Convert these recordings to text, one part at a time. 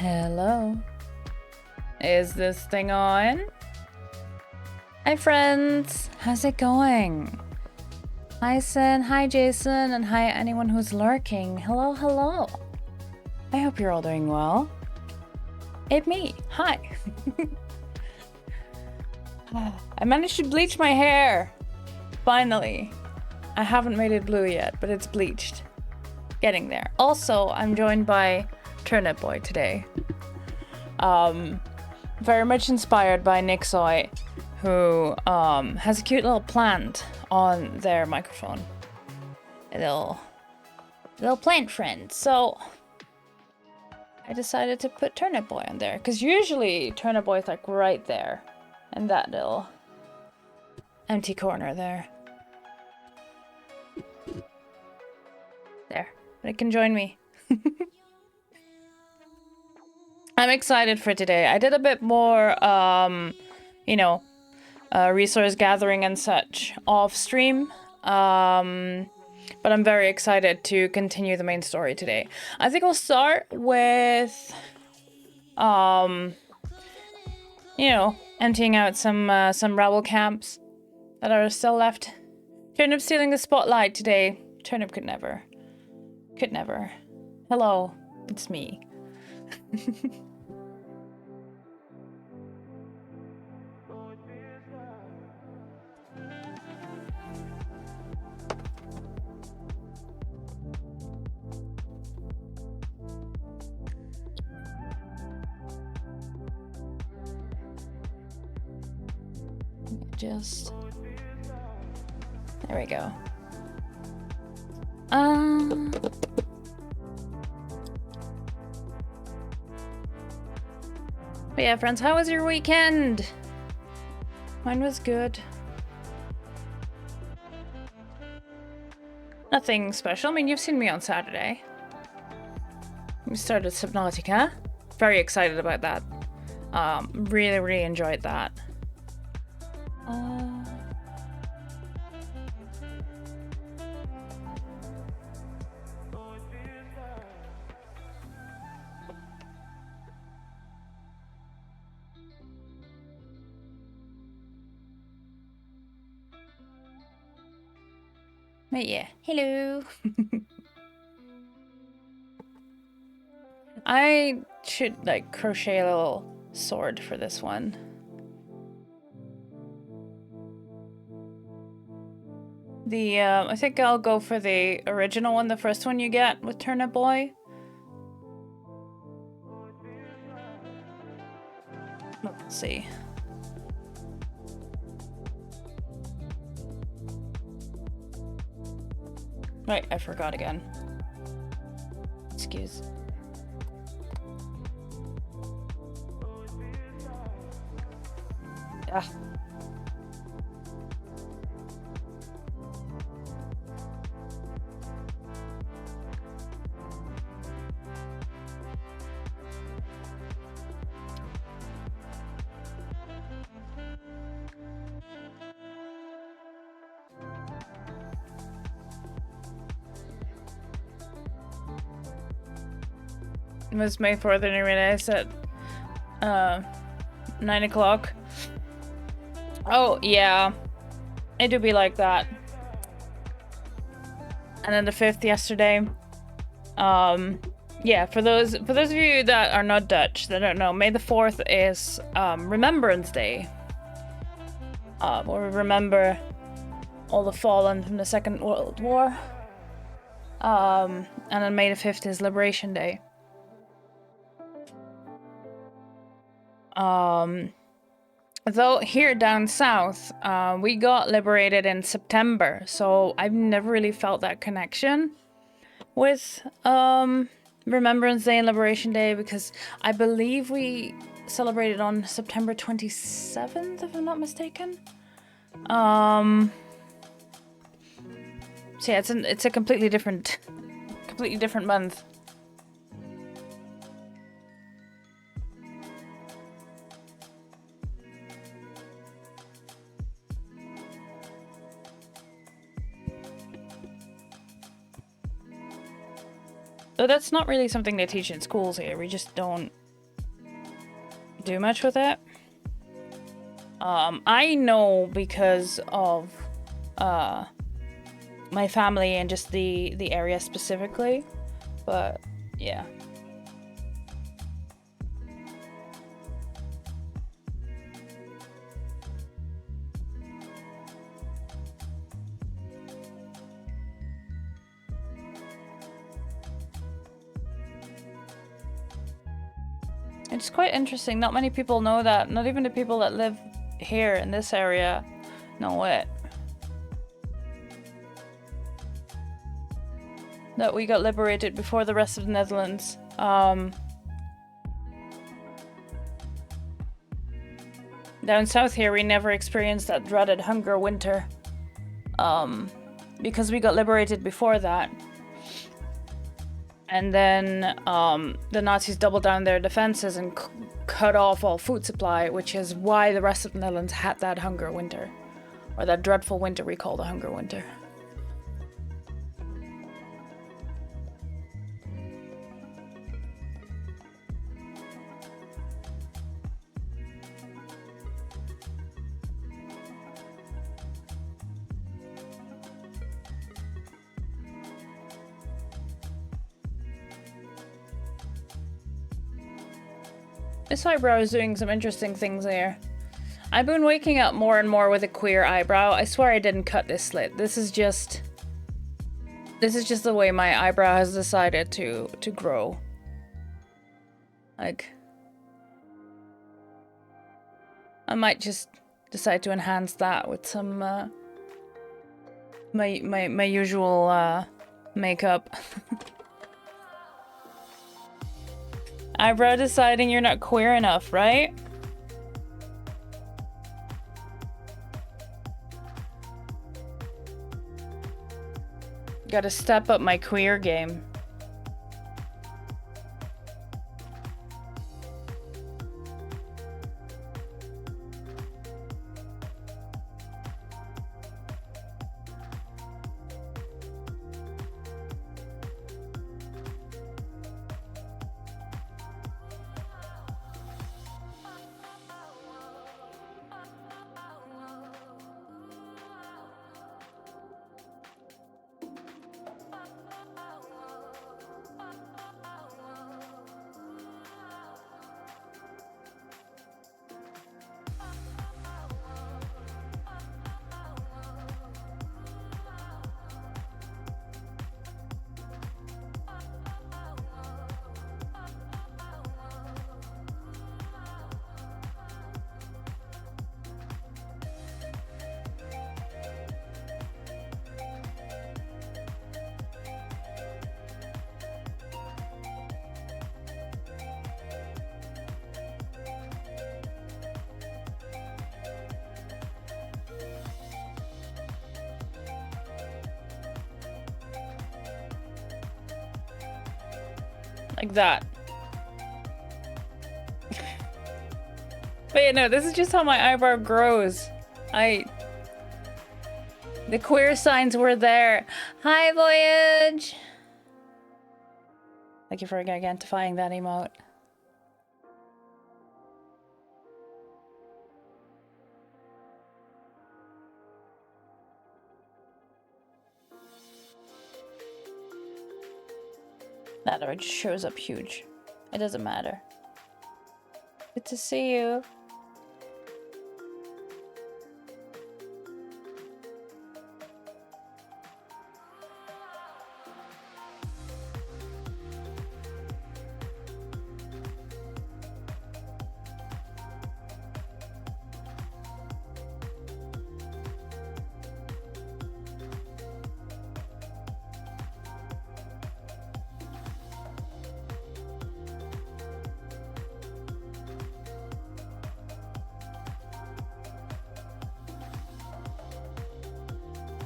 Hello. Is this thing on? Hi friends, how's it going? Hi Sin, hi Jason, and hi anyone who's lurking. Hello, hello. I hope you're all doing well. It's me, hi. I managed to bleach my hair. Finally. I haven't made it blue yet, but it's bleached. Getting there. Also, I'm joined by Turnip Boy today. Very much inspired by Nixoy, who has a cute little plant on their microphone. A little plant friend. So I decided to put Turnip Boy on there, because usually Turnip Boy is like right there, in that little empty corner there. There, but it can join me. I'm excited for today. I did a bit more, resource gathering and such off stream. But I'm very excited to continue the main story today. I think I'll start with, emptying out some rebel camps that are still left. Turnip stealing the spotlight today. Turnip could never. Could never. Hello, it's me. Just there we go. But yeah, friends, how was your weekend? Mine was good. Nothing special. I mean, you've seen me on Saturday. We started Subnautica. Very excited about that. Really enjoyed that. But yeah, hello. I should like crochet a little sword for this one. I think I'll go for the original one, the first one you get with Turnip Boy. Let's see. Right, I forgot again. Excuse. Ah. It was May 4th and I realized at 9 o'clock. Oh, yeah. It do be like that. And then the 5th yesterday. Yeah, for those of you that are not Dutch, that don't know, May the 4th is Remembrance Day. Where we remember all the fallen from the Second World War. And then May the 5th is Liberation Day. Though here down south, we got liberated in September, so I've never really felt that connection with Remembrance Day and Liberation Day, because I believe we celebrated on September 27th, if I'm not mistaken. So yeah, it's a completely different month. So that's not really something they teach in schools here. We just don't do much with it. I know because of my family and just the area specifically, but yeah. It's quite interesting. Not many people know that. Not even the people that live here in this area know it. That we got liberated before the rest of the Netherlands. Down south here, we never experienced that dreaded hunger winter. Because we got liberated before that. And then the Nazis doubled down their defenses and cut off all food supply, which is why the rest of the Netherlands had that hunger winter. Or that dreadful winter we call the hunger winter. This eyebrow is doing some interesting things there. I've been waking up more and more with a queer eyebrow. I swear I didn't cut this slit. This is just the way my eyebrow has decided to grow. Like, I might just decide to enhance that with some my usual makeup. Eyebrow deciding you're not queer enough, right? Gotta step up my queer game. Like that. But yeah, no, this is just how my eyebrow grows. The queer signs were there. Hi, Voyage! Thank you for gigantifying that emote. That or it just shows up huge. It doesn't matter. Good to see you.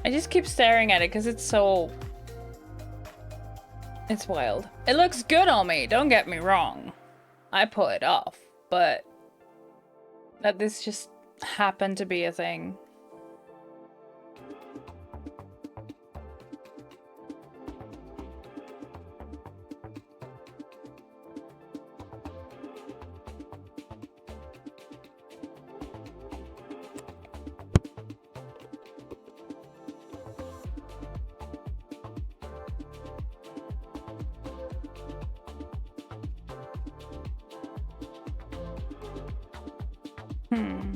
I just keep staring at it because it's so... It's wild. It looks good on me, don't get me wrong. I pull it off, but... that this just happened to be a thing. Hmm.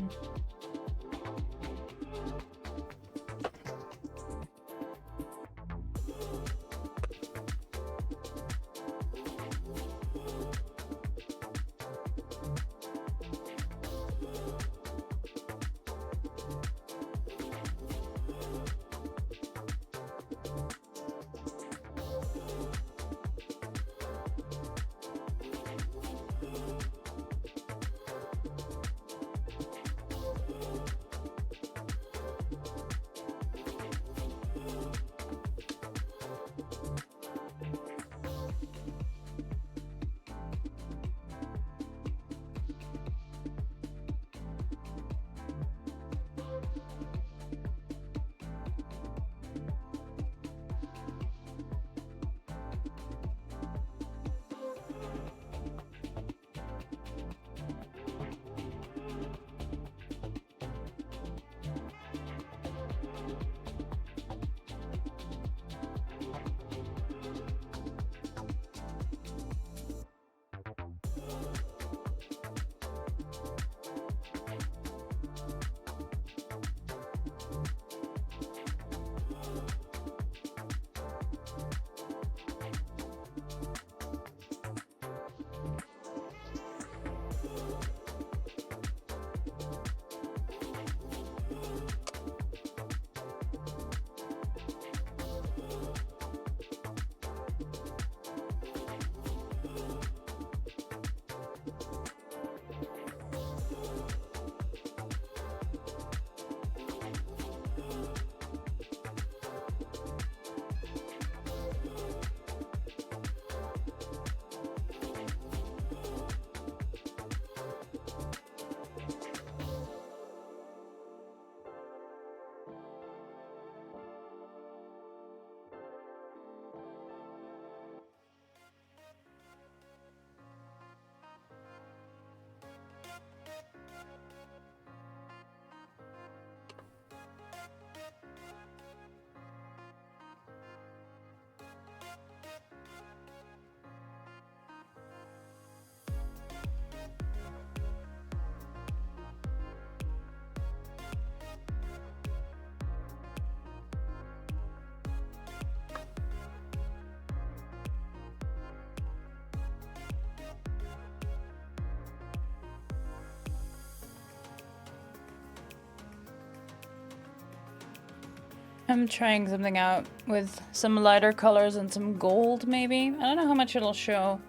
I'm trying something out with some lighter colors and some gold, maybe. I don't know how much it'll show.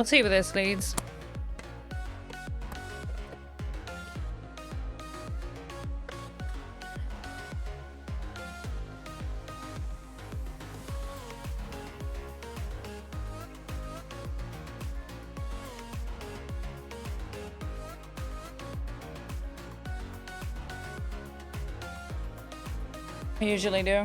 We'll see where this leads. I usually do.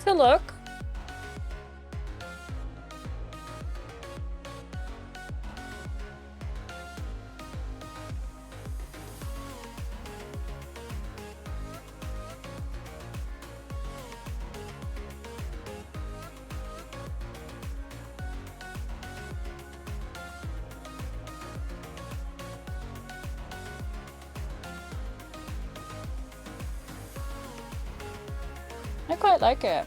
a look. I quite like it.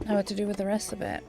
Now what to do with the rest of it.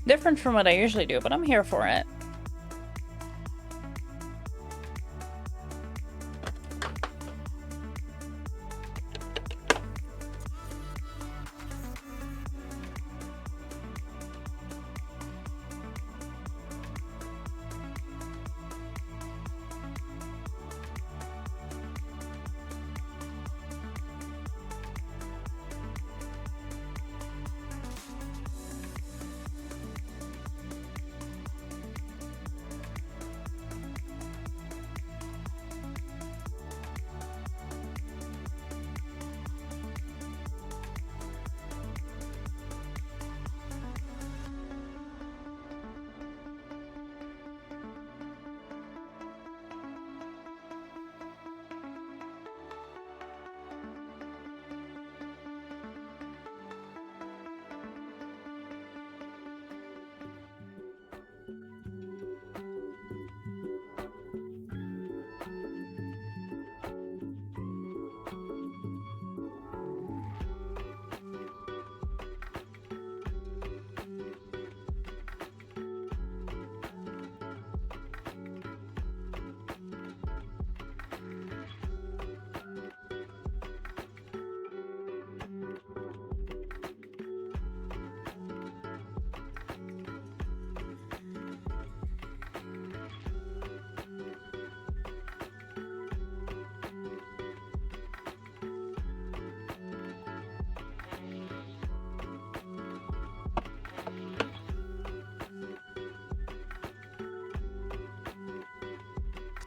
Different from what I usually do, but I'm here for it.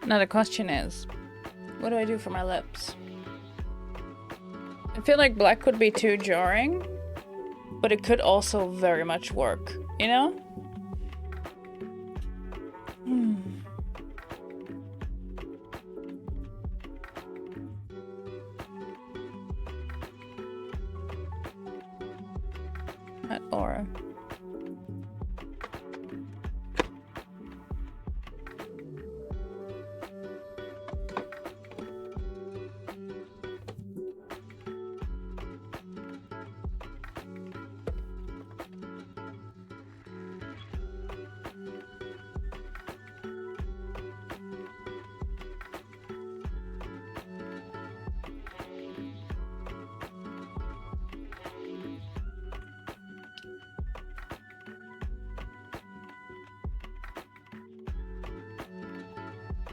Now the question is, what do I do for my lips? I feel like black would be too jarring, but it could also very much work, you know? That aura.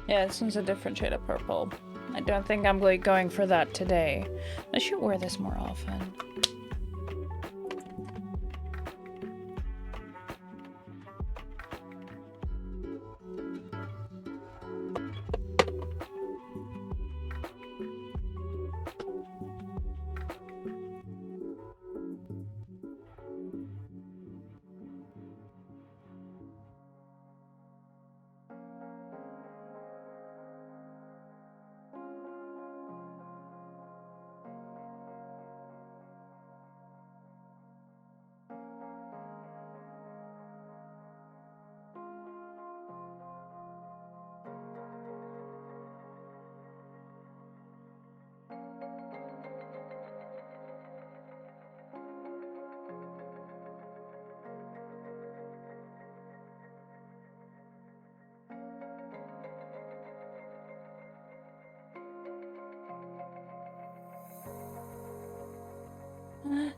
Yeah, this one's a different shade of purple. I don't think I'm going for that today. I should wear this more often.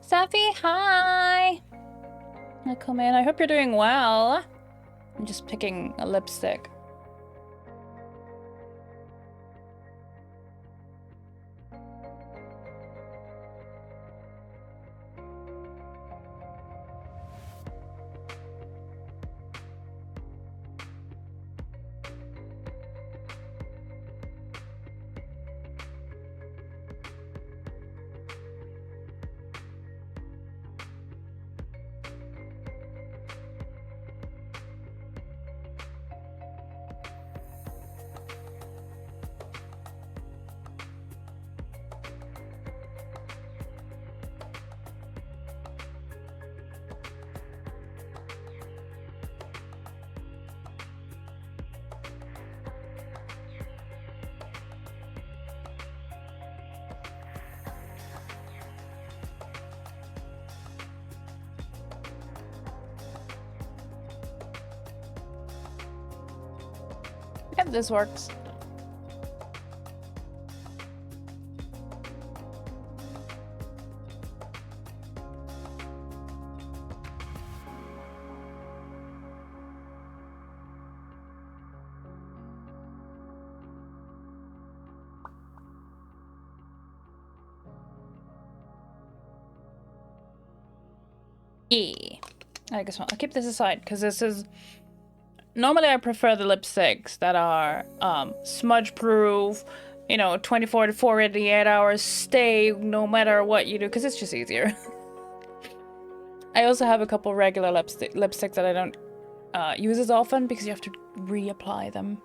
Safi, hi! Welcome in. I hope you're doing well. I'm just picking a lipstick. Yep, this works. Yeah. I guess I'll keep this aside because this is... Normally I prefer the lipsticks that are smudge proof, you know, 24 to 48 hours stay no matter what you do because it's just easier. I also have a couple regular lipsticks that I don't use as often because you have to reapply them.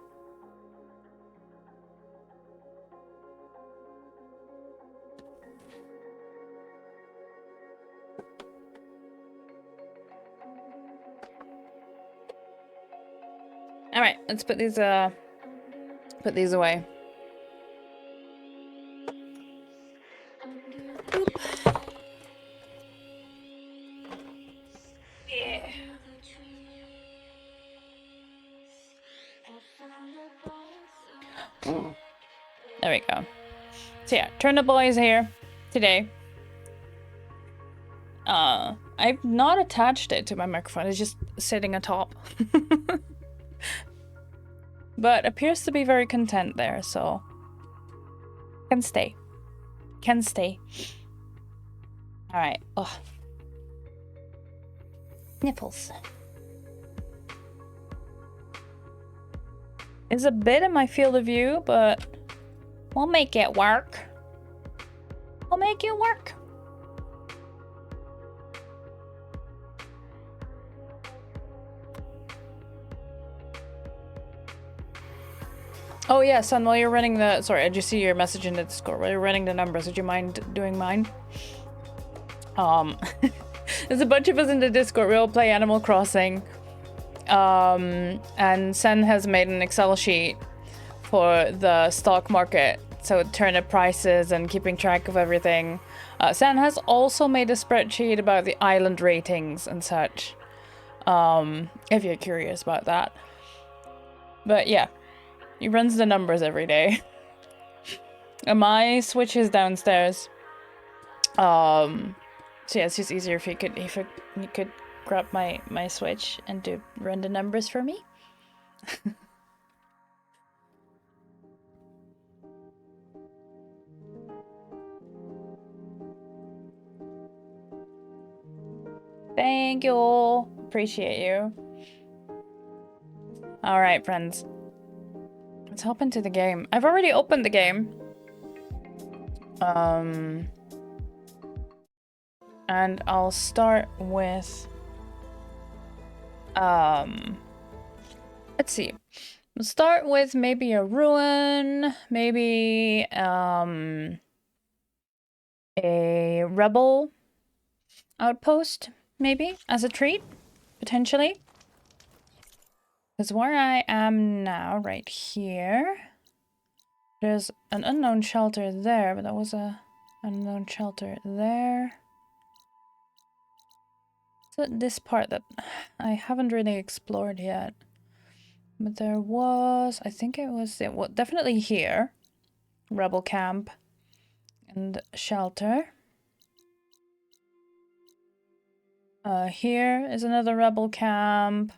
All right, let's put these away. Oop. Yeah. There we go. So yeah, Turn Boy is here today. I've not attached it to my microphone. It's just sitting atop. But appears to be very content there, so can stay. Can stay. All right. Oh. Nipples. is a bit in my field of view, but we'll make it work. We'll make it work. Oh yeah, son, while you're running the... Sorry, I just see your message in the Discord. While you're running the numbers, would you mind doing mine? There's a bunch of us in the Discord. We all play Animal Crossing. And Sen has made an Excel sheet for the stock market. So turnip prices and keeping track of everything. Sen has also made a spreadsheet about the island ratings and such. If you're curious about that. But yeah. He runs the numbers every day. And my Switch is downstairs. So yeah, it's just easier if you could grab my Switch and run the numbers for me. Thank you. Appreciate you. All right, friends. Let's hop into the game. I've already opened the game. And I'll start with... let's see. We'll start with maybe a ruin, maybe a rebel outpost, maybe, as a treat, potentially. Because where I am now, right here, there's an unknown shelter there, but that was a unknown shelter there. So this part that I haven't really explored yet. But there was, I think it was, definitely here. Rebel camp and shelter. Here is another rebel camp.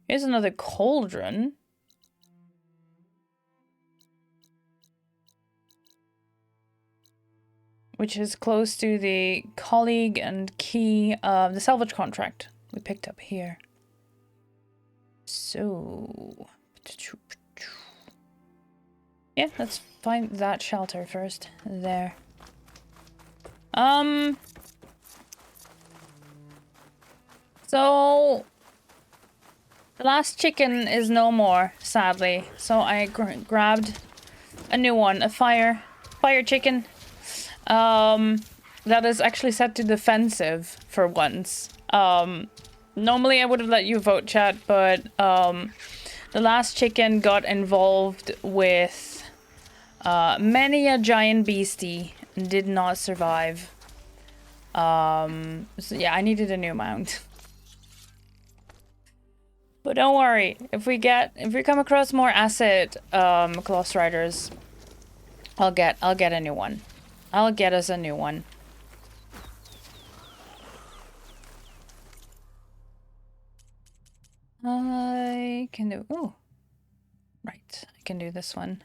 Here's another cauldron. Which is close to the colleague and key of the salvage contract we picked up here. So... yeah, let's find that shelter first. There. So... the last chicken is no more, sadly. So I grabbed a new one, a fire chicken. That is actually set to defensive for once. Normally I would have let you vote, chat, but the last chicken got involved with many a giant beastie and did not survive. So yeah, I needed a new mount. But don't worry, if we come across more acid Coloss Riders, I'll get a new one. I'll get us a new one. I can do... oh. Right, I can do this one.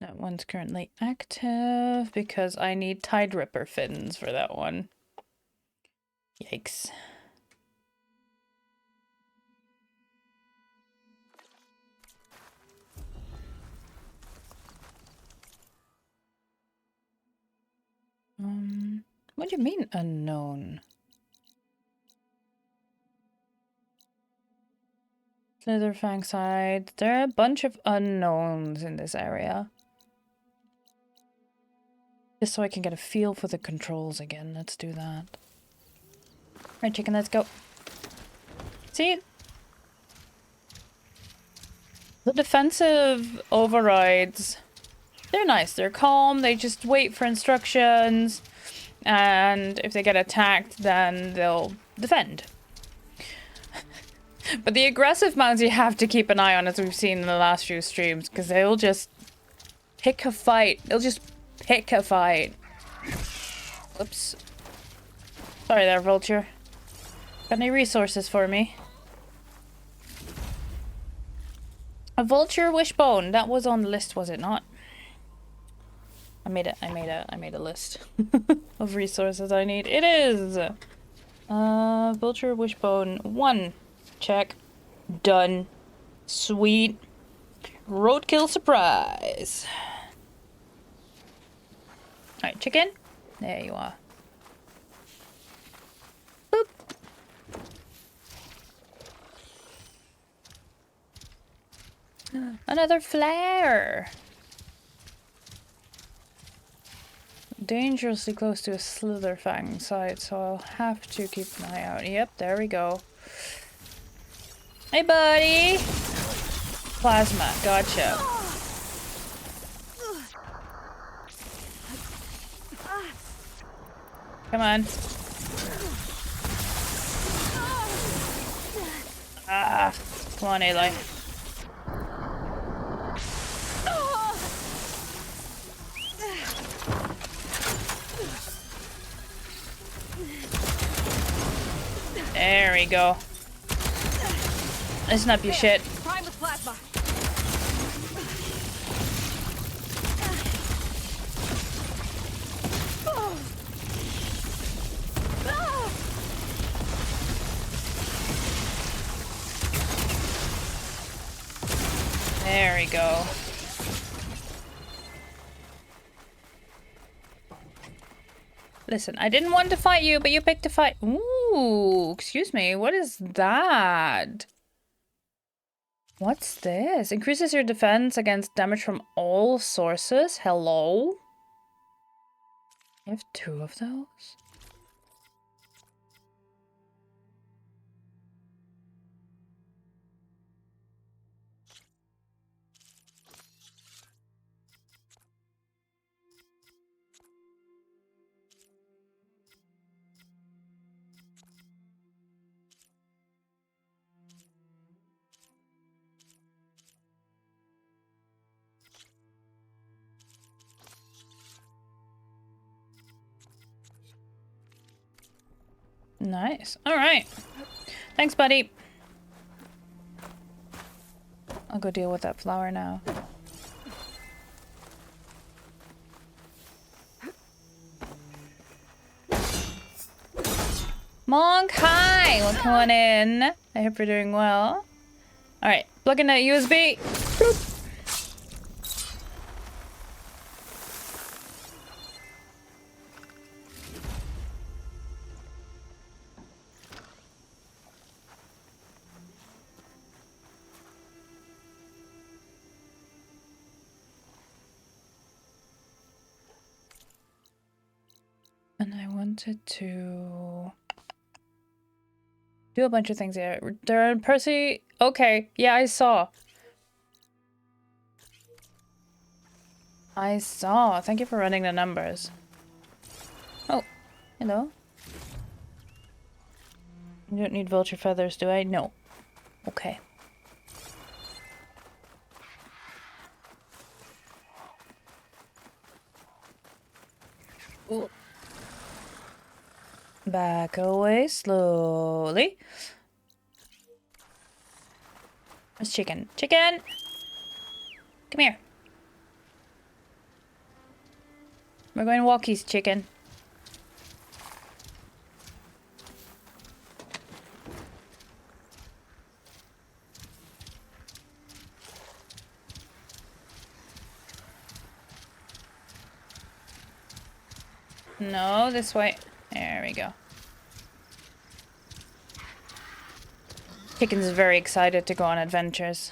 That one's currently active because I need Tide Ripper fins for that one. Yikes. What do you mean unknown? Slitherfang side. There are a bunch of unknowns in this area. Just so I can get a feel for the controls again. Let's do that. Alright, chicken, let's go. See? The defensive overrides, they're nice. They're calm. They just wait for instructions. And if they get attacked, then they'll defend. But the aggressive mounts you have to keep an eye on, as we've seen in the last few streams, because they'll just pick a fight. They'll just pick a fight. Whoops. Sorry there, Vulture. Got any resources for me? A Vulture Wishbone. That was on the list, was it not? I made a list of resources I need. It is! Vulture, wishbone, 1. Check. Done. Sweet. Roadkill surprise. Alright, chicken. There you are. Boop. Another flare. Dangerously close to a Slitherfang site, so I'll have to keep an eye out. Yep, there we go. Hey, buddy! Plasma, gotcha. Come on. Ah, come on, Aloy. There we go. Listen up, you shit. Prime with plasma. There we go. Listen, I didn't want to fight you, but you picked a fight. Ooh, excuse me. What is that? What's this? Increases your defense against damage from all sources. Hello? You have 2 of those? Nice. All right. Thanks, buddy. I'll go deal with that flower now. Monk, hi! Welcome on in. I hope you're doing well. All right, plug in that USB. Bloop. And I wanted to do a bunch of things here. Darren, Percy. Okay, yeah, I saw. Thank you for running the numbers. Oh, hello. You don't need vulture feathers, do I? No. Okay. Ooh. Back away slowly. Where's chicken? Chicken! Come here. We're going walkies, chicken. No, this way. There we go. Chicken's very excited to go on adventures.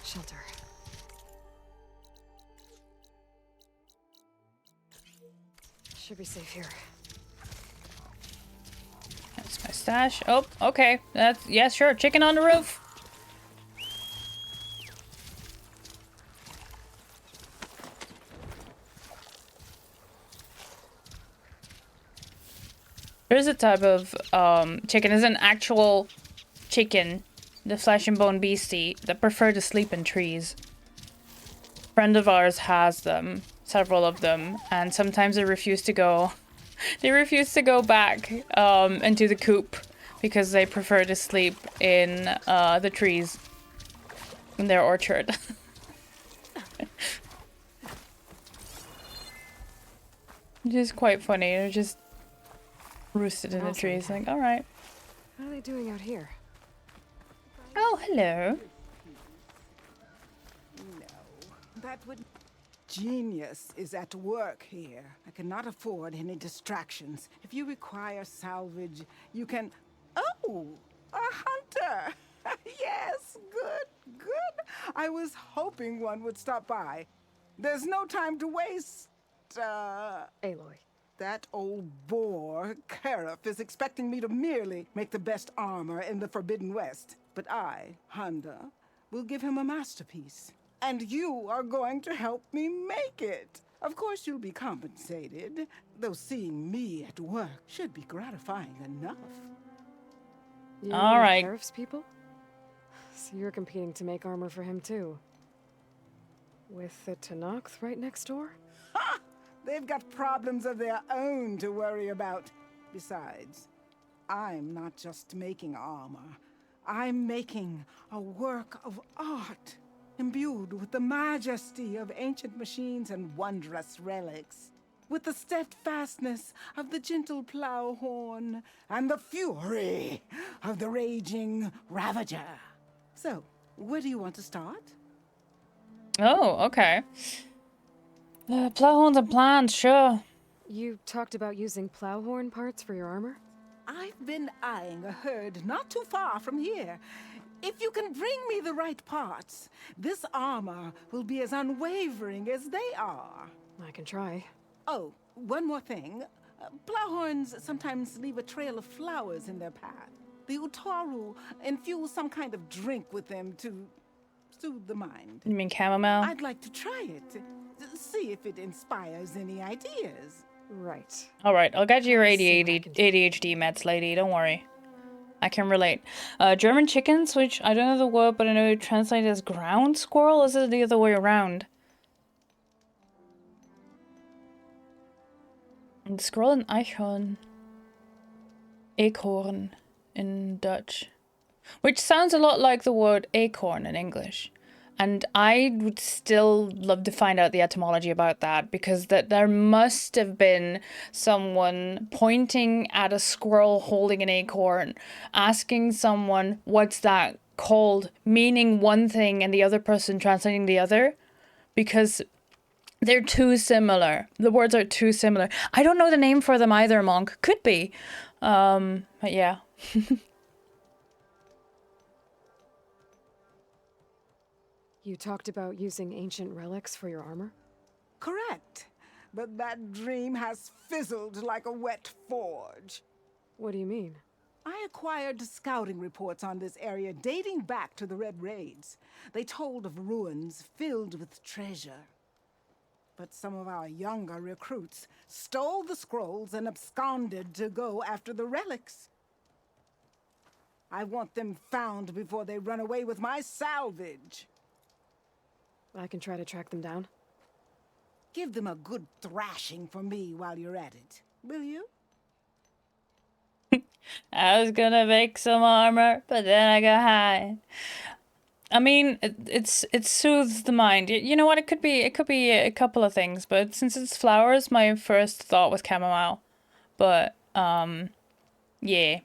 Shelter. Should be safe here. That's my stash. Oh, okay. That's, yeah, sure. Chicken on the roof. There's a type of chicken. It's an actual chicken, the flesh and bone beastie, that prefer to sleep in trees. A friend of ours has them, several of them, and sometimes they refuse to go They refuse to go back into the coop because they prefer to sleep in the trees in their orchard. Which is quite funny. They're just roosted in the Awesome. trees. Like, all right. What are they doing out here? Oh, hello. That would. Genius is at work here. I cannot afford any distractions. If you require salvage, you can. Oh, a hunter! Yes, good. I was hoping one would stop by. There's no time to waste. Aloy. That old boar, Karif, is expecting me to merely make the best armor in the Forbidden West. But I, Honda, will give him a masterpiece. And you are going to help me make it. Of course you'll be compensated, though seeing me at work should be gratifying enough. You All and right. Karif's people? So you're competing to make armor for him too? With the Tenakth right next door? Ha! They've got problems of their own to worry about. Besides, I'm not just making armor. I'm making a work of art, imbued with the majesty of ancient machines and wondrous relics, with the steadfastness of the gentle plow horn and the fury of the raging Ravager. So, where do you want to start? Oh, okay. Plowhorns and plans, sure. You talked about using plowhorn parts for your armor? I've been eyeing a herd not too far from here. If you can bring me the right parts, this armor will be as unwavering as they are. I can try. Oh, one more thing. Plowhorns sometimes leave a trail of flowers in their path. The Utaru infuse some kind of drink with them to soothe the mind. You mean chamomile? I'd like to try it. See if it inspires any ideas. Right. All right, I'll get you your See what I can do. ADHD meds, lady. Don't worry. I can relate. German chickens, which I don't know the word, but I know it translated as ground squirrel. Is it the other way around? And squirrel and Eichhorn. Acorn in Dutch. Which sounds a lot like the word acorn in English. And I would still love to find out the etymology about that, because there must have been someone pointing at a squirrel holding an acorn, asking someone, what's that called, meaning one thing and the other person translating the other, because they're too similar. The words are too similar. I don't know the name for them either, Monk. Could be. But yeah. You talked about using ancient relics for your armor? Correct. But that dream has fizzled like a wet forge. What do you mean? I acquired scouting reports on this area dating back to the Red Raids. They told of ruins filled with treasure. But some of our younger recruits stole the scrolls and absconded to go after the relics. I want them found before they run away with my salvage. I can try to track them down. Give them a good thrashing for me while you're at it, will you? I was gonna make some armor, but then I got high. I mean, it soothes the mind. You know what? It could be a couple of things, but since it's flowers, my first thought was chamomile. But yeah.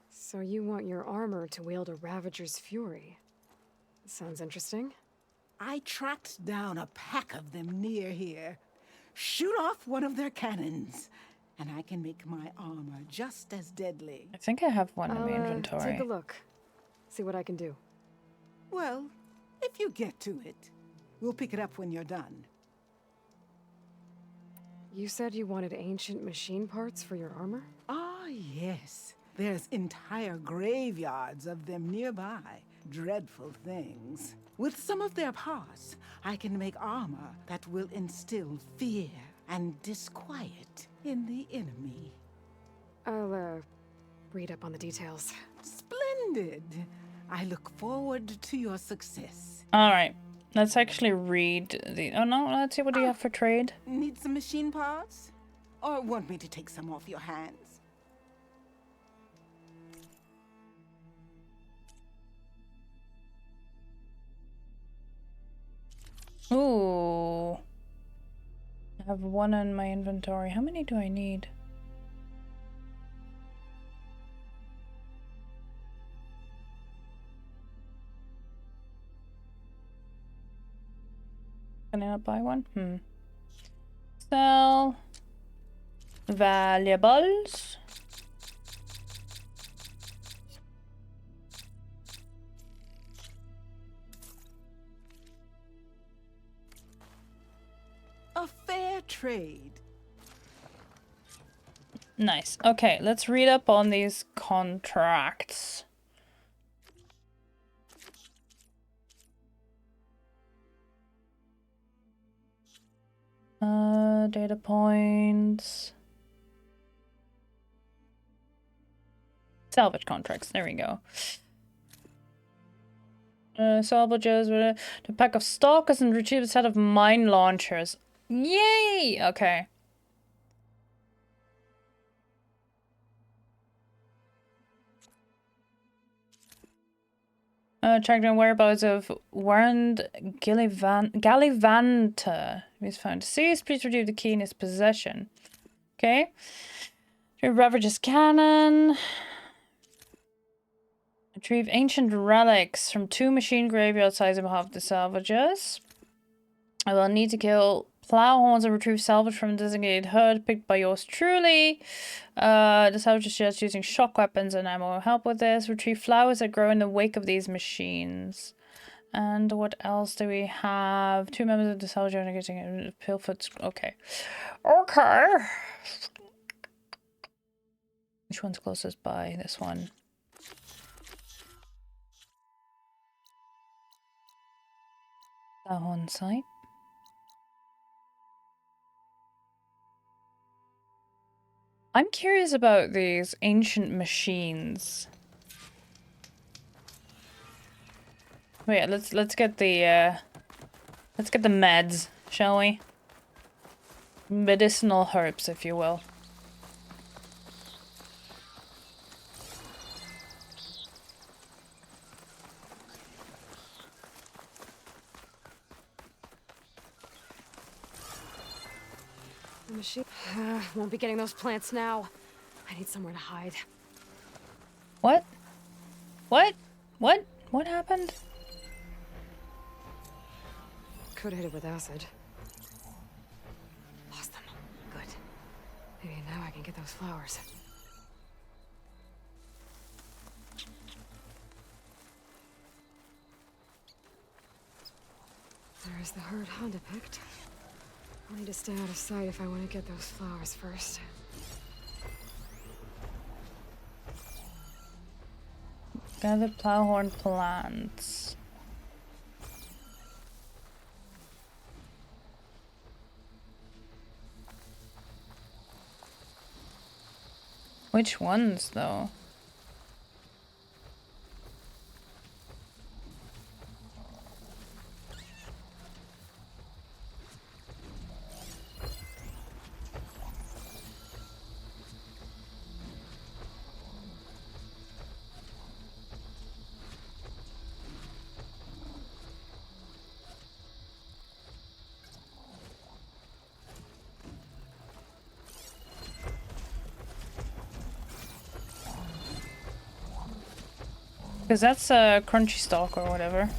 So you want your armor to wield a Ravager's fury? Sounds interesting. I tracked down a pack of them near here. Shoot off one of their cannons, and I can make my armor just as deadly. I think I have one in I'll my inventory. take a look. See what I can do. Well, if you get to it, we'll pick it up when you're done. You said you wanted ancient machine parts for your armor? Ah, yes. There's entire graveyards of them nearby. Dreadful things. With some of their parts, I can make armor that will instill fear and disquiet in the enemy. I'll, read up on the details. Splendid. I look forward to your success. All right. Let's actually read the... Oh no, let's see what do you have for trade. Need some machine parts? Or want me to take some off your hands? Ooh. I have one in my inventory. How many do I need? Can I not buy one? Sell. Valuables. A fair trade. Nice. Okay, let's read up on these contracts. Data points. Salvage contracts. There we go. Salvages. The pack of stalkers and retrieve a set of mine launchers. Yay! Okay. Track down whereabouts of Warrand Gallivanta. He's found deceased. Please retrieve the key in his possession. Okay. Retrieve Ravager's cannon. Retrieve ancient relics from 2 machine graveyard sites on behalf of the salvagers. I will need to kill plowhorns and retrieve salvage from a designated herd picked by yours truly. The salvagers just using shock weapons and ammo will help with this. Retrieve flowers that grow in the wake of these machines. And what else do we have? 2 members of the salvage are getting Pillfoot's. Okay. Okay. Which one's closest by? This one. Plowhorn site. I'm curious about these ancient machines. Wait, let's get the meds, shall we? Medicinal herbs, if you will. The machine... won't be getting those plants now. I need somewhere to hide. What? What? What? What happened? Could hit it with acid. Lost them. Good. Maybe now I can get those flowers. There's the herd Honda picked. I'll need to stay out of sight if I want to get those flowers first. Gather plowhorn plants. Which ones, though? Because that's a crunchy stalk or whatever. If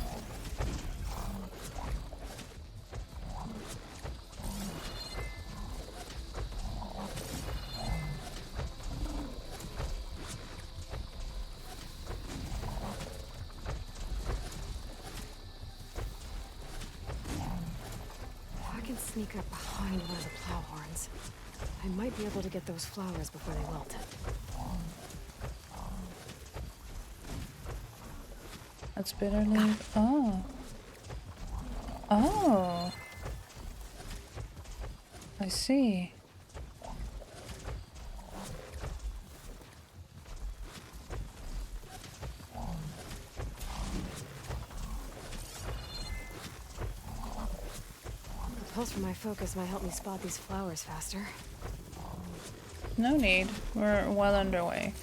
I can sneak up behind one of the plowhorns, I might be able to get those flowers before they wilt. That's bitter leaf. Oh. Oh. I see. pulse from my focus might help me spot these flowers faster. No need. We're well underway.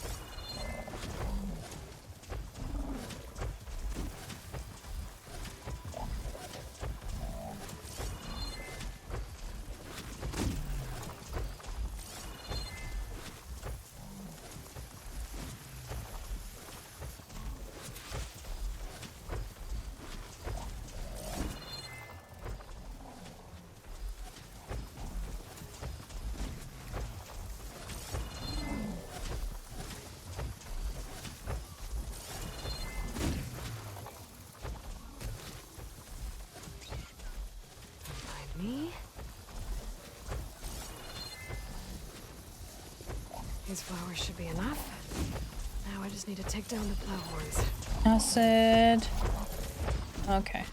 Me? These flowers should be enough. Now I just need to take down the plowhorns. Acid. Okay.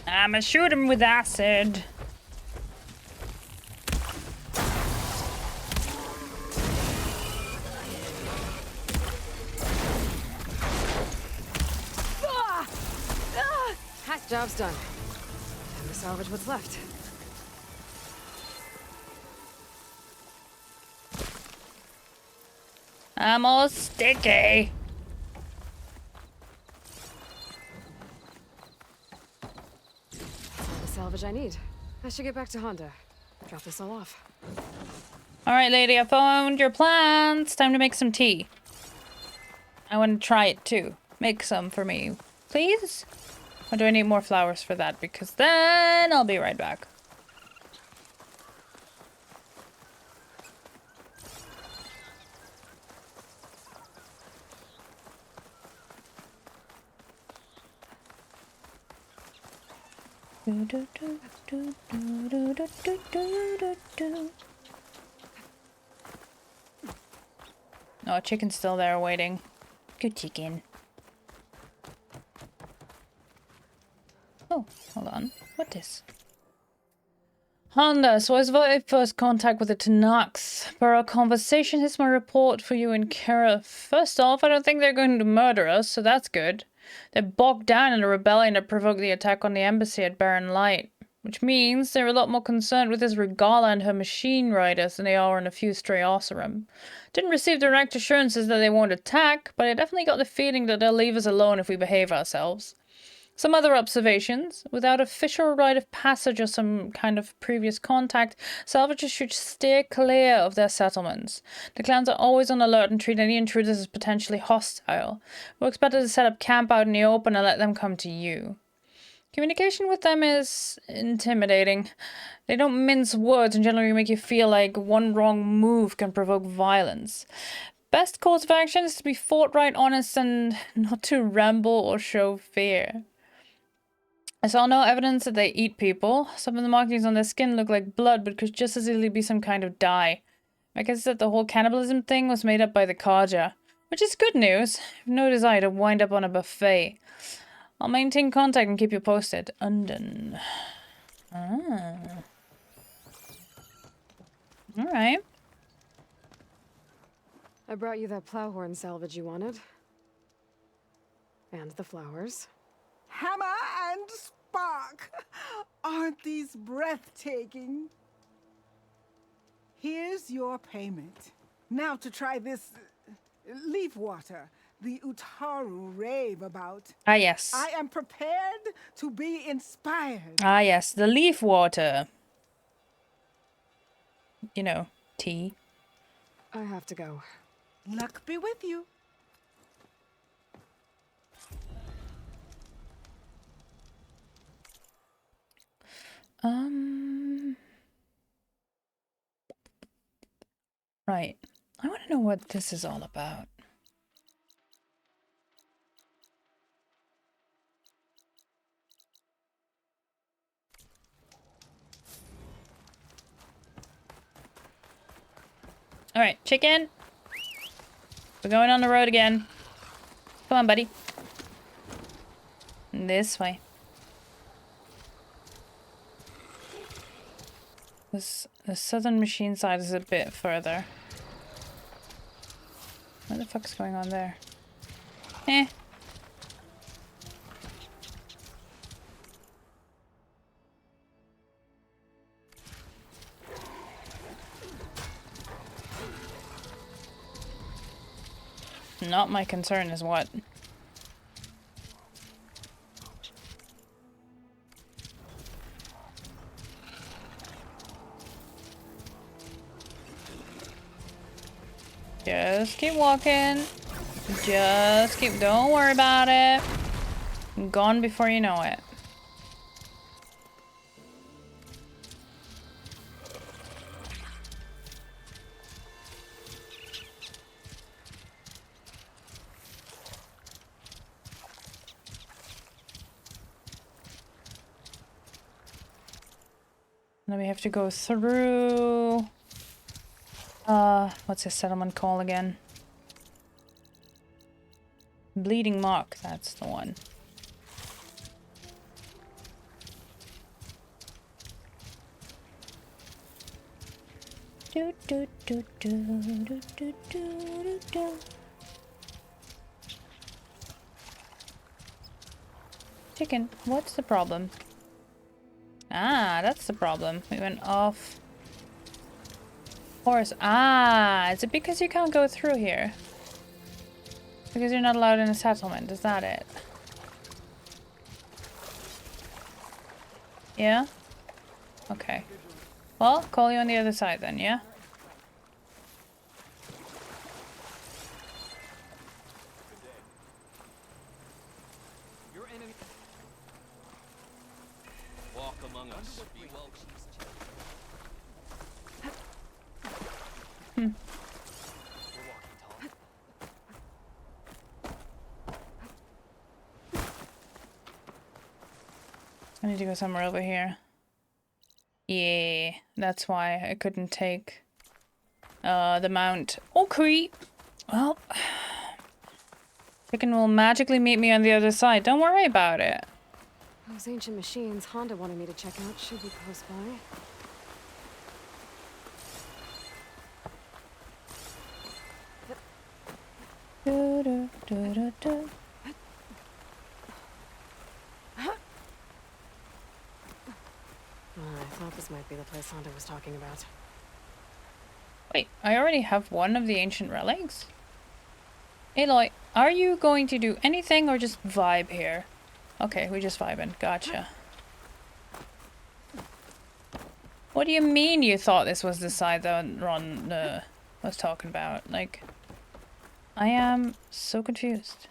I'ma shoot him with acid. Job's done. Time to salvage what's left. I'm all sticky. That's all the salvage I need. I should get back to Honda. Drop this all off. Alright, lady, I found your plants. Time to make some tea. I want to try it too. Make some for me, please? Or do I need more flowers for that? Because then I'll be right back. Oh, chicken's still there waiting. Good chicken. Oh, hold on. What is? Honda, so as my first contact with the Tanaks, for our conversation, here's my report for you and Kara. First off, I don't think they're going to murder us, so that's good. They're bogged down in a rebellion that provoked the attack on the embassy at Barren Light, which means they're a lot more concerned with this Regala and her machine riders than they are in a few stray Oseram. Didn't receive direct assurances that they won't attack, but I definitely got the feeling that they'll leave us alone if we behave ourselves. Some other observations. Without official rite of passage or some kind of previous contact, salvagers should steer clear of their settlements. The clans are always on alert and treat any intruders as potentially hostile. Works better to set up camp out in the open and let them come to you. Communication with them is intimidating. They don't mince words and generally make you feel like one wrong move can provoke violence. Best course of action is to be forthright, honest, and not to ramble or show fear. I saw no evidence that they eat people. Some of the markings on their skin look like blood, but could just as easily be some kind of dye. I guess that the whole cannibalism thing was made up by the Kaja, which is good news. I have no desire to wind up on a buffet. I'll maintain contact and keep you posted. Undone. Ah. Alright. I brought you that plowhorn salvage you wanted. And the flowers. Hammer and spark! Aren't these breathtaking? Here's your payment. Now to try this leaf water the Utaru rave about. Ah, yes. I am prepared to be inspired. Ah, yes. The leaf water. You know, tea. I have to go. Luck be with you. Right. I want to know what this is all about. All right, chicken. We're going on the road again. Come on, buddy. This way. The southern machine side is a bit further. What the fuck's going on there? Eh. Not my concern is what. Just keep walking. Just keep, don't worry about it. Gone before you know it. Then we have to go through... what's this settlement called again? Bleeding Mark, that's the one. Do, do, do, do, do, do, do, do. Chicken, what's the problem? Ah, that's the problem. We went off course. Ah, is it because you can't go through here? Because you're not allowed in a settlement, is that it? Yeah? Okay. Well, call you on the other side then, yeah? Walk among us. Be welcome. Hmm. We're walking tall. I need to go somewhere over here. Yeah, that's why I couldn't take the mount. Okay. Well, Chicken will magically meet me on the other side. Don't worry about it. Those ancient machines Honda wanted me to check out should be close by. Do, do, do, do, do. I thought this might be the place Honda was talking about. Wait, I already have one of the ancient relics? Aloy, are you going to do anything or just vibe here? Okay, we just vibing. Gotcha. What do you mean you thought this was the side that Ron was talking about? Like, I am so confused.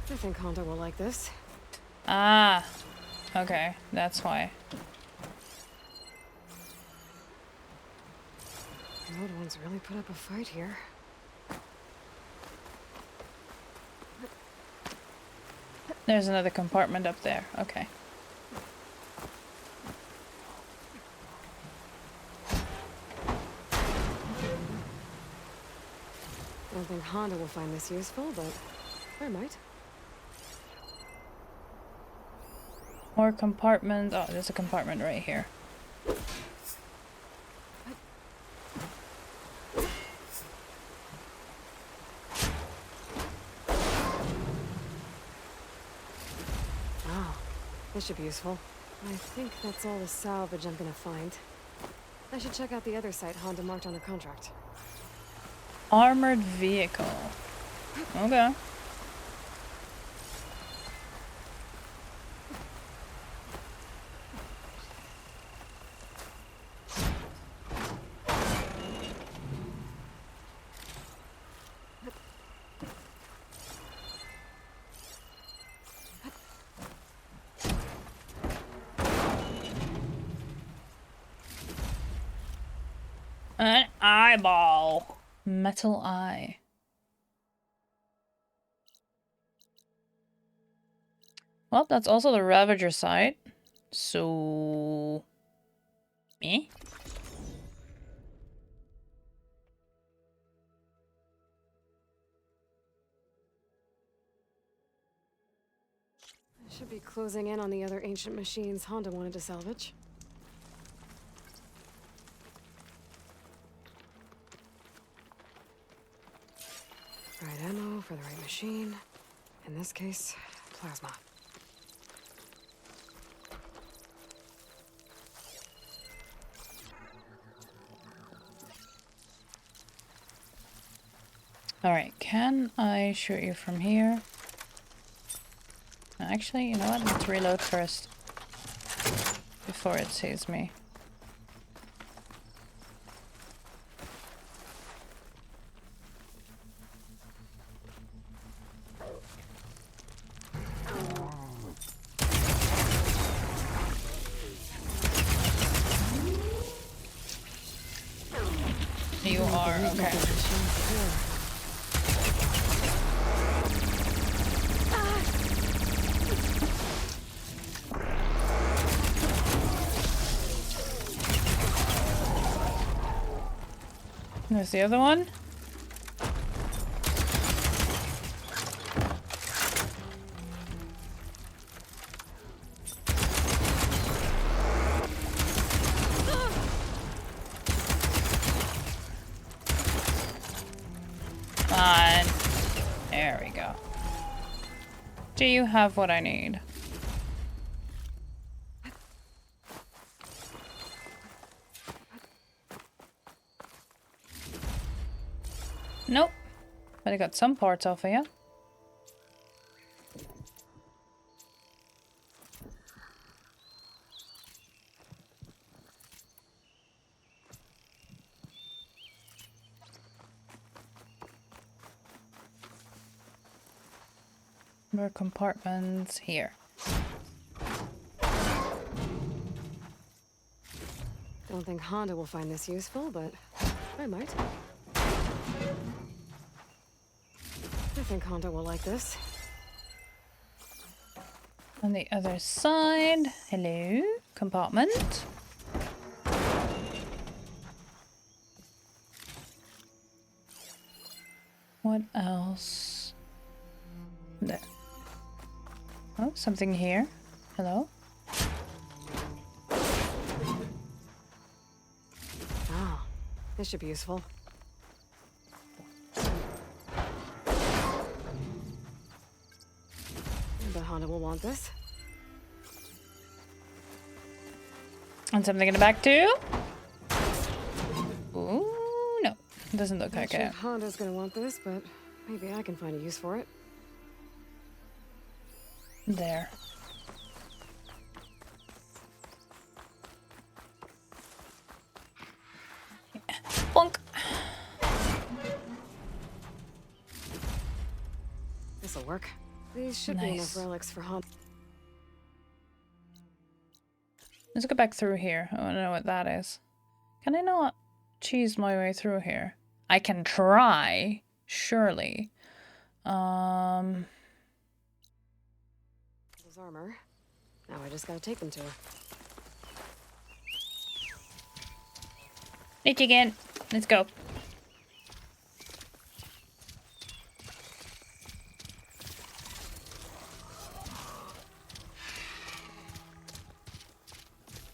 I think Honda will like this. Ah, okay, that's why. Old ones really put up a fight here. There's another compartment up there. Okay. I don't think Honda will find this useful, but I might. More compartments. Oh, there's a compartment right here. Oh, this should be useful. I think that's all the salvage I'm gonna find. I should check out the other site Honda marked on the contract. Armored vehicle. Okay. An eyeball. Metal eye. Well, that's also the Ravager site. So... me? I should be closing in on the other ancient machines Honda wanted to salvage. Right ammo for the right machine. In this case, plasma. Alright, can I shoot you from here? Actually, you know what? Let's reload first. Before it sees me. You are, okay. There's the other one. Fine. There we go. Do you have what I need? Nope. But I got some parts off of you. More compartments here. Don't think Honda will find this useful, but I might. I think Honda will like this. On the other side. Hello. Compartment. What else? There. Oh, something here. Hello. Oh, this should be useful. I bet Honda will want this. And something in the back too? Ooh, no. Doesn't look Not like sure it. if Honda's gonna want this, but maybe I can find a use for it. There. Yeah. Bonk. This'll work. These should be enough Nice. relics for Honda. Let's go back through here. I want to know what that is. Can I not cheese my way through here? I can try, surely. His armor. Now I just gotta take them to her. Hey, chicken. Let's go.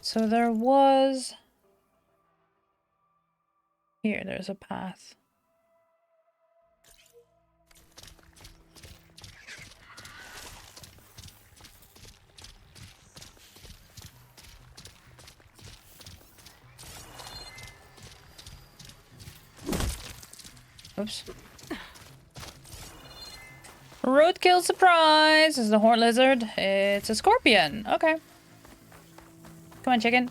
So there was... Here, there's a path. Oops. Roadkill surprise! Is the horn lizard? It's a scorpion. Okay. Come on, chicken.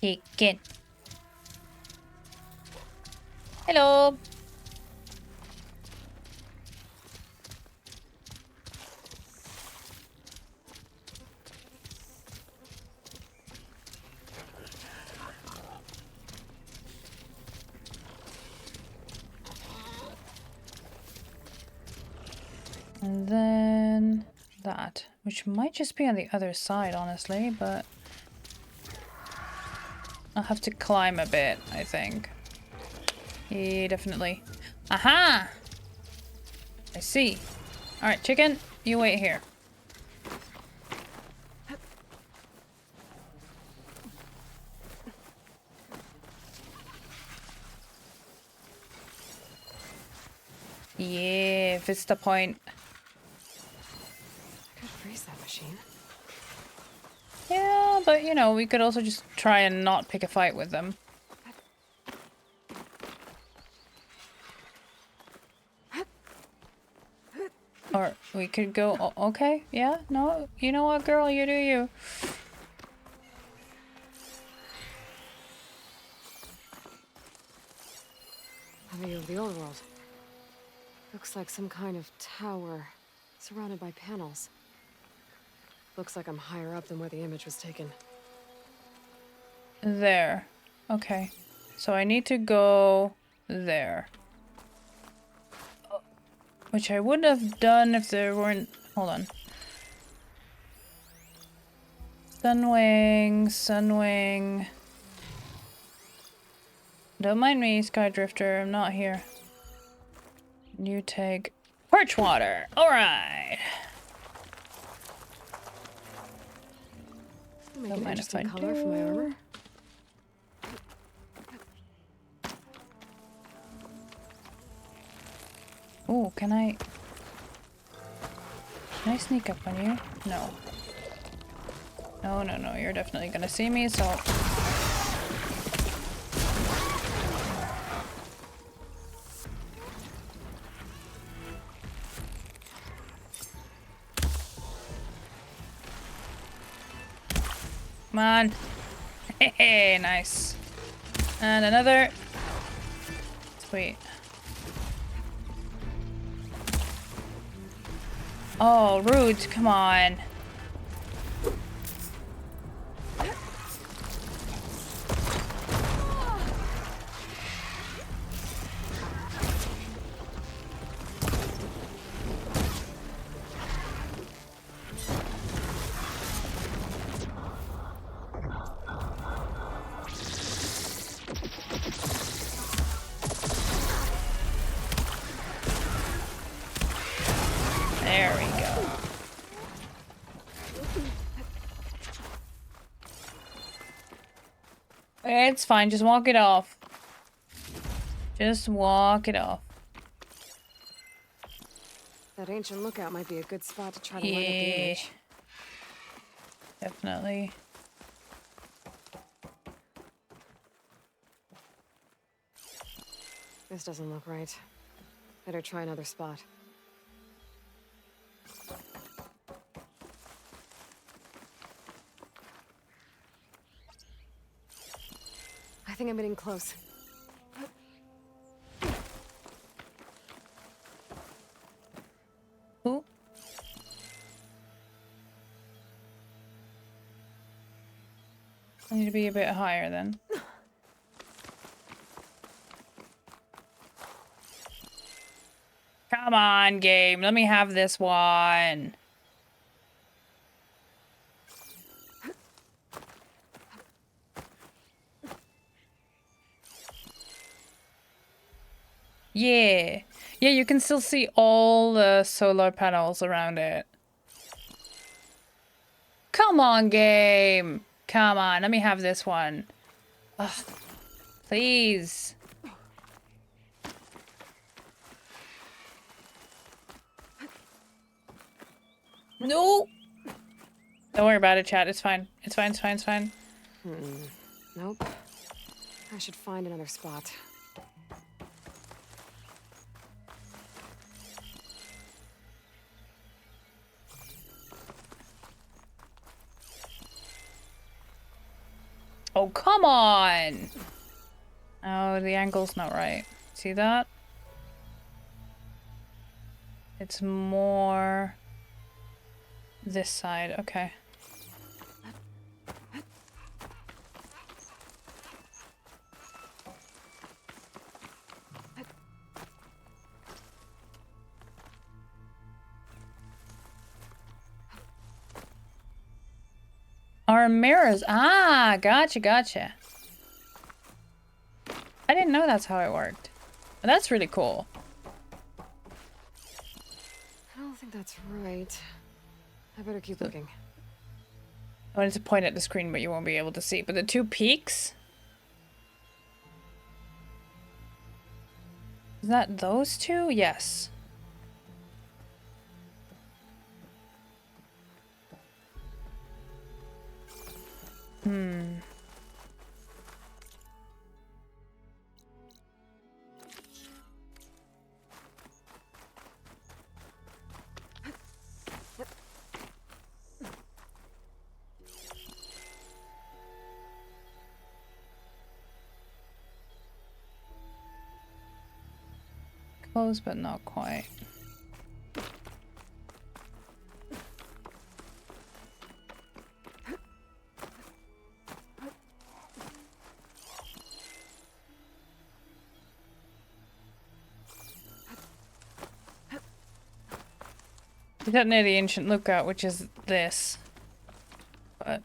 Chicken. Hello. And then that, which might just be on the other side, honestly, but I'll have to climb a bit, I think. Yeah, definitely. Aha! I see. Alright, chicken, you wait here. Yeah, if it's the point. I could freeze that machine. Yeah, but you know, we could also just try and not pick a fight with them. Or we could go, okay, yeah, no, you know what, girl, you do you. A view of the old world. Looks like some kind of tower, surrounded by panels. Looks like I'm higher up than where the image was taken. There. Okay. So I need to go there. Which I would have done if there weren't... Hold on. Sunwing, Sunwing. Don't mind me, Skydrifter. I'm not here. You take Perch Water. Alright. Make Don't an mind if interesting I color for my do. armor. Ooh, can I... Can I sneak up on you? No. No, no, no. You're definitely gonna see me, so... Come on. Hey, nice. And another. Sweet. Oh, rude. Come on. There we go. It's fine, just walk it off. Just walk it off. That ancient lookout might be a good spot to try to line up the Yeah. image. Definitely. This doesn't look right. Better try another spot. I think I'm getting close. Ooh. I need to be a bit higher then. Come on, game. Let me have this one. Yeah. Yeah, you can still see all the solar panels around it. Come on, game. Come on, let me have this one. Ugh. Please. No. Don't worry about it, chat. It's fine. It's fine, it's fine, it's fine. Nope. I should find another spot. Oh, come on! Oh, the angle's not right. See that? It's more... this side. Okay. Our mirrors. Ah, gotcha, gotcha. I didn't know that's how it worked. But that's really cool. I don't think that's right. I better keep looking. I wanted to point at the screen, but you won't be able to see. But the two peaks? Is that those two? Yes. Hmm. Close, but not quite. We got near the ancient lookout, which is this. But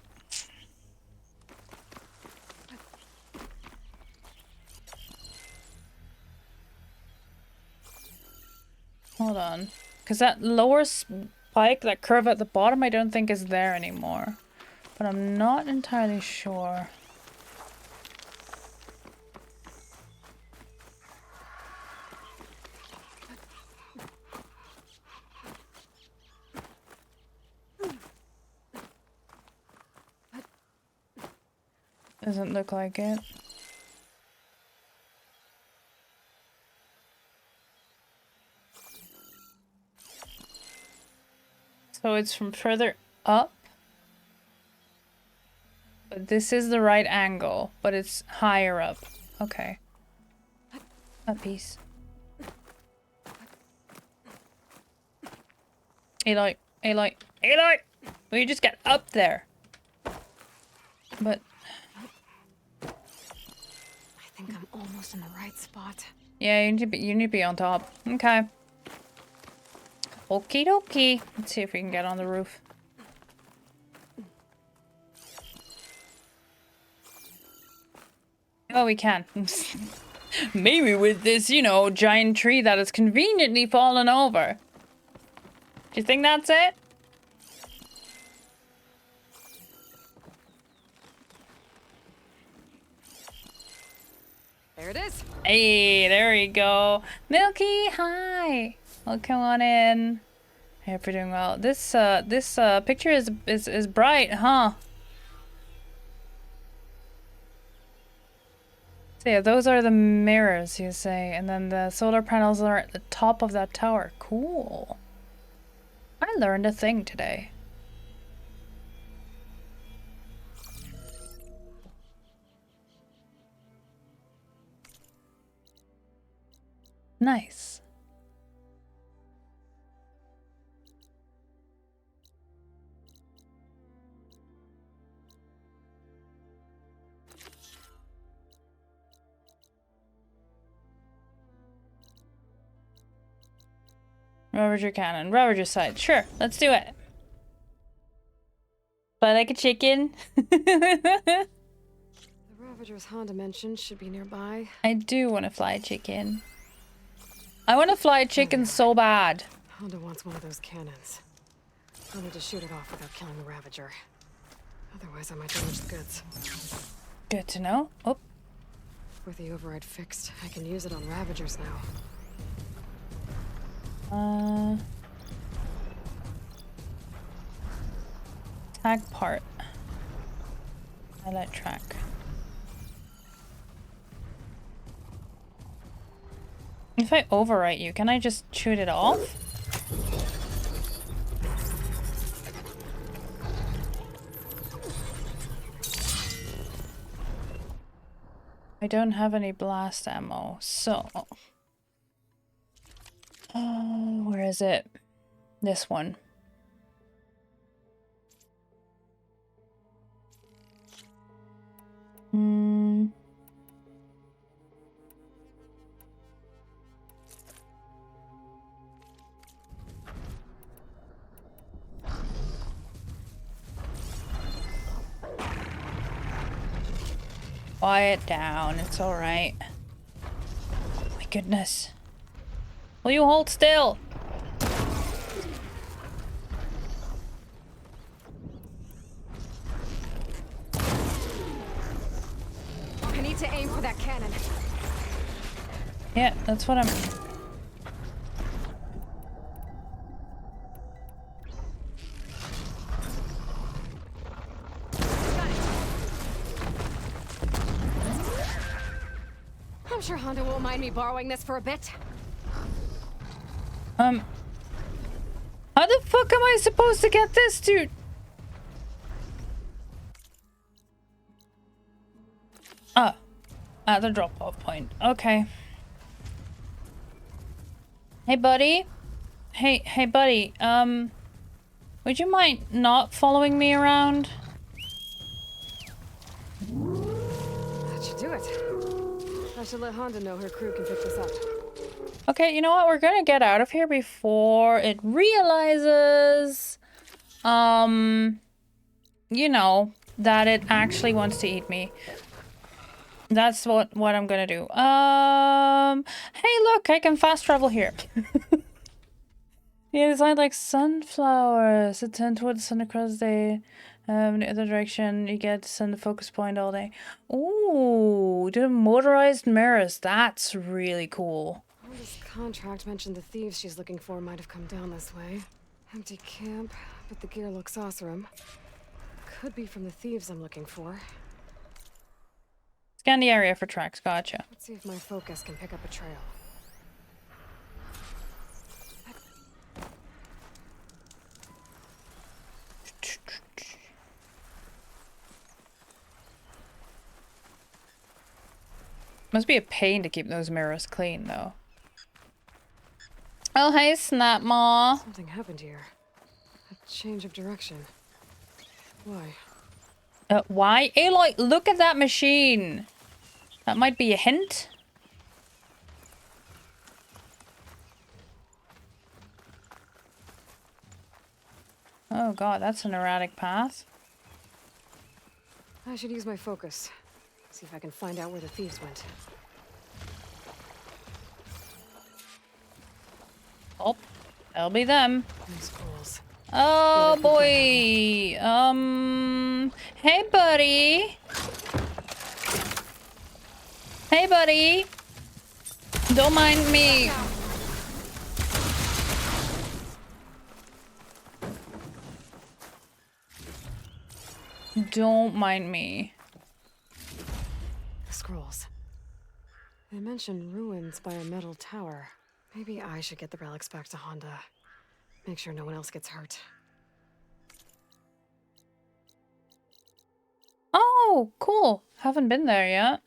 hold on. Because that lower spike, that curve at the bottom, I don't think is there anymore. But I'm not entirely sure. Doesn't look like it. So it's from further up. But this is the right angle, but it's higher up. Okay. A piece. Aloy, Aloy, Aloy! Will you just get up there? But I think I'm almost in the right spot. yeah, you need to be on top. Okay. Okie dokie. Let's see if we can get on the roof. Oh, we can. Maybe with this, you know, giant tree that has conveniently fallen over. Do you think that's it? There it is. Hey, there we go. Milky, hi. Well, come on in. I hope you're doing well. This picture is bright, huh? So yeah, those are the mirrors, you say, and then the solar panels are at the top of that tower. Cool. I learned a thing today. Nice. Ravager cannon. Ravager side. Sure, let's do it. Fly like a chicken. The Ravager's Honda mentioned should be nearby. I do want to fly a chicken. I want to fly a chicken so bad. Honda wants one of those cannons. I'll need to shoot it off without killing the Ravager. Otherwise, I might damage the goods. Good to know. Oh, With the override fixed, I can use it on Ravagers now. tag part. Highlight track. If I overwrite you, can I just shoot it off? I don't have any blast ammo, so... where is it? This one. Quiet down, it's alright. Oh my goodness. Will you hold still? I need to aim for that cannon. Yeah, that's what I'm... I'm sure Honda won't mind me borrowing this for a bit. How the fuck am I supposed to get this, dude? Ah, at the drop-off point. Okay. Hey, buddy. Hey, buddy. Would you mind not following me around? That should do it. I should let Honda know her crew can pick this up. Okay, you know what? We're gonna get out of here before it realizes, you know, that it actually wants to eat me. That's what I'm gonna do. Hey, look, I can fast travel here. Yeah, it's like sunflowers that turn towards the sun across the other direction. You get to send the focus point all day. Ooh, the motorized mirrors. That's really cool. Honda's contract mentioned the thieves she's looking for might have come down this way. Empty camp, but the gear looks awesome. Could be from the thieves I'm looking for. Scan the area for tracks. Gotcha. Let's see if my focus can pick up a trail. Must be a pain to keep those mirrors clean, though. Oh, hey, Snapmaw. Something happened here. A change of direction. Why? Why? Aloy, look at that machine. That might be a hint. Oh god, that's an erratic path. I should use my focus. See if I can find out where the thieves went. Oh, that'll be them. Those ghouls. Oh boy. Hey buddy. Hey buddy. Don't mind me. Don't mind me. Scrolls. They mention ruins by a metal tower. Maybe I should get the relics back to Honda. Make sure no one else gets hurt. Oh, cool. Haven't been there yet.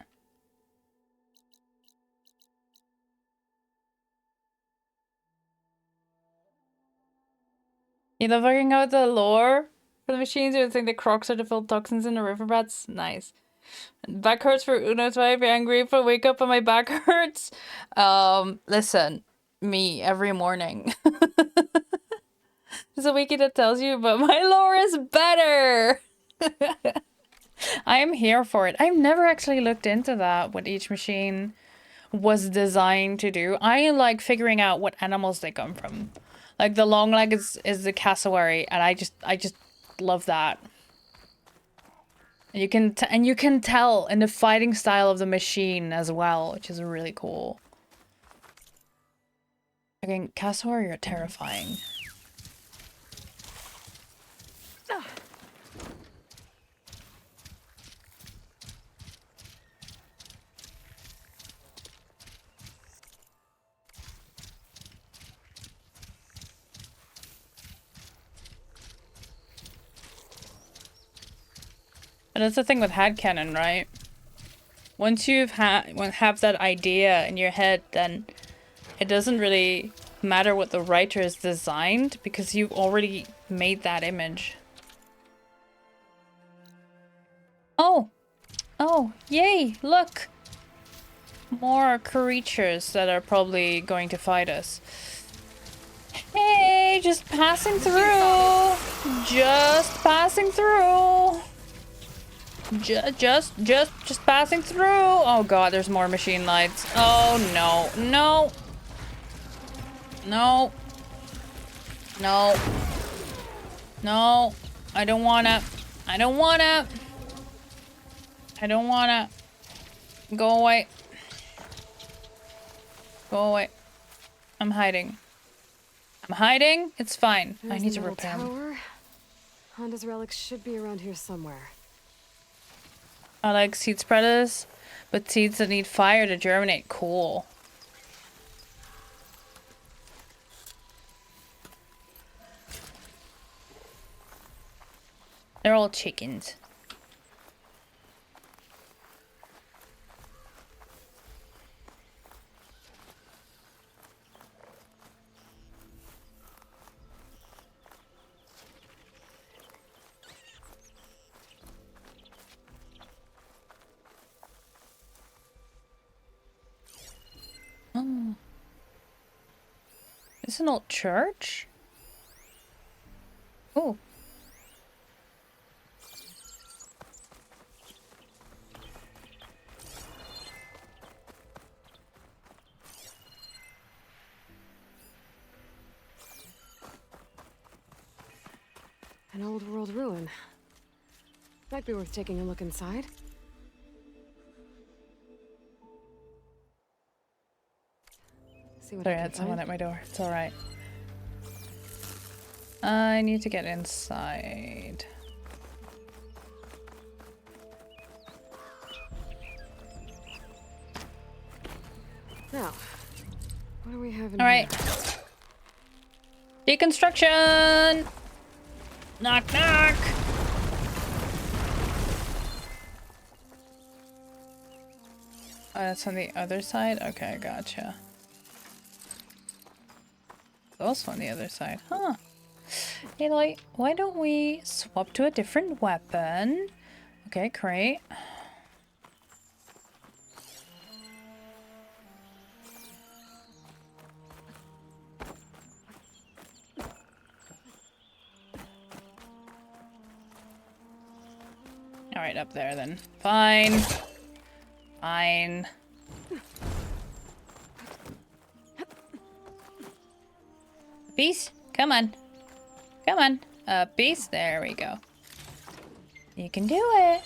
You love working out the lore for the machines. You think the crocs are to fill toxins in the riverbeds? Nice. Back hurts for Uno's wife. I'm grateful. Wake up and my back hurts. Listen, me every morning. There's a wiki that tells you, but my lore is better. I am here for it. I've never actually looked into that, what each machine was designed to do. I like figuring out what animals they come from. Like the long leg is the cassowary, and I just love that. You can tell in the fighting style of the machine as well, which is really cool. Again, cassowary are terrifying. But that's the thing with headcanon, right? Once you've have that idea in your head, then it doesn't really matter what the writer has designed because you've already made that image. Oh! Oh, yay! Look! More creatures that are probably going to fight us. Hey! Just passing through! Just passing through! Just passing through. Oh god, there's more machine lights. Oh no, no, no, no, no. I don't wanna. I don't wanna. I don't wanna. Go away. Go away. I'm hiding. I'm hiding. It's fine. I There's need the to metal repair them. tower. Honda's relics should be around here somewhere. I like seed spreaders, but seeds that need fire to germinate. Cool. They're all chickens. Oh. It's an old church? Oh. An old world ruin. Might be worth taking a look inside. See what Sorry, I I can had someone find. at my door. It's alright. I need to get inside. Now, what do we have in Alright. here? Deconstruction! Knock, knock! Oh, that's on the other side? Okay, gotcha. Also on the other side. Huh. Hey, like, why don't we swap to a different weapon? Okay, great. Alright, up there then. Fine. Fine. Beast, come on. Come on. Beast, there we go. You can do it.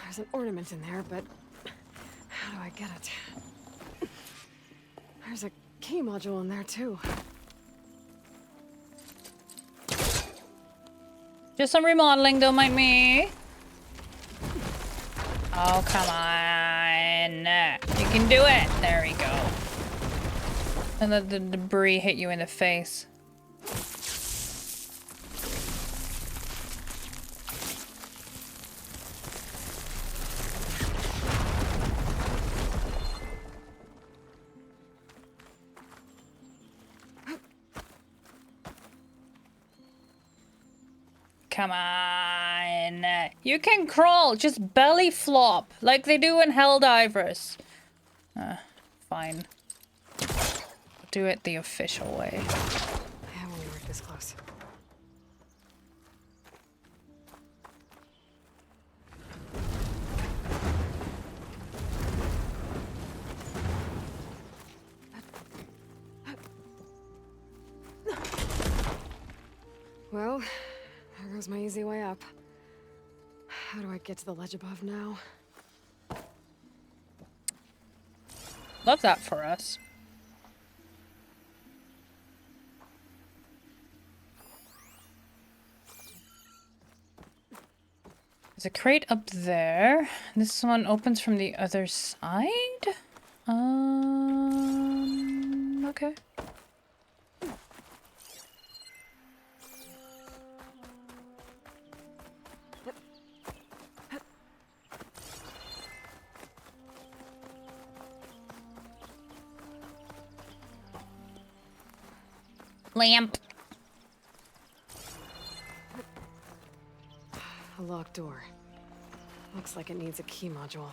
There's an ornament in there, but how do I get it? There's a key module in there too. Just some remodeling, don't mind me. Oh, come on. You can do it. There we go. And let the debris hit you in the face. Come on. You can crawl. Just belly flop like they do in Helldivers. Fine. Do it the official way. Yeah, when we were this close. Well, there goes my easy way up. How do I get to the ledge above now? Love that for us. There's a crate up there. This one opens from the other side? Okay. Lamp. A locked door. Looks like it needs a key module.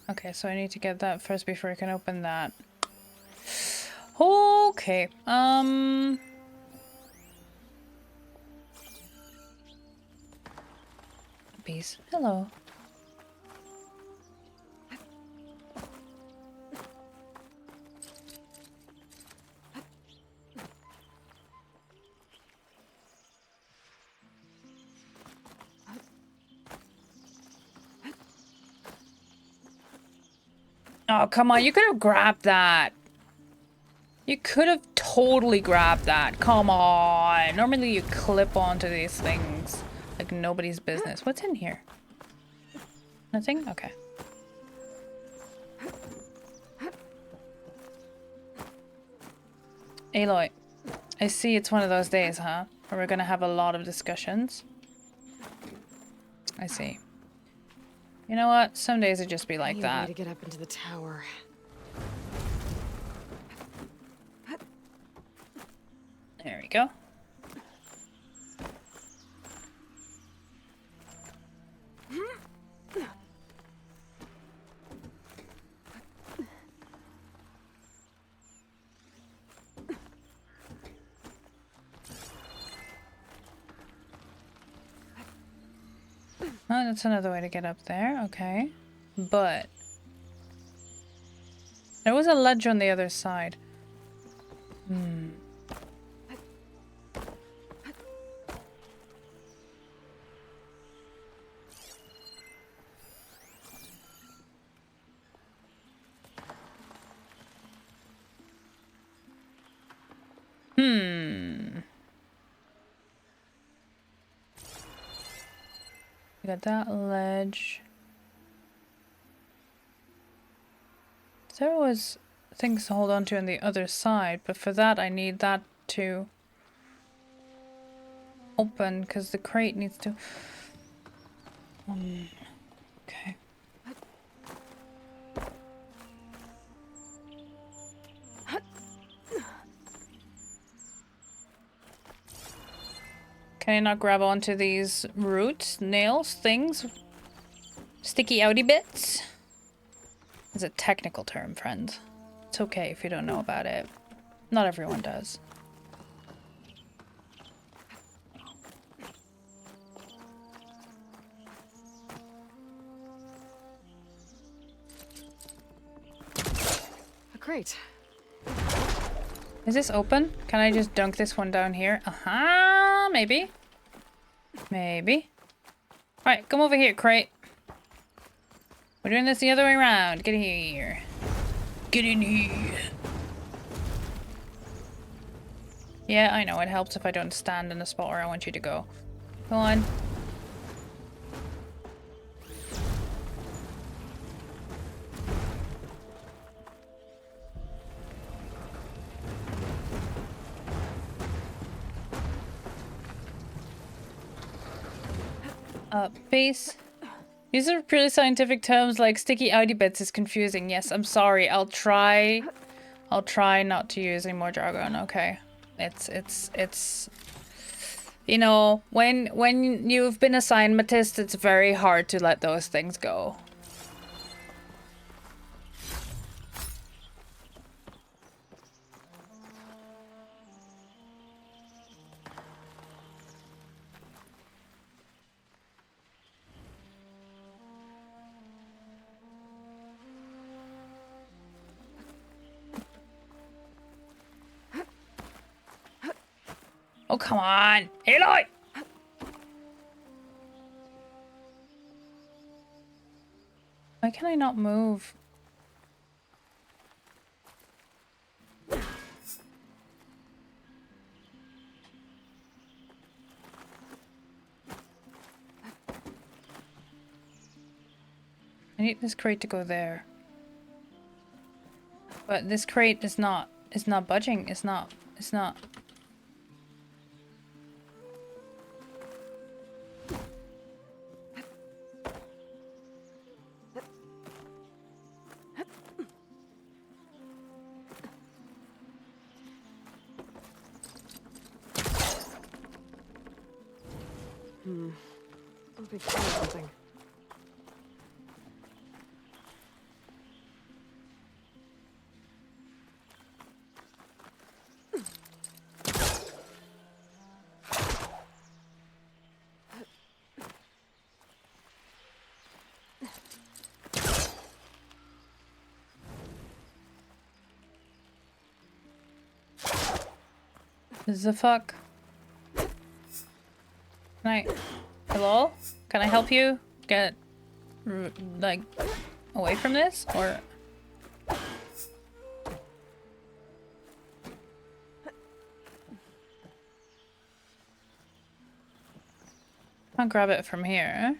Okay, so I need to get that first before I can open that. Okay. Bees. Hello. Oh, come on. You could have grabbed that. You could have totally grabbed that. Come on. Normally you clip onto these things like nobody's business. What's in here? Nothing? Okay. Aloy, I see it's one of those days, huh? Where we're gonna have a lot of discussions. I see. You know what? Some days it just be like Need a that. way to get up into the tower. There we go. Oh, that's another way to get up there. Okay. But there was a ledge on the other side. We got that ledge. There was things to hold on to on the other side, but for that I need that to open because the crate needs to. Okay. Can I not grab onto these roots, nails, things? Sticky outy bits? It's a technical term, friends. It's okay if you don't know about it. Not everyone does. Great. Is this open? Can I just dunk this one down here? Uh-huh, maybe. Maybe. Alright, come over here, crate. We're doing this the other way around. Get here. Get in here. Yeah, I know. It helps if I don't stand in the spot where I want you to go. Go on. Base. Use of purely scientific terms like sticky outy bits is confusing. Yes, I'm sorry. I'll try not to use any more jargon. Okay. It's you know, when you've been a scientist, it's very hard to let those things go. Oh, come on. Aloy! Why can I not move? I need this crate to go there. But this crate is not budging. It's not. I'll be trying something. The fuck? Hello? Can I help you get, like, away from this? Or... Can't grab it from here.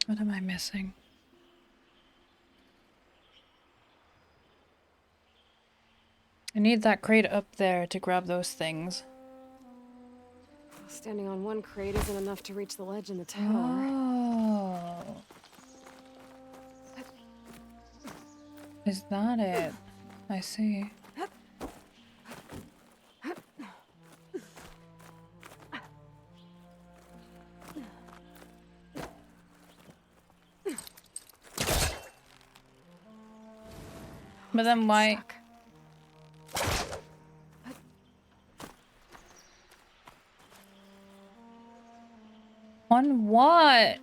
What am I missing? I need that crate up there to grab those things. Standing on one crate isn't enough to reach the ledge in the tower. Oh. Is that it? I see. But then why? Stuck. On what?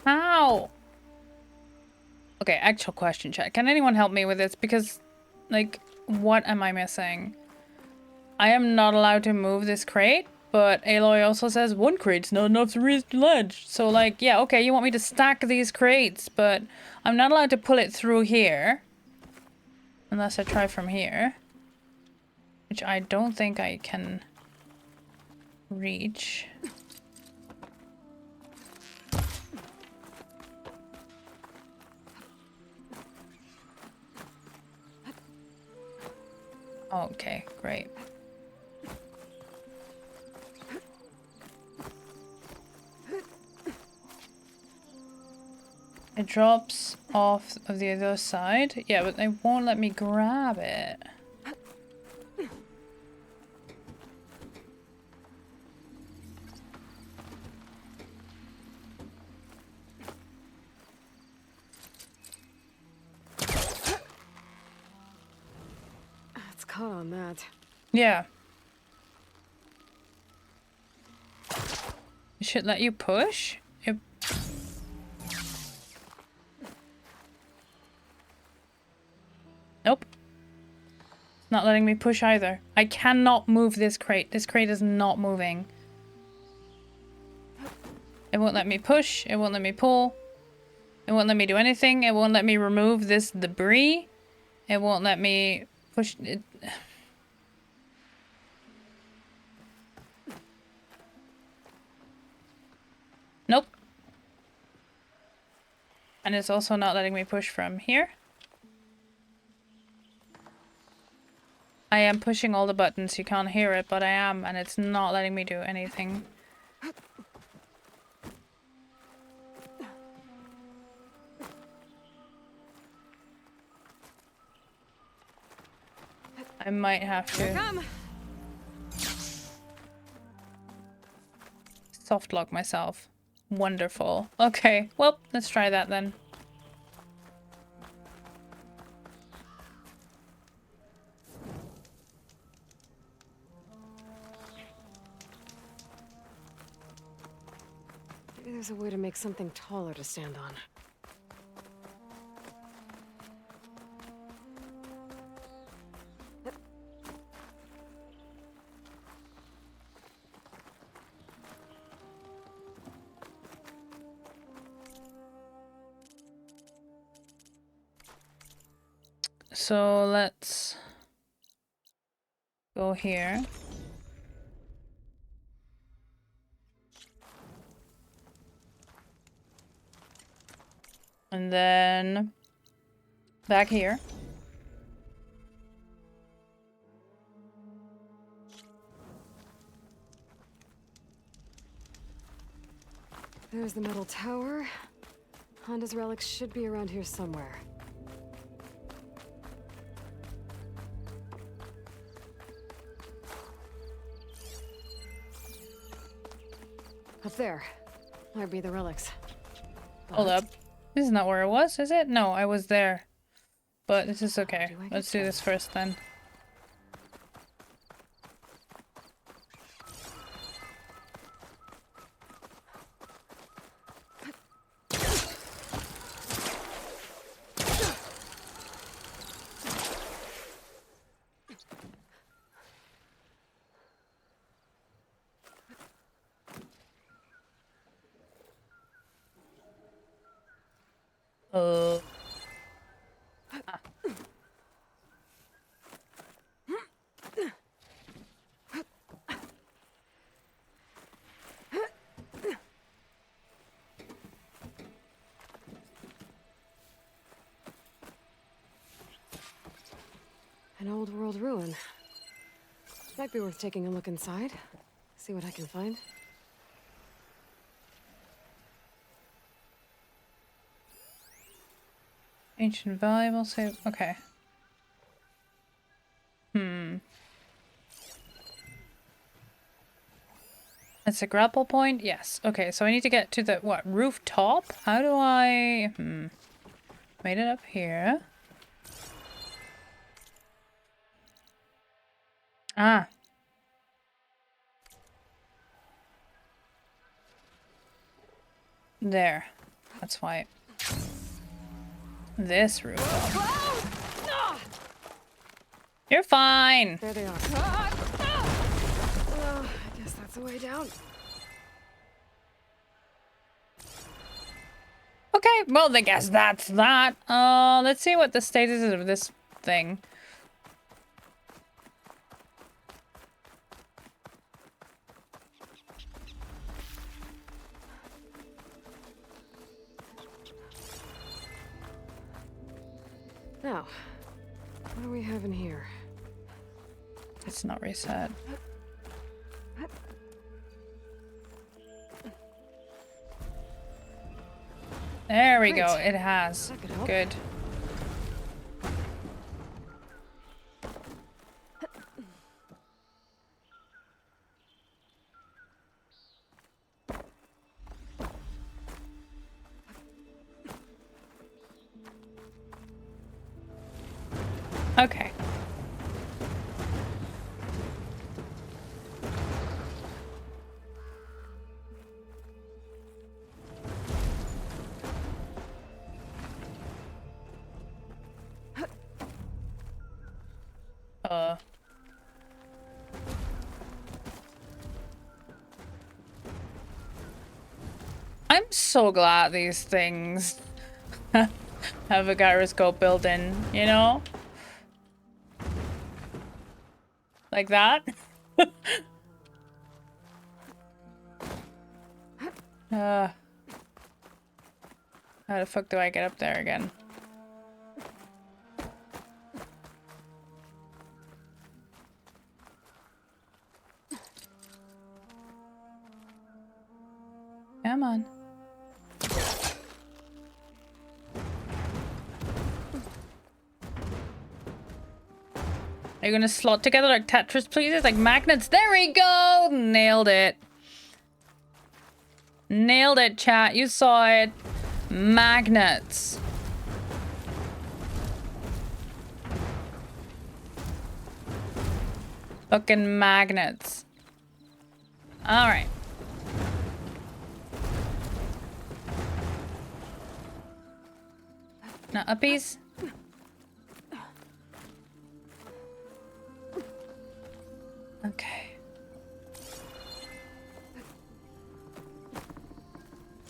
How? Okay, actual question, chat. Can anyone help me with this? Because, like, what am I missing? I am not allowed to move this crate, but Aloy also says one crate's not enough to reach the ledge. So, like, yeah, okay, you want me to stack these crates, but I'm not allowed to pull it through here. Unless I try from here. Which I don't think I can reach. Okay, great. It drops off of the other side. Yeah, but they won't let me grab it. It's caught on that. Yeah. It should let you push? It... Nope. It's not letting me push either. I cannot move this crate. This crate is not moving. It won't let me push. It won't let me pull. It won't let me do anything. It won't let me remove this debris. It won't let me push it. Nope. And it's also not letting me push from here. I am pushing all the buttons. You can't hear it, but I am, and it's not letting me do anything. I might have to soft lock myself. Wonderful. Okay, well, let's try that then. Maybe there's a way to make something taller to stand on. So let's go here. And then back here. There's the metal tower. Honda's relics should be around here somewhere. Up there. Might be the relics. Hold up. This is not where it was, is it? No, I was there. But this is okay. Let's do this first then. Uh. An old world ruin. Might be worth taking a look inside. See what I can find. Ancient valuable save. Okay. It's a grapple point? Yes. Okay, so I need to get to the, what, rooftop? How do I... Made it up here. Ah. There. That's why. This rooftop. You're fine. There they are. I guess that's the way down. Okay, well, I guess that's that. Let's see what the status is of this thing. Now, what do we have in here? It's not reset. There we go. Great. It has. That could help. Good. Okay. I'm so glad these things have a gyroscope built in, you know? Like that? How the fuck do I get up there again? Come on. Are you gonna slot together like Tetris pieces, like magnets? There we go! Nailed it. Nailed it, chat. You saw it. Magnets. Fucking magnets. Alright. Now uppies. Okay.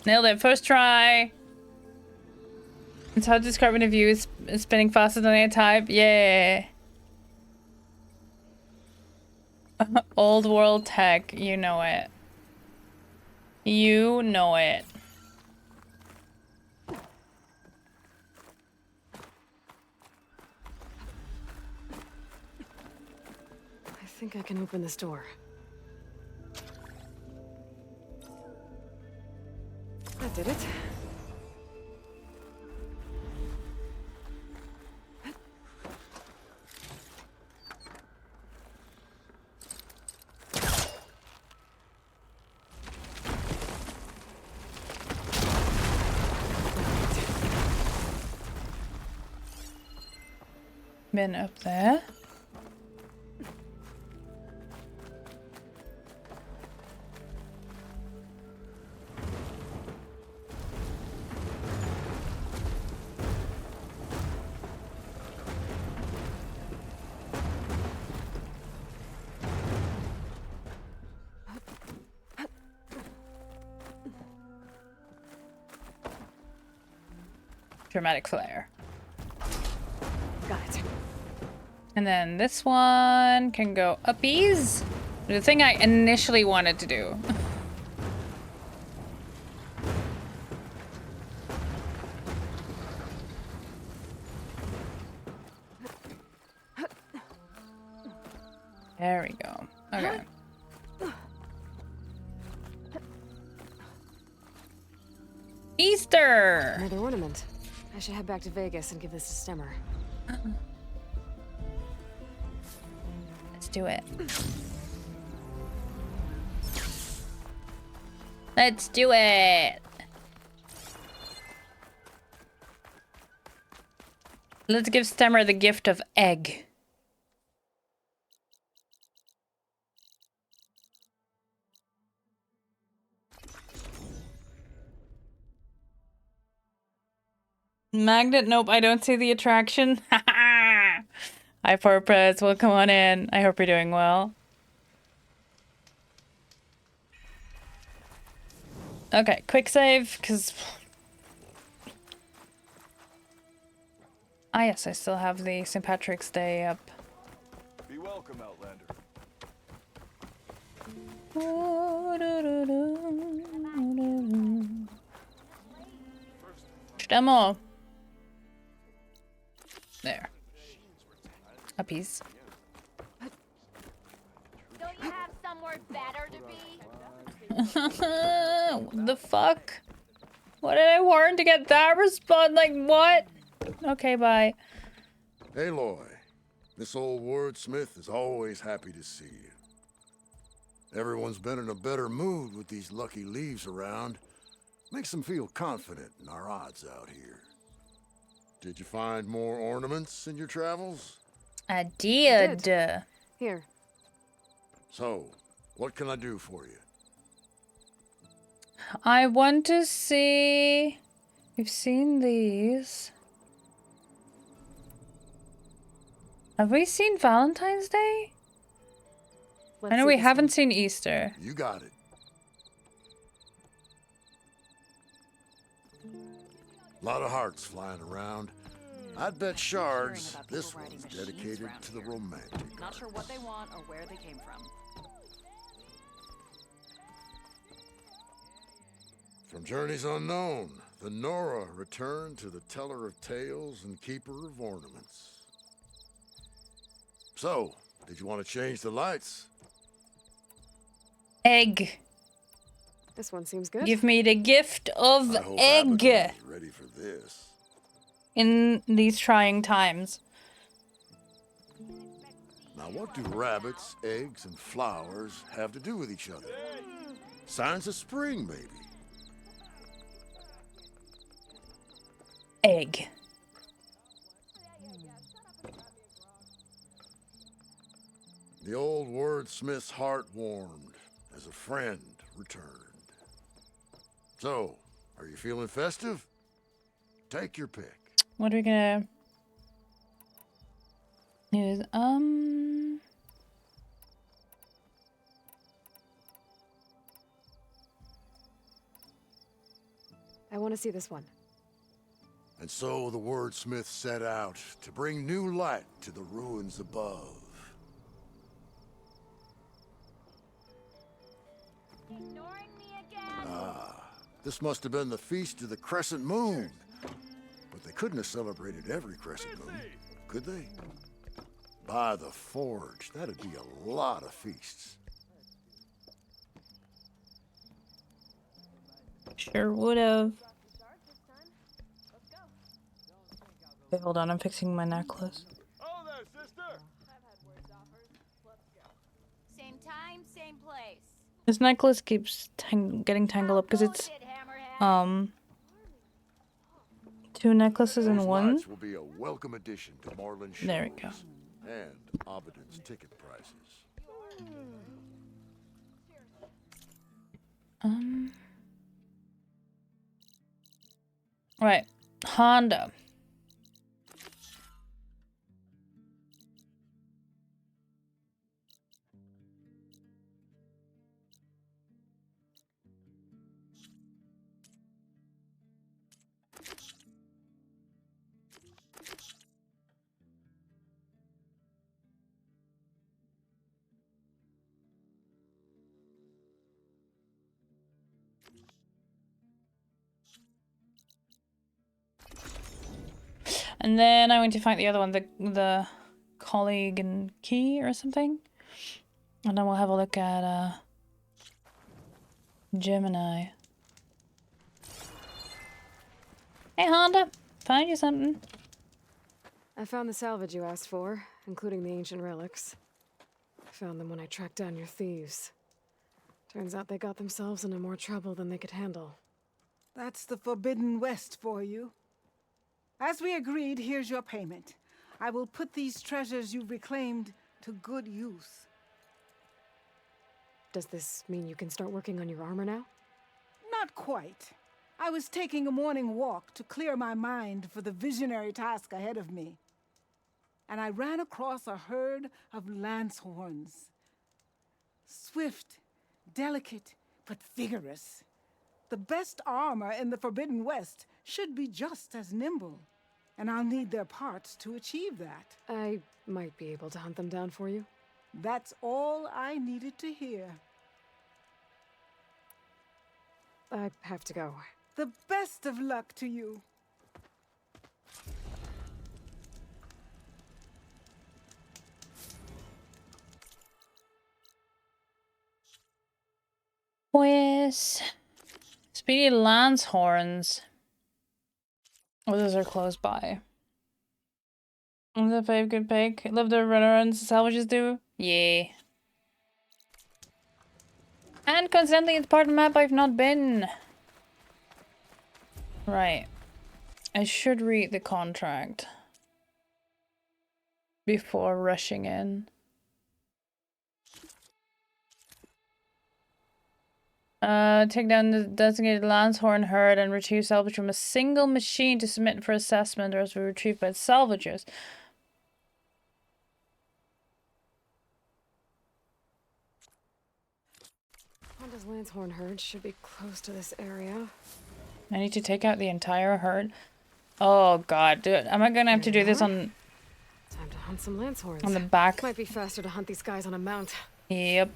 Nailed it. First try. It's hard to describe when a view is spinning faster than a type. Yeah. Old world tech. You know it. You know it. I think I can open this door. That did it. Been up there. Dramatic flare. Got it. And then this one can go uppies. The thing I initially wanted to do. There we go. Okay. Easter! Another ornament. I should head back to Vegas and give this to Stemmer. Let's do it. Let's do it! Let's give Stemmer the gift of egg. Magnet? Nope, I don't see the attraction. Hi, Purpose. Welcome on in. I hope you're doing well. Okay, quick save, because... Ah, yes, I still have the St. Patrick's Day up. Be welcome, Outlander. Demo. There. A piece. Don't you have somewhere better to be? What the fuck? What did I warn to get that response? Like, what? Okay, bye. Aloy, this old wordsmith is always happy to see you. Everyone's been in a better mood with these lucky leaves around. Makes them feel confident in our odds out here. Did you find more ornaments in your travels? I did. Here. So, what can I do for you? I want to see... We've seen these. Have we seen Valentine's Day? Let's I know see we this haven't one. seen Easter. You got it. Lot of hearts flying around. I'd bet shards this one's dedicated to the romantic. Not sure what they want or where they came from. From journeys unknown, the Nora returned to the teller of tales and keeper of ornaments. So, did you want to change the lights? Egg. This one seems good. Give me the gift of I hope egg Abigail's ready for this. in these trying times. Now, what do rabbits, eggs, and flowers have to do with each other? Signs of spring, maybe. Egg. The old wordsmith's heart warmed as a friend returned. So, are you feeling festive? Take your pick. What are we gonna use? I want to see this one. And so the wordsmith set out to bring new light to the ruins above. Ignoring me again? This must have been the feast of the crescent moon. But they couldn't have celebrated every crescent moon, could they? By the forge, that'd be a lot of feasts. Sure would have. Okay, hold on, I'm fixing my necklace. Oh there, sister! Same time, same place. This necklace keeps getting tangled up because it's Bullshit, Hammerhead. two necklaces in These one. lights will be a welcome addition to Marlin shows. There we go. And Abaddon's ticket prices. Right, Honda. And then I went to fight the other one, the colleague and key or something. And then we'll have a look at Gemini. Hey Honda, find you something. I found the salvage you asked for, including the ancient relics. I found them when I tracked down your thieves. Turns out they got themselves into more trouble than they could handle. That's the Forbidden West for you. As we agreed, here's your payment. I will put these treasures you've reclaimed to good use. Does this mean you can start working on your armor now? Not quite. I was taking a morning walk to clear my mind for the visionary task ahead of me. And I ran across a herd of Lancehorns. Swift, delicate, but vigorous. The best armor in the Forbidden West should be just as nimble. And I'll need their parts to achieve that. I might be able to hunt them down for you. That's all I needed to hear. I have to go. The best of luck to you. Pues Speedy Lancehorns. Oh, those are close by. Was that 5 good pig? Love the runarounds salvages do? Yeah. And coincidentally, it's part of the map I've not been. Right. I should read the contract before rushing in. Take down the designated Lancehorn herd and retrieve salvage from a single machine to submit for assessment, or else be retrieved by salvagers. Honda's Lancehorn herd should be close to this area. I need to take out the entire herd. Oh god, dude. Am I gonna have to do this on Time to hunt some Lancehorns. the back? Might be faster to hunt these guys on a mount. Yep.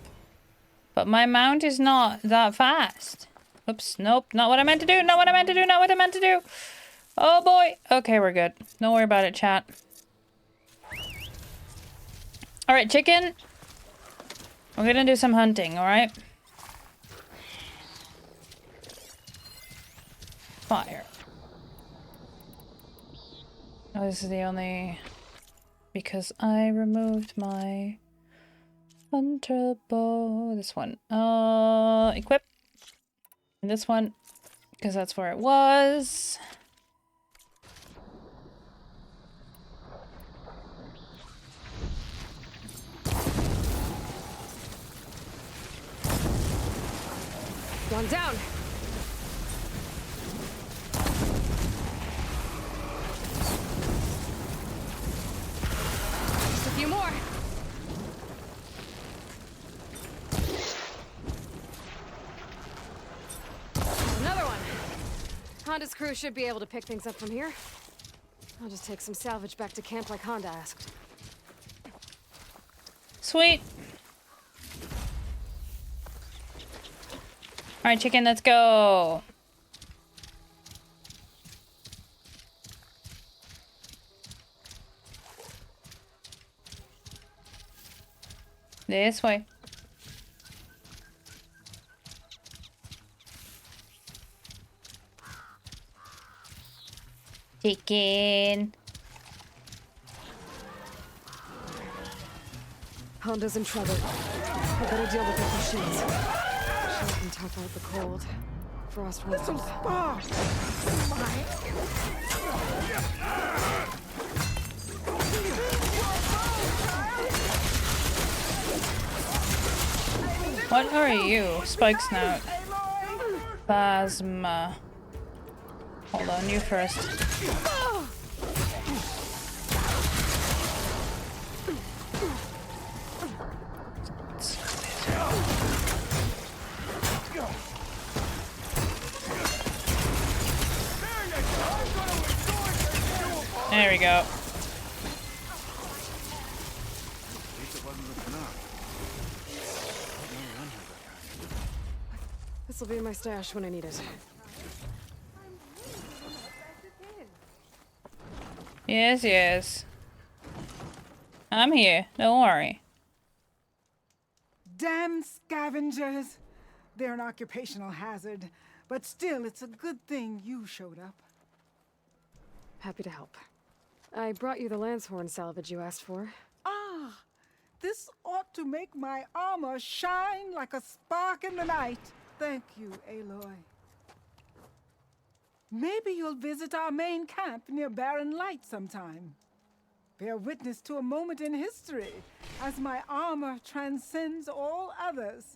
But my mount is not that fast. Oops, nope, not what I meant to do, not what I meant to do, not what I meant to do. Oh boy. Okay, we're good. Don't worry about it, chat. Alright, chicken. We're gonna do some hunting, alright? Fire. Oh, this is the only... Because I removed my... Hunter bow. This one. Equip. And this one. Because that's where it was. One down. Just a few more. Another one. Honda's crew should be able to pick things up from here. I'll just take some salvage back to camp like Honda asked. Sweet. Alright, chicken, let's go. This way. Chicken. Honda's in trouble. I better deal with the machines. She can tough out the cold. Frost won't help. Spark! What are you? Spike Snout. Phasma. Hold on, you first. There we go. This'll be my stash when I need it. Yes, yes. I'm here. Don't worry. Damn scavengers! They're an occupational hazard, but still, it's a good thing you showed up. Happy to help. I brought you the Lancehorn salvage you asked for. Ah, this ought to make my armor shine like a spark in the night. Thank you, Aloy. Maybe you'll visit our main camp near Barren Light sometime. Bear witness to a moment in history as my armor transcends all others.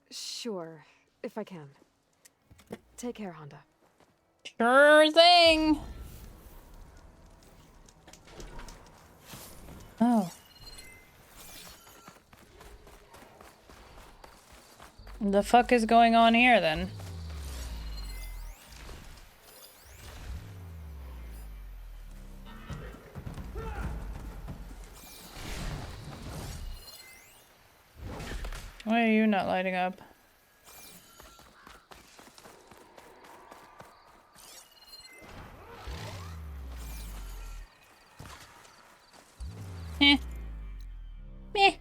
Sure, if I can. Take care, Honda. Sure thing. Oh. The fuck is going on here then? Why are you not lighting up? Eh. Meh.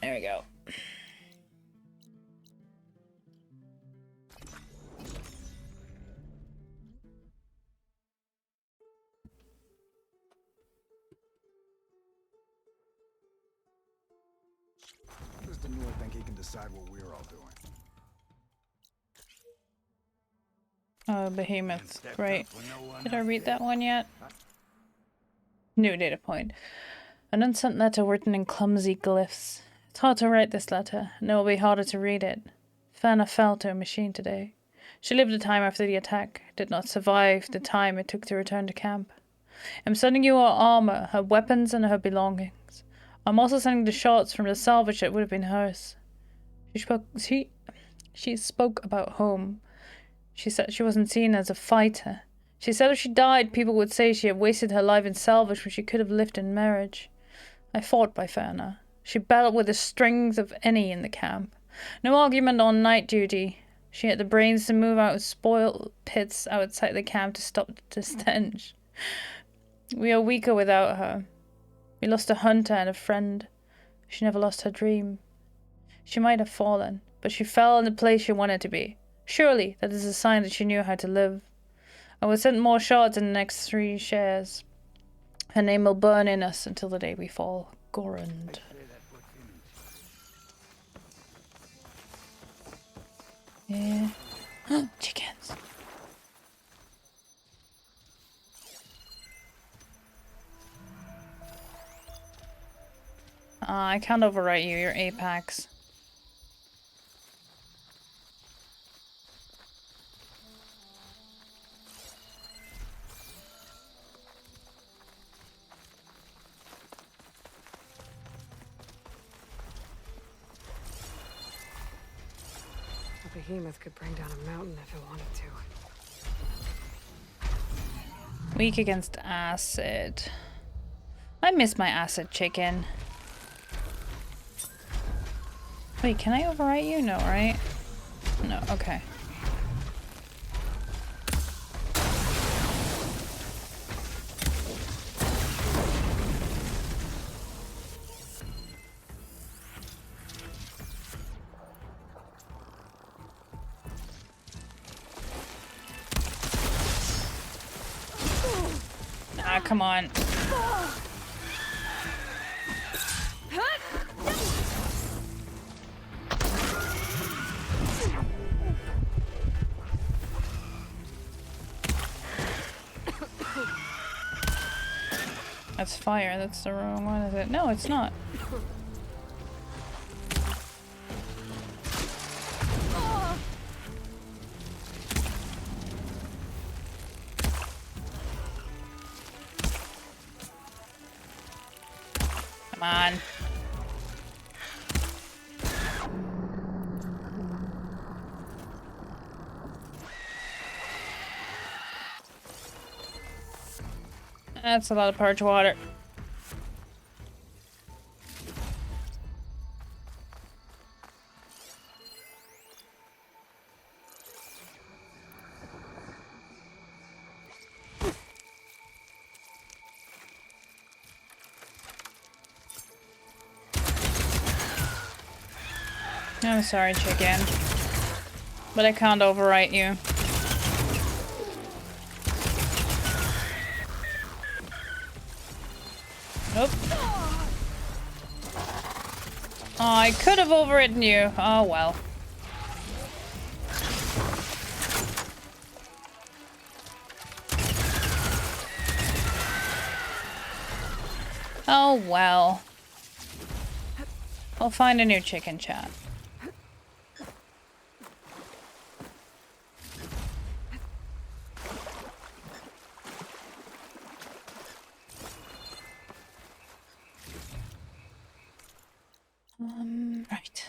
There we go. Does the North think he can decide what we're all doing? Oh, Behemoth. Right. Did I read that one yet? New data point. An unsent letter written in clumsy glyphs. It's hard to write this letter, and it will be harder to read it. Fana fell to a machine today. She lived a time after the attack, did not survive the time it took to return to camp. I'm sending you her armor, her weapons, and her belongings. I'm also sending the shards from the salvage that would have been hers. She spoke about home. She said she wasn't seen as a fighter. She said if she died, people would say she had wasted her life in salvage when she could have lived in marriage. I fought by Fana. She battled with the strength of any in the camp. No argument on night duty. She had the brains to move out of spoil pits outside the camp to stop the stench. We are weaker without her. We lost a hunter and a friend. She never lost her dream. She might have fallen, but she fell in the place she wanted to be. Surely that is a sign that she knew how to live. I will send more shards in the next 3 shares. Her name will burn in us until the day we fall. Gorund. Yeah. Chickens. I can't overwrite you. You're Apex. A behemoth could bring down a mountain if it wanted to. Weak against acid. I miss my acid chicken. Wait, can I overwrite you? No, right? No, okay. Ah, come on. That's fire. That's the wrong one, is it? No, it's not. Come on. That's a lot of purge water. I'm sorry, chicken. But I can't overwrite you. Nope. Oh, I could have overwritten you. Oh well. Oh well. I'll find a new chicken, chat. Right.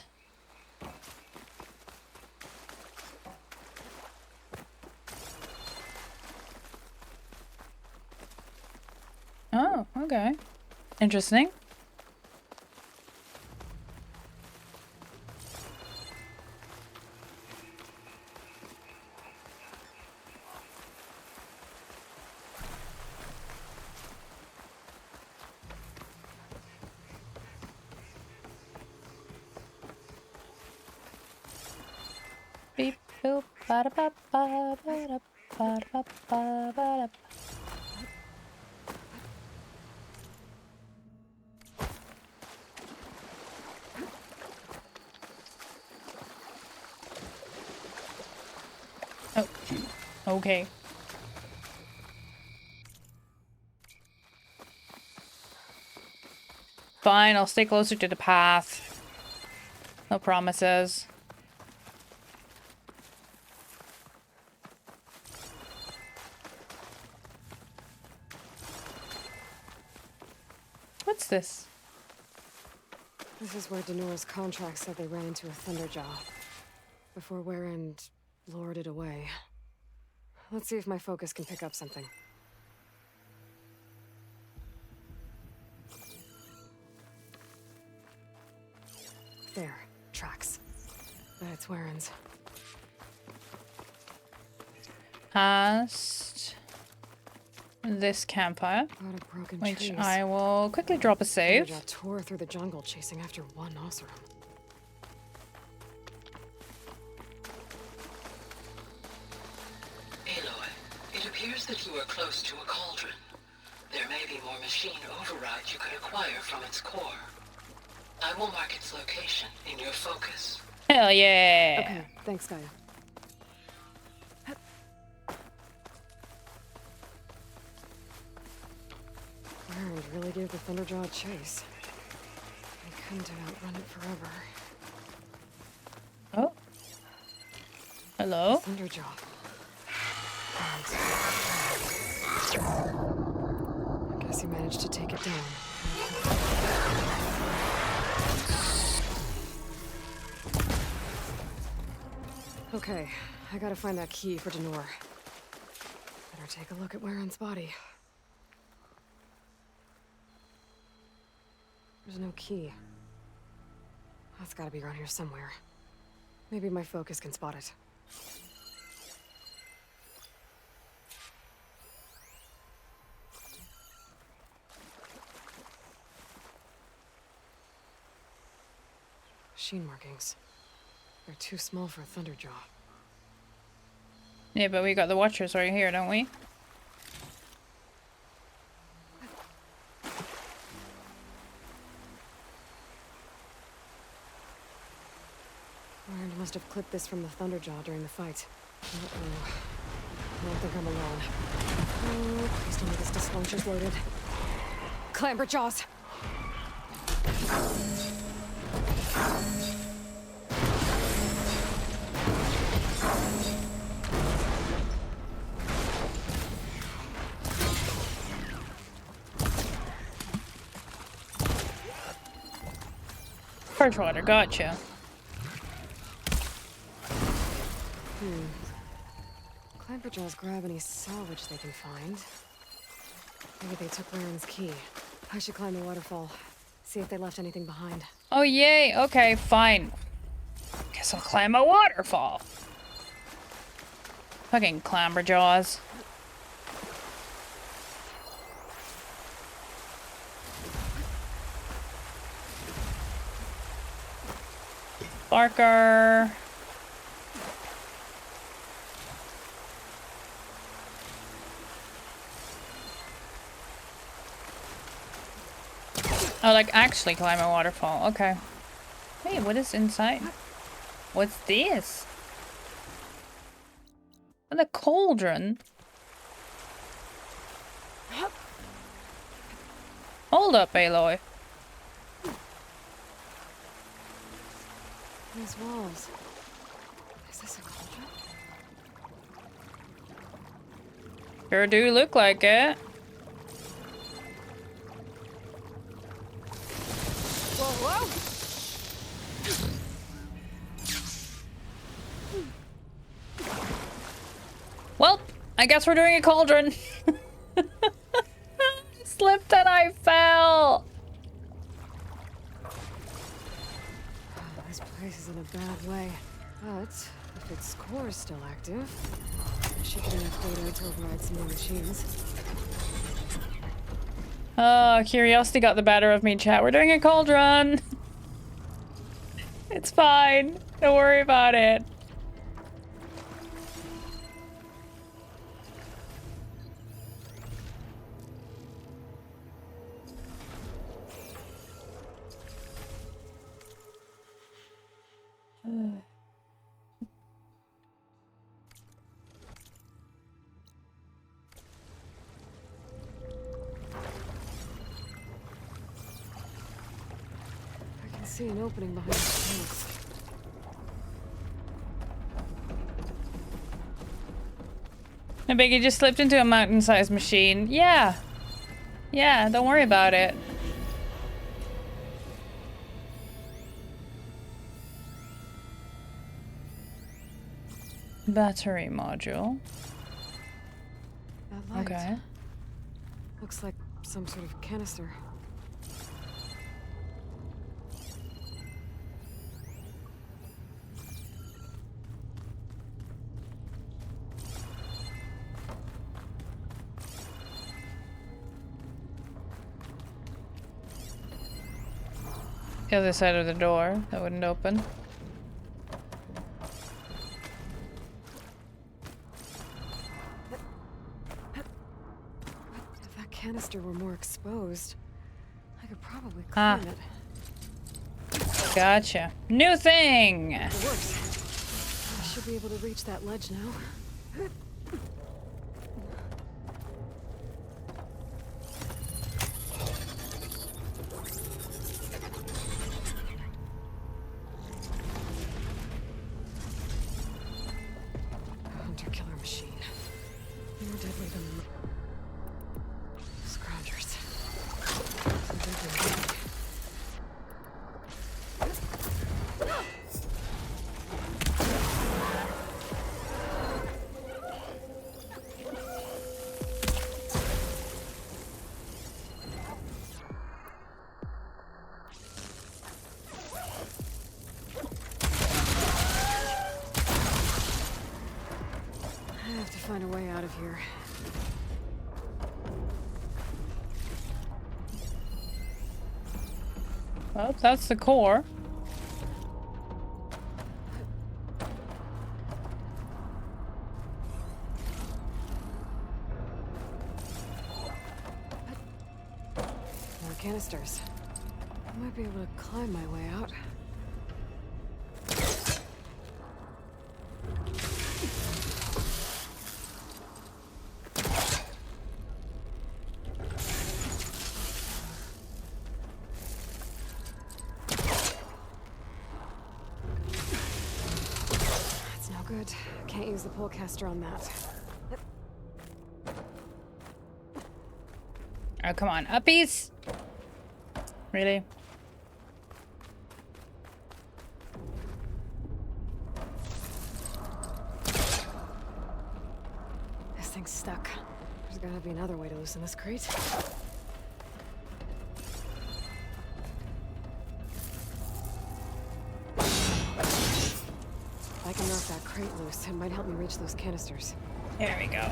Oh, okay. Interesting. Beep boop ba da ba ba ba da ba da ba ba ba da. Oh, okay. Fine, I'll stay closer to the path. No promises. What's this? This is where Danor's contract said they ran into a Thunderjaw. Before Warrend lured it away. Let's see if my focus can pick up something. There. Tracks. Bet it's Warren's. Past this campfire, A lot of broken which trees. I will quickly drop a save. Thunderjaw tore through the jungle chasing after one Oseram. Aloy, it appears that you are close to a cauldron. There may be more machine override you could acquire from its core. I will mark its location in your focus. Hell yeah! Okay, thanks, Gaia. Warrend really gave the Thunderjaw a chase. They couldn't have outrun it forever. Oh. Hello? Thunderjaw. I guess he managed to take it down. Okay, I gotta find that key for Danor. Better take a look at Warren's body. There's no key. That's gotta be around here somewhere. Maybe my focus can spot it. Machine markings. They're too small for a Thunderjaw. Yeah, but we got the Watchers right here, don't we? Warren must have clipped this from the Thunderjaw during the fight. Uh-oh. I don't think I'm alone. Oh, please tell me this disluncher's loaded. Clamberjaws! Perchwater, gotcha. Clamberjaws grab any salvage they can find. Maybe they took Warren's key. I should climb the waterfall. See if they left anything behind. Oh yay, okay, fine. Guess I'll climb a waterfall. Fucking Clamberjaws. darker. Oh, like actually climb a waterfall. Okay. Hey, what is inside? What's this? The cauldron. Hold up, Aloy. These walls. Is this a cauldron? Sure do look like it. Whoa, whoa! Well, I guess we're doing a cauldron. Slipped and I fell. This place is in a bad way. But if its core is still active, I should get enough data to override some more machines. Oh, curiosity got the better of me, chat. We're doing a cauldron. It's fine. Don't worry about it. I can see an opening behind the fence. I beg you just slipped into a mountain-sized machine. Yeah. Yeah, don't worry about it. Battery module. That light. Okay. Looks like some sort of canister. The other side of the door that wouldn't open. If that canister were more exposed, I could probably climb it. Gotcha. New thing! It works. I should be able to reach that ledge now. Hunter-killer machine. More deadly than scroungers. I have to find a way out of here. Well, that's the core. More canisters. I might be able to climb my way out. That's no good. Can't use the polecaster on that. Oh, come on. Uppies! Really? This thing's stuck. There's gotta be another way to loosen this crate. If I can knock that crate loose, it might help me reach those canisters. Here we go.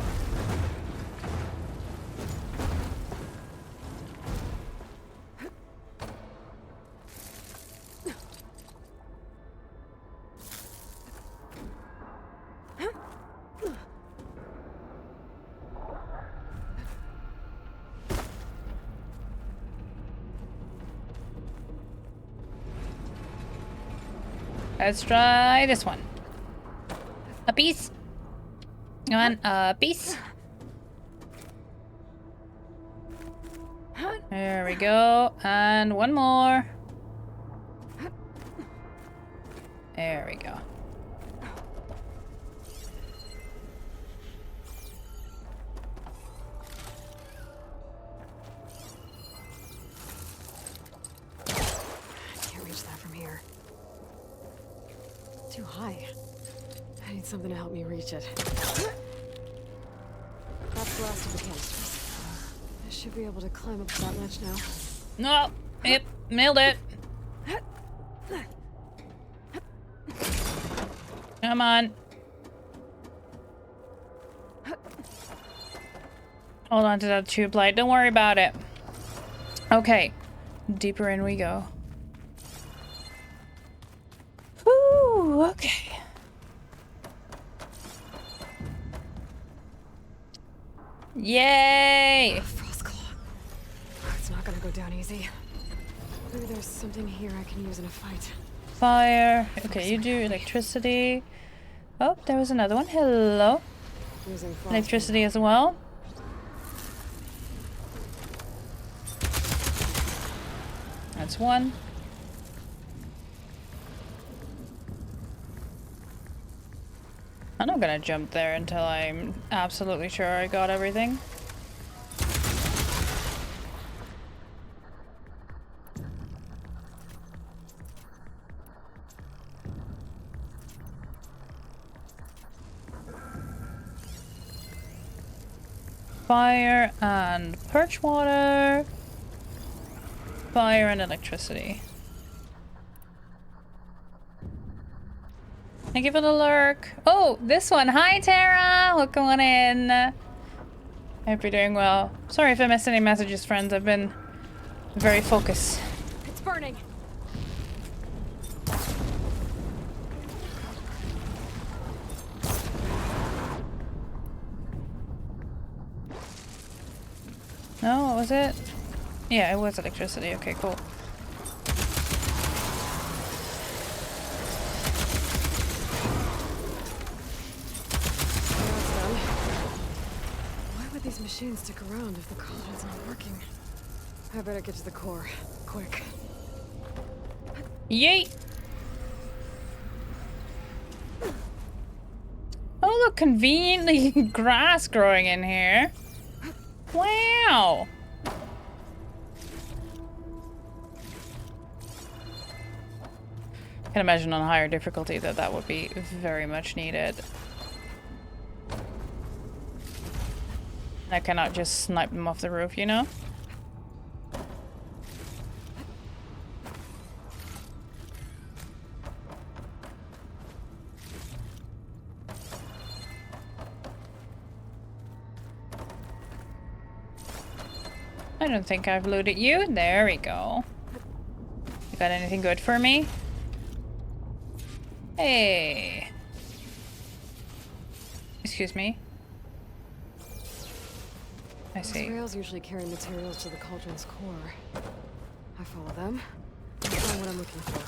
Let's try this one. A piece. Come on, a piece. There we go. And one more. There we go. Can't reach that from here. Too high. I need something to help me reach it. That's the last of the canisters. I should be able to climb up that ledge now. No. Yep. Nailed it. Come on. Hold on to that tube light. Don't worry about it. Okay. Deeper in we go. Whew, okay. Yay! Frostclaw. It's not gonna go down easy. Maybe there's something here I can use in a fight. Fire. Okay, you do electricity. Oh, there was another one. Hello. Using frost Electricity as well. That's one. I'm not gonna jump there until I'm absolutely sure I got everything. Fire and perch water. Fire and electricity. Thank you for the lurk. Oh, this one. Hi, Tara. Welcome on in. I hope you're doing well. Sorry if I missed any messages, friends. I've been very focused. It's burning. No, what was it? Yeah, it was electricity. Okay, cool. Why would these machines stick around if the cauldron's not working? I better get to the core. Quick. Yeet! Oh, look, conveniently grass growing in here. Wow! I can imagine on higher difficulty that would be very much needed. I cannot just snipe them off the roof, you know? I don't think I've looted you. There we go. You got anything good for me? Hey. Excuse me. I Those see. rails usually carry materials to the cauldron's core. I follow them. I find what I'm looking for.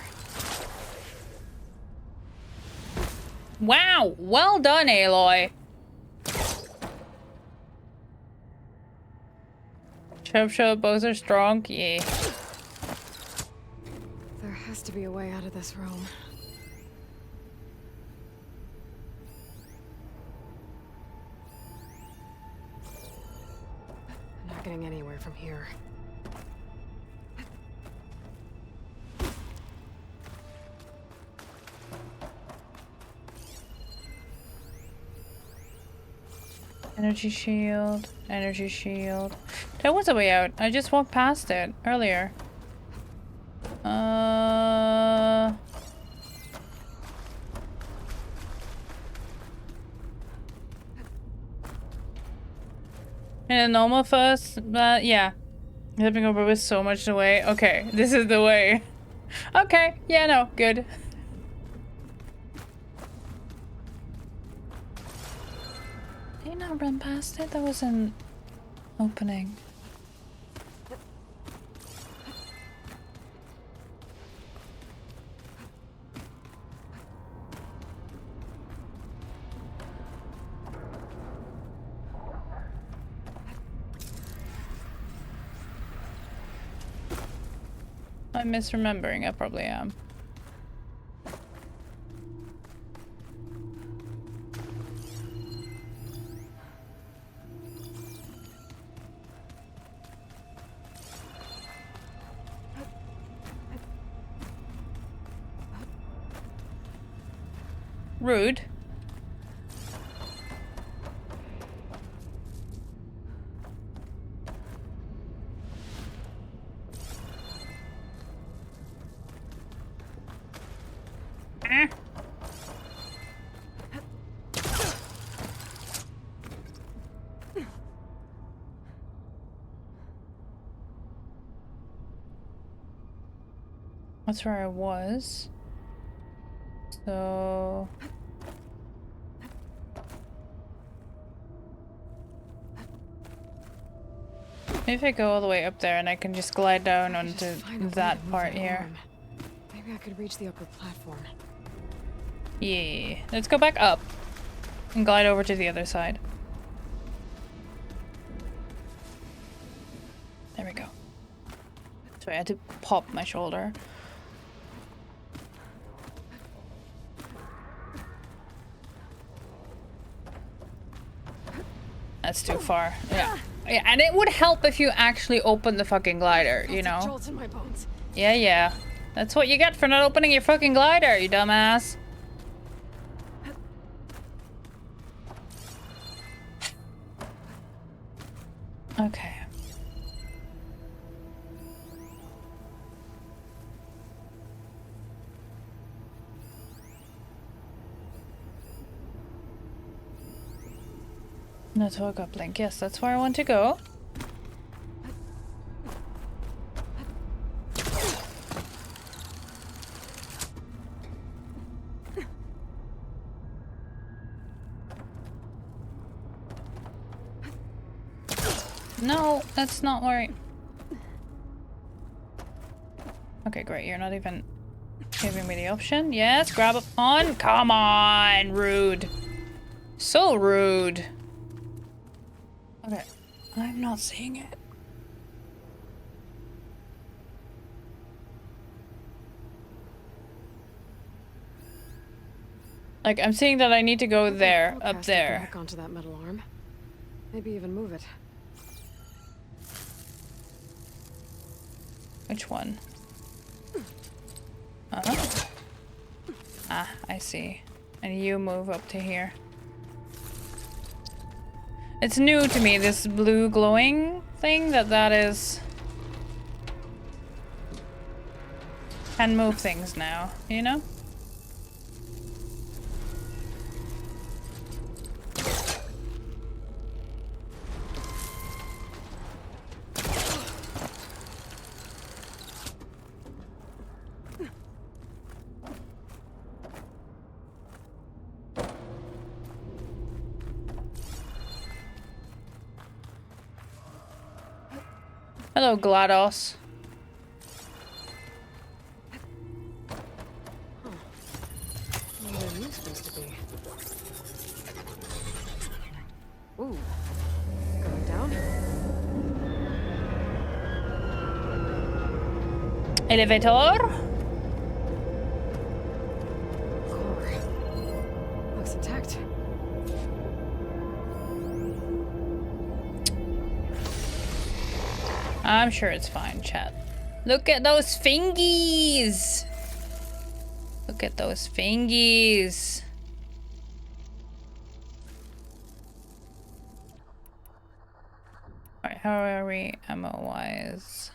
Wow! Well done, Aloy. Chub, bows are strong. Yeah. There has to be a way out of this room. I'm not getting anywhere from here. Energy shield. Energy shield. There was a way out. I just walked past it earlier. In a normal first, yeah. Flipping over with so much the way. Okay, this is the way. Okay, yeah, no, good. Did you not run past it? That was an opening. I'm misremembering. I probably am. Rude. That's where I was. So... maybe if I go all the way up there and I can just glide down onto that part here. Maybe I could reach the upper platform. Yeah. Let's go back up and glide over to the other side. There we go. So I had to pop my shoulder. That's too far. Yeah. Yeah, and it would help if you actually opened the fucking glider, you know? Jolts in my bones. Yeah, yeah. That's what you get for not opening your fucking glider, you dumbass. Okay. No talk uplink. Yes, that's where I want to go. No, that's not where I... okay, great. You're not even giving me the option. Yes, grab it on. Come on, rude. So rude. Okay, I'm not seeing it. Like, I'm seeing that I need to go there, up there. Back onto that metal arm. Maybe even move it. Which one? Ah, I see. And you move up to here. It's new to me, this blue glowing thing, that is... can move things now, you know? Hello, GLaDOS. What are you supposed to be? Ooh. Going down? Elevator. Core. Looks intact. I'm sure it's fine, chat. Look at those fingies! Look at those fingies. Alright, how are we ammo-wise?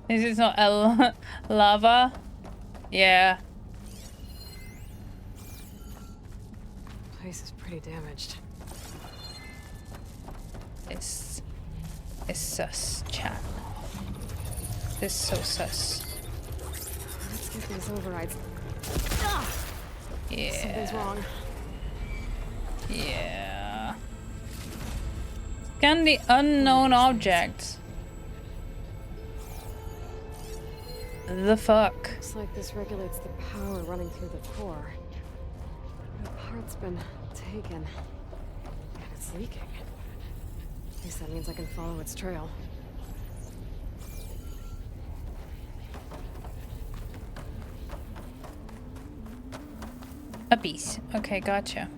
Is this not lava? Yeah. Place is pretty damaged. It's sus, chat. It's so sus. Let's get these overrides. Yeah. Something's wrong. Yeah. Scan the unknown objects. The fuck? Looks like this regulates the power running through the core. The part's been taken. And it's leaking. At least that means I can follow its trail. A piece. Okay, gotcha.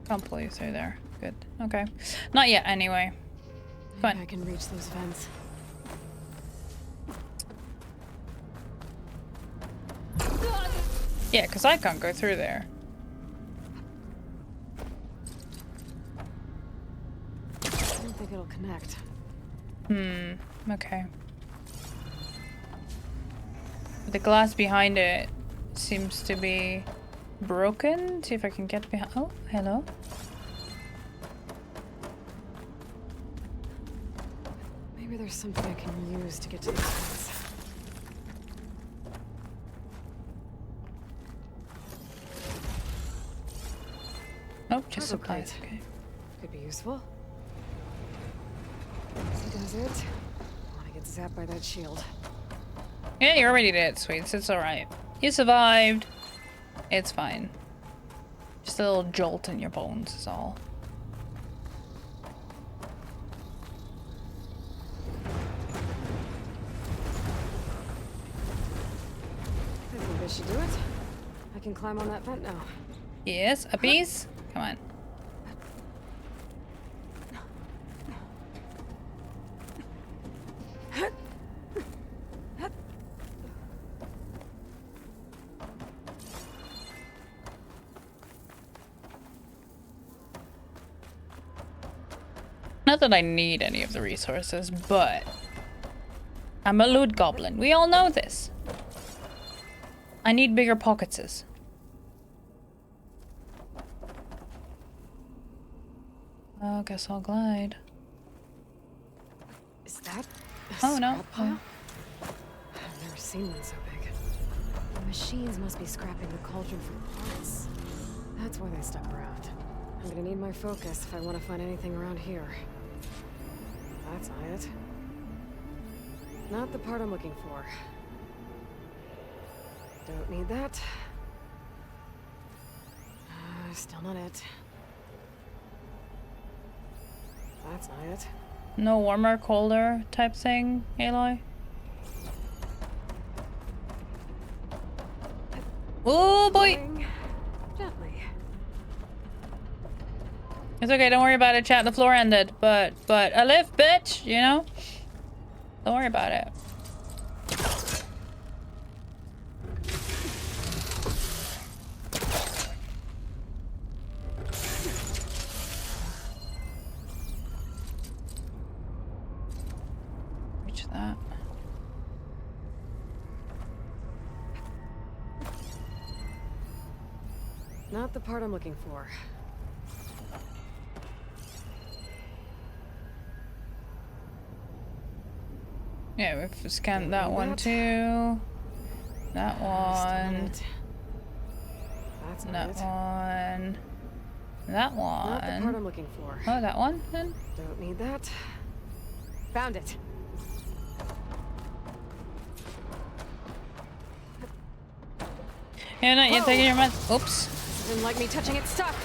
Can't pull you through there. Good. Okay. Not yet, anyway. Maybe Fine. I can reach those vents. Yeah, because I can't go through there. I don't think it'll connect. Okay. The glass behind it seems to be broken. See if I can get behind. Oh, hello. Maybe there's something I can use to get to these vents. Nope, just Cargo supplies. crate. Okay. Could be useful. Easy does it. I want to get zapped by that shield. Yeah, you already did, sweets. It's alright. You survived. It's fine. Just a little jolt in your bones is all. I think this should do it. I can climb on that vent now. Yes, a piece. Come on. Not that I need any of the resources, but I'm a loot goblin. We all know this. I need bigger pocketses. Oh, guess I'll glide. Is that a Oh, no. scrap pile? I've never seen one so big. The machines must be scrapping the cauldron for parts. That's why they stuck around. I'm gonna need my focus if I want to find anything around here. That's not it. Not the part I'm looking for. Don't need that. Still not it. That's not it. No warmer, colder type thing, Aloy? Oh boy! Going gently. It's okay, don't worry about it, chat. The floor ended. But I live, bitch, you know? Don't worry about it. Reach that. Not the part I'm looking for. Yeah, we've scanned that one too. That one. That's not That it. one. That Not the part one. I'm looking for. Oh, that one then? Don't need that. Found it. Yeah, not yet taking your meds. Oops. Didn't like me touching its stuff.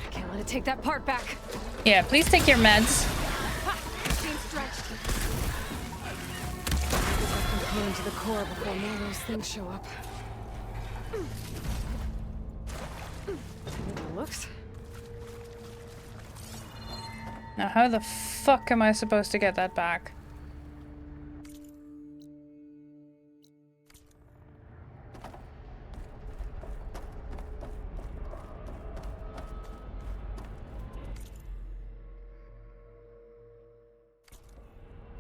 I can't let it take that part back. Yeah, please take your meds. Seems stretched. I've component to the core before more of those things show up. It looks. Now, how the fuck am I supposed to get that back?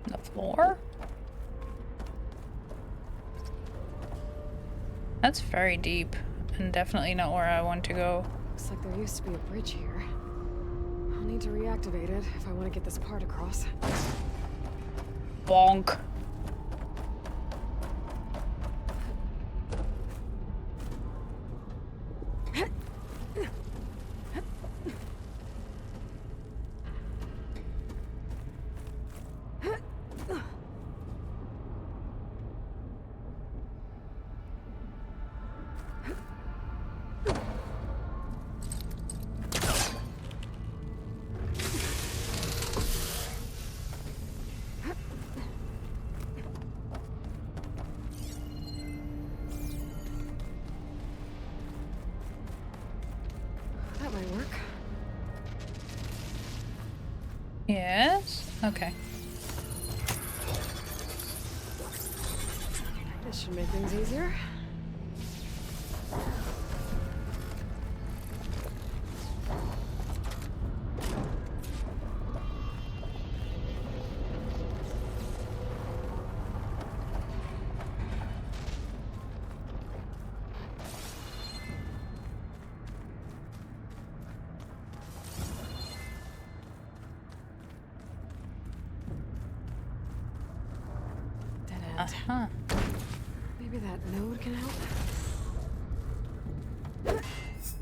The floor? That's very deep and definitely not where I want to go. Looks like there used to be a bridge here. I'll need to reactivate it if I want to get this part across. Bonk. That might work. Yes. Okay. This should make things easier. Dead end. Uh-huh. Maybe that node can help?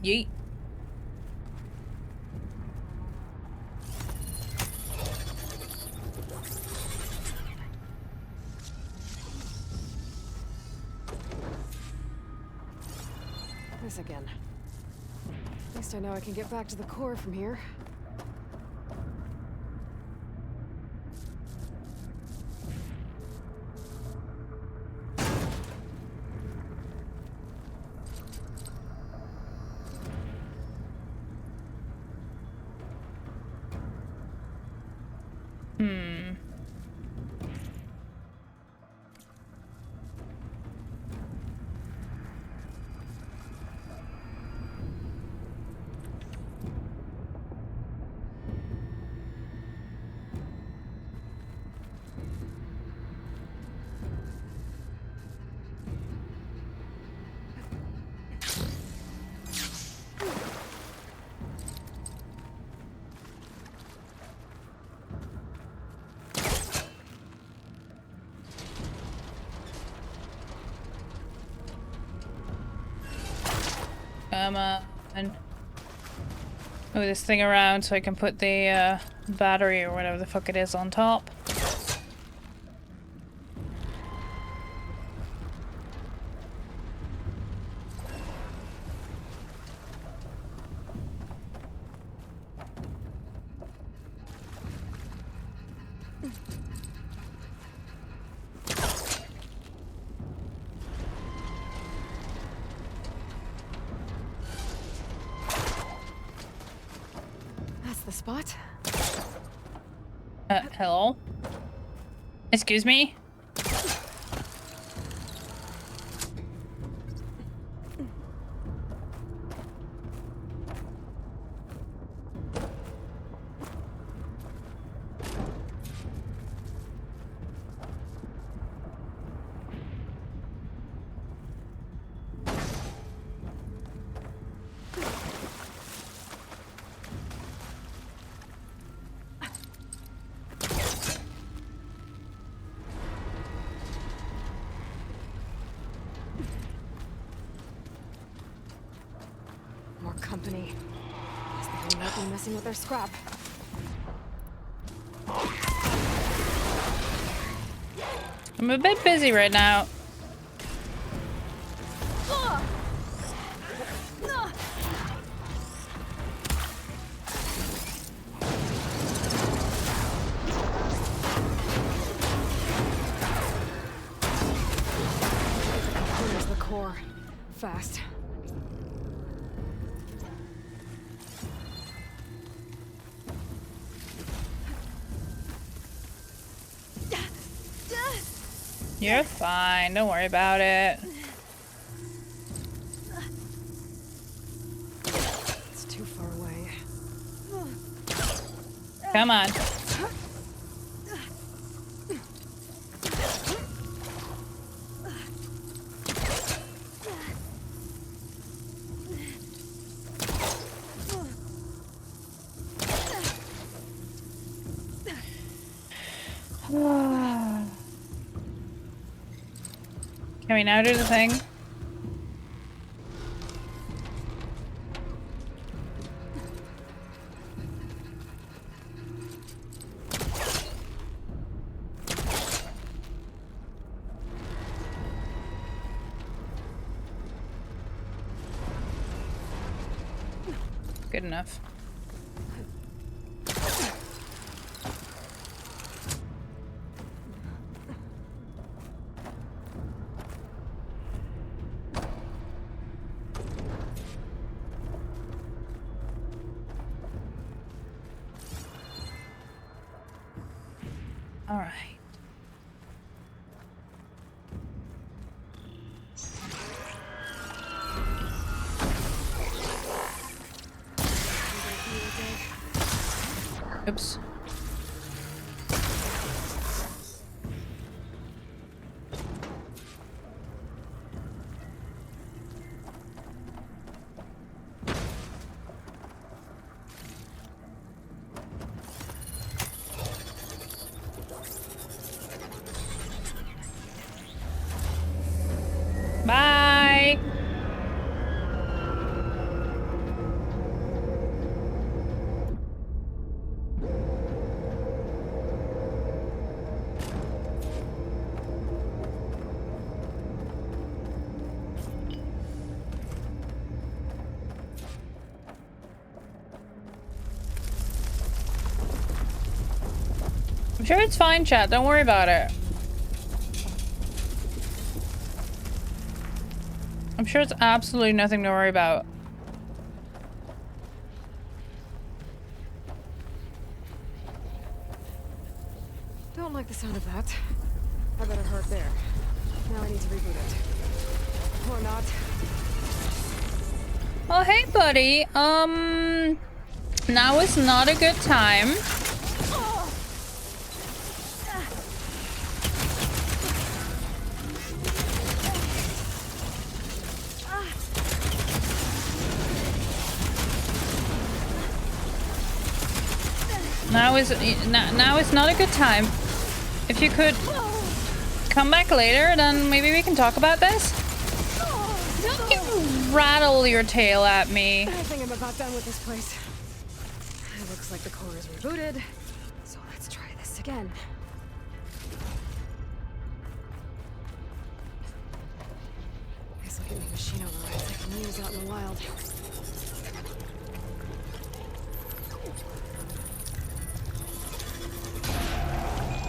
Yeet. This again. At least I know I can get back to the core from here. Come on. Move this thing around so I can put the battery or whatever the fuck it is on top. That's the spot. Hello? Excuse me? More company. Guess they might be messing with their scrap. I'm a bit busy right now. Here's the core. Fast. You're fine. Don't worry about it. It's too far away. Come on. Can we now do the thing? Good enough. All right. Oops. Bye. I'm sure it's fine, chat. Don't worry about it. I'm sure it's absolutely nothing to worry about. Don't like the sound of that. I better hurt there. Now I need to reboot it. Or not. Oh, hey, buddy. Now is not a good time. Now is not a good time. If you could come back later, then maybe we can talk about this. Don't you rattle your tail at me. I think I'm about done with this place. It looks like the core is rebooted, so let's try this again. Guess I'll get me machine overrides I can use out in the wild.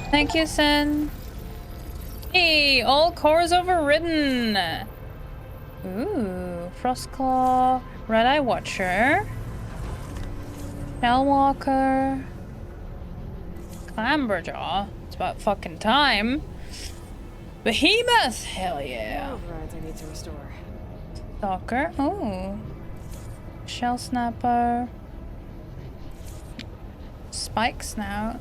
Thank you, Sen. Hey, all cores overridden. Ooh, Frostclaw, Red-Eye Watcher, Shellwalker, Clamberjaw. It's about fucking time. Behemoth, hell yeah. Overrides I need to restore. Stalker, ooh. Shell Snapper, Spike Snout,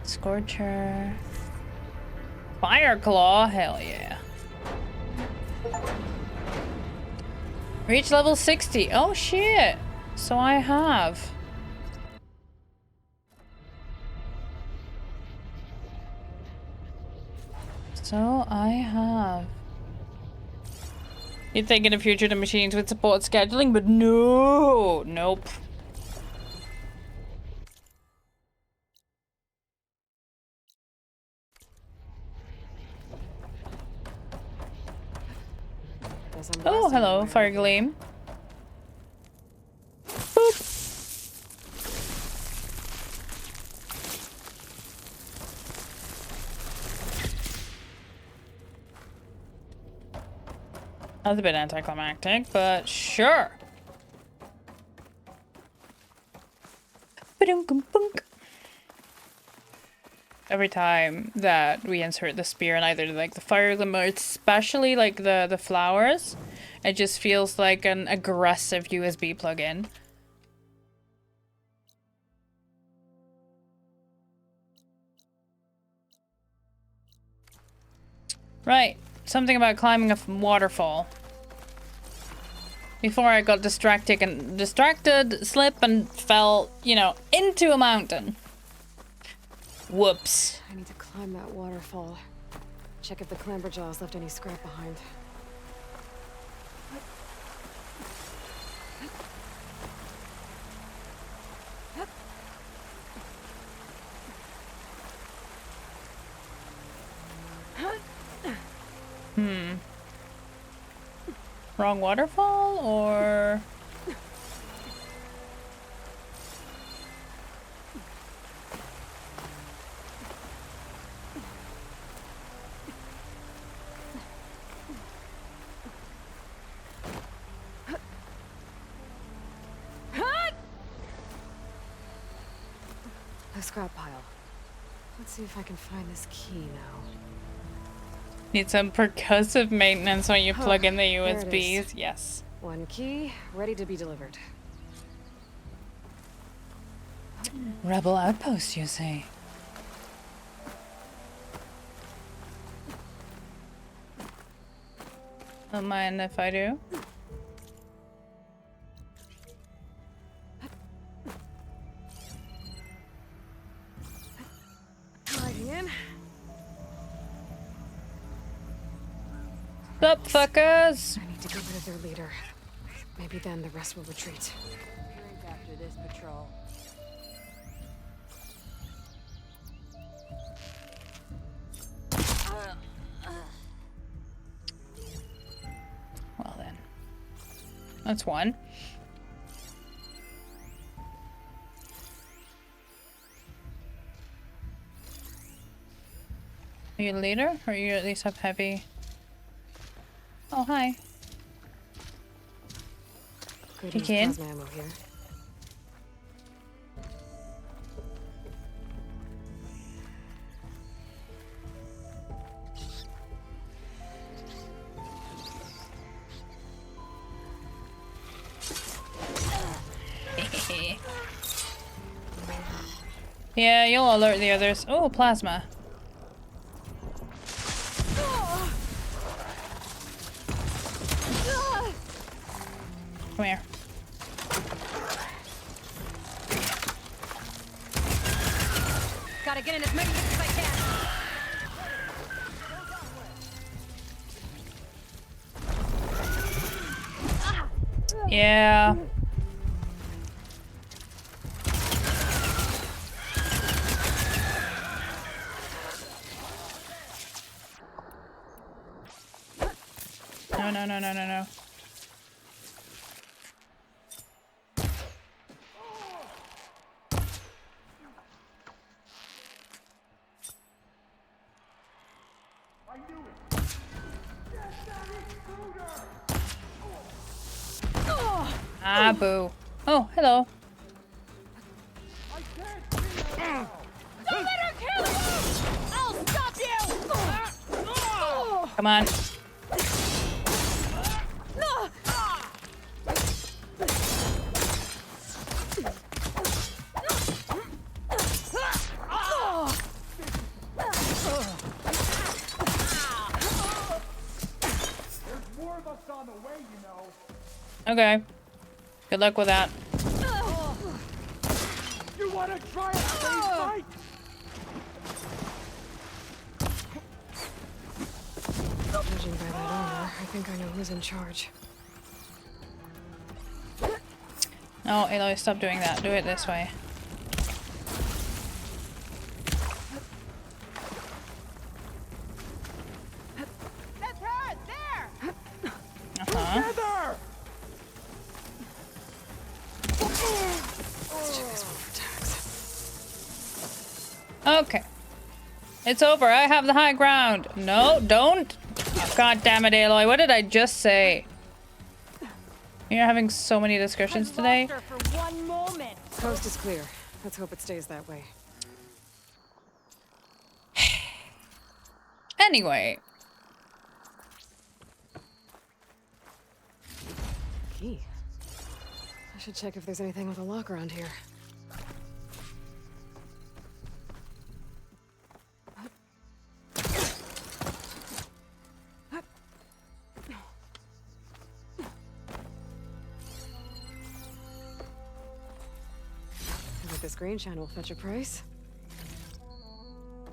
Scorcher, Fireclaw, hell yeah. Reach level 60. Oh shit. So I have. You'd think in the future the machines would support scheduling, but no. Nope. Oh, hello, Fire Gleam. Boop. That's a bit anticlimactic, but sure. Ba-dum-gum-bunk. Every time that we insert the spear in either like the Fire Gleam or especially like the flowers, it just feels like an aggressive USB plug-in. Right, something about climbing a waterfall. Before I got distracted, slip, and fell, you know, into a mountain. Whoops. I need to climb that waterfall. Check if the Clamberjaws left any scrap behind. Wrong waterfall, or... the scrap pile. Let's see if I can find this key now. Need some percussive maintenance when you plug in the There it is. USBs. Yes. One key, ready to be delivered. Rebel outpost, you say? Don't mind if I do. Sliding in. Sup, fuckers? I need to get rid of their leader. Maybe then the rest will retreat. Drink after this patrol. Well then. That's one. Are you a leader? Or you at least have heavy? Oh, hi. Could You use can? plasma ammo here. Yeah, you'll alert the others. Oh, plasma. Come here. Gotta get in as many hits as I can. Yeah. No. Ah, boo. Oh, hello. Don't let her kill you! I'll stop you! Come on. Okay. Good luck with that. You wanna try a free fight? Judging by that armor, I think I know who's in charge. No, Aloy, stop doing that. Do it this way. That's her! There! Uh-huh. Together! Let's check this one for tags. Okay. It's over. I have the high ground. No, don't. Oh, God damn it, Aloy. What did I just say? You're having so many discussions today. Lost her for one moment. Coast is clear. Let's hope it stays that way. Anyway. Key. I should check if there's anything with a lock around here. This green shine will fetch a price.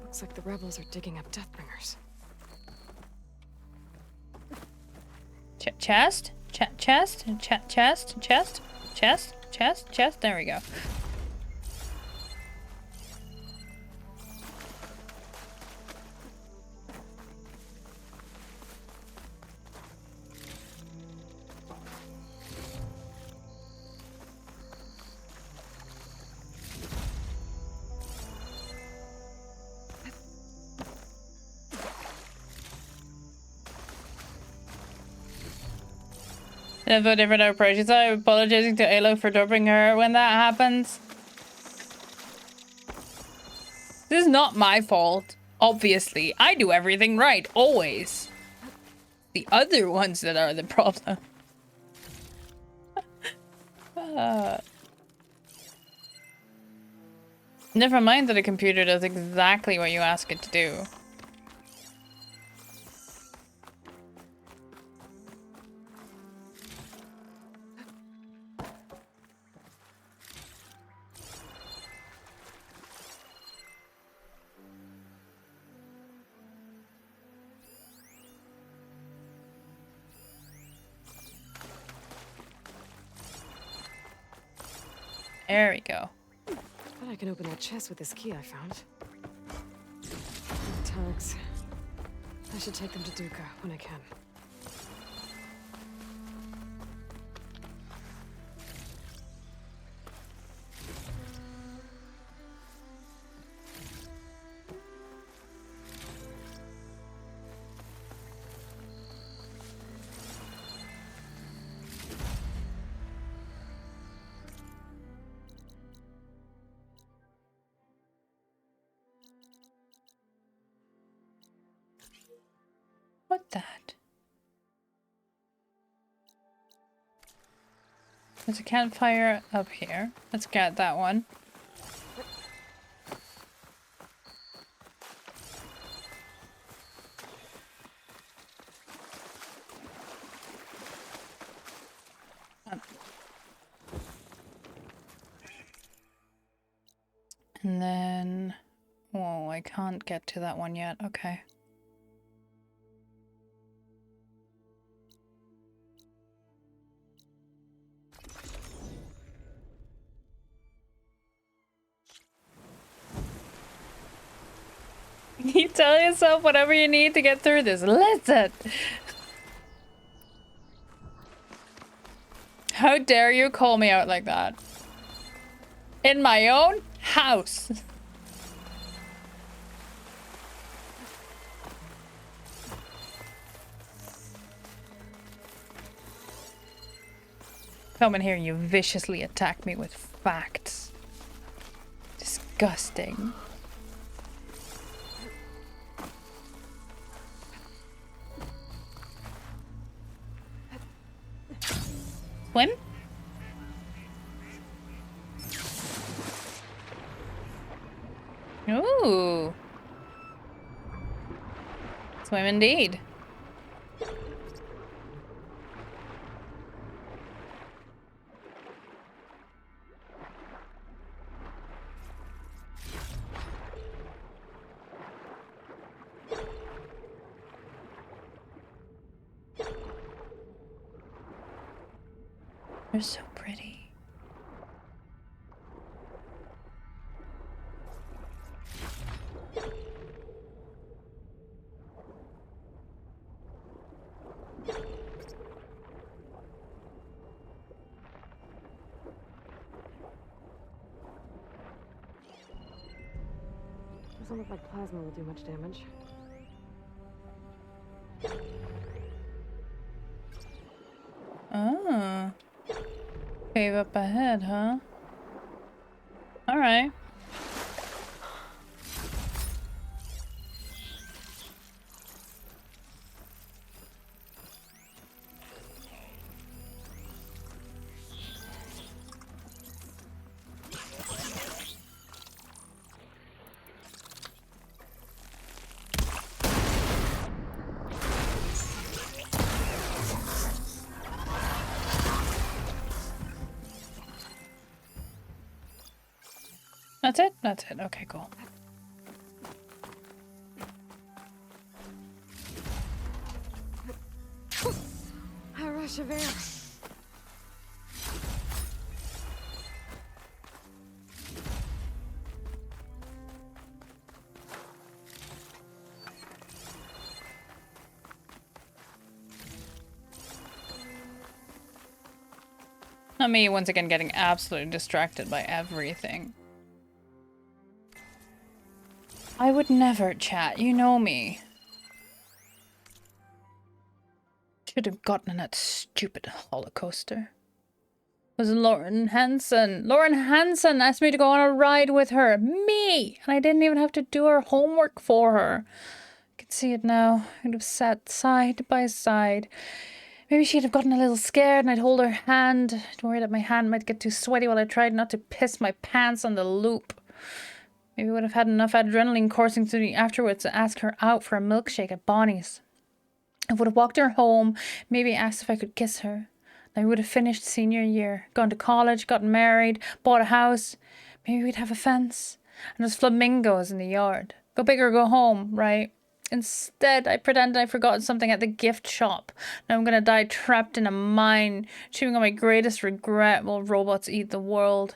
Looks like the rebels are digging up Deathbringers. Chest? Chest? There we go. And for different approaches, I'm apologizing to Aloy for dropping her when that happens. This is not my fault. Obviously, I do everything right, always. The other ones that are the problem. Never mind that a computer does exactly what you ask it to do. There we go. Bet I can open that chest with this key I found. Tugs. I should take them to Duca when I can. What that? There's a campfire up here. Let's get that one. And then... Oh, I can't get to that one yet. Okay. You tell yourself whatever you need to get through this. Listen! How dare you call me out like that? In my own house! Come in here, you viciously attack me with facts. Disgusting. Swim? Ooh. Swim indeed. They're so pretty. Doesn't look like plasma will do much damage. Oh. Cave up ahead, huh? Alright. That's it? That's it. Okay, cool. I rush of air. Not me once again getting absolutely distracted by everything. I would never chat, you know me. Should have gotten that stupid Holocauster. was Lauren Hansen. Lauren Hansen asked me to go on a ride with her. Me! And I didn't even have to do her homework for her. I can see it now. I'd have sat side by side. Maybe she'd have gotten a little scared and I'd hold her hand. I'd worry that my hand might get too sweaty while I tried not to piss my pants on the loop. Maybe I would have had enough adrenaline coursing through me afterwards to ask her out for a milkshake at Bonnie's. I would have walked her home, maybe asked if I could kiss her. I would have finished senior year, gone to college, gotten married, bought a house. Maybe we'd have a fence. And there's flamingos in the yard. Go big or go home, right? Instead, I pretended I'd forgotten something at the gift shop. Now I'm gonna die trapped in a mine, chewing on my greatest regret while robots eat the world.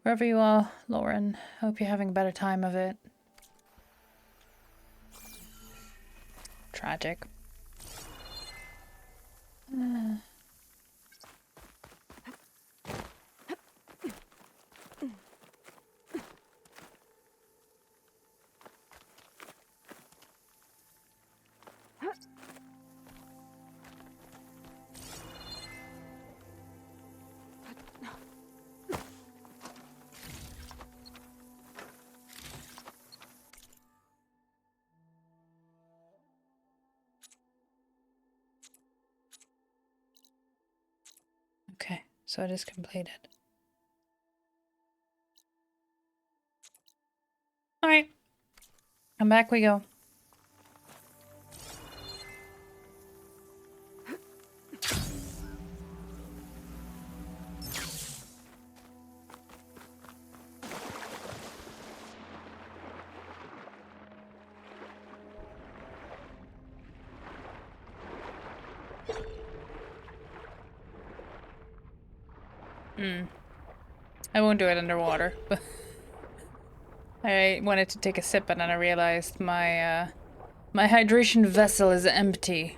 Wherever you are, Lauren, I hope you're having a better time of it. Tragic. Okay, so it is completed. Alright. And back we go. I won't do it underwater, but I wanted to take a sip and then I realized my my hydration vessel is empty.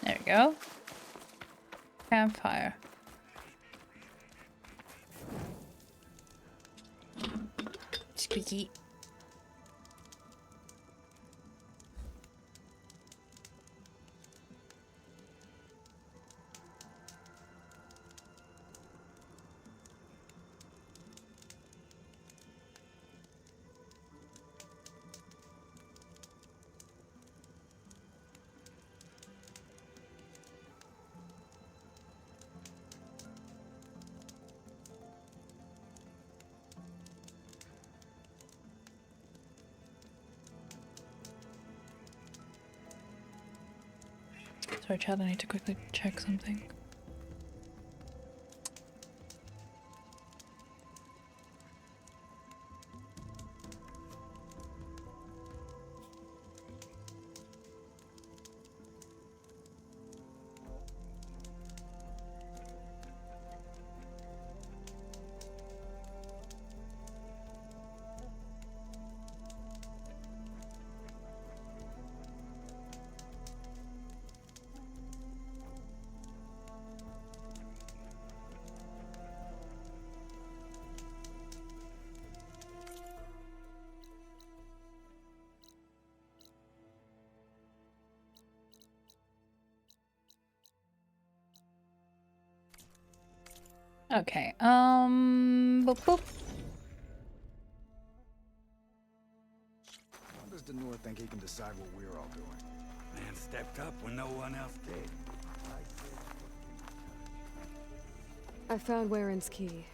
There we go. Campfire. Squeaky. Sorry, Chad, I need to quickly check something. Okay, boop boop. How does Denor think he can decide what we're all doing? Man stepped up when no one else did. I found Warren's key.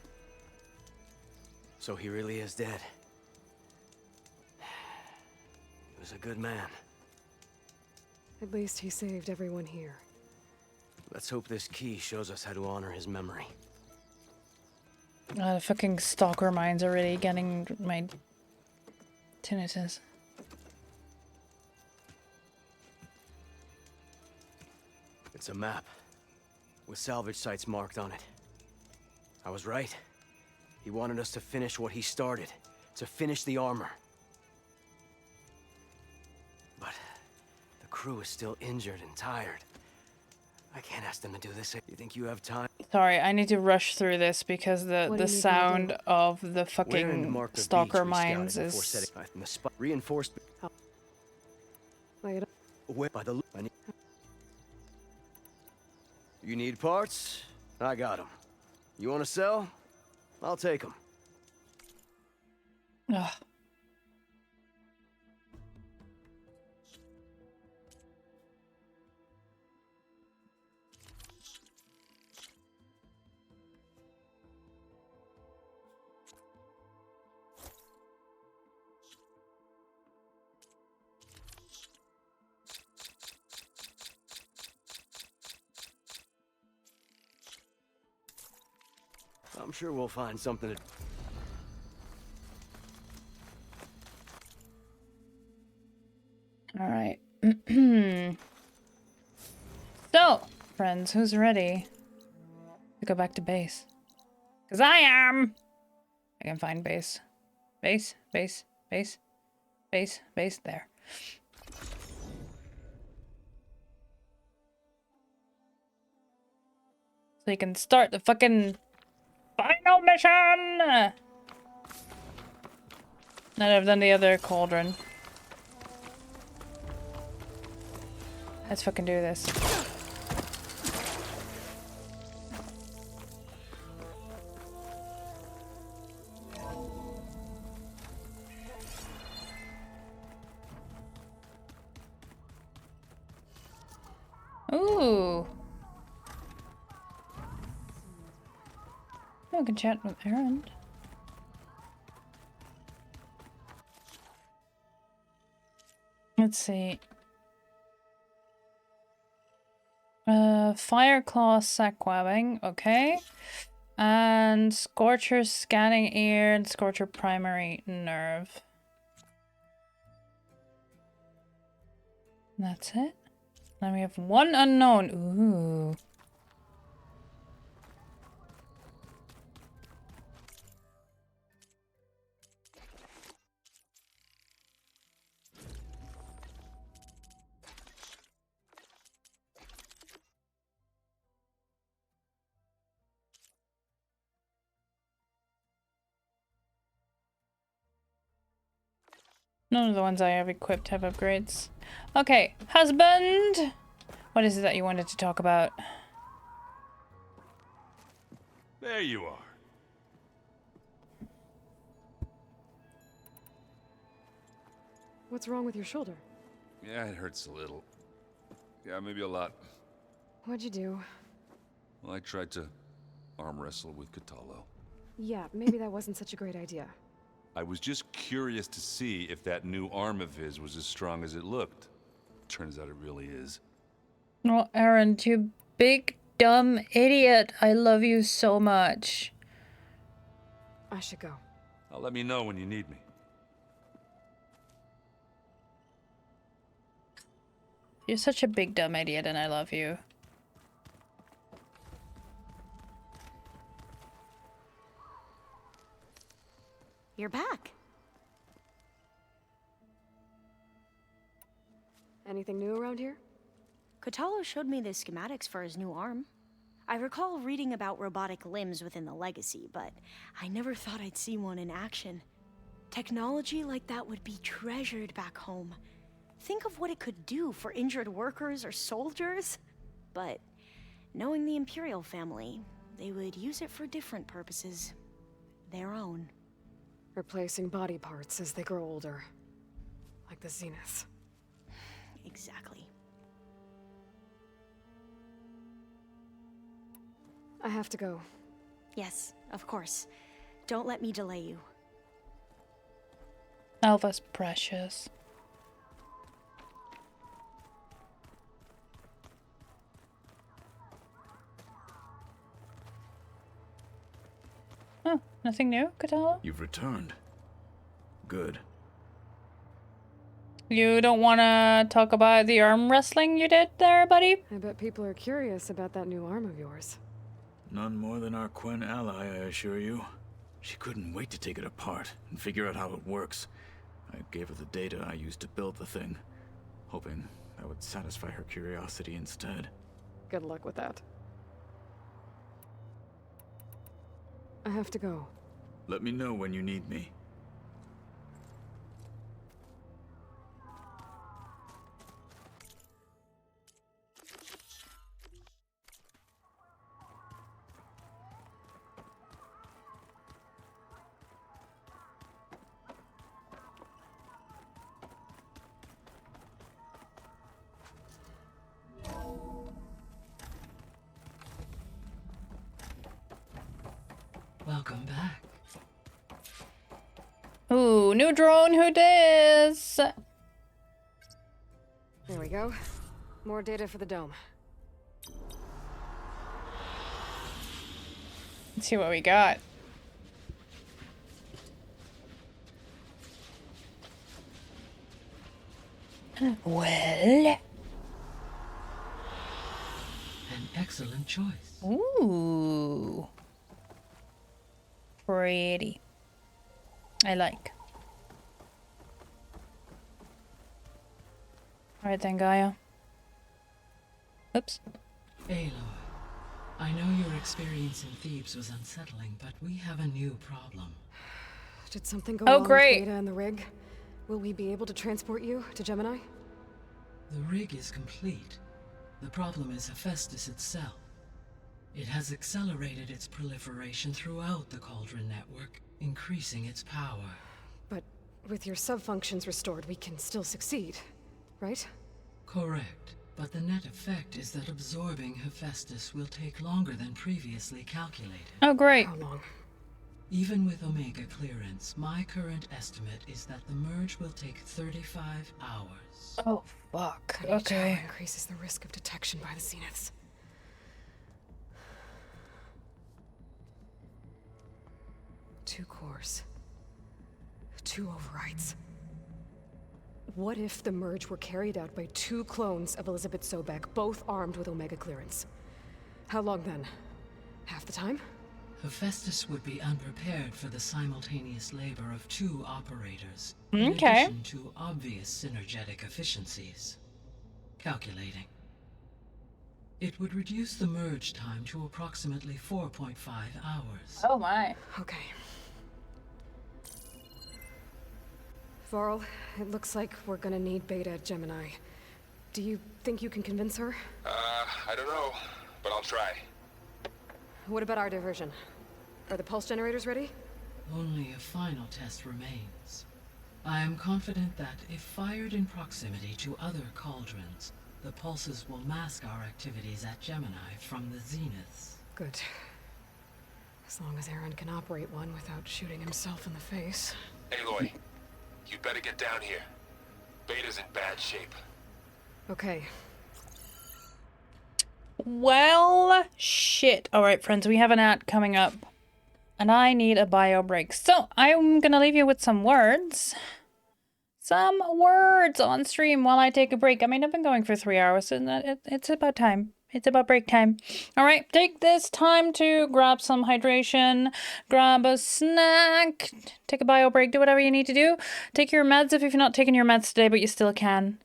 So he really is dead. He was a good man. At least he saved everyone here. Let's hope this key shows us how to honor his memory. The fucking stalker mines are really getting my tinnitus. It's a map with salvage sites marked on it. I was right. He wanted us to finish what he started, to finish the armor. But the crew is still injured and tired. I can't ask them to do this. You think you have time? Sorry, I need to rush through this because What do you the need me to sound do? of the We're in to fucking mark the stalker beach we scouted mines before is... setting the spot. Reinforced Lay it up. by the. You need parts? I got them. You want to sell? I'll take them. Ugh. I'm sure we'll find something to... All right. So, friends, who's ready to go back to base? Because I am! I can find base. Base, base, base, base, base, there. So you can start the fucking final mission! Now that I've done the other cauldron. Let's fucking do this. Ooh. I can chat with Aaron. Let's see. Fire claw sack webbing, okay. And Scorcher scanning ear and Scorcher primary nerve. That's it. Then we have one unknown. Ooh. None of the ones I have equipped have upgrades. Okay, husband! What is it that you wanted to talk about? There you are. What's wrong with your shoulder? Yeah, it hurts a little. Yeah, maybe a lot. What'd you do? Well, I tried to arm wrestle with Kotallo. Yeah, maybe that wasn't such a great idea. I was just curious to see if that new arm of his was as strong as it looked. Turns out it really is. Oh, Aaron, you big dumb idiot. I love you so much. I should go. Let me know when you need me. You're such a big dumb idiot and I love you. You're back. Anything new around here? Kotallo showed me the schematics for his new arm. I recall reading about robotic limbs within the Legacy, but I never thought I'd see one in action. Technology like that would be treasured back home. Think of what it could do for injured workers or soldiers. But knowing the Imperial family, they would use it for different purposes. Their own. Replacing body parts as they grow older. Like the Zeniths. Exactly. I have to go. Yes, of course. Don't let me delay you. Alva's precious. Oh, nothing new, Kotallo? You've returned. Good. You don't want to talk about the arm wrestling you did there, buddy? I bet people are curious about that new arm of yours. None more than our Quen ally, I assure you. She couldn't wait to take it apart and figure out how it works. I gave her the data I used to build the thing, hoping that would satisfy her curiosity instead. Good luck with that. I have to go. Let me know when you need me. Welcome back. Ooh, new drone, who dis? There we go. More data for the dome. Let's see what we got. Well, An excellent choice. ooh, pretty. I like. All right then, Gaia. Oops. Aloy, I know your experience in Thebes was unsettling, but we have a new problem. Did something go Oh, wrong great. with Beta and the rig? Will we be able to transport you to Gemini? The rig is complete. The problem is Hephaestus itself. It has accelerated its proliferation throughout the Cauldron network, increasing its power. But with your subfunctions restored, we can still succeed, right? Correct. But the net effect is that absorbing Hephaestus will take longer than previously calculated. Oh, great. How long? Even with Omega clearance, my current estimate is that the merge will take 35 hours. Oh, fuck. And each hour Okay. increases the risk of detection by the Zeniths. Two cores. Two overrides. What if the merge were carried out by two clones of Elizabeth Sobek, both armed with Omega clearance? How long then? Half the time? Hephaestus would be unprepared for the simultaneous labor of two operators, Okay. in addition to obvious synergetic efficiencies. Calculating. It would reduce the merge time to approximately 4.5 hours. Oh my. Okay. Varl, it looks like we're gonna need Beta at Gemini. Do you think you can convince her? I don't know, but I'll try. What about our diversion? Are the pulse generators ready? Only a final test remains. I am confident that if fired in proximity to other cauldrons, the pulses will mask our activities at Gemini from the Zeniths. Good. As long as Aaron can operate one without shooting himself in the face. Aloy, you better get down here. Beta's in bad shape. Okay. Well, shit. All right, friends, we have an ad coming up. And I need a bio break. So I'm going to leave you with some words. Some words on stream while I take a break. I mean, I've been going for 3 hours, and it's about time. It's about break time. All right, take this time to grab some hydration, grab a snack, take a bio break, do whatever you need to do. Take your meds if you've not taken your meds today, but you still can.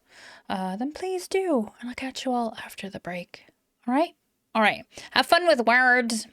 Then please do. And I'll catch you all after the break. All right? All right. Have fun with words.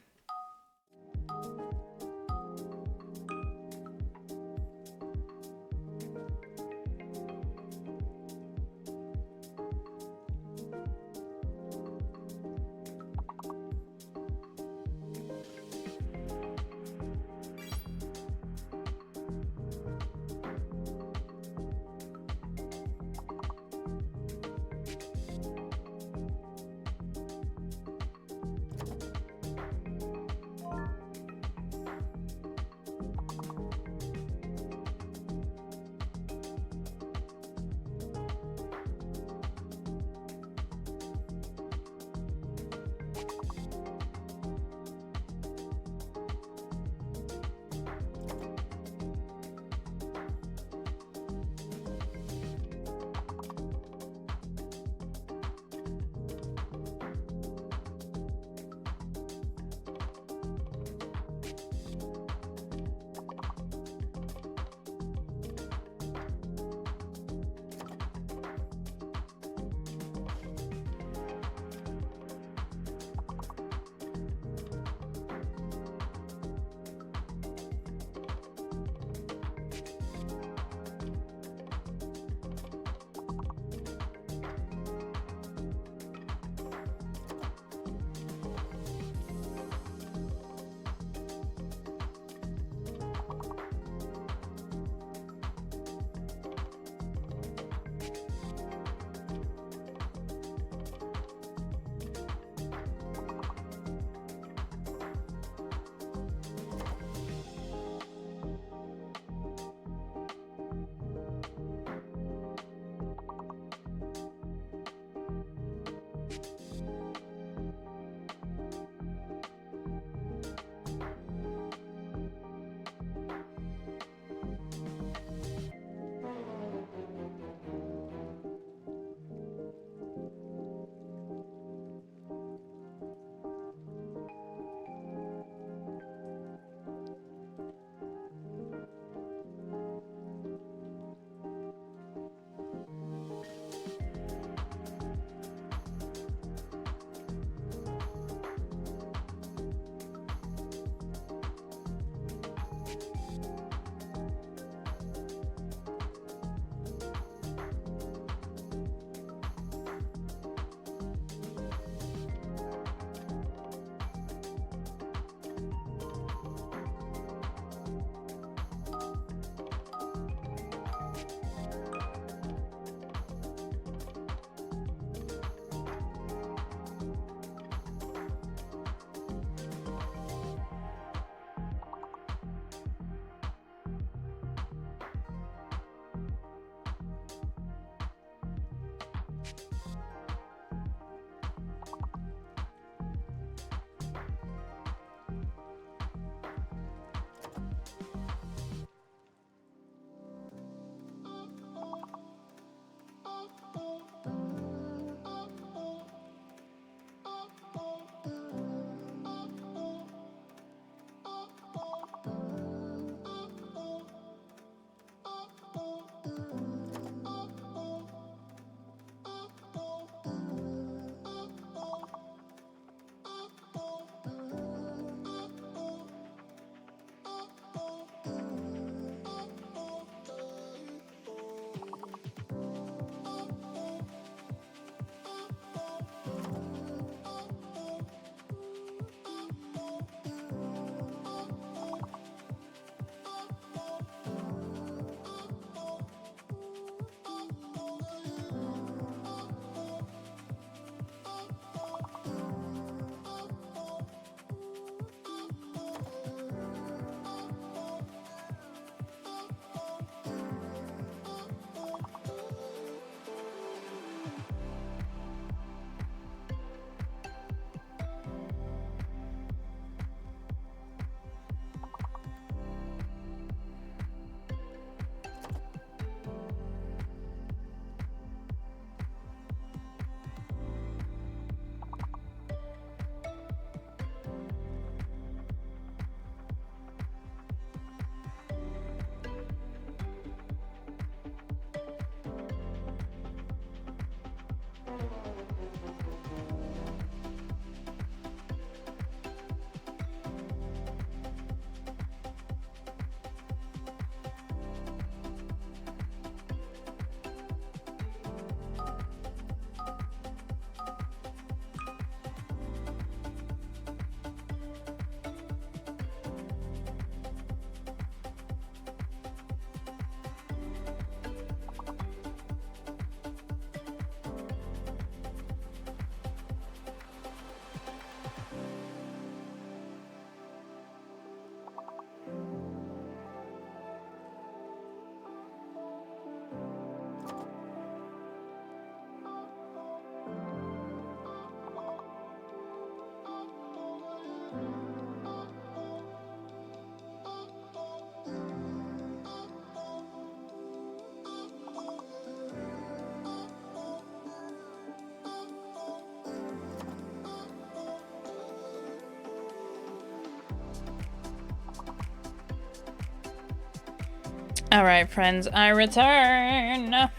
All right, friends, I return.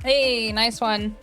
Hey, nice one.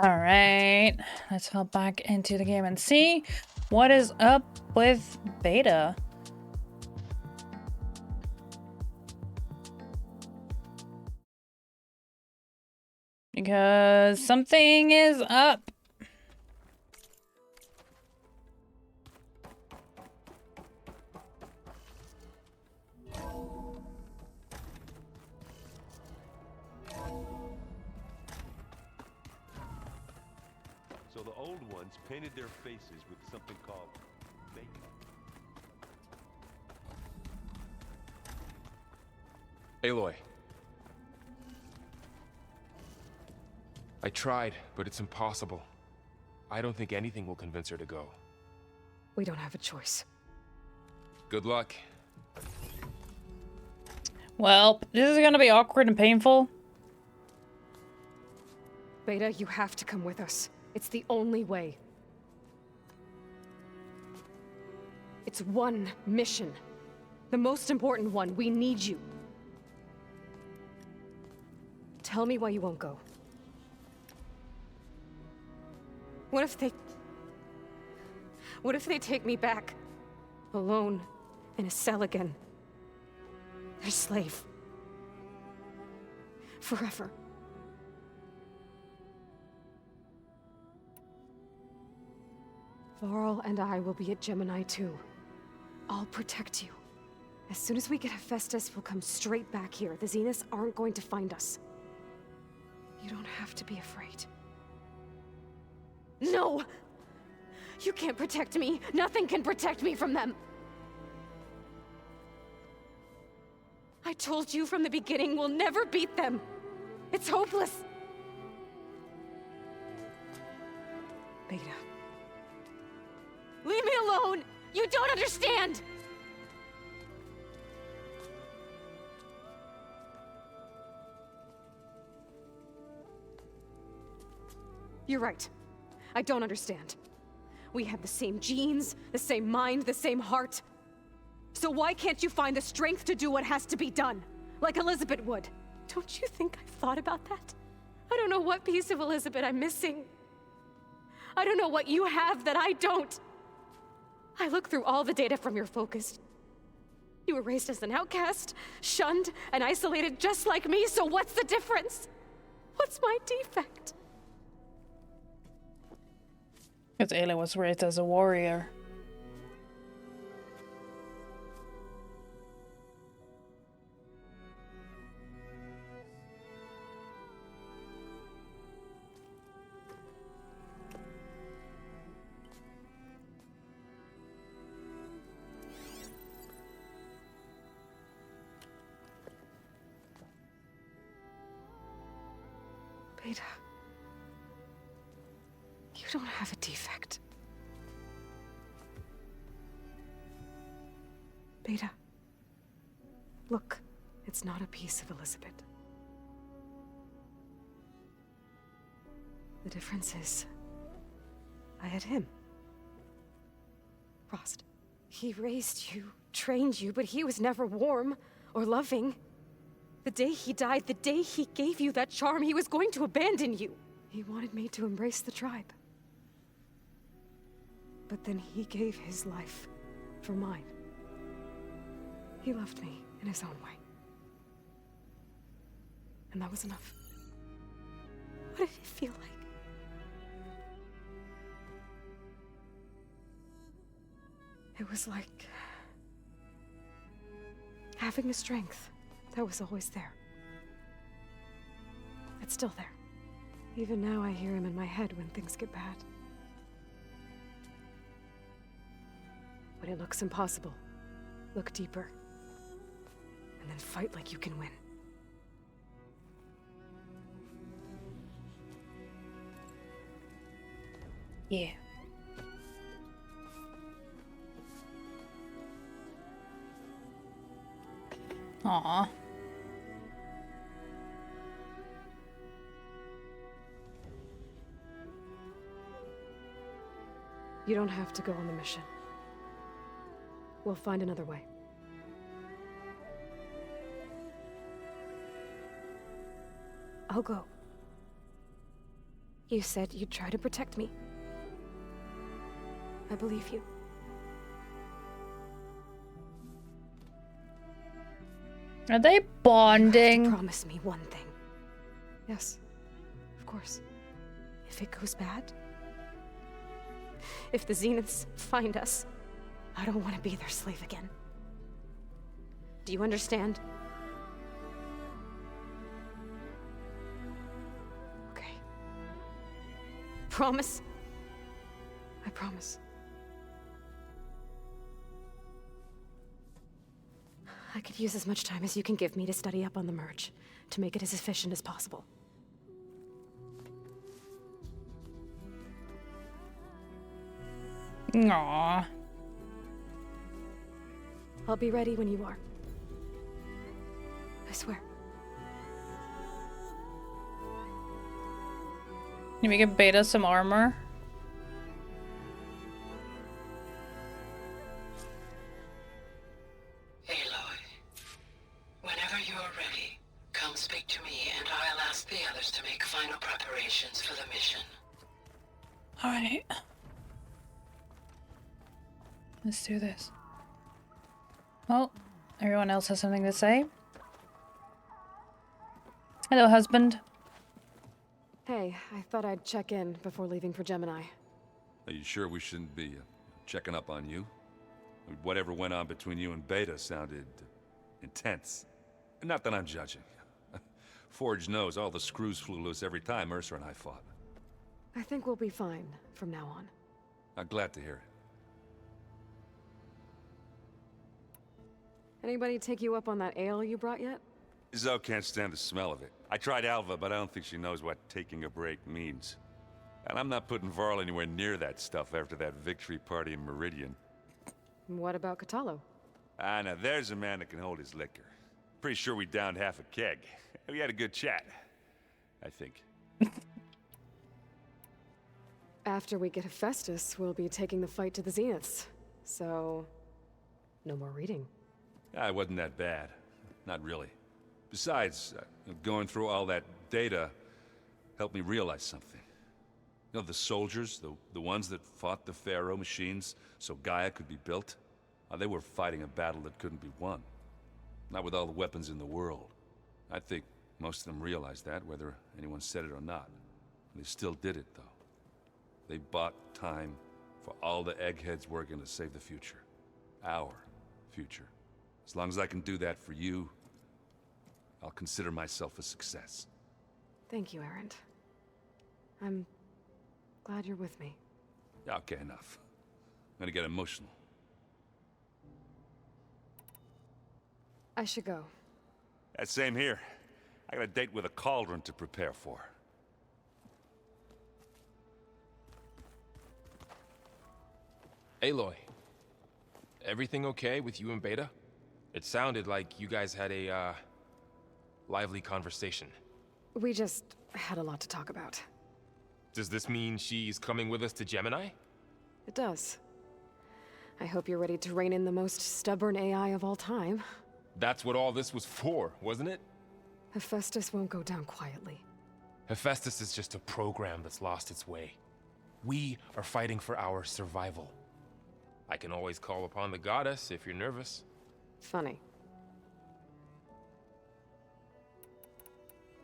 All right, let's hop back into the game and see what is up with Beta. Because something is up. So the old ones painted their faces with something called makeup. Aloy. I tried, but it's impossible. I don't think anything will convince her to go. We don't have a choice. Good luck. Well, this is gonna be awkward and painful. Beta, you have to come with us. It's the only way. It's one mission. The most important one. We need you. Tell me why you won't go. What if they take me back? Alone, in a cell again. Their slave. Forever. Varl and I will be at Gemini too. I'll protect you. As soon as we get Hephaestus, we'll come straight back here. The Zeniths aren't going to find us. You don't have to be afraid. No! You can't protect me. Nothing can protect me from them. I told you from the beginning, we'll never beat them. It's hopeless. Beta. Leave me alone! You don't understand! You're right. I don't understand. We have the same genes, the same mind, the same heart. So why can't you find the strength to do what has to be done? Like Elizabeth would. Don't you think I've thought about that? I don't know what piece of Elizabeth I'm missing. I don't know what you have that I don't. I looked through all the data from your focus. You were raised as an outcast, shunned, and isolated just like me, so what's the difference? What's my defect? Because Ayla was raised as a warrior. Beta. You don't have a defect. Beta. Look, it's not a piece of Elizabeth. The difference is, I had him. Rost. He raised you, trained you, but he was never warm or loving. The day he died, the day he gave you that charm, he was going to abandon you. He wanted me to embrace the tribe. But then he gave his life for mine. He loved me in his own way. And that was enough. What did it feel like? It was like having a strength that was always there. It's still there. Even now I hear him in my head when things get bad. When it looks impossible, look deeper. And then fight like you can win. Yeah. Aww. You don't have to go on the mission. We'll find another way. I'll go. You said you'd try to protect me. I believe you. Are they bonding? You have to promise me one thing. Yes, of course. If it goes bad, if the Zeniths find us, I don't want to be their slave again. Do you understand? Okay. Promise? I promise. I could use as much time as you can give me to study up on the merge, to make it as efficient as possible. Aww. I'll be ready when you are. I swear. Can we get Beta some armor? Aloy, whenever you're ready, come speak to me and I'll ask the others to make final preparations for the mission. Alright. Let's do this. Well, everyone else has something to say. Hello, husband. Hey, I thought I'd check in before leaving for Gemini. Are you sure we shouldn't be checking up on you? Whatever went on between you and Beta sounded intense. Not that I'm judging. Forge knows all the screws flew loose every time Mercer and I fought. I think we'll be fine from now on. I'm glad to hear it. Anybody take you up on that ale you brought yet? Zoe can't stand the smell of it. I tried Alva, but I don't think she knows what taking a break means. And I'm not putting Varl anywhere near that stuff after that victory party in Meridian. What about Kotallo? Ah, now there's a man that can hold his liquor. Pretty sure we downed half a keg. We had a good chat, I think. After we get Hephaestus, we'll be taking the fight to the Zeniths. So, no more reading. Ah, it wasn't that bad. Not really. Besides, going through all that data helped me realize something. You know, the soldiers, the ones that fought the Pharaoh machines so Gaia could be built, they were fighting a battle that couldn't be won. Not with all the weapons in the world. I think most of them realized that, whether anyone said it or not. They still did it, though. They bought time for all the eggheads working to save the future. Our future. As long as I can do that for you, I'll consider myself a success. Thank you, Erend. I'm glad you're with me. Okay, enough. I'm gonna get emotional. I should go. Same here. I got a date with a cauldron to prepare for. Aloy, everything okay with you and Beta? It sounded like you guys had a, lively conversation. We just had a lot to talk about. Does this mean she's coming with us to Gemini? It does. I hope you're ready to rein in the most stubborn AI of all time. That's what all this was for, wasn't it? Hephaestus won't go down quietly. Hephaestus is just a program that's lost its way. We are fighting for our survival. I can always call upon the goddess if you're nervous. Funny.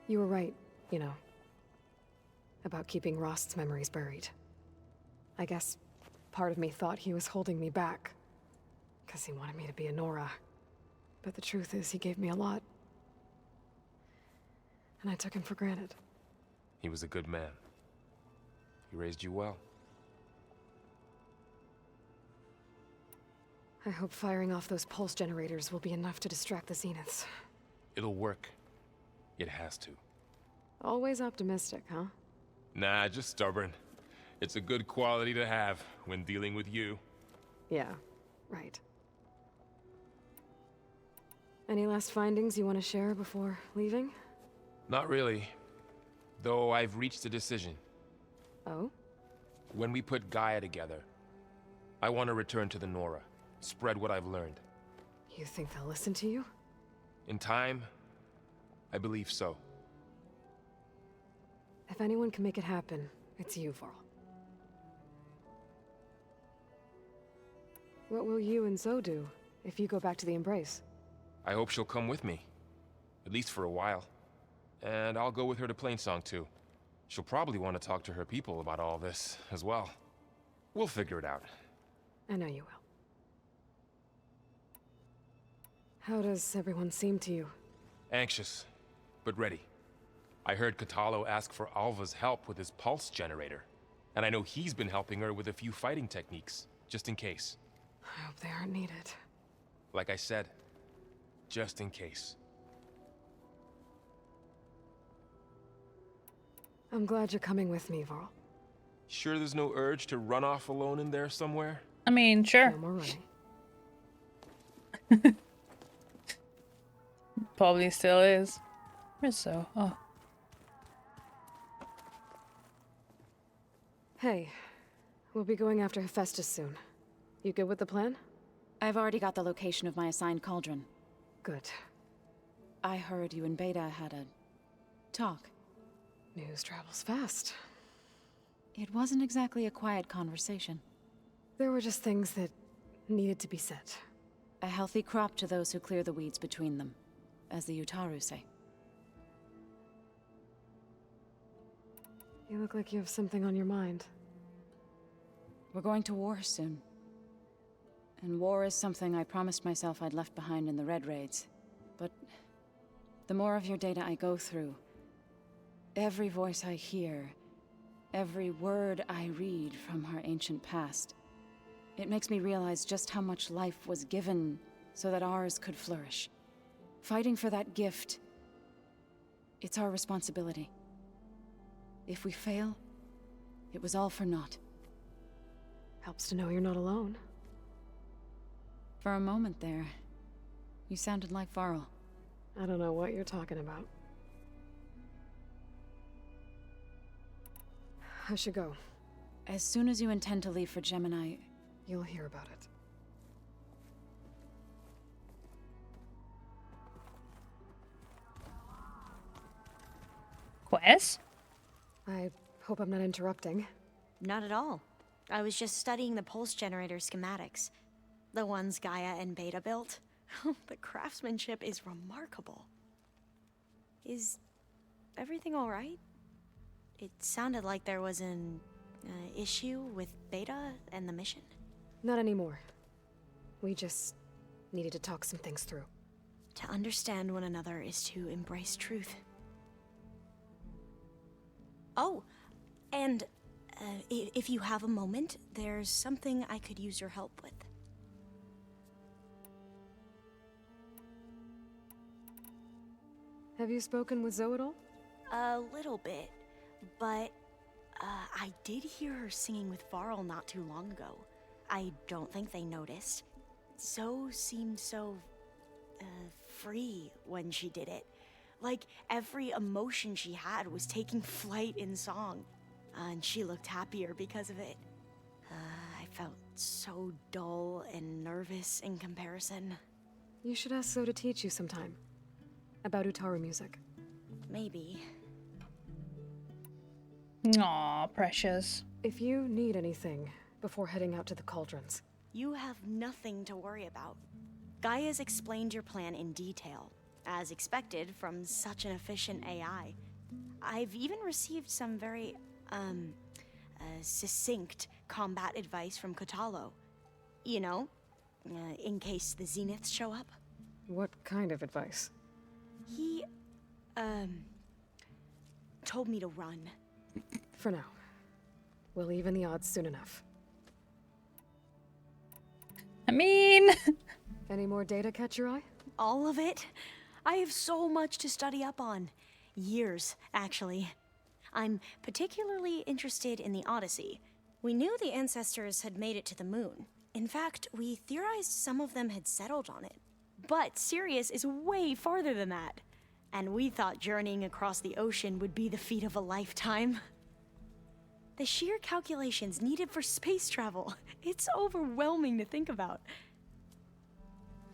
You were right, you know, about keeping Rost's memories buried. I guess part of me thought he was holding me back, because he wanted me to be a Nora. But the truth is, he gave me a lot. And I took him for granted. He was a good man. He raised you well. I hope firing off those pulse generators will be enough to distract the Zeniths. It'll work. It has to. Always optimistic, huh? Nah, just stubborn. It's a good quality to have when dealing with you. Yeah, right. Any last findings you want to share before leaving? Not really. Though I've reached a decision. Oh? When we put Gaia together, I want to return to the Nora. Spread what I've learned. You think they'll listen to you? In time, I believe so. If anyone can make it happen, it's you, Varl. What will you and Zoe do if you go back to the Embrace? I hope she'll come with me. At least for a while. And I'll go with her to Plainsong too. She'll probably want to talk to her people about all this as well. We'll figure it out. I know you will. How does everyone seem to you? Anxious, but ready. I heard Kotallo ask for Alva's help with his pulse generator. And I know he's been helping her with a few fighting techniques, just in case. I hope they aren't needed. Like I said, just in case. I'm glad you're coming with me, Varl. Sure there's no urge to run off alone in there somewhere? I mean, sure. No more running. Probably still is. Where's so? Oh. Hey, we'll be going after Hephaestus soon. You good with the plan? I've already got the location of my assigned cauldron. Good. I heard you and Beta had a talk. News travels fast. It wasn't exactly a quiet conversation. There were just things that needed to be said. A healthy crop to those who clear the weeds between them, as the Utaru say. You look like you have something on your mind. We're going to war soon. And war is something I promised myself I'd left behind in the Red Raids. But the more of your data I go through, every voice I hear, every word I read from our ancient past, it makes me realize just how much life was given so that ours could flourish. Fighting for that gift, it's our responsibility. If we fail, it was all for naught. Helps to know you're not alone. For a moment there, you sounded like Varl. I don't know what you're talking about. I should go. As soon as you intend to leave for Gemini, you'll hear about it. Quest? I hope I'm not interrupting. Not at all. I was just studying the pulse generator schematics. The ones Gaia and Beta built. The craftsmanship is remarkable. Is everything all right? It sounded like there was an issue with Beta and the mission. Not anymore. We just needed to talk some things through. To understand one another is to embrace truth. Oh, and if you have a moment, there's something I could use your help with. Have you spoken with Zoe at all? A little bit, but I did hear her singing with Varl not too long ago. I don't think they noticed. Zoe seemed so free when she did it. Like every emotion she had was taking flight in song. And she looked happier because of it. I felt so dull and nervous in comparison. You should ask Zoe to teach you sometime. About Utaru music. Maybe. Aw, precious. If you need anything before heading out to the cauldrons. You have nothing to worry about. Gaia's explained your plan in detail, as expected from such an efficient AI. I've even received some very, succinct combat advice from Kotallo. You know, in case the Zeniths show up. What kind of advice? He, told me to run. For now. We'll even the odds soon enough. I mean... Any more data catch your eye? All of it? I have so much to study up on. Years, actually. I'm particularly interested in the Odyssey. We knew the ancestors had made it to the moon. In fact, we theorized some of them had settled on it. But Sirius is way farther than that. And we thought journeying across the ocean would be the feat of a lifetime. The sheer calculations needed for space travel, it's overwhelming to think about.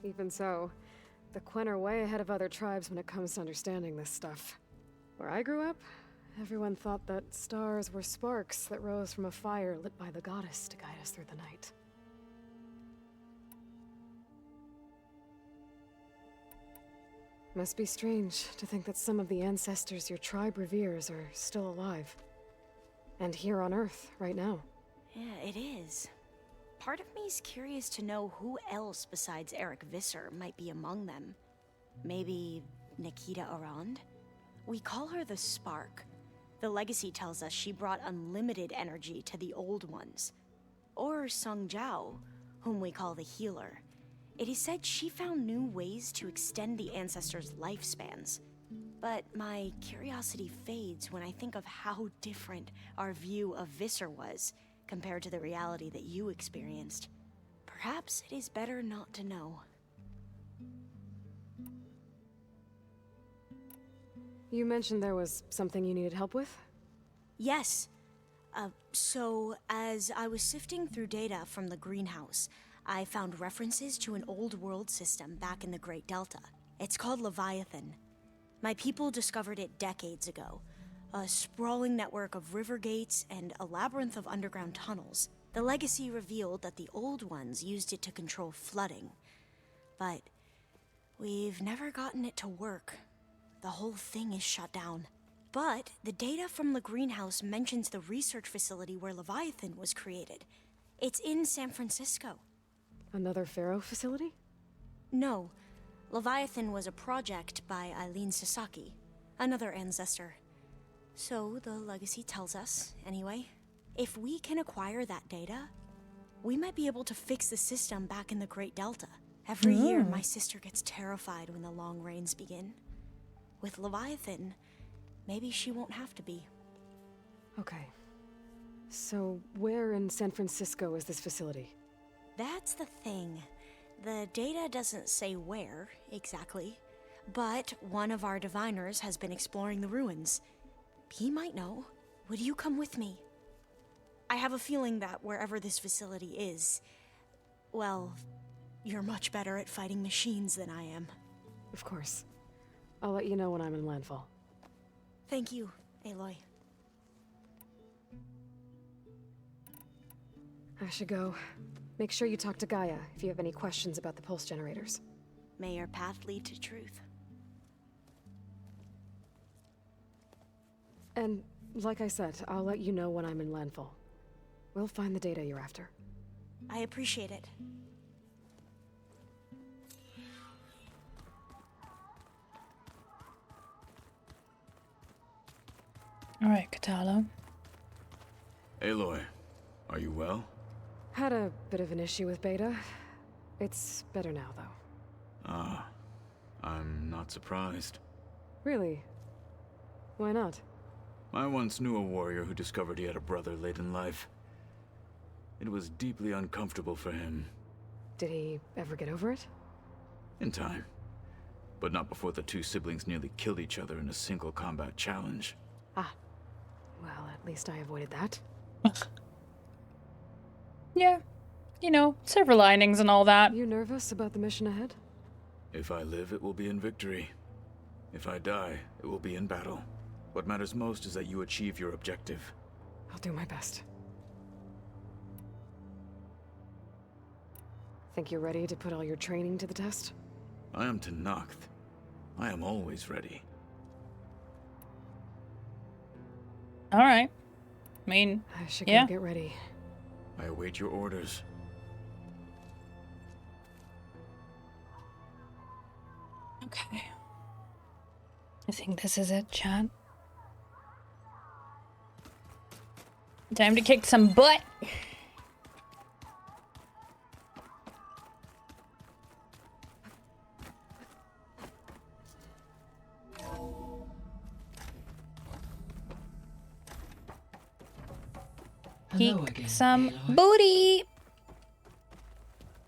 Even so, the Quen are way ahead of other tribes when it comes to understanding this stuff. Where I grew up, everyone thought that stars were sparks that rose from a fire lit by the goddess to guide us through the night. Must be strange to think that some of the ancestors your tribe reveres are still alive. And here on Earth, right now. Yeah, it is. Part of me's curious to know who else besides Eric Visser might be among them. Maybe Nikita Arand? We call her the Spark. The legacy tells us she brought unlimited energy to the Old Ones. Or Sung Jiao, whom we call the Healer. It is said she found new ways to extend the ancestors' lifespans. But my curiosity fades when I think of how different our view of Visser was compared to the reality that you experienced. Perhaps it is better not to know. You mentioned there was something you needed help with? Yes. So, as I was sifting through data from the greenhouse, I found references to an old world system back in the Great Delta. It's called Leviathan. My people discovered it decades ago. A sprawling network of river gates and a labyrinth of underground tunnels. The legacy revealed that the Old Ones used it to control flooding. But we've never gotten it to work. The whole thing is shut down. But the data from the greenhouse mentions the research facility where Leviathan was created. It's in San Francisco. Another Pharaoh facility? No. Leviathan was a project by Eileen Sasaki, another ancestor. So the legacy tells us, anyway. If we can acquire that data, we might be able to fix the system back in the Great Delta. Every year, my sister gets terrified when the long rains begin. With Leviathan, maybe she won't have to be. Okay. So, where in San Francisco is this facility? That's the thing. The data doesn't say where, exactly. But one of our diviners has been exploring the ruins. He might know. Would you come with me? I have a feeling that wherever this facility is, well, you're much better at fighting machines than I am. Of course. I'll let you know when I'm in landfall. Thank you, Aloy. I should go. Make sure you talk to Gaia if you have any questions about the pulse generators. May your path lead to truth. And, like I said, I'll let you know when I'm in landfall. We'll find the data you're after. I appreciate it. Alright, Kotallo. Aloy, are you well? Had a bit of an issue with Beta. It's better now, though. Ah, I'm not surprised. Really? Why not? I once knew a warrior who discovered he had a brother late in life. It was deeply uncomfortable for him. Did he ever get over it? In time. But not before the two siblings nearly killed each other in a single combat challenge. Ah. Well, at least I avoided that. Yeah. You know, silver linings and all that. You nervous about the mission ahead? If I live, it will be in victory. If I die, it will be in battle. What matters most is that you achieve your objective. I'll do my best. Think you're ready to put all your training to the test? I am Tenakth. I am always ready. All right. I mean, I should yeah. go get ready. I await your orders. Okay. I think this is it, chat. Time to kick some butt. Hello Kick again, some Aloy. booty.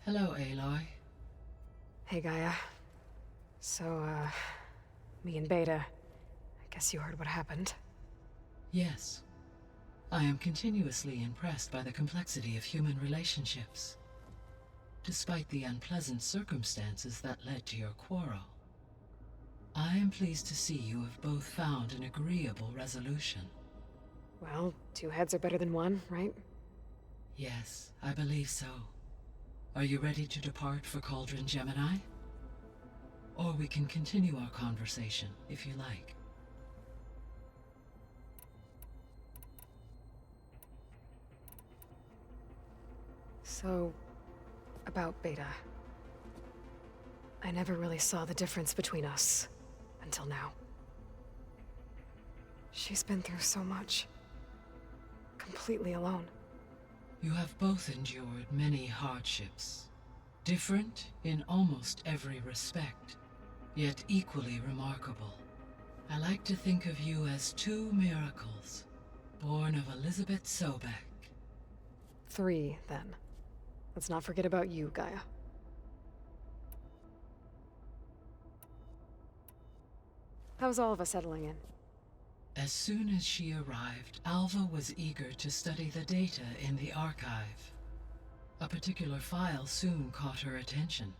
Hello, Aloy. Hey, Gaia. So, me and Beta, I guess you heard what happened. Yes. I am continuously impressed by the complexity of human relationships. Despite the unpleasant circumstances that led to your quarrel, I am pleased to see you have both found an agreeable resolution. Well, 2 heads are better than 1, right? Yes, I believe so. Are you ready to depart for Cauldron Gemini? Or we can continue our conversation, if you like. So, about Beta. I never really saw the difference between us, until now. She's been through so much. Completely alone. You have both endured many hardships. Different in almost every respect, yet equally remarkable. I like to think of you as 2 miracles, born of Elizabeth Sobek. 3, then. Let's not forget about you, Gaia. How's all of us settling in? As soon as she arrived, Alva was eager to study the data in the archive. A particular file soon caught her attention.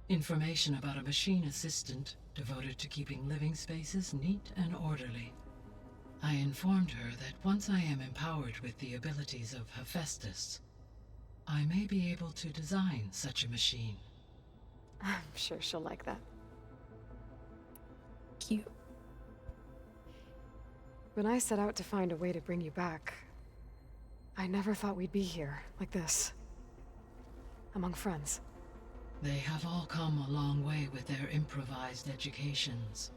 Information about a machine assistant devoted to keeping living spaces neat and orderly. I informed her that once I am empowered with the abilities of Hephaestus, I may be able to design such a machine. I'm sure she'll like that. Cute. When I set out to find a way to bring you back, I never thought we'd be here, like this. Among friends. They have all come a long way with their improvised educations.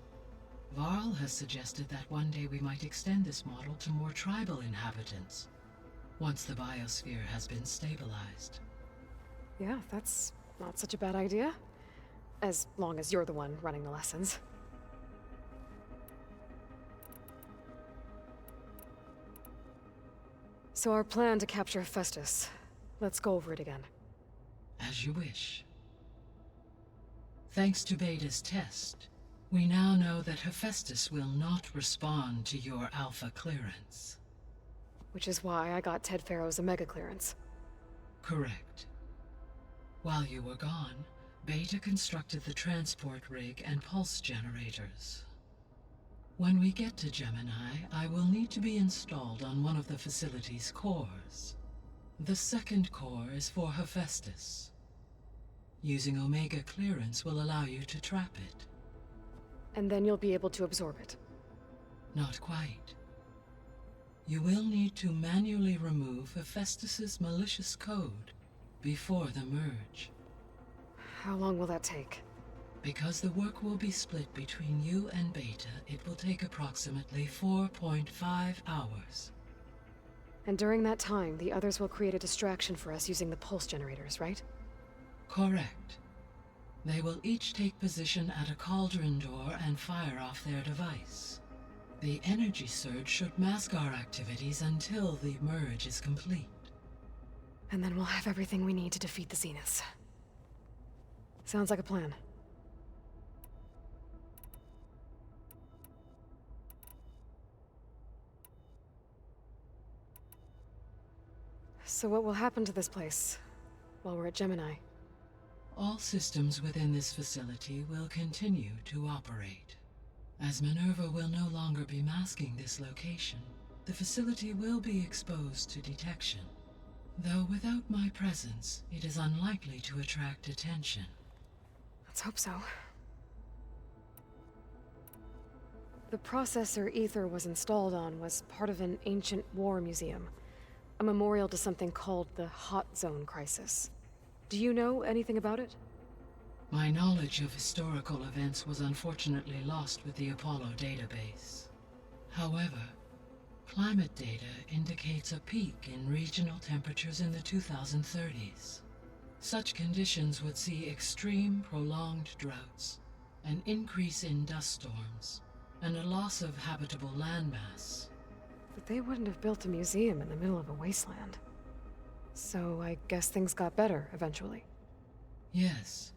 Varl has suggested that one day we might extend this model to more tribal inhabitants, once the biosphere has been stabilized. Yeah, that's not such a bad idea. As long as you're the one running the lessons. So our plan to capture Hephaestus. Let's go over it again. As you wish. Thanks to Beta's test, we now know that Hephaestus will not respond to your Alpha clearance. Which is why I got Ted Farrow's Omega clearance. Correct. While you were gone, Beta constructed the transport rig and pulse generators. When we get to Gemini, I will need to be installed on one of the facility's cores. The second core is for Hephaestus. Using Omega clearance will allow you to trap it. And then you'll be able to absorb it. Not quite. You will need to manually remove Hephaestus's malicious code before the merge. How long will that take? Because the work will be split between you and Beta, it will take approximately 4.5 hours. And during that time, the others will create a distraction for us using the pulse generators, right? Correct. They will each take position at a cauldron door and fire off their device. The energy surge should mask our activities until the merge is complete. And then we'll have everything we need to defeat the Zeniths. Sounds like a plan. So what will happen to this place while we're at Gemini? All systems within this facility will continue to operate. As Minerva will no longer be masking this location, the facility will be exposed to detection. Though without my presence, it is unlikely to attract attention. Let's hope so. The processor Ether was installed on was part of an ancient war museum, a memorial to something called the Hot Zone Crisis. Do you know anything about it? My knowledge of historical events was unfortunately lost with the Apollo database. However, climate data indicates a peak in regional temperatures in the 2030s. Such conditions would see extreme, prolonged droughts, an increase in dust storms, and a loss of habitable landmass. But they wouldn't have built a museum in the middle of a wasteland. So I guess things got better eventually. Yes.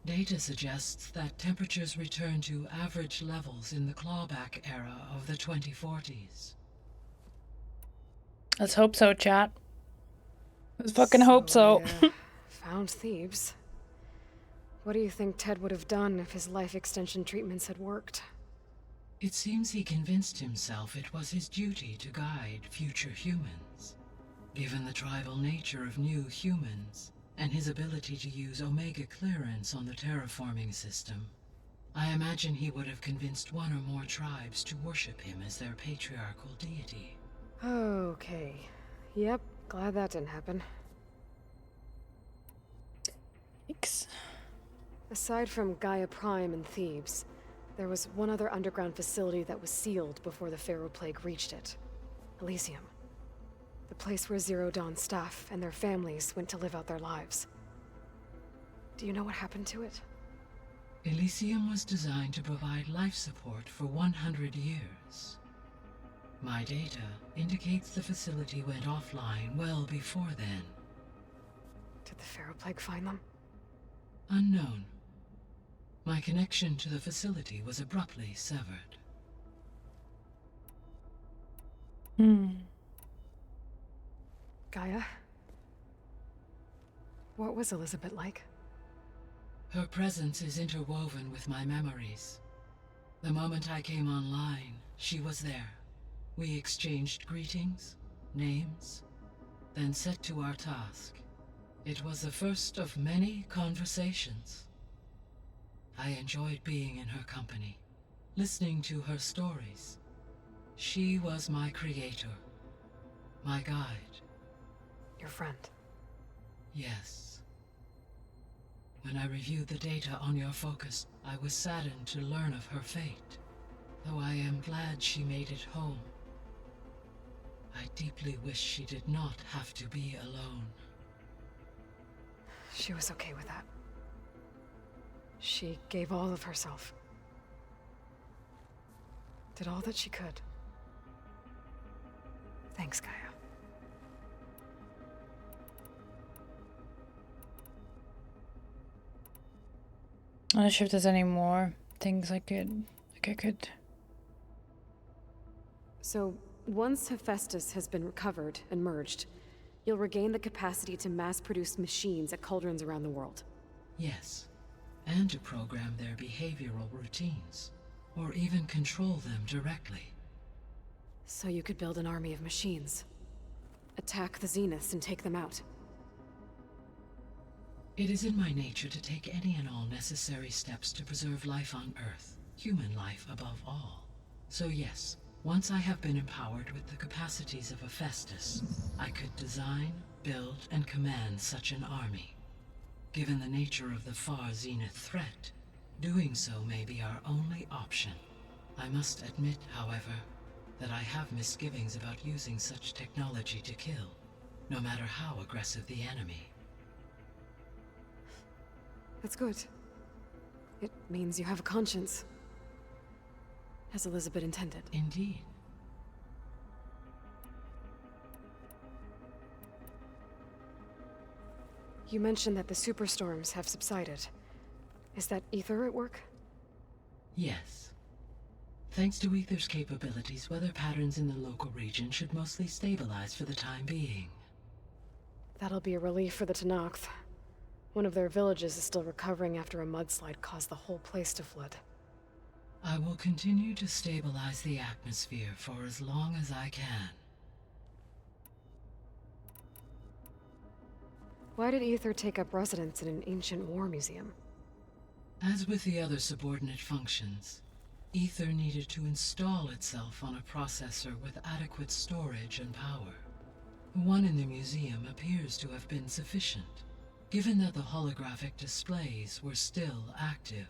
Data suggests that temperatures return to average levels in the clawback era of the 2040s. Let's hope so, chat. Let's fucking hope so. Found Thebes. What do you think Ted would have done if his life extension treatments had worked? It seems he convinced himself it was his duty to guide future humans. Given the tribal nature of new humans, and his ability to use Omega clearance on the terraforming system, I imagine he would have convinced one or more tribes to worship him as their patriarchal deity. Okay. Yep, glad that didn't happen. Thanks. Aside from Gaia Prime and Thebes, there was one other underground facility that was sealed before the Pharaoh Plague reached it. Elysium. The place where Zero Dawn staff and their families went to live out their lives. Do you know what happened to it? Elysium was designed to provide life support for 100 years. My data indicates the facility went offline well before then. Did the Pharaoh Plague find them? Unknown. My connection to the facility was abruptly severed. Gaia? What was Elizabeth like? Her presence is interwoven with my memories. The moment I came online, she was there. We exchanged greetings, names, then set to our task. It was the first of many conversations. I enjoyed being in her company, listening to her stories. She was my creator, my guide. Your friend? Yes. When I reviewed the data on your focus, I was saddened to learn of her fate, though I am glad she made it home. I deeply wish she did not have to be alone. She was okay with that. She gave all of herself. Did all that she could. Thanks, Gaia. I'm not sure if there's any more things I could So, once Hephaestus has been recovered and merged, you'll regain the capacity to mass-produce machines at cauldrons around the world. Yes, and to program their behavioral routines, or even control them directly. So you could build an army of machines. Attack the Zeniths and take them out. It is in my nature to take any and all necessary steps to preserve life on Earth, human life above all. So yes, once I have been empowered with the capacities of Hephaestus, I could design, build, and command such an army. Given the nature of the far Zenith threat, doing so may be our only option. I must admit, however, that I have misgivings about using such technology to kill, no matter how aggressive the enemy. That's good. It means you have a conscience. As Elizabeth intended. Indeed. You mentioned that the superstorms have subsided. Is that Ether at work? Yes. Thanks to Ether's capabilities, weather patterns in the local region should mostly stabilize for the time being. That'll be a relief for the Tenakth. One of their villages is still recovering after a mudslide caused the whole place to flood. I will continue to stabilize the atmosphere for as long as I can. Why did Aether take up residence in an ancient war museum? As with the other subordinate functions, Aether needed to install itself on a processor with adequate storage and power. One in the museum appears to have been sufficient, given that the holographic displays were still active.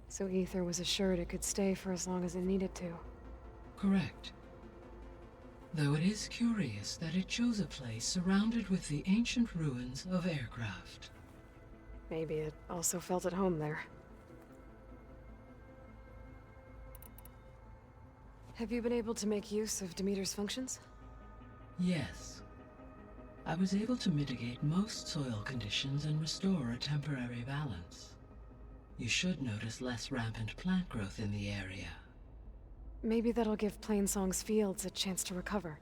So Aether was assured it could stay for as long as it needed to. Correct. Though it is curious that it chose a place surrounded with the ancient ruins of aircraft. Maybe it also felt at home there. Have you been able to make use of Demeter's functions? Yes. I was able to mitigate most soil conditions and restore a temporary balance. You should notice less rampant plant growth in the area. Maybe that'll give Plainsong's fields a chance to recover.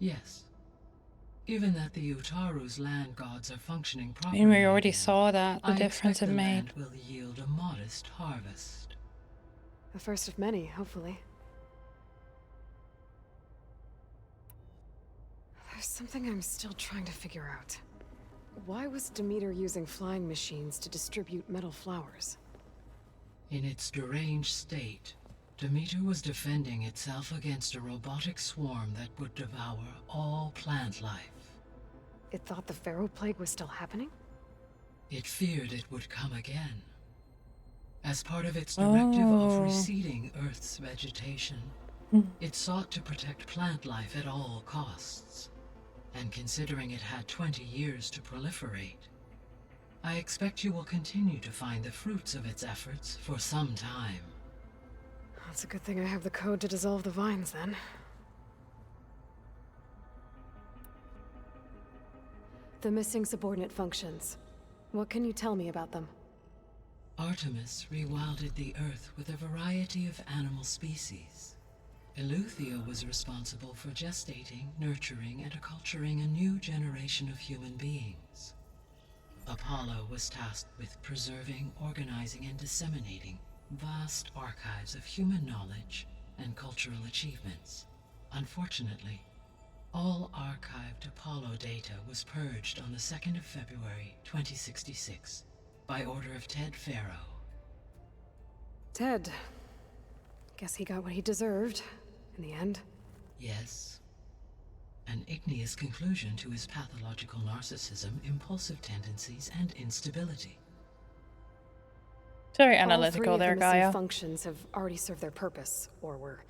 Yes. Given that the Utaru's land gods are functioning I properly, mean, we already saw that, the I difference expect it the made. land will yield a modest harvest. The first of many, hopefully. There's something I'm still trying to figure out. Why was Demeter using flying machines to distribute metal flowers? In its deranged state, Demeter was defending itself against a robotic swarm that would devour all plant life. It thought the Pharaoh Plague was still happening? It feared it would come again. As part of its directive of receding Earth's vegetation, it sought to protect plant life at all costs. And considering it had 20 years to proliferate, I expect you will continue to find the fruits of its efforts for some time. It's a good thing I have the code to dissolve the vines, then. The missing subordinate functions. What can you tell me about them? Artemis rewilded the Earth with a variety of animal species. Eleuthia was responsible for gestating, nurturing, and acculturating a new generation of human beings. Apollo was tasked with preserving, organizing, and disseminating vast archives of human knowledge and cultural achievements. Unfortunately, all archived Apollo data was purged on the 2nd of February, 2066, by order of Ted Faro. Ted. Guess he got what he deserved, in the end. Yes. An igneous conclusion to his pathological narcissism, impulsive tendencies, and instability. Very All analytical three there, of the missing Gaia. functions have already served their purpose, or were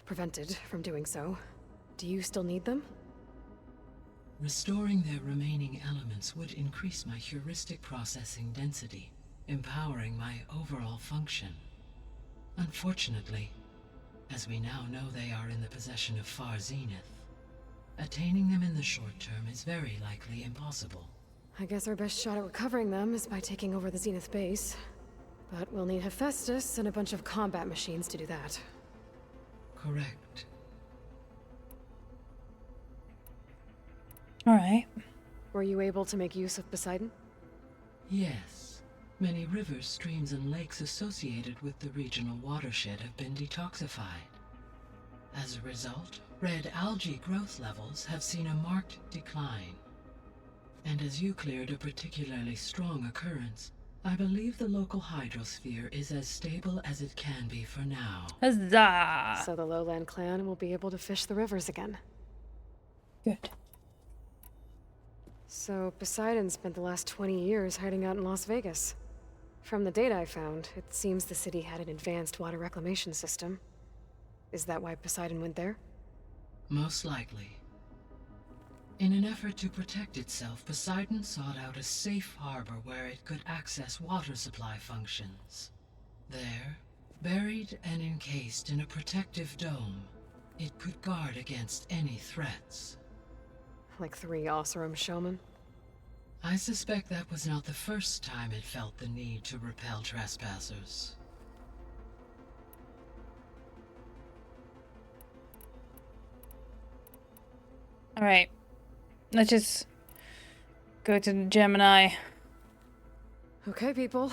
prevented from doing so. Do you still need them? Restoring their remaining elements would increase my heuristic processing density, empowering my overall function. Unfortunately, as we now know they are in the possession of Far Zenith, attaining them in the short term is very likely impossible. I guess our best shot at recovering them is by taking over the Zenith base. But we'll need Hephaestus and a bunch of combat machines to do that. Correct. Alright. Were you able to make use of Poseidon? Yes. Many rivers, streams, and lakes associated with the regional watershed have been detoxified. As a result, red algae growth levels have seen a marked decline. And as you cleared a particularly strong occurrence, I believe the local hydrosphere is as stable as it can be for now. Huzzah! So the Lowland clan will be able to fish the rivers again. Good. So Poseidon spent the last 20 years hiding out in Las Vegas. From the data I found, it seems the city had an advanced water reclamation system. Is that why Poseidon went there? Most likely. In an effort to protect itself, Poseidon sought out a safe harbor where it could access water supply functions. There, buried and encased in a protective dome, it could guard against any threats. Like 3 Oseram showmen? I suspect that was not the first time it felt the need to repel trespassers. Alright. Let's just go to Gemini. Okay, people.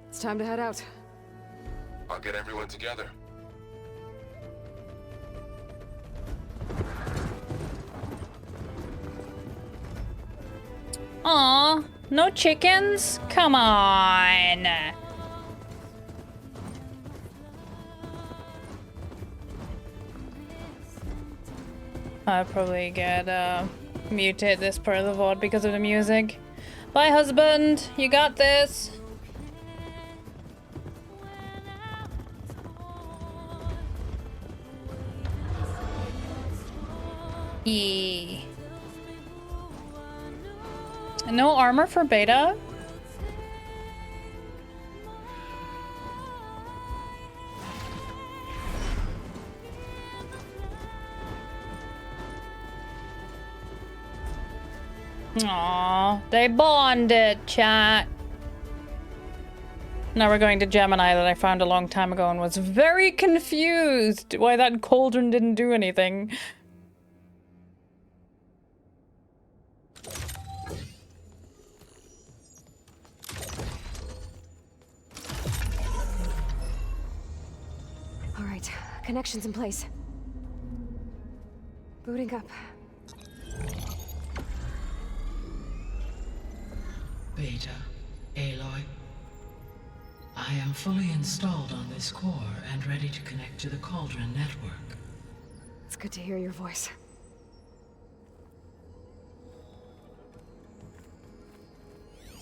It's time to head out. I'll get everyone together. Aw, no chickens? Come on. I'll probably get muted this part of the VOD because of the music. Bye, husband. You got this. Yee. No armor for Beta? Aww, they bonded, chat. Now we're going to Gemini that I found a long time ago and was very confused why that cauldron didn't do anything. All right, connections in place. Booting up. Beta, Aloy. I am fully installed on this core and ready to connect to the Cauldron network. It's good to hear your voice.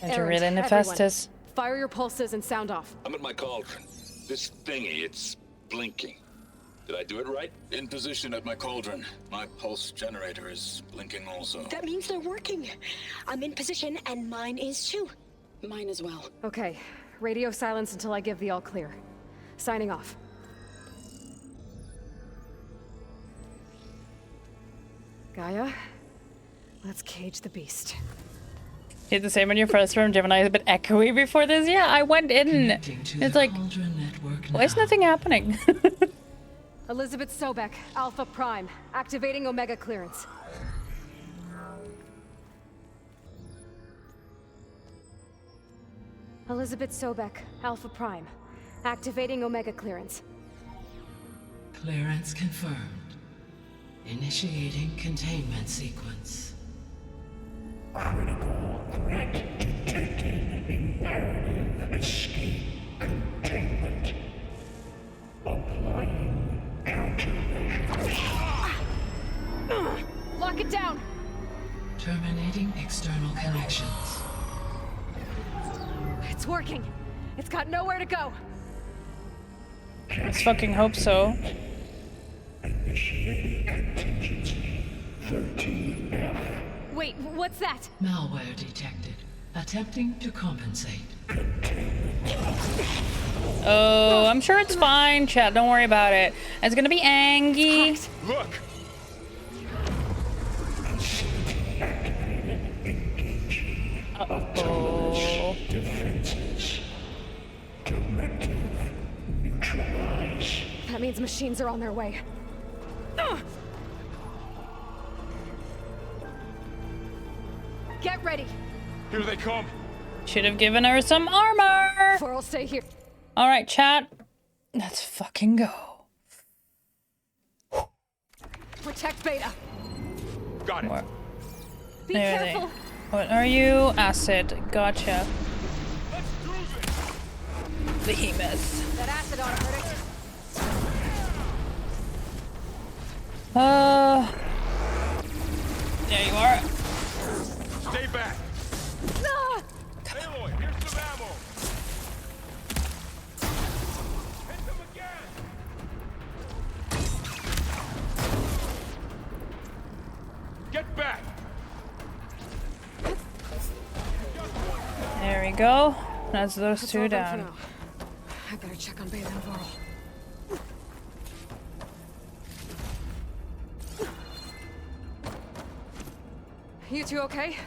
And you're really Hephaestus. Fire your pulses and sound off. I'm at my cauldron. This thingy, it's blinking. Did I do it right? In position at my cauldron. My pulse generator is blinking also. That means they're working. I'm in position, and mine is too. Mine as well. Okay, radio silence until I give the all clear. Signing off. Gaia, let's cage the beast. You had the same on your first room. Gemini is a bit echoey before this. Yeah, I went in. It's like, why is nothing happening? Elizabeth Sobek, Alpha Prime, activating Omega clearance. Elizabeth Sobek, Alpha Prime, activating Omega clearance. Clearance confirmed. Initiating containment sequence. Critical threat detected. Imperative escape containment. Applying countermeasures. Lock it down! Terminating external connections. It's working. It's got nowhere to go. Let's fucking hope so. Initiating contingency 13F. Wait, what's that? Malware detected. Attempting to compensate. Oh, I'm sure it's fine, chat. Don't worry about it. It's gonna be Angie. Look! Uh-oh. Defenses. Directive neutralize. That means machines are on their way. Get ready. Here they come. Should have given her some armor. Or I'll stay here. All right, chat. Let's fucking go. Protect Beta. Got it. Be There careful. they. What are you? Acid. Gotcha. Behemoth. That acid ought to hurt it. There you are. Stay back. Ah! Aloy, here's some ammo. Hit them again. Get back. There we go. That's those That's two all done for down. now. I better check on Beta and Varl. You two okay?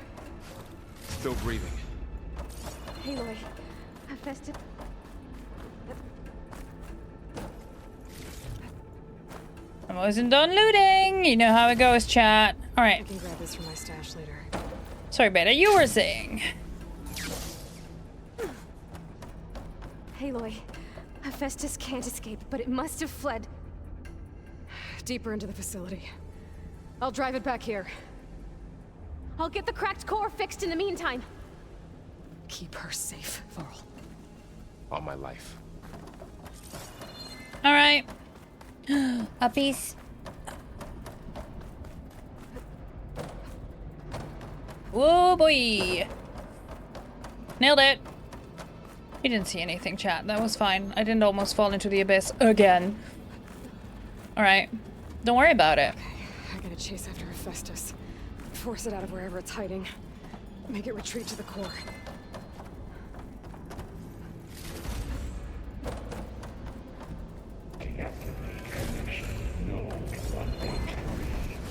Still breathing. Aloy, Hephaestus. I wasn't done looting. You know how it goes, chat. All I right. can grab this from my stash later. Sorry, Beta. You were saying. Aloy, Hephaestus can't escape, but it must have fled deeper into the facility. I'll drive it back here. I'll get the cracked core fixed in the meantime. Keep her safe, Varl. All my life. All right. A piece. Whoa, boy. Nailed it. You didn't see anything, chat. That was fine. I didn't almost fall into the abyss again. All right. Don't worry about it. I gotta chase after Hephaestus. Force it out of wherever it's hiding. Make it retreat to the core.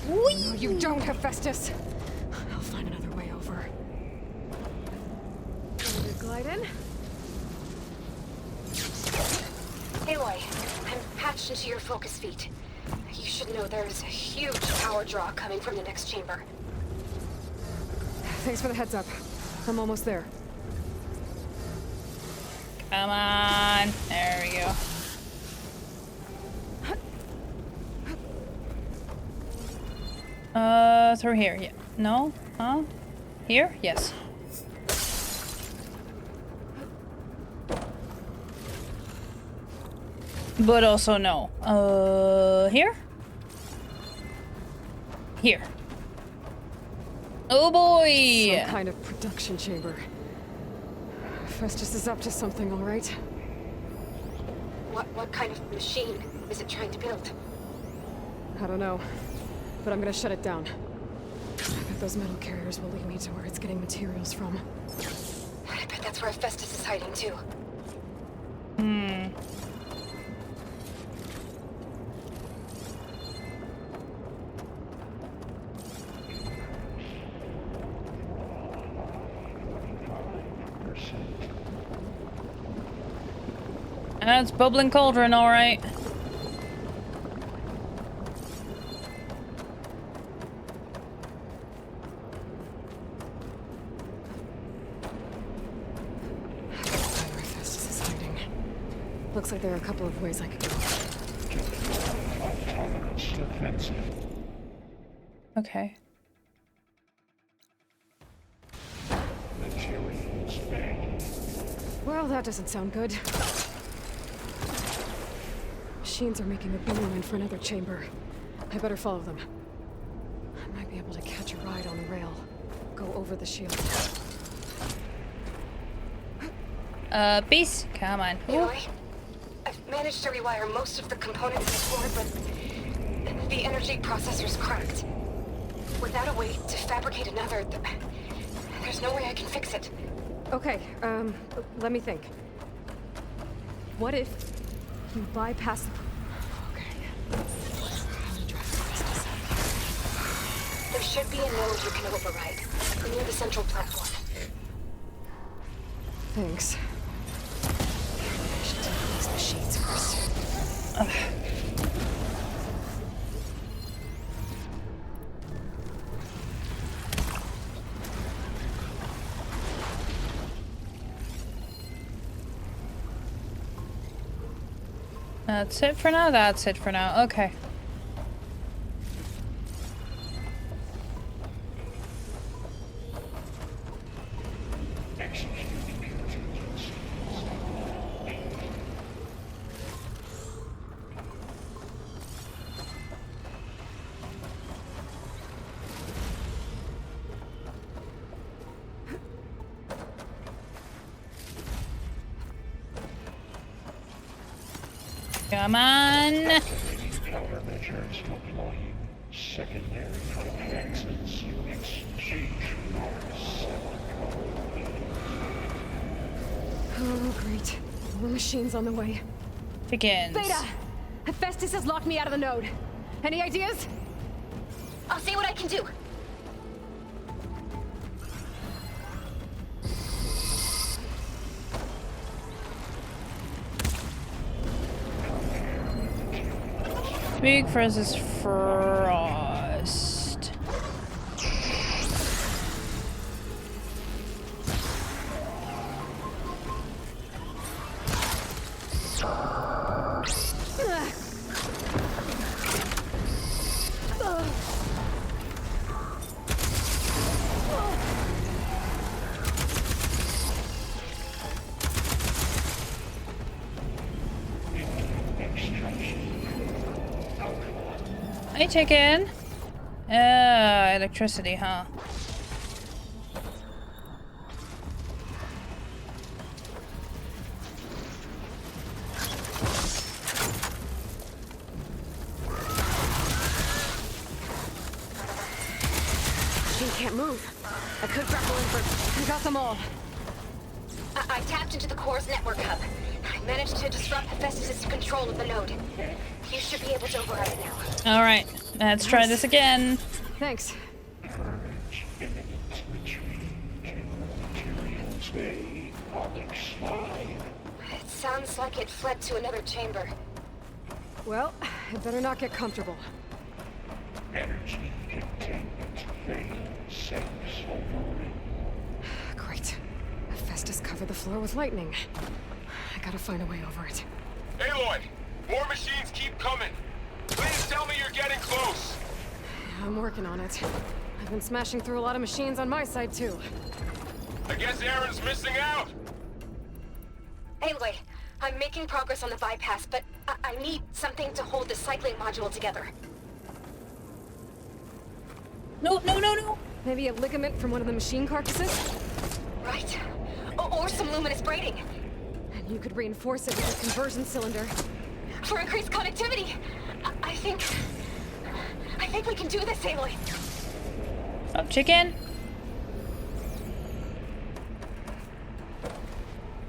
No, you don't, Hephaestus. I'll find another way over. Glide in. Aloy, I'm patched into your focus feed. You should know there's a huge power draw coming from the next chamber. Thanks for the heads up. I'm almost there. Come on. There we go. Through here. Yeah. No? Huh? Here? Yes. But also no. Here? Here. Oh boy! Some kind of production chamber. Festus is up to something, all right? What kind of machine is it trying to build? I don't know, but I'm gonna shut it down. I bet those metal carriers will lead me to where it's getting materials from. I bet that's where Festus is hiding too. Hmm. That's bubbling cauldron, all right. Festus is hiding. Looks like there are a couple of ways I could go. Okay. Well, that doesn't sound good. Machines are making a beeline for another chamber. I better follow them. I might be able to catch a ride on the rail. Go over the shield. Beast, come on. Aloy, I've managed to rewire most of the components of the core, but the energy processor's cracked. Without a way to fabricate another, there's no way I can fix it. Okay, let me think. What if you bypass the... There should be a node you can override, near the central platform. Thanks. I should take these machines first. That's it for now? That's it for now. Okay. Come on. Countermeasures deploying secondary defenses. Exchange Oh, great. More machines on the way. Begins. Beta! Hephaestus has locked me out of the node. Any ideas? I'll see what I can do. Big versus Frost. Hey, chicken. Electricity, huh? She can't move. I could grapple in for... I got them all. I tapped into the core's network hub. I managed to disrupt Hephaestus' control of the node. You should be able to override it now. Alright, let's try this again. Thanks. It sounds like it fled to another chamber. Well, it better not get comfortable. Energy containment failed. Settings overridden. Great. Hephaestus covered the floor with lightning. I gotta find a way over it. Aloy! More machines keep coming! Please tell me you're getting close! I'm working on it. I've been smashing through a lot of machines on my side, too. I guess Aaron's missing out! Aloy, I'm making progress on the bypass, but I need something to hold the cycling module together. No, no, no, no! Maybe a ligament from one of the machine carcasses? Right. Or some luminous braiding. And you could reinforce it with a conversion cylinder. For increased connectivity. I think we can do this, Aloy. Oh, chicken.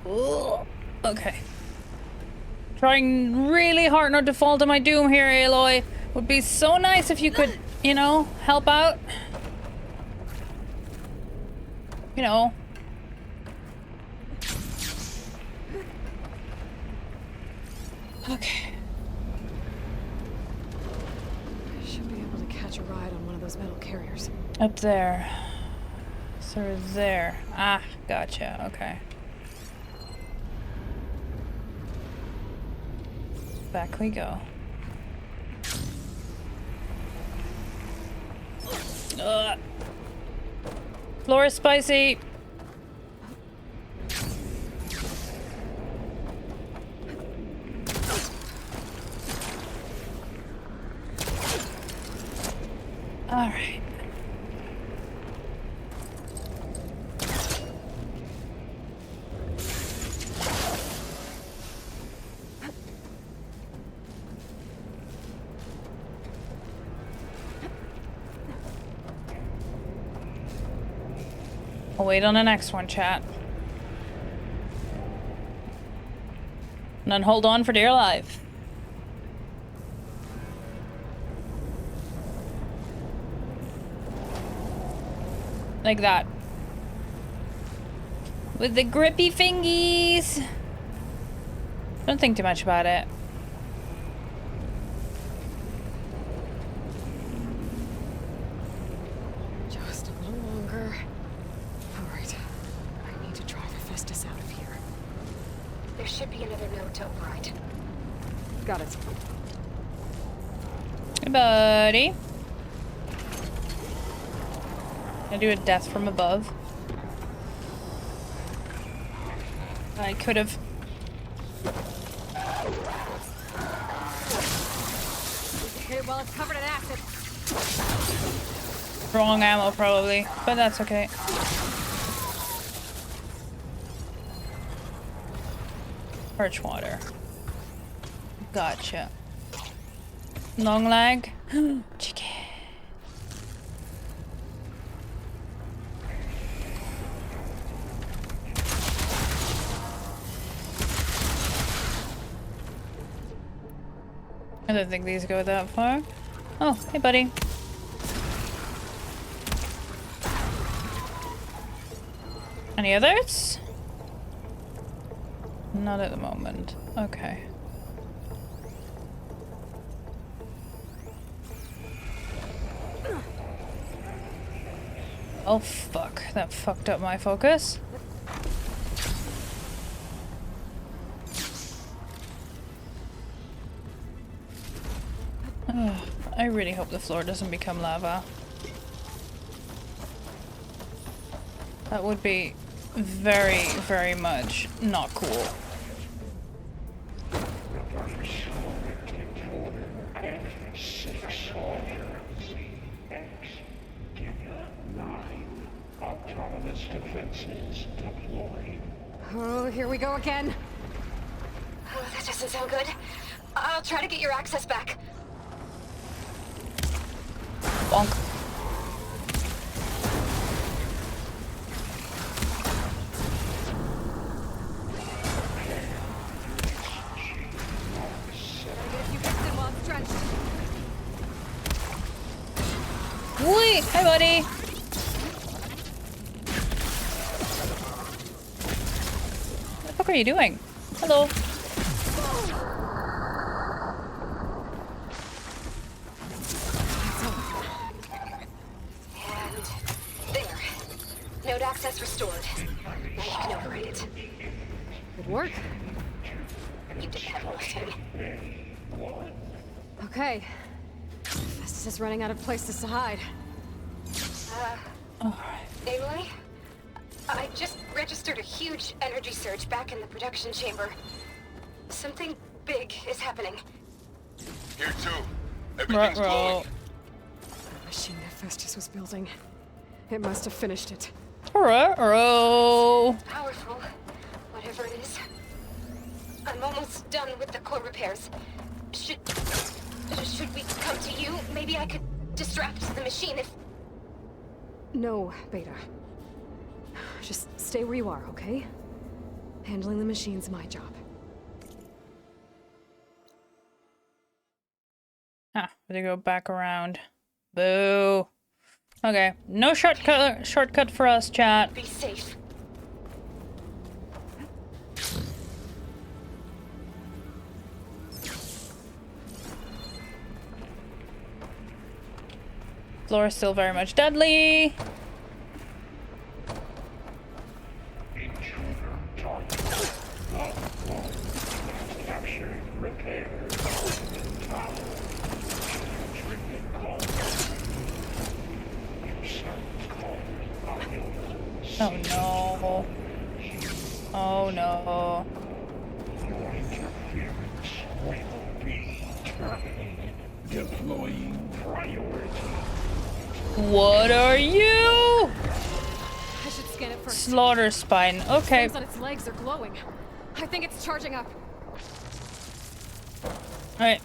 Ooh. Okay. Trying really hard not to fall to my doom here, Aloy. Would be so nice if you could, you know, help out. You know. Okay. I should be able to catch a ride on one of those metal carriers. Up there. So there. Ah, gotcha. Okay. Back we go. Floor is spicy. All right. I'll wait on the next one, chat. And then hold on for dear life. Like that. With the grippy fingies. Don't think too much about it. Just a little longer. Alright. I need to drive Hephaestus out of here. There should be another node to override. Got it. Hey, buddy. Can I do a death from above? I could have. Hit it while it's covered in acid. Wrong ammo, probably, but that's okay. Perch water. Gotcha. Long leg. Chicken. I don't think these go that far. Oh, hey buddy. Any others? Not at the moment. Okay. Oh fuck, that fucked up my focus. I really hope the floor doesn't become lava. That would be very, very much not cool. defenses deployed. Oh, here we go again. Oh, that doesn't sound good. I'll try to get your access back. Bonk. Whee! Hi, buddy. What the fuck are you doing? Hello. And there. Node access restored. Now you can override it. Good work. You did that last time. Okay. This is running out of places to hide. Aloy? I just registered a huge energy surge back in the production chamber. Something big is happening. Here too. Everything's glowing. The machine Hephaestus was building. It must have finished it. Ruh-roh. Powerful, whatever it is. I'm almost done with the core repairs. Should we come to you? Maybe I could distract the machine if... No, Beta. Just stay where you are, okay? Handling the machine's my job. Ah, better go back around. Boo. Okay, no shortcut for us, chat. Be safe. Floor is still very much deadly. Captured, repaired, Oh no. Oh no. Your interference will be terminated. Deploying priority. What are you? I should scan it first. Slaughter spine. Okay. Flames on its legs are glowing. I think it's charging up. Alright.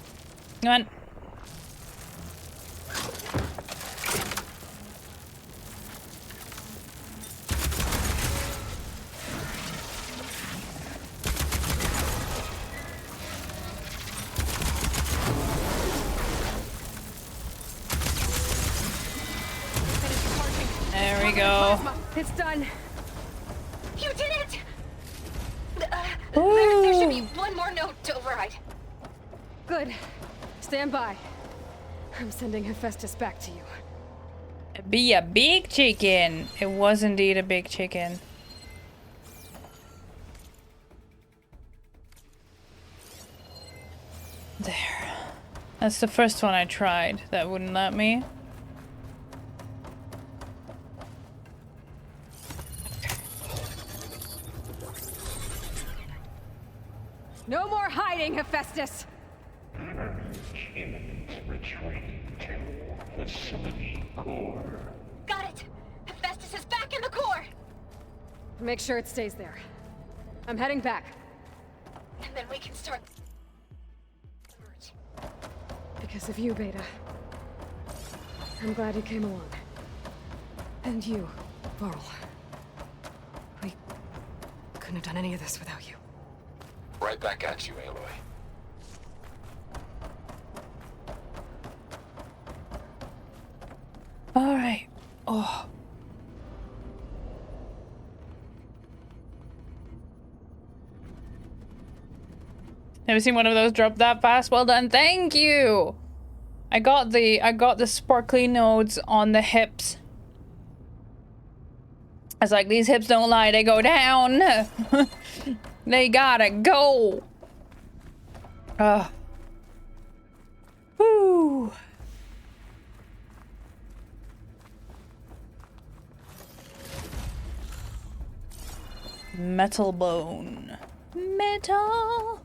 Come on. There we go. It's done. You did it! There should be one more node to override. Good. Stand by. I'm sending Hephaestus back to you. Be a big chicken. It was indeed a big chicken. There. That's the first one I tried. That wouldn't let me. No more hiding, Hephaestus! Imminent retreat to facility core. Got it! Hephaestus is back in the core! Make sure it stays there. I'm heading back. And then we can start... Because of you, Beta. I'm glad you came along. And you, Varl. We couldn't have done any of this without you. Right back at you, Aloy. Alright. Oh. Never seen one of those drop that fast. Well done. Thank you. I got the sparkly nodes on the hips. I was like, these hips don't lie, they go down. They gotta go. Woo. Metal bone. Metal.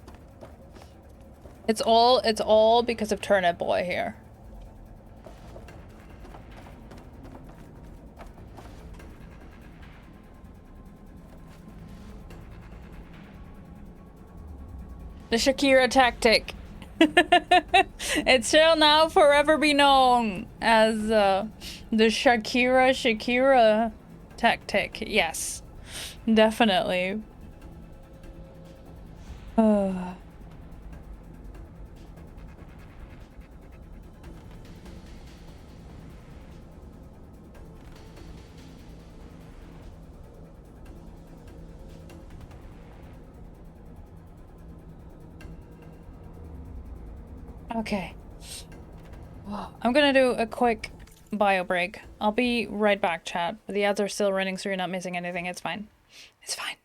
It's all because of Turnip Boy here. The Shakira tactic. It shall now forever be known as the Shakira tactic. Yes, definitely. Okay. I'm gonna do a quick bio break. I'll be right back, chat. The ads are still running, so you're not missing anything. It's fine. It's fine.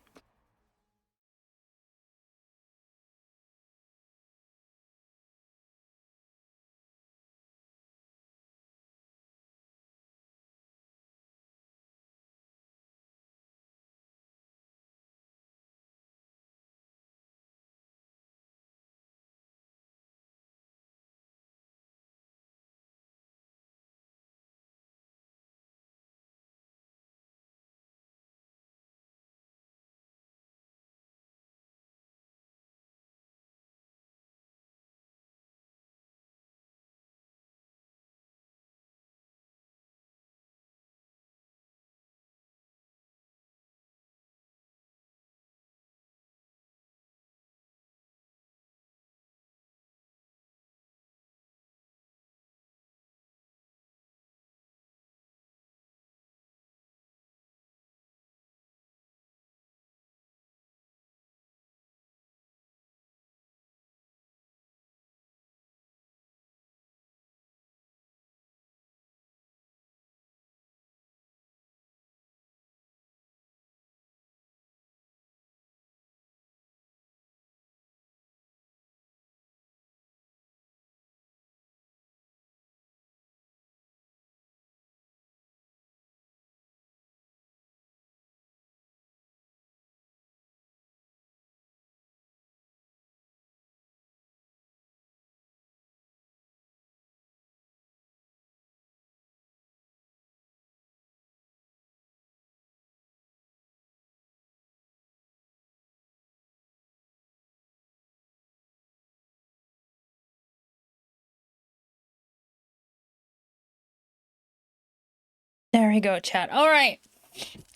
There we go, chat. All right.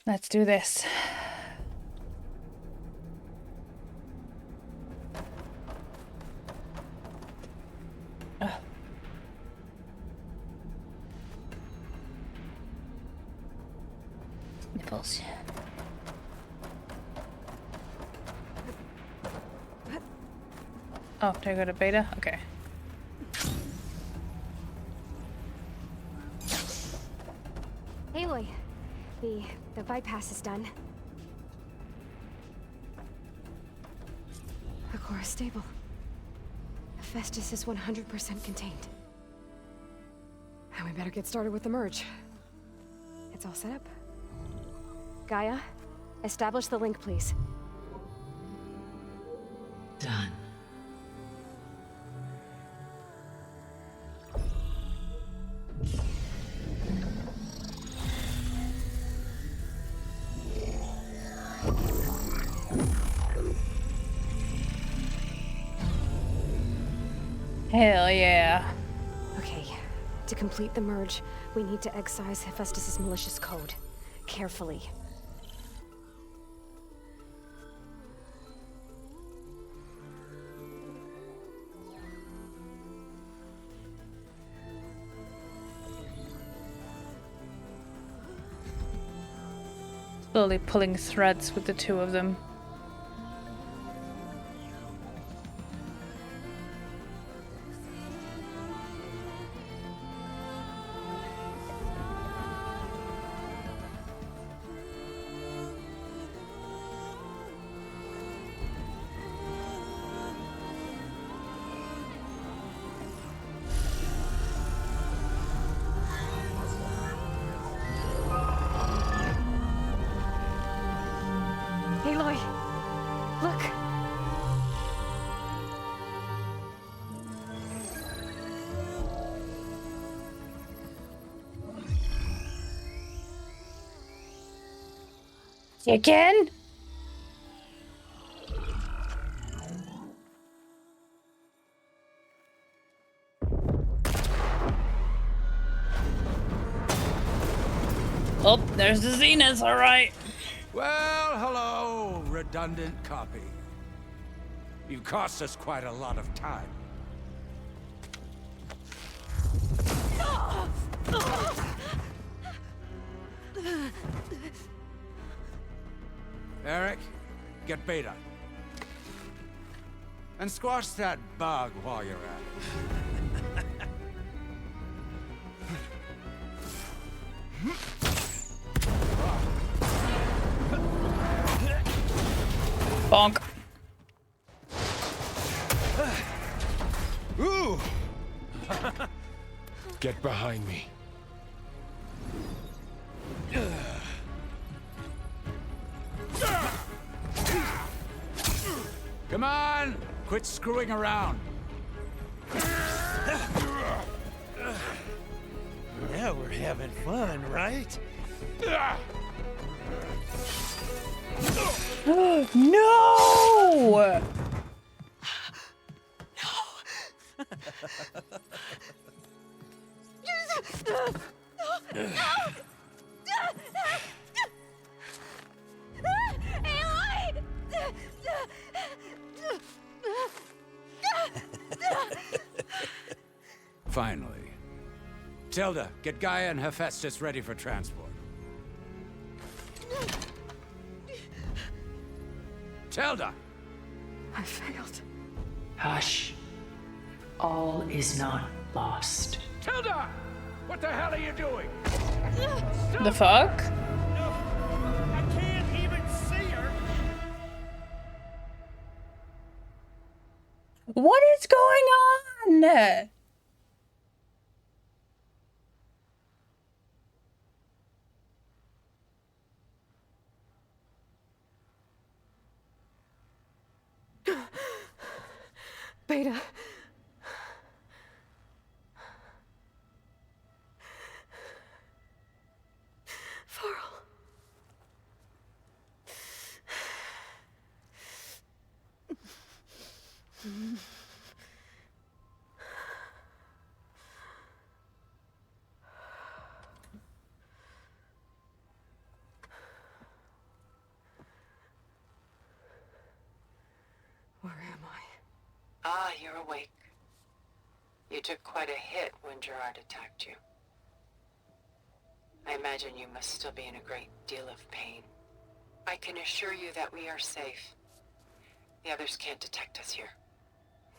Let's do this. Nipples. Oh, did I go to beta? Okay. Aloy, the bypass is done. The core is stable. Hephaestus is 100% contained. And we better get started with the merge. It's all set up. Gaia, establish the link, please. Done. Hell yeah. Okay, to complete the merge, we need to excise Hephaestus' malicious code. Carefully. Slowly pulling threads with the two of them. Aloy, look. Again? Oh, there's the Zenith, alright. Well, hello, redundant copy. You've cost us quite a lot of time. Eric, get Beta. And squash that bug while you're at it. Bonk. Ooh! Get behind me. Come on! Quit screwing around. Now we're having fun, right? No! Finally. Tilda, get Gaia and Hephaestus ready for transport. Tilda! I failed. Hush. All is not lost. Tilda! What the hell are you doing? The fuck? I can't even see her. What is going on? Beta. Varl. Where am I? Ah, you're awake. You took quite a hit when Gerard attacked you. I imagine you must still be in a great deal of pain. I can assure you that we are safe. The others can't detect us here.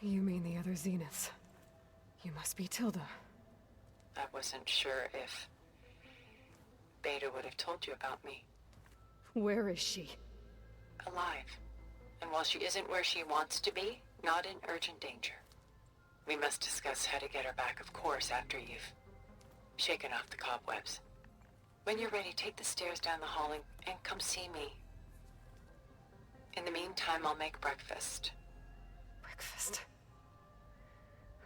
You mean the other Zeniths? You must be Tilda. I wasn't sure if Beta would have told you about me. Where is she? Alive. And while she isn't where she wants to be, not in urgent danger. We must discuss how to get her back, of course, after you've shaken off the cobwebs. When you're ready, take the stairs down the hall and come see me. In the meantime, I'll make breakfast. Breakfast?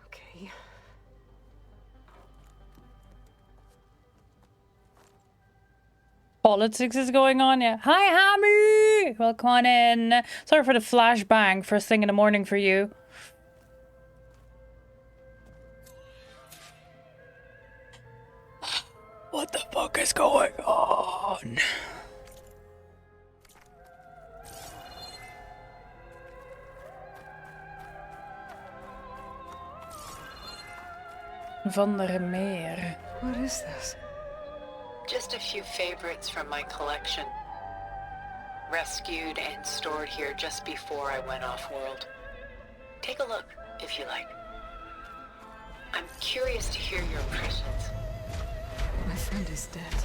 Okay. Politics is going on, yeah. Hi, Hammy! Welcome on in. Sorry for the flashbang first thing in the morning for you. What the fuck is going on? Van der Meer. What is this? Just a few favorites from my collection. Rescued and stored here just before I went off-world. Take a look, if you like. I'm curious to hear your impressions. My friend is dead.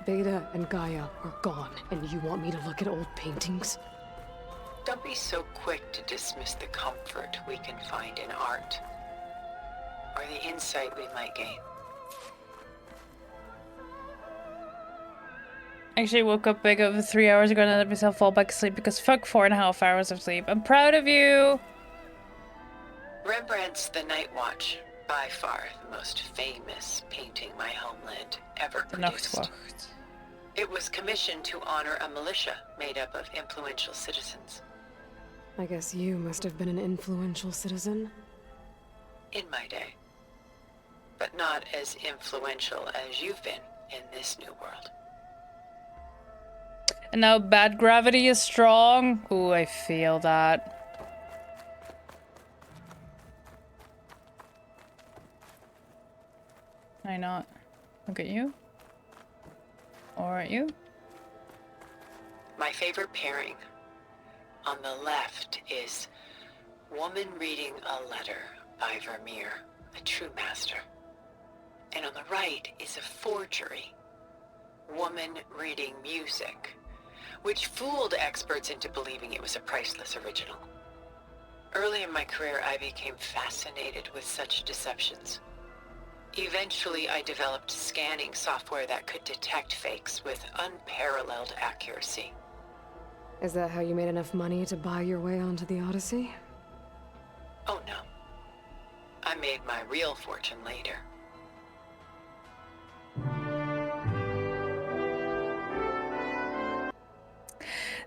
Beta and Gaia are gone, and you want me to look at old paintings? Don't be so quick to dismiss the comfort we can find in art, or the insight we might gain. Actually woke up big over 3 hours ago and let myself fall back asleep because fuck 4.5 hours of sleep. I'm proud of you! Rembrandt's The Night Watch, by far the most famous painting my homeland ever produced. It was commissioned to honor a militia made up of influential citizens. I guess you must have been an influential citizen? In my day. But not as influential as you've been in this new world. And now bad gravity is strong. Ooh, I feel that. Can I not look at you? Or at you? My favorite pairing. On the left is Woman Reading a Letter by Vermeer, a true master. And on the right is a forgery. Woman Reading Music, which fooled experts into believing it was a priceless original. Early in my career, I became fascinated with such deceptions. Eventually, I developed scanning software that could detect fakes with unparalleled accuracy. Is that how you made enough money to buy your way onto the Odyssey? Oh no. I made my real fortune later.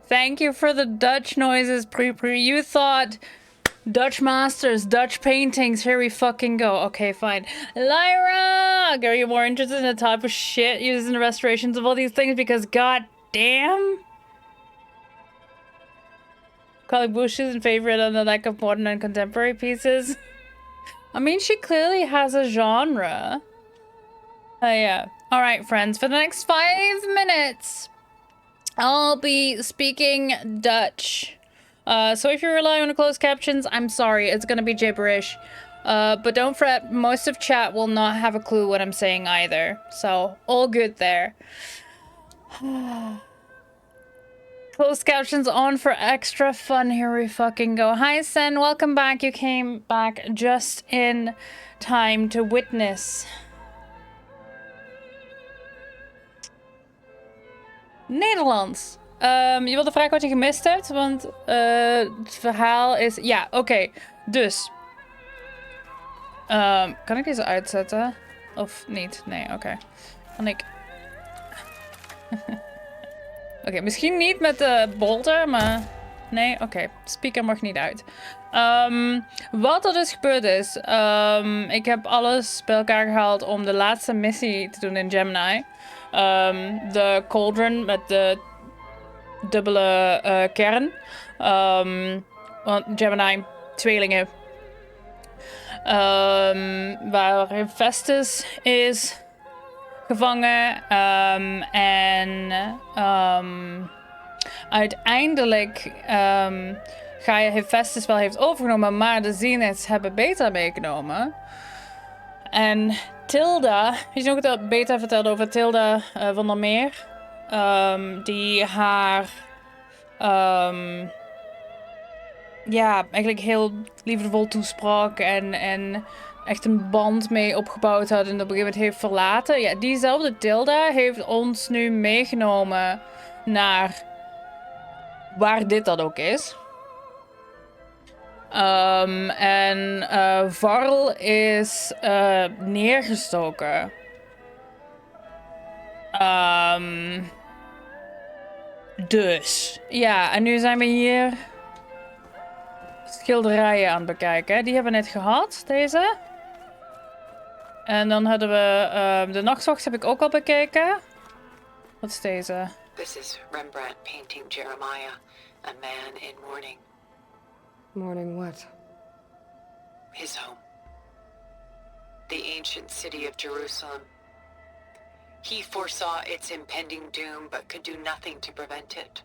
Thank you for the Dutch noises, Pre-Pre. You thought Dutch masters, Dutch paintings, here we fucking go. Okay, fine. Lyra! Are you more interested in the type of shit used in the restorations of all these things? Because god damn! Comic Bush is in favorite on the lack of modern and contemporary pieces. I mean, she clearly has a genre. Yeah. Alright, friends, for the next 5 minutes, I'll be speaking Dutch. So if you rely on the closed captions, I'm sorry, it's gonna be gibberish. But don't fret, most of chat will not have a clue what I'm saying either. So, all good there. Closed captions on for extra fun. Here we fucking go. Hi Sen, welcome back. You came back just in time to witness Nederlands. Je wilde vragen wat je gemist hebt, want het verhaal is... Ja, oké. Dus. Kan ik deze uitzetten? Of niet? Nee, oké. Kan ik... Oké, misschien niet met de bolter, maar... Nee, oké. Speaker mag niet uit. Wat er dus gebeurd is... ik heb alles bij elkaar gehaald om de laatste missie te doen in Gemini. De Cauldron met de dubbele kern. Want Gemini, tweelingen. Waar Hephaestus is gevangen. Uiteindelijk Gaia Hephaestus wel heeft overgenomen, maar de Zeniths hebben Beta meegenomen. En Tilda, weet je nog dat Beta vertelde over Tilda van der Meer? Die haar ja, eigenlijk heel liefdevol toesprak en echt een band mee opgebouwd had en op een gegeven moment heeft verlaten. Ja, diezelfde Tilda heeft ons nu meegenomen naar waar dit dan ook is. Varl is neergestoken. Dus. Ja, en nu zijn we hier schilderijen aan het bekijken. Die hebben we net gehad, deze. En dan hadden we de nachtwacht heb ik ook al bekeken. Wat is deze? This is Rembrandt painting Jeremiah, a man in mourning. Mourning what? His home. The ancient city of Jerusalem. He foresaw its impending doom, but could do nothing to prevent it.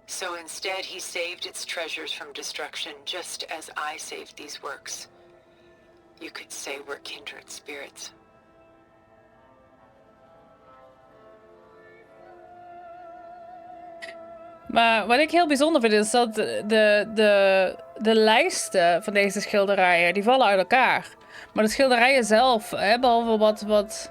So instead, he saved its treasures from destruction, just as I saved these works. You could say we're kindred spirits. Maar wat ik heel bijzonder vind is dat de lijsten van deze schilderijen, die vallen uit elkaar. Maar de schilderijen zelf, behalve wat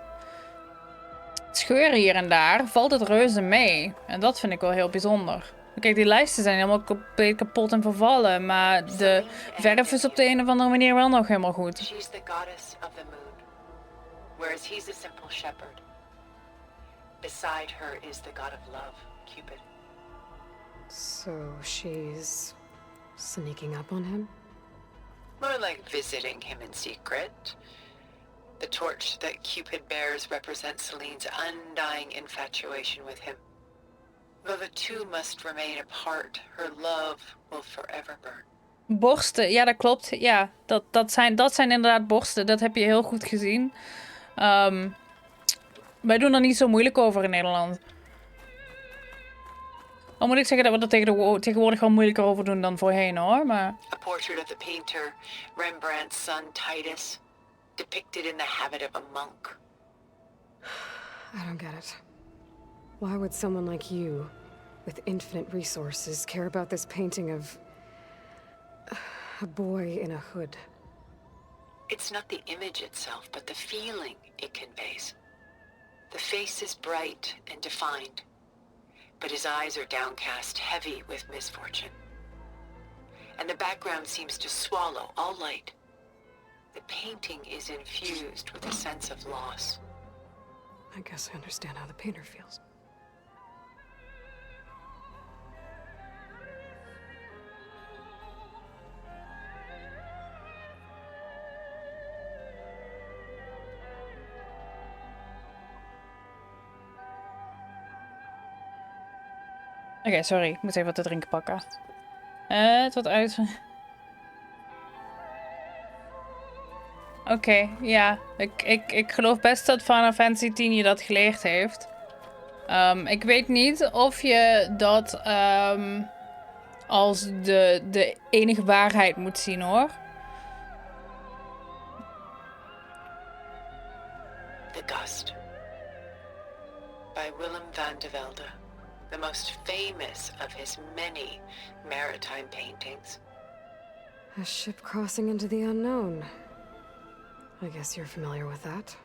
scheuren hier en daar, valt het reuze mee. En dat vind ik wel heel bijzonder. Kijk, die lijsten zijn helemaal compleet kapot en vervallen, maar de verf is op de een of andere manier wel nog helemaal goed. She's the goddess of the moon, whereas he's a simple shepherd. Beside her is the god of love, Cupid. So she's sneaking up on him? More like visiting him in secret. The torch that Cupid bears represents Celine's undying infatuation with him. Though the two must remain apart, her love will forever burn. Borsten, ja, dat klopt. Ja, dat zijn inderdaad borsten. Dat heb je heel goed gezien. Wij doen er niet zo moeilijk over in Nederland. Dan moet ik zeggen dat we er tegenwoordig wel moeilijker over doen dan voorheen, hoor. Maar... A portrait of the painter Rembrandt's son Titus, depicted in the habit of a monk. I don't get it. Why would someone like you, with infinite resources, care about this painting of a boy in a hood? It's not the image itself, but the feeling it conveys. The face is bright and defined, but his eyes are downcast, heavy with misfortune. And the background seems to swallow all light. The painting is infused with a sense of loss. I guess I understand how the painter feels. Oké, sorry. Ik moet even wat te drinken pakken. Het wordt uit... Oké, ja. Ik geloof best dat Final Fantasy X je dat geleerd heeft. Ik weet niet of je dat als de enige waarheid moet zien, hoor. The Gust by Willem van de Velde, the most famous of his many maritime paintings. A ship crossing into the unknown. I guess you're familiar with that.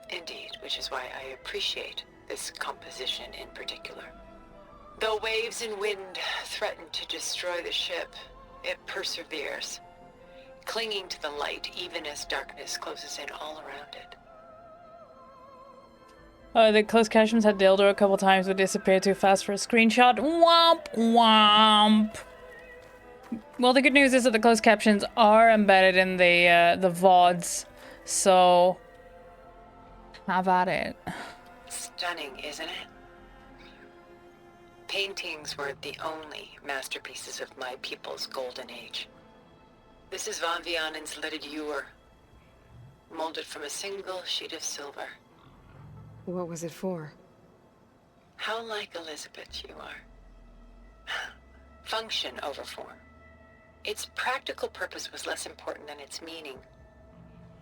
Indeed, which is why I appreciate this composition in particular. Though waves and wind threaten to destroy the ship, it perseveres, clinging to the light even as darkness closes in all around it. The closed captions had dildo a couple times but disappeared too fast for a screenshot. Womp womp. Well, the good news is that the closed captions are embedded in the VODs, so have at it. Stunning, isn't it? Paintings were the only masterpieces of my people's golden age. This is Van Vianen's leaded ewer, molded from a single sheet of silver. What was it for? How like Elizabeth you are. Function over form. Its practical purpose was less important than its meaning.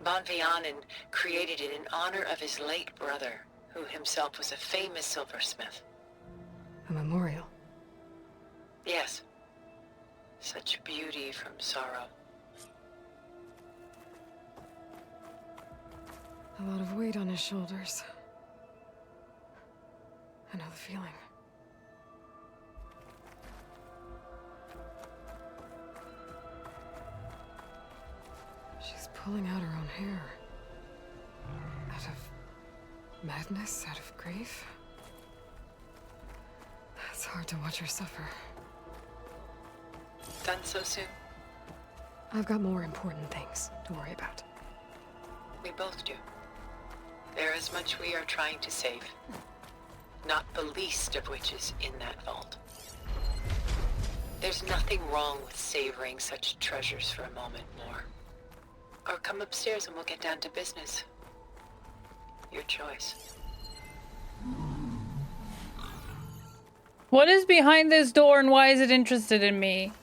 Van Vianen created it in honor of his late brother, who himself was a famous silversmith. A memorial? Yes. Such beauty from sorrow. A lot of weight on his shoulders. I know the feeling. She's pulling out her own hair. Out of madness, out of grief. It's hard to watch her suffer. Done so soon? I've got more important things to worry about. We both do. There is much we are trying to save. Not the least of which is in that vault. There's nothing wrong with savoring such treasures for a moment more. Or come upstairs and we'll get down to business. Your choice. What is behind this door and why is it interested in me?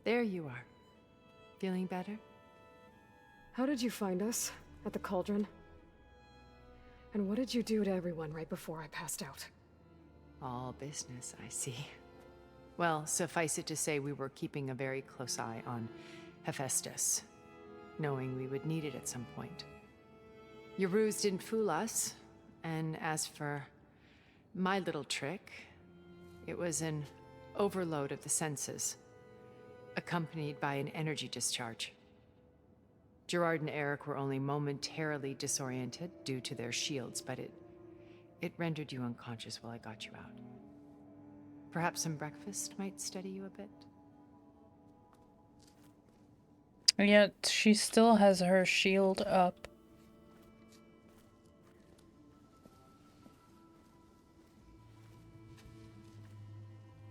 There you are. Feeling better? How did you find us? At the cauldron? And what did you do to everyone right before I passed out? All business, I see. Well, suffice it to say we were keeping a very close eye on Hephaestus, knowing we would need it at some point. Your ruse didn't fool us, and as for My little trick. It was an overload of the senses, accompanied by an energy discharge. Gerard and Eric were only momentarily disoriented due to their shields, but it rendered you unconscious while I got you out. Perhaps some breakfast might steady you a bit? Yet she still has her shield up.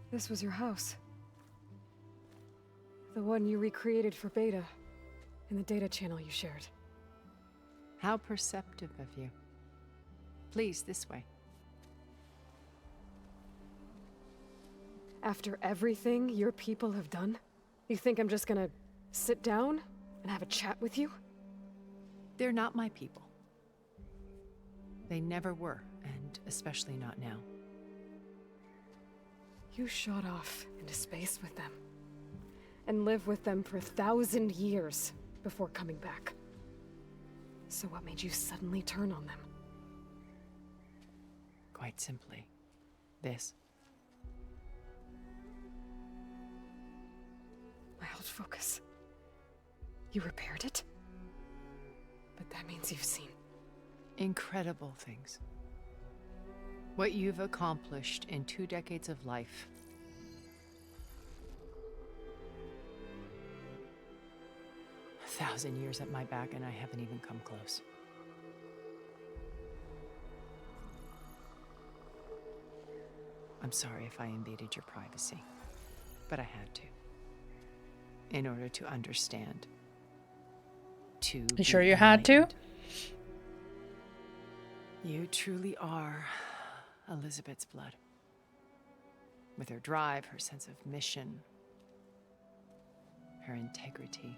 This was your house. The one you recreated for Beta, in the data channel you shared. How perceptive of you. Please, this way. After everything your people have done, you think I'm just gonna sit down and have a chat with you? They're not my people. They never were, and especially not now. You shot off into space with them, and lived with them for 1,000 years before coming back. So what made you suddenly turn on them? Quite simply, this. My old focus. You repaired it? But that means you've seen incredible things. What you've accomplished in 2 decades of life. A 1,000 years at my back, and I haven't even come close. I'm sorry if I invaded your privacy, but I had to. In order to understand. You sure you had to? You truly are Elizabeth's blood. With her drive, her sense of mission, her integrity.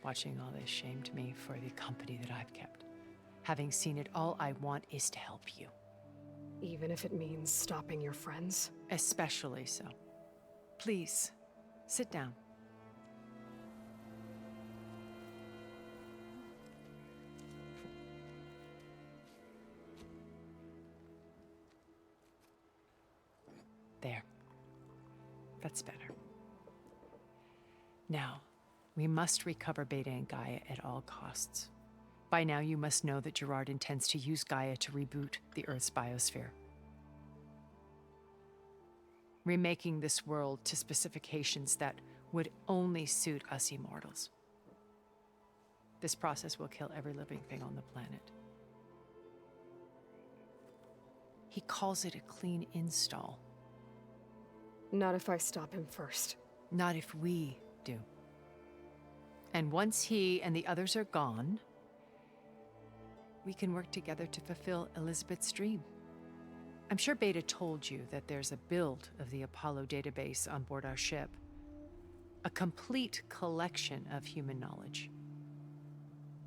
Watching all this shamed me for the company that I've kept. Having seen it, all I want is to help you. Even if it means stopping your friends? Especially so. Please, sit down. There. That's better. Now, we must recover Beta and Gaia at all costs. By now, you must know that Gerard intends to use Gaia to reboot the Earth's biosphere. Remaking this world to specifications that would only suit us immortals. This process will kill every living thing on the planet. He calls it a clean install. Not if I stop him first. Not if we do. And once he and the others are gone, we can work together to fulfill Elizabeth's dream. I'm sure Beta told you that there's a build of the Apollo database on board our ship. A complete collection of human knowledge.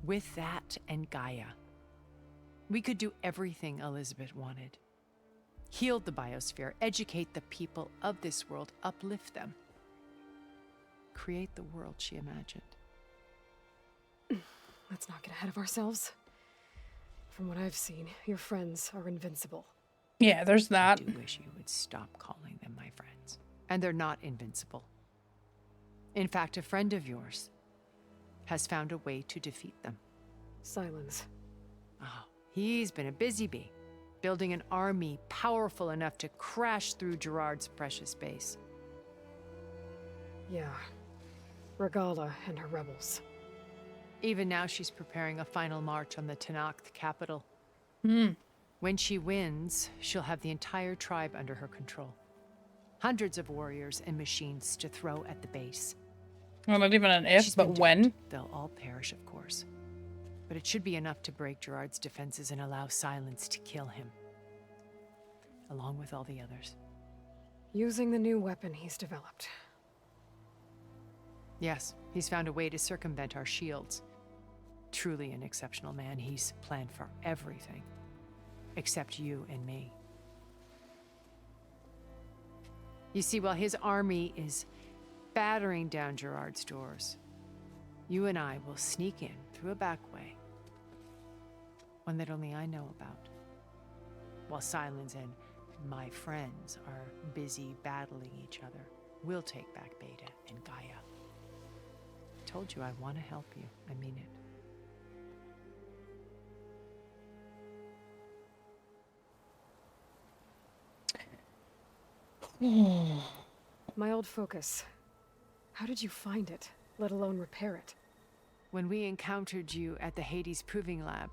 With that and Gaia, we could do everything Elizabeth wanted. Heal the biosphere, educate the people of this world, uplift them. Create the world she imagined. Let's not get ahead of ourselves. From what I've seen, your friends are invincible. Yeah, there's that. I do wish you would stop calling them my friends. And they're not invincible. In fact, a friend of yours has found a way to defeat them. Silence. Oh, he's been a busy bee, building an army powerful enough to crash through Gerard's precious base. Yeah. Regala and her rebels. Even now, she's preparing a final march on the Tenakth capital. When she wins, she'll have the entire tribe under her control. Hundreds of warriors and machines to throw at the base. Well, not even an if, but when. They'll all perish, of course. But it should be enough to break Gerard's defenses and allow Silence to kill him. Along with all the others. Using the new weapon he's developed. Yes, he's found a way to circumvent our shields. Truly an exceptional man. He's planned for everything. Except you and me. You see, while his army is battering down Gerard's doors, you and I will sneak in through a back way one that only I know about. While Sylens and my friends are busy battling each other, we'll take back Beta and Gaia. I told you I want to help you. I mean it. My old focus. How did you find it, let alone repair it? When we encountered you at the Hades Proving Lab,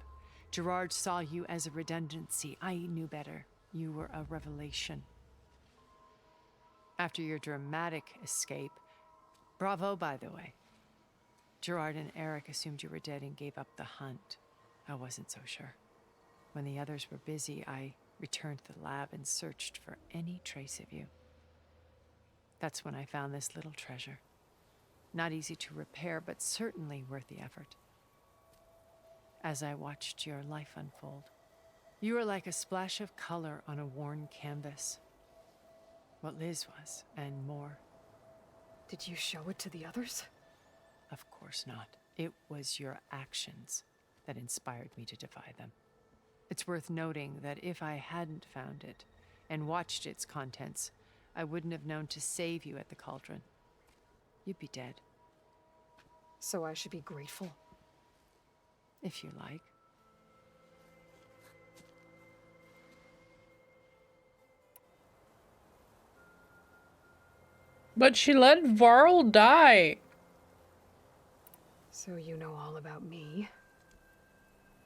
Gerard saw you as a redundancy. I knew better. You were a revelation. After your dramatic escape, bravo, by the way. Gerard and Eric assumed you were dead and gave up the hunt. I wasn't so sure. When the others were busy, I returned to the lab and searched for any trace of you. That's when I found this little treasure. Not easy to repair, but certainly worth the effort. As I watched your life unfold, you were like a splash of color on a worn canvas. What Liz was, and more. Did you show it to the others? Of course not. It was your actions that inspired me to defy them. It's worth noting that if I hadn't found it and watched its contents, I wouldn't have known to save you at the Cauldron. You'd be dead. So I should be grateful? If you like. But she let Varl die. So you know all about me.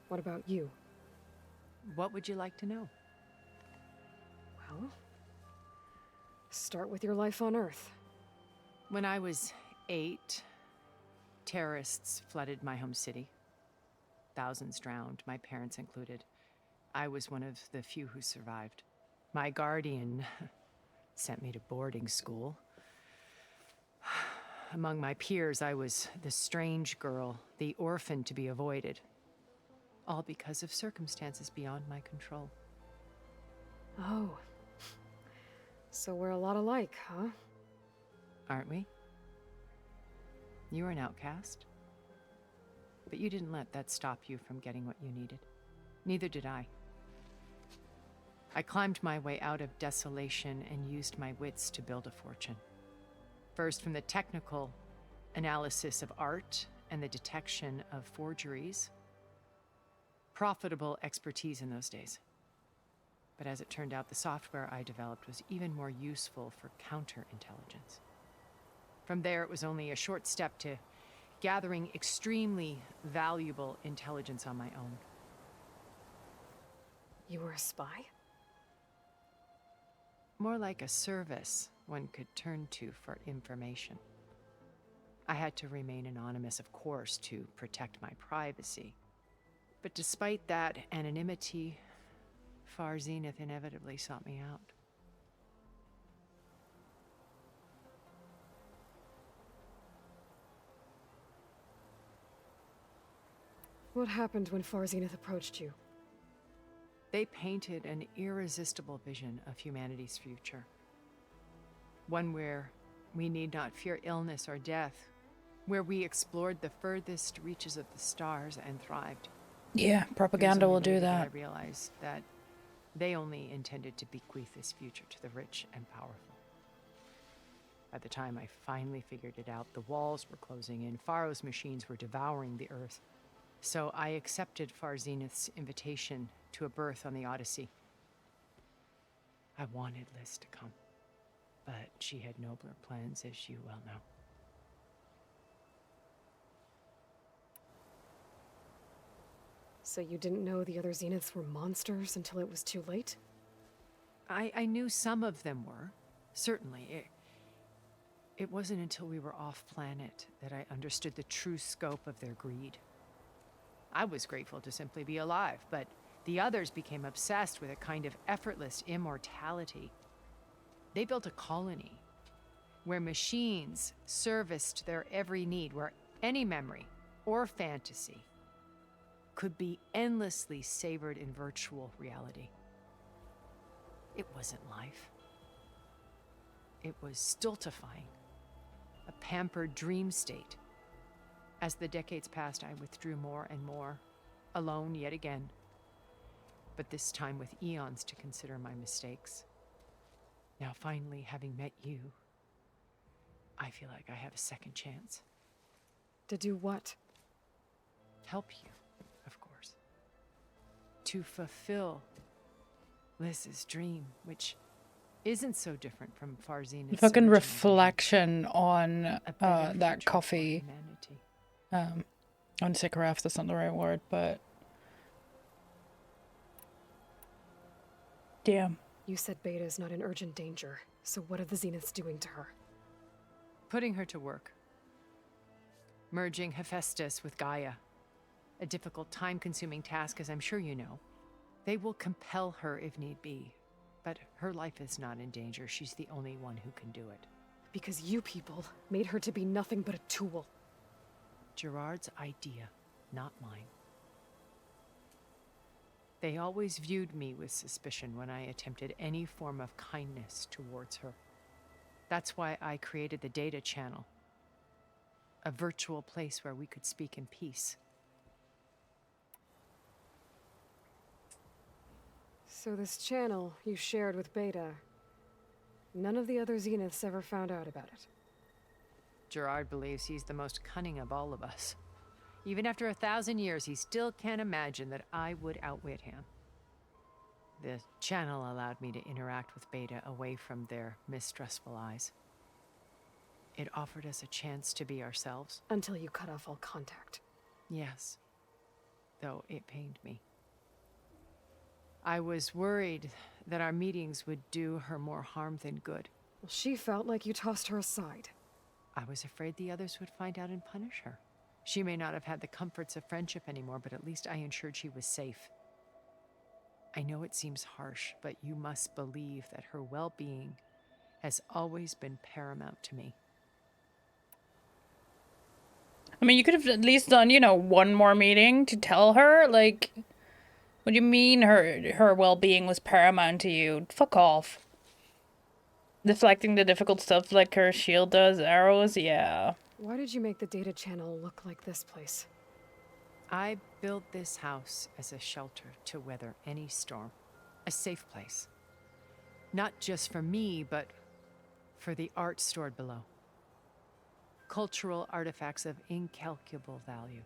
What about you? What would you like to know? Well, start with your life on Earth. When I was 8, terrorists flooded my home city. Thousands drowned, my parents included. I was one of the few who survived. My guardian sent me to boarding school. Among my peers, I was the strange girl, the orphan to be avoided. All because of circumstances beyond my control. Oh. So we're a lot alike, huh? Aren't we? You were an outcast. But you didn't let that stop you from getting what you needed. Neither did I. I climbed my way out of desolation and used my wits to build a fortune. First, from the technical analysis of art and the detection of forgeries. Profitable expertise in those days. But as it turned out, the software I developed was even more useful for counterintelligence. From there, it was only a short step to gathering extremely valuable intelligence on my own. You were a spy? More like a service one could turn to for information. I had to remain anonymous, of course, to protect my privacy. But despite that anonymity, Far Zenith inevitably sought me out. What happened when Far Zenith approached you? They painted an irresistible vision of humanity's future. One where we need not fear illness or death, where we explored the furthest reaches of the stars and thrived. Yeah, propaganda will do that. I realized that they only intended to bequeath this future to the rich and powerful. By the time I finally figured it out, the walls were closing in, Pharaoh's machines were devouring the Earth. So I accepted Far Zenith's invitation to a berth on the Odyssey. I wanted Liz to come, but she had nobler plans, as you well know. So you didn't know the other Zeniths were monsters until it was too late? I knew some of them were, certainly. It wasn't until we were off-planet that I understood the true scope of their greed. I was grateful to simply be alive, but the others became obsessed with a kind of effortless immortality. They built a colony where machines serviced their every need, where any memory or fantasy could be endlessly savored in virtual reality. It wasn't life. It was stultifying, a pampered dream state. As the decades passed, I withdrew more and more, alone yet again, but this time with eons to consider my mistakes. Now, finally, having met you, I feel like I have a second chance. To do what? Help you, of course. To fulfill Liz's dream, which isn't so different from Farzena's Fucking reflection on that coffee. On Sikarath, that's not the right word, but damn. You said Beta is not in urgent danger, so what are the Zeniths doing to her? Putting her to work. Merging Hephaestus with Gaia. A difficult, time-consuming task, as I'm sure you know. They will compel her if need be. But her life is not in danger. She's the only one who can do it. Because you people made her to be nothing but a tool. Gerard's idea, not mine. They always viewed me with suspicion when I attempted any form of kindness towards her. That's why I created the data channel. A virtual place where we could speak in peace. So this channel you shared with Beta, none of the other Zeniths ever found out about it. Gerard believes he's the most cunning of all of us. Even after 1,000 years, he still can't imagine that I would outwit him. The channel allowed me to interact with Beta away from their mistrustful eyes. It offered us a chance to be ourselves. Until you cut off all contact. Yes, though it pained me. I was worried that our meetings would do her more harm than good. Well, she felt like you tossed her aside. I was afraid the others would find out and punish her. She may not have had the comforts of friendship anymore, but at least I ensured she was safe. I know it seems harsh, but you must believe that her well-being has always been paramount to me. I mean, you could have at least done, you know, one more meeting to tell her, like, what do you mean her well-being was paramount to you? Fuck off. Deflecting the difficult stuff like her shield does, arrows, yeah. Why did you make the data channel look like this place? I built this house as a shelter to weather any storm. A safe place. Not just for me, but for the art stored below. Cultural artifacts of incalculable value.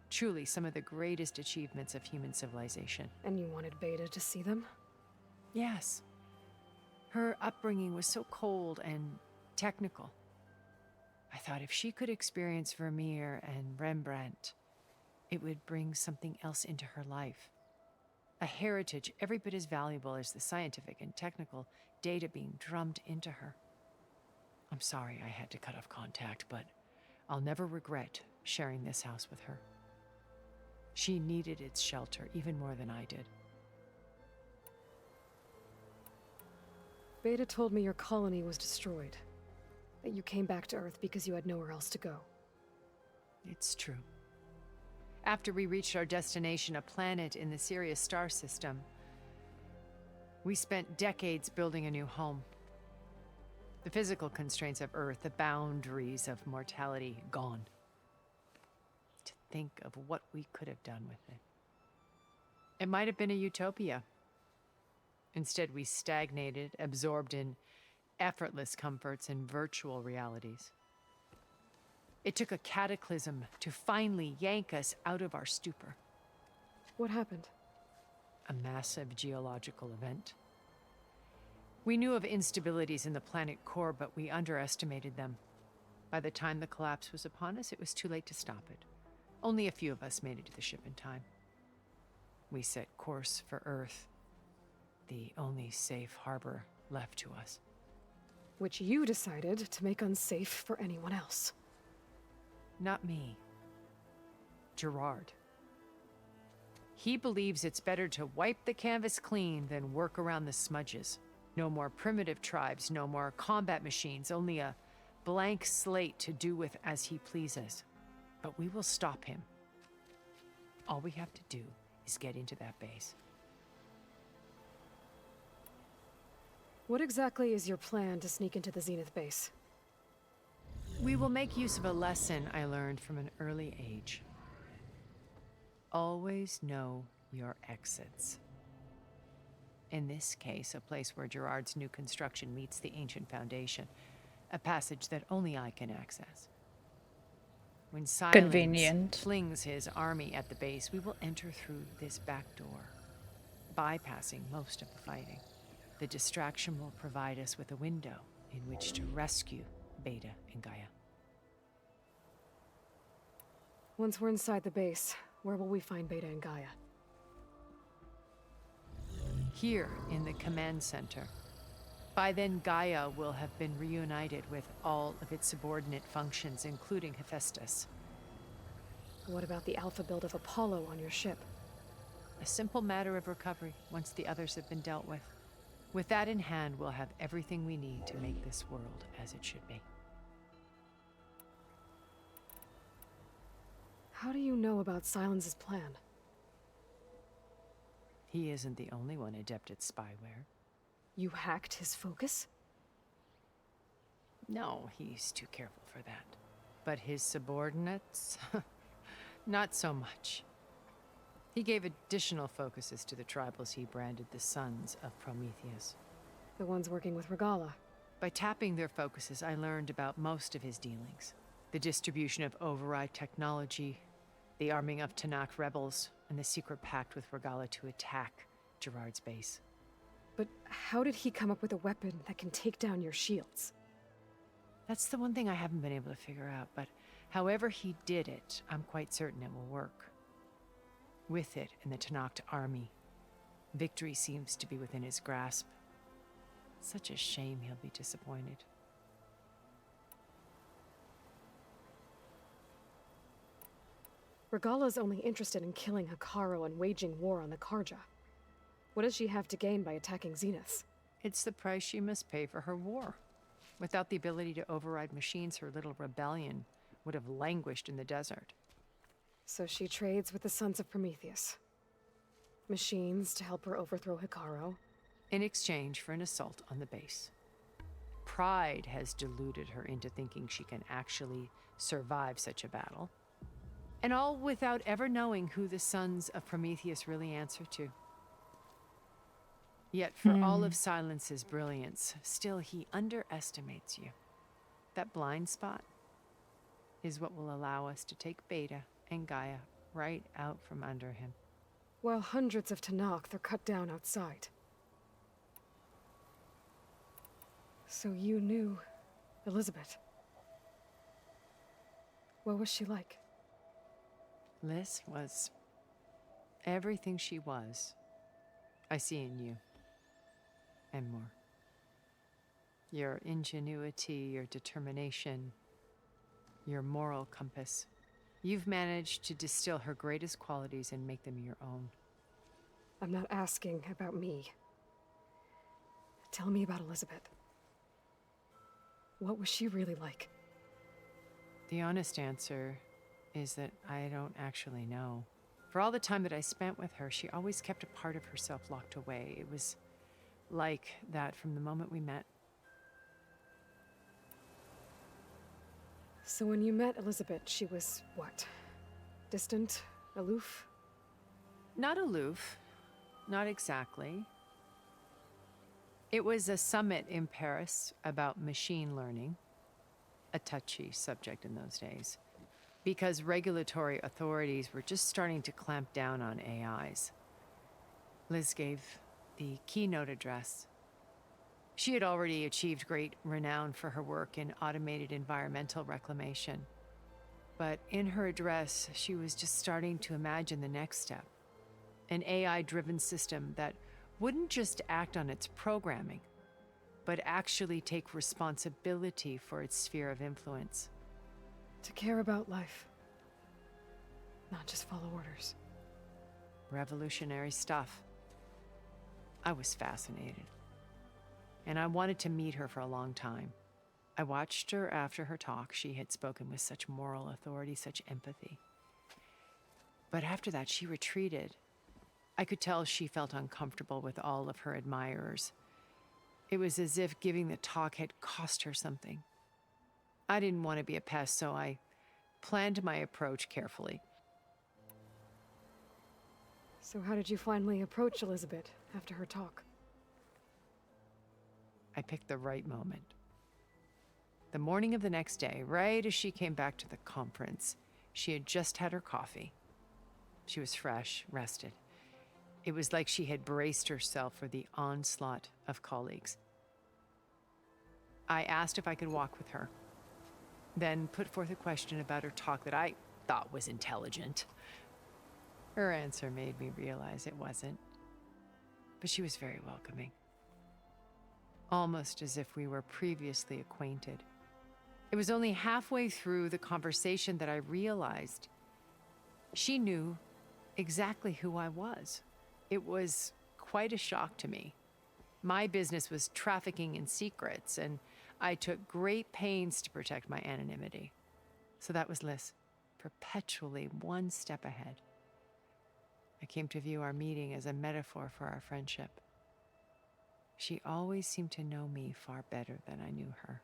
Truly some of the greatest achievements of human civilization. And you wanted Beta to see them? Yes. Her upbringing was so cold and technical. I thought if she could experience Vermeer and Rembrandt, it would bring something else into her life. A heritage every bit as valuable as the scientific and technical data being drummed into her. I'm sorry I had to cut off contact, but I'll never regret sharing this house with her. She needed its shelter even more than I did. Beta told me your colony was destroyed. That you came back to Earth because you had nowhere else to go. It's true. After we reached our destination, a planet in the Sirius star system, we spent decades building a new home. The physical constraints of Earth, the boundaries of mortality, gone. To think of what we could have done with it. It might have been a utopia. Instead, we stagnated, absorbed in effortless comforts and virtual realities. It took a cataclysm to finally yank us out of our stupor. What happened? A massive geological event. We knew of instabilities in the planet core, but we underestimated them. By the time the collapse was upon us, it was too late to stop it. Only a few of us made it to the ship in time. We set course for Earth, the only safe harbor left to us. Which you decided to make unsafe for anyone else. Not me. Gerard. He believes it's better to wipe the canvas clean than work around the smudges. No more primitive tribes, no more combat machines, only a blank slate to do with as he pleases. But we will stop him. All we have to do is get into that base. What exactly is your plan to sneak into the Zenith base? We will make use of a lesson I learned from an early age. Always know your exits. In this case, a place where Gerard's new construction meets the ancient foundation. A passage that only I can access. When Silence Convenient. flings his army at the base, we will enter through this back door, bypassing most of the fighting. The distraction will provide us with a window in which to rescue Beta and Gaia. Once we're inside the base, where will we find Beta and Gaia? Here in the command center. By then, Gaia will have been reunited with all of its subordinate functions, including Hephaestus. What about the alpha build of Apollo on your ship? A simple matter of recovery once the others have been dealt with. With that in hand, we'll have everything we need to make this world as it should be. How do you know about Silence's plan? He isn't the only one adept at spyware. You hacked his focus? No, he's too careful for that. But his subordinates? Not so much. He gave additional focuses to the tribals he branded the Sons of Prometheus. The ones working with Regalla. By tapping their focuses, I learned about most of his dealings. The distribution of override technology, the arming of Tanakh rebels, and the secret pact with Regalla to attack Gerard's base. But how did he come up with a weapon that can take down your shields? That's the one thing I haven't been able to figure out, but however he did it, I'm quite certain it will work. With it and the Tanakh army, victory seems to be within his grasp. Such a shame he'll be disappointed. Regalla's only interested in killing Hekarro and waging war on the Karja. What does she have to gain by attacking Zenith? It's the price she must pay for her war. Without the ability to override machines, her little rebellion would have languished in the desert. So she trades with the Sons of Prometheus. Machines to help her overthrow Hekarro. In exchange for an assault on the base. Pride has deluded her into thinking she can actually survive such a battle. And all without ever knowing who the Sons of Prometheus really answer to. Yet for all of Silence's brilliance, still he underestimates you. That blind spot is what will allow us to take Beta and Gaia right out from under him. While hundreds of Tanakh are cut down outside. So you knew Elizabeth. What was she like? Liz was everything she was. I see in you. And more. Your ingenuity, your determination, your moral compass. You've managed to distill her greatest qualities and make them your own. I'm not asking about me. Tell me about Elizabeth. What was she really like? The honest answer is that I don't actually know. For all the time that I spent with her, she always kept a part of herself locked away. It was like that from the moment we met. So when you met Elizabeth, she was what? Distant? Aloof? Not aloof. Not exactly. It was a summit in Paris about machine learning. A touchy subject in those days. Because regulatory authorities were just starting to clamp down on AIs. Liz gave the keynote address. She had already achieved great renown for her work in automated environmental reclamation. But in her address, she was just starting to imagine the next step. An AI-driven system that wouldn't just act on its programming, but actually take responsibility for its sphere of influence. To care about life. Not just follow orders. Revolutionary stuff. I was fascinated. And I wanted to meet her for a long time. I watched her after her talk. She had spoken with such moral authority, such empathy. But after that, she retreated. I could tell she felt uncomfortable with all of her admirers. It was as if giving the talk had cost her something. I didn't want to be a pest, so I planned my approach carefully. So how did you finally approach Elizabeth after her talk? I picked the right moment. The morning of the next day, right as she came back to the conference, she had just had her coffee. She was fresh, rested. It was like she had braced herself for the onslaught of colleagues. I asked if I could walk with her, then put forth a question about her talk that I thought was intelligent. Her answer made me realize it wasn't, but she was very welcoming, almost as if we were previously acquainted. It was only halfway through the conversation that I realized she knew exactly who I was. It was quite a shock to me. My business was trafficking in secrets, and I took great pains to protect my anonymity. So that was Liz, perpetually one step ahead. I came to view our meeting as a metaphor for our friendship. She always seemed to know me far better than I knew her.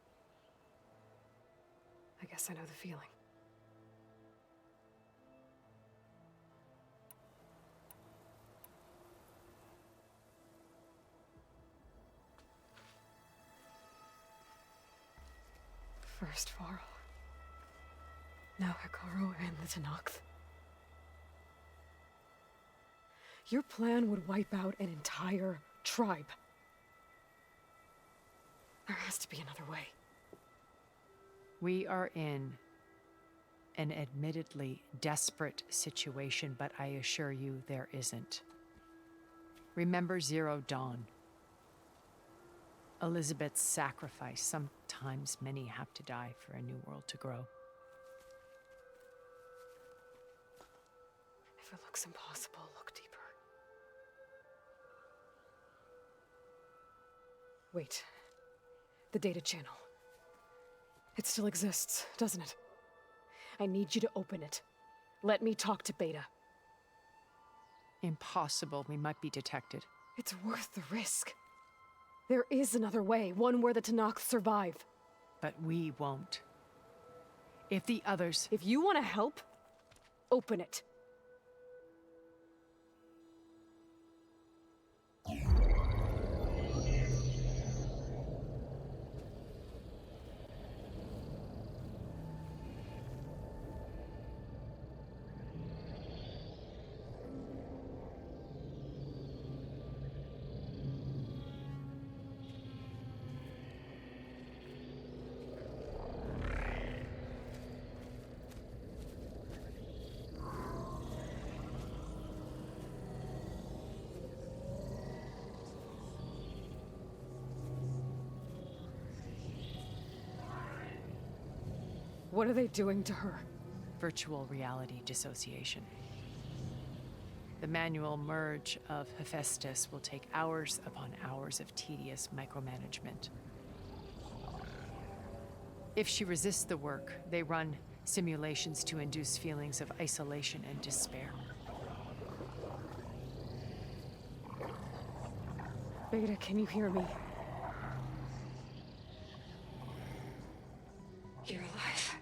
I guess I know the feeling. First Varl. Now Hekarro and the Tenakth. Your plan would wipe out an entire tribe. There has to be another way. We are in an admittedly desperate situation, but I assure you there isn't. Remember Zero Dawn. Elizabeth's sacrifice. Sometimes many have to die for a new world to grow. If it looks impossible, look deeper. Wait. The data channel. It still exists, doesn't it? I need you to open it. Let me talk to Beta. Impossible. We might be detected. It's worth the risk. There is another way, one where the Tenakth survive. But we won't. If the others... If you want to help, open it. What are they doing to her? Virtual reality dissociation. The manual merge of Hephaestus will take hours upon hours of tedious micromanagement. If she resists the work, they run simulations to induce feelings of isolation and despair. Beta, can you hear me? You're alive.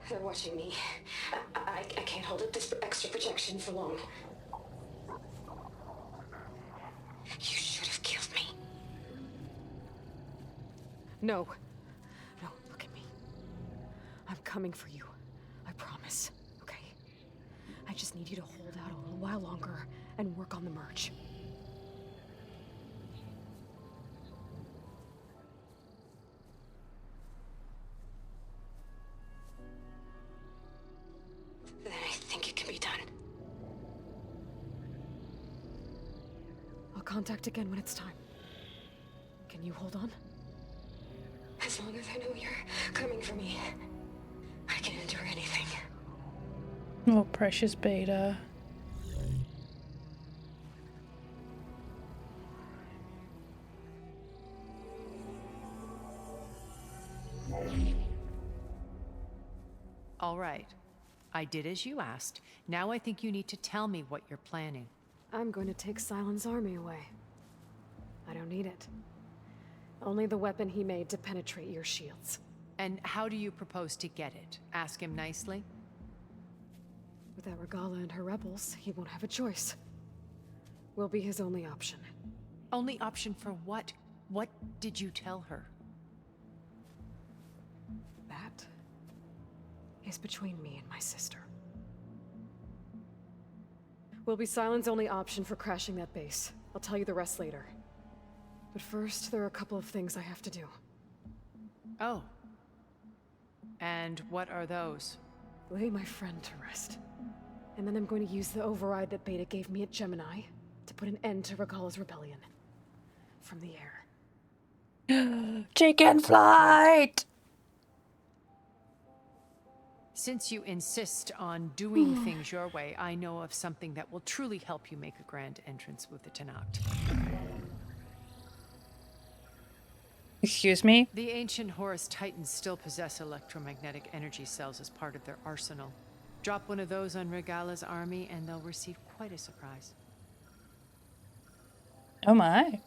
They're watching me. I can't hold up this extra projection for long. You should have killed me. No. No, look at me. I'm coming for you. I promise, okay? I just need you to hold out a little while longer and work on the merge. Then I think it can be done. I'll contact again when it's time. Can you hold on? As long as I know you're coming for me, I can endure anything. Oh, precious Beta. All right. I did as you asked. Now I think you need to tell me what you're planning. I'm going to take Sylens' army away. I don't need it. Only the weapon he made to penetrate your shields. And how do you propose to get it? Ask him nicely? Without Regala and her rebels, he won't have a choice. We'll be his only option. Only option for what? What did you tell her? That is between me and my sister. Will be Sylens' only option for crashing that base. I'll tell you the rest later. But first, there are a couple of things I have to do. Oh. And what are those? Lay my friend to rest. And then I'm going to use the override that Beta gave me at Gemini to put an end to Regalla's rebellion. From the air. Chicken flight! Since you insist on doing things your way, I know of something that will truly help you make a grand entrance with the Tenakth. Excuse me? The ancient Horus Titans still possess electromagnetic energy cells as part of their arsenal. Drop one of those on Regalla's army and they'll receive quite a surprise. Oh my.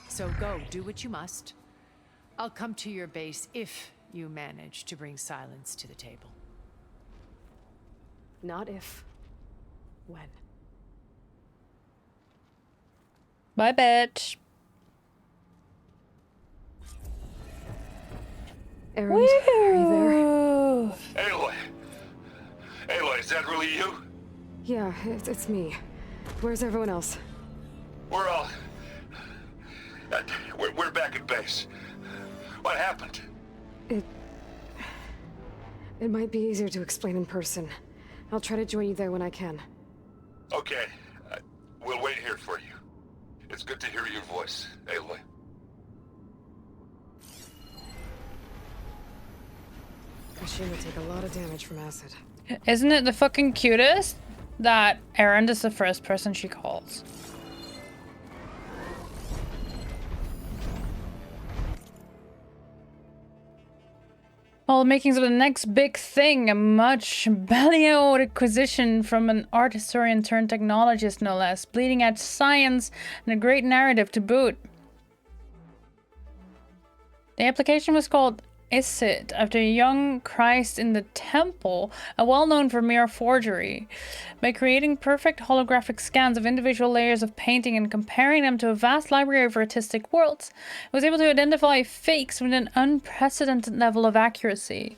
So go, do what you must. I'll come to your base if you manage to bring Sylens to the table. Not if. When. Bye, bitch. Erend, are you there? Aloy! Aloy, is that really you? Yeah, it's me. Where's everyone else? We're all... We're back at base. What happened? It might be easier to explain in person. I'll try to join you there when I can. Okay. We'll wait here for you. It's good to hear your voice, Aloy. Machine will take a lot of damage from acid. Isn't it the fucking cutest that Erend is the first person she calls? All the makings of the next big thing, a much bellowed acquisition from an art historian turned technologist, no less, bleeding edge science and a great narrative to boot. The application was called Isid, after a young Christ in the Temple, a well-known Vermeer forgery. By creating perfect holographic scans of individual layers of painting and comparing them to a vast library of artistic worlds, it was able to identify fakes with an unprecedented level of accuracy.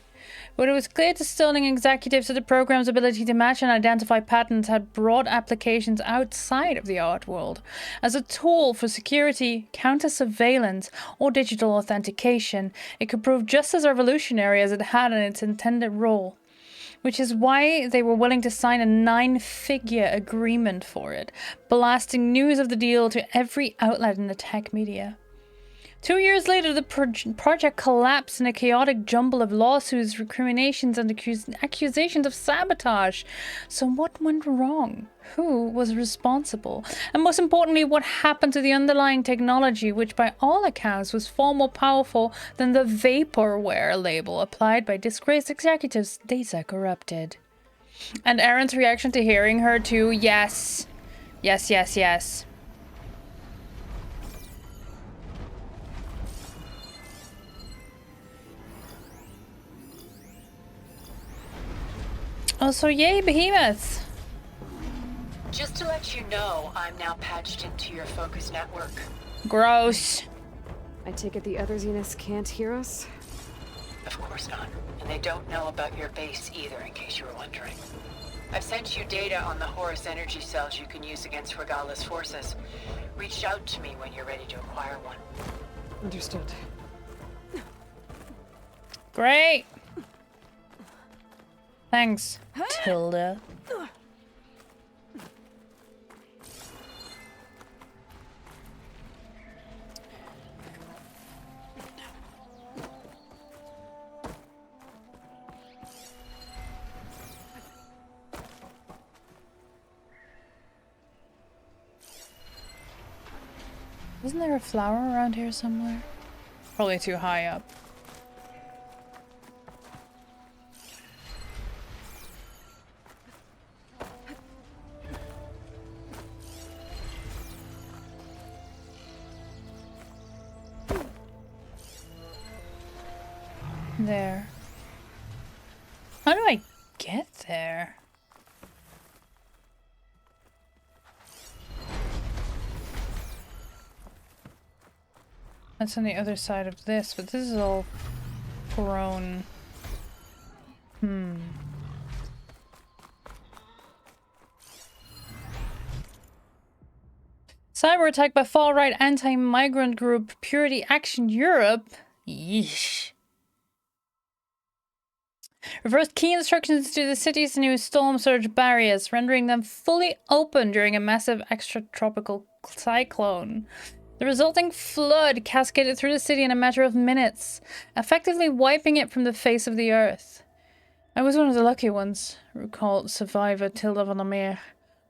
But it was clear to Sterling executives that the program's ability to match and identify patterns had broad applications outside of the art world. As a tool for security, counter-surveillance, or digital authentication, it could prove just as revolutionary as it had in its intended role. Which is why they were willing to sign a 9-figure agreement for it, blasting news of the deal to every outlet in the tech media. 2 years later, the project collapsed in a chaotic jumble of lawsuits, recriminations, and accusations of sabotage. So what went wrong? Who was responsible? And most importantly, what happened to the underlying technology, which by all accounts was far more powerful than the vaporware label applied by disgraced executives data corrupted? And Erend's reaction to hearing her too, yes. Yes, yes, yes. Oh, so yay, behemoths! Just to let you know, I'm now patched into your focus network. Gross. I take it the other Zeniths can't hear us? Of course not. And they don't know about your base either, in case you were wondering. I've sent you data on the Horus energy cells you can use against Regalla's forces. Reach out to me when you're ready to acquire one. Understood. Great! Thanks, Tilda. Isn't there a flower around here somewhere? Probably too high up. There. How do I get there? That's on the other side of this, but this is all grown. Cyber attack by far-right anti-migrant group Purity Action Europe. Yeesh. Reversed key instructions to the city's new storm surge barriers, rendering them fully open during a massive extratropical cyclone. The resulting flood cascaded through the city in a matter of minutes, effectively wiping it from the face of the earth. I was one of the lucky ones, recalled survivor Tilda van der Meer,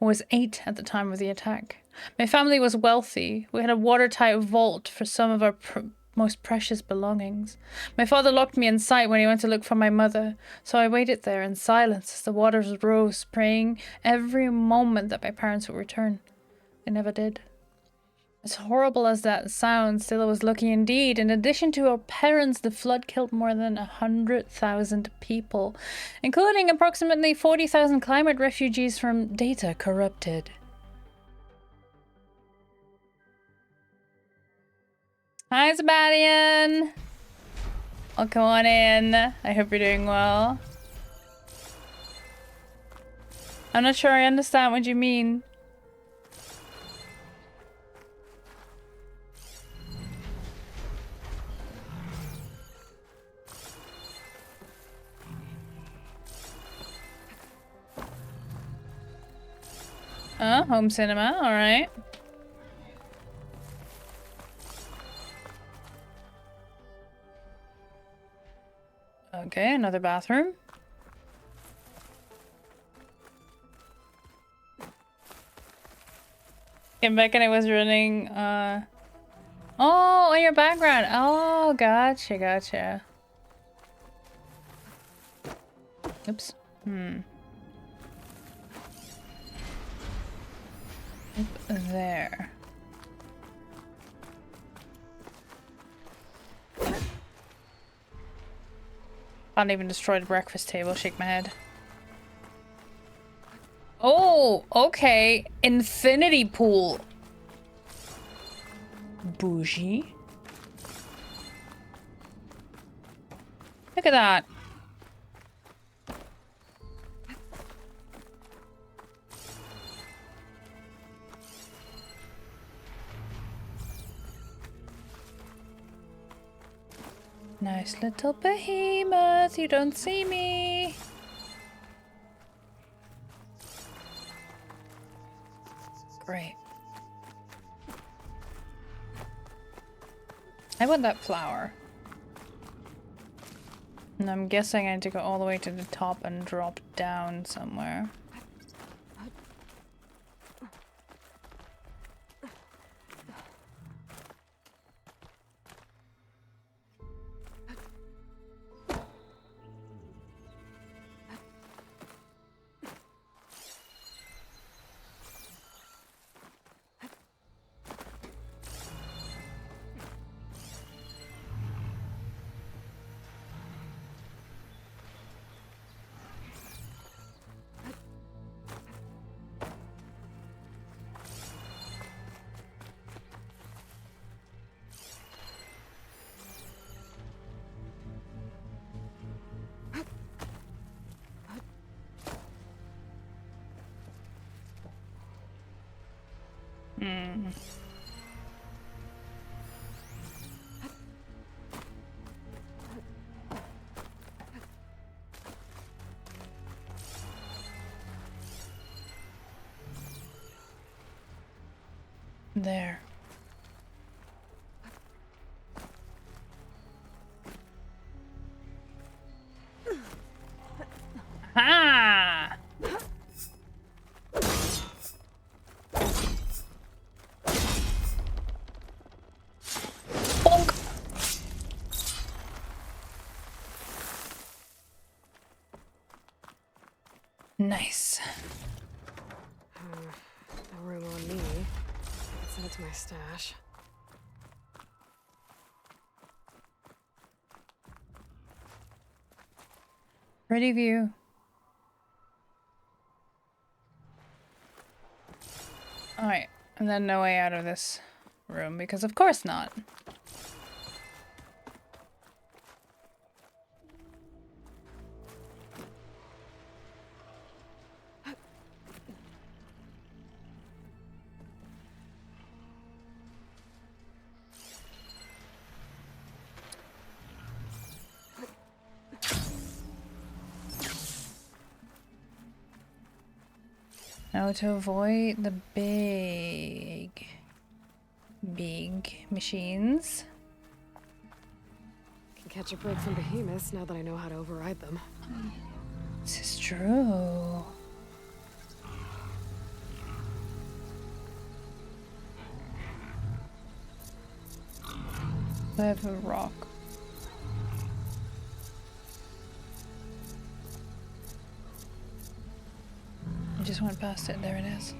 who was 8 at the time of the attack. My family was wealthy. We had a watertight vault for some of our most precious belongings. My father locked me inside when he went to look for my mother, so I waited there in silence as the waters rose, praying every moment that my parents would return. They never did. As horrible as that sounds, still I was lucky indeed. In addition to our parents, the flood killed more than 100,000 people, including approximately 40,000 climate refugees from data corrupted. Hi, Sebastian! Welcome on in. I hope you're doing well. I'm not sure I understand what you mean. Home cinema, alright. Okay, another bathroom. Came back and it was running, oh, on your background. Oh, gotcha, gotcha. Oops. Up there. Can't even destroy the breakfast table, shake my head. Oh, okay. Infinity pool. Bougie. Look at that. Nice little behemoth, you don't see me. Great. I want that flower. And I'm guessing I need to go all the way to the top and drop down somewhere. There. Ha! Bonk. Nice. No room on me. Send it to my stash. Pretty view. Alright, and then no way out of this room, because of course not. How to avoid the big machines. Can catch a break from behemoths now that I know how to override them. This is true. I have a rock. I just went past it. There it is.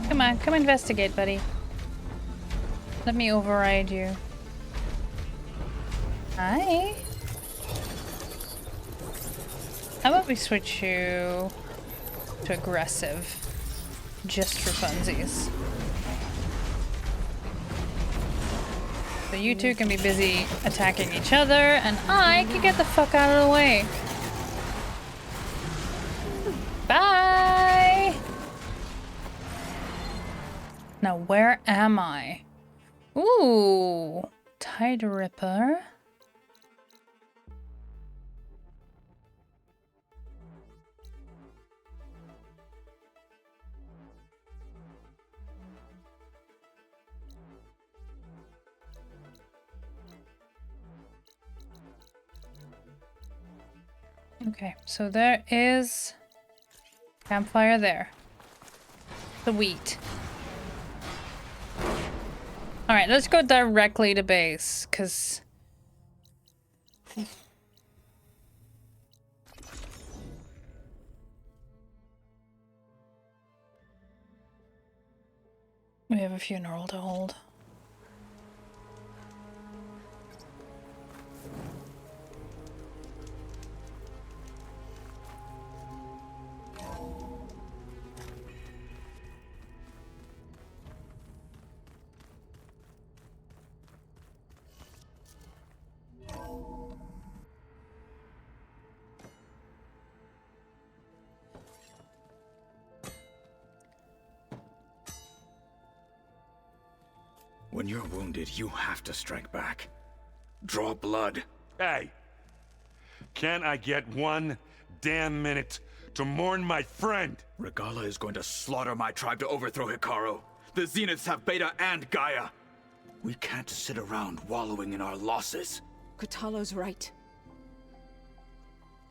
Come on, come investigate, buddy. Let me override you. Hi. How about we switch you to aggressive, just for funsies? So you two can be busy attacking each other, and I can get the fuck out of the way. Bye! Now where am I? Ooh, Tide Ripper. Okay, so there is campfire there. The wheat. Alright, let's go directly to base, because... we have a funeral to hold. When you're wounded, you have to strike back. Draw blood. Hey! Can I get one damn minute to mourn my friend? Regalla is going to slaughter my tribe to overthrow Hekarro. The Zeniths have Beta and Gaia. We can't sit around wallowing in our losses. Kotallo's right.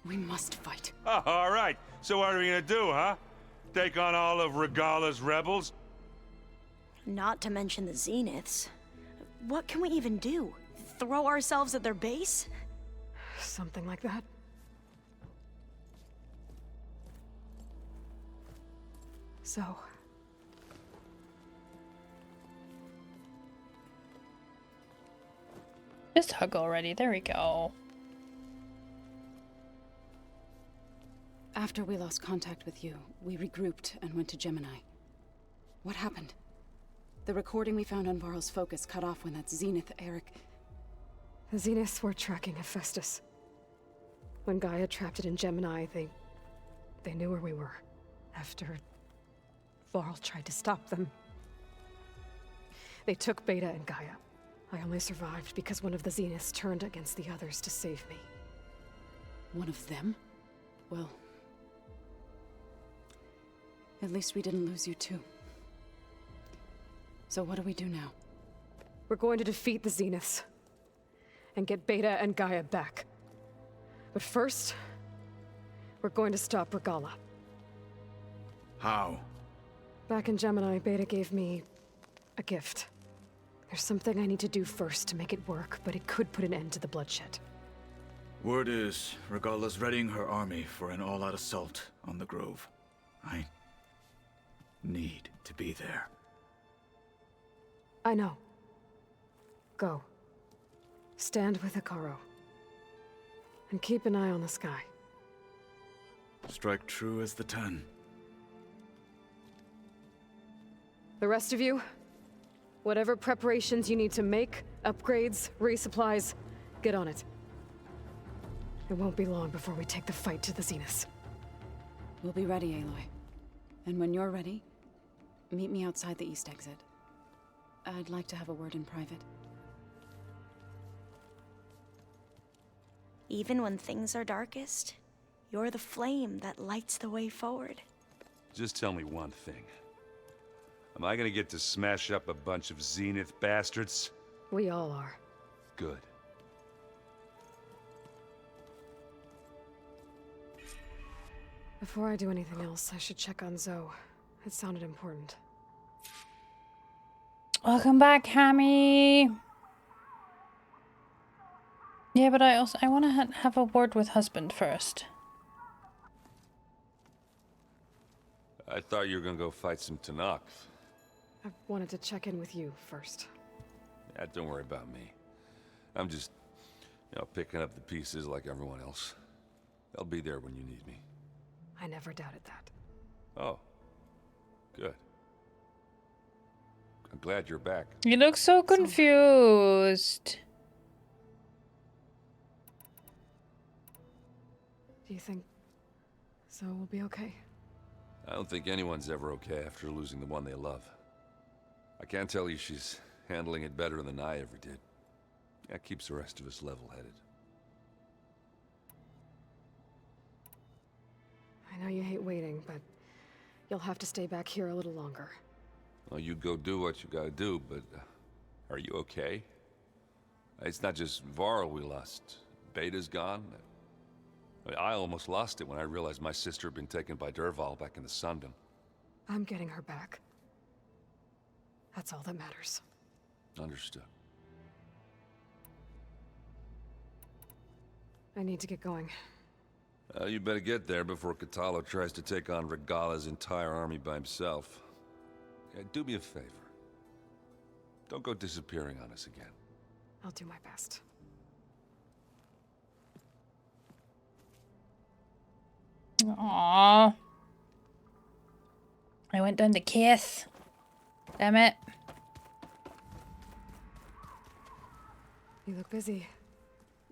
We must fight. Oh, all right. So what are we gonna do, huh? Take on all of Regalla's rebels? Not to mention the Zeniths. What can we even do? Throw ourselves at their base? Something like that. So... just hug already. There we go. After we lost contact with you, we regrouped and went to Gemini. What happened? The recording we found on Varl's focus cut off when that Zenith, Eric... The Zeniths were tracking Hephaestus. When Gaia trapped it in Gemini, they knew where we were. After Varl tried to stop them. They took Beta and Gaia. I only survived because one of the Zeniths turned against the others to save me. One of them? Well... at least we didn't lose you too. So what do we do now? We're going to defeat the Zeniths. And get Beta and Gaia back. But first... we're going to stop Regalla. How? Back in Gemini, Beta gave me... a gift. There's something I need to do first to make it work, but it could put an end to the bloodshed. Word is, Regalla's readying her army for an all-out assault on the Grove. I need to be there. I know. Go. Stand with Hekarro. And keep an eye on the sky. Strike true as the 10. The rest of you, whatever preparations you need to make, upgrades, resupplies, get on it. It won't be long before we take the fight to the Zeniths. We'll be ready, Aloy. And when you're ready, meet me outside the east exit. I'd like to have a word in private. Even when things are darkest, you're the flame that lights the way forward. Just tell me one thing. Am I gonna get to smash up a bunch of Zenith bastards? We all are. Good. Before I do anything else, I should check on Zoe. It sounded important. Welcome back, Hammy. Yeah, but I want to have a word with husband first. I thought you were gonna go fight some Tanakh. I wanted to check in with you first. Yeah, don't worry about me. I'm just, picking up the pieces like everyone else. I'll be there when you need me. I never doubted that. Oh. Good. I'm glad you're back. You look so confused. Do you think Zoe will be okay? I don't think anyone's ever okay after losing the one they love. I can't tell you she's handling it better than I ever did. That keeps the rest of us level-headed. I know you hate waiting, but you'll have to stay back here a little longer. Well, you go do what you gotta do, but are you okay? It's not just Varl we lost. Beta's gone. I almost lost it when I realized my sister had been taken by Dervahl back in the Sundom. I'm getting her back. That's all that matters. Understood. I need to get going. You better get there before Kotallo tries to take on Regala's entire army by himself. Yeah, do me a favor. Don't go disappearing on us again. I'll do my best. Aww. I went down to Kith. Damn it. You look busy.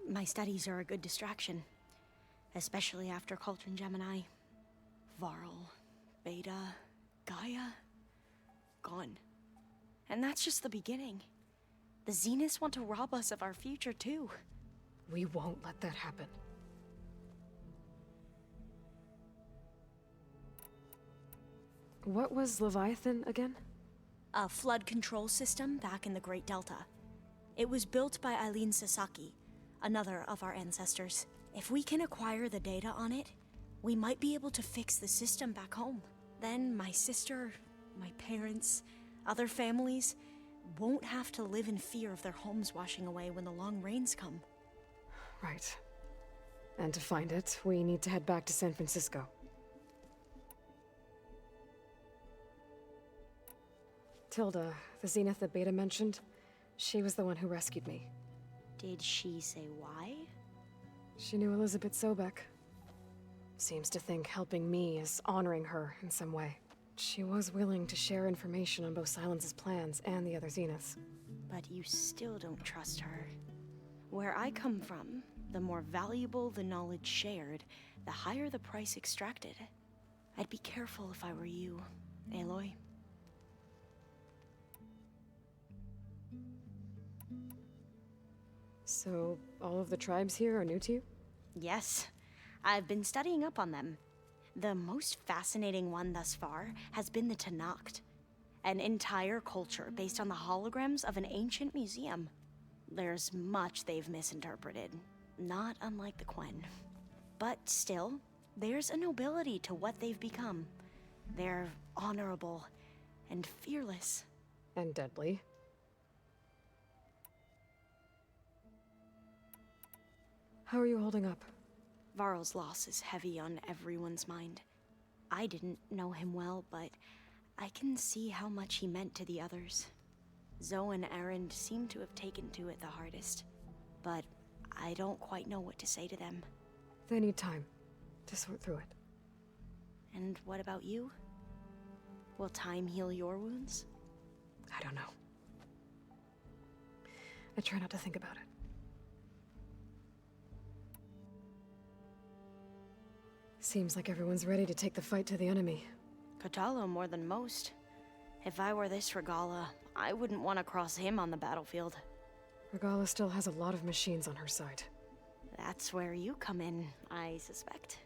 My studies are a good distraction. Especially after Cauldron Gemini. Varl, Beta, Gaia, gone. And that's just the beginning. The Zeniths want to rob us of our future, too. We won't let that happen. What was Leviathan again? A flood control system back in the Great Delta. It was built by Eileen Sasaki, another of our ancestors. If we can acquire the data on it, we might be able to fix the system back home. Then my sister, my parents, other families won't have to live in fear of their homes washing away when the long rains come. Right. And to find it, we need to head back to San Francisco. Tilda, the Zenith that Beta mentioned, she was the one who rescued me. Did she say why? She knew Elizabeth Sobek. Seems to think helping me is honoring her in some way. She was willing to share information on both Silence's plans and the other Zeniths. But you still don't trust her. Where I come from, the more valuable the knowledge shared, the higher the price extracted. I'd be careful if I were you, Aloy. So, all of the tribes here are new to you? Yes. I've been studying up on them. The most fascinating one thus far has been the Tenakth, an entire culture based on the holograms of an ancient museum. There's much they've misinterpreted, not unlike the Quen. But still, there's a nobility to what they've become. They're honorable and fearless. And deadly. How are you holding up? Varl's loss is heavy on everyone's mind. I didn't know him well, but I can see how much he meant to the others. Zoe and Erend seem to have taken to it the hardest, but I don't quite know what to say to them. They need time to sort through it. And what about you? Will time heal your wounds? I don't know. I try not to think about it. Seems like everyone's ready to take the fight to the enemy. Kotallo more than most. If I were this Regala, I wouldn't want to cross him on the battlefield. Regala still has a lot of machines on her side. That's where you come in, I suspect.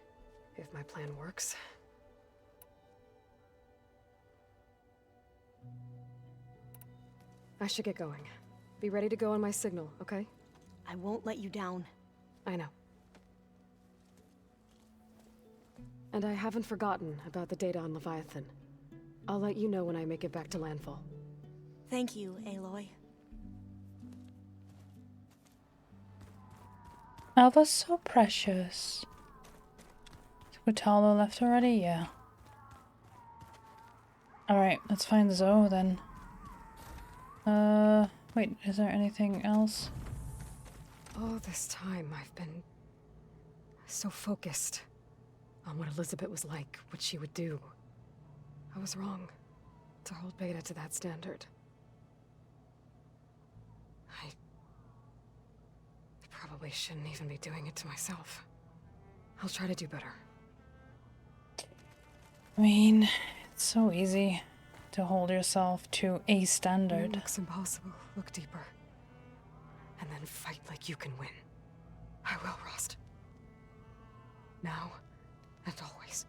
If my plan works. I should get going. Be ready to go on my signal, okay? I won't let you down. I know. And I haven't forgotten about the data on Leviathan. I'll let you know when I make it back to landfall. Thank you, Aloy. Alva's so precious. Is Kotallo left already? Yeah. Alright, let's find Zoe then. Wait, is there anything else? All this time I've been so focused on what Elizabeth was like, what she would do. I was wrong to hold Beta to that standard. I probably shouldn't even be doing it to myself. I'll try to do better. I mean, it's so easy to hold yourself to a standard. It looks impossible. Look deeper. And then fight like you can win. I will, Rost. Now and always.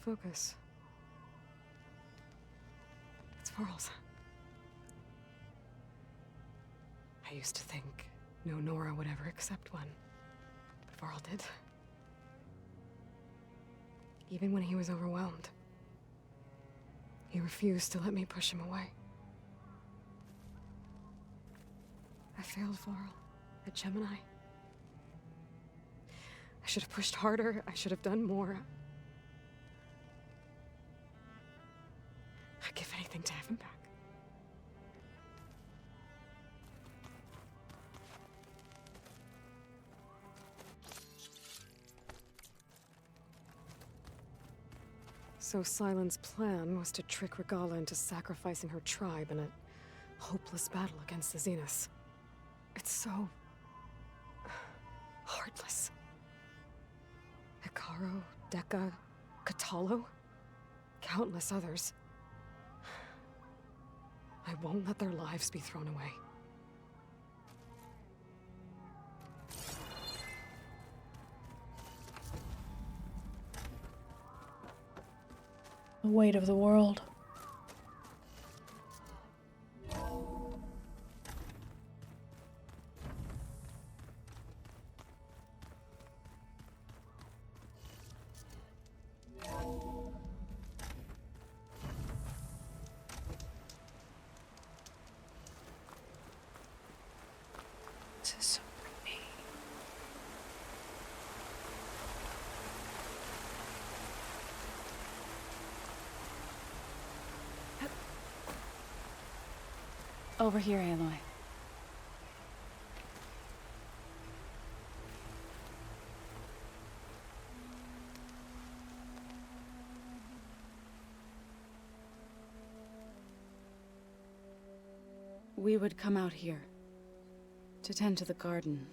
Focus. It's Varl's. I used to think no Nora would ever accept one. But Varl did. Even when he was overwhelmed. He refused to let me push him away. I failed Varl at Gemini. I should have pushed harder. I should have done more. I'd give anything to have him back. So Sylens' plan was to trick Regalla into sacrificing her tribe in a hopeless battle against the Zeniths. It's so heartless. Hekarro, Dekka, Kotallo, countless others. I won't let their lives be thrown away. The weight of the world. This is so pretty. Over here, Aloy. We would come out here to tend to the garden.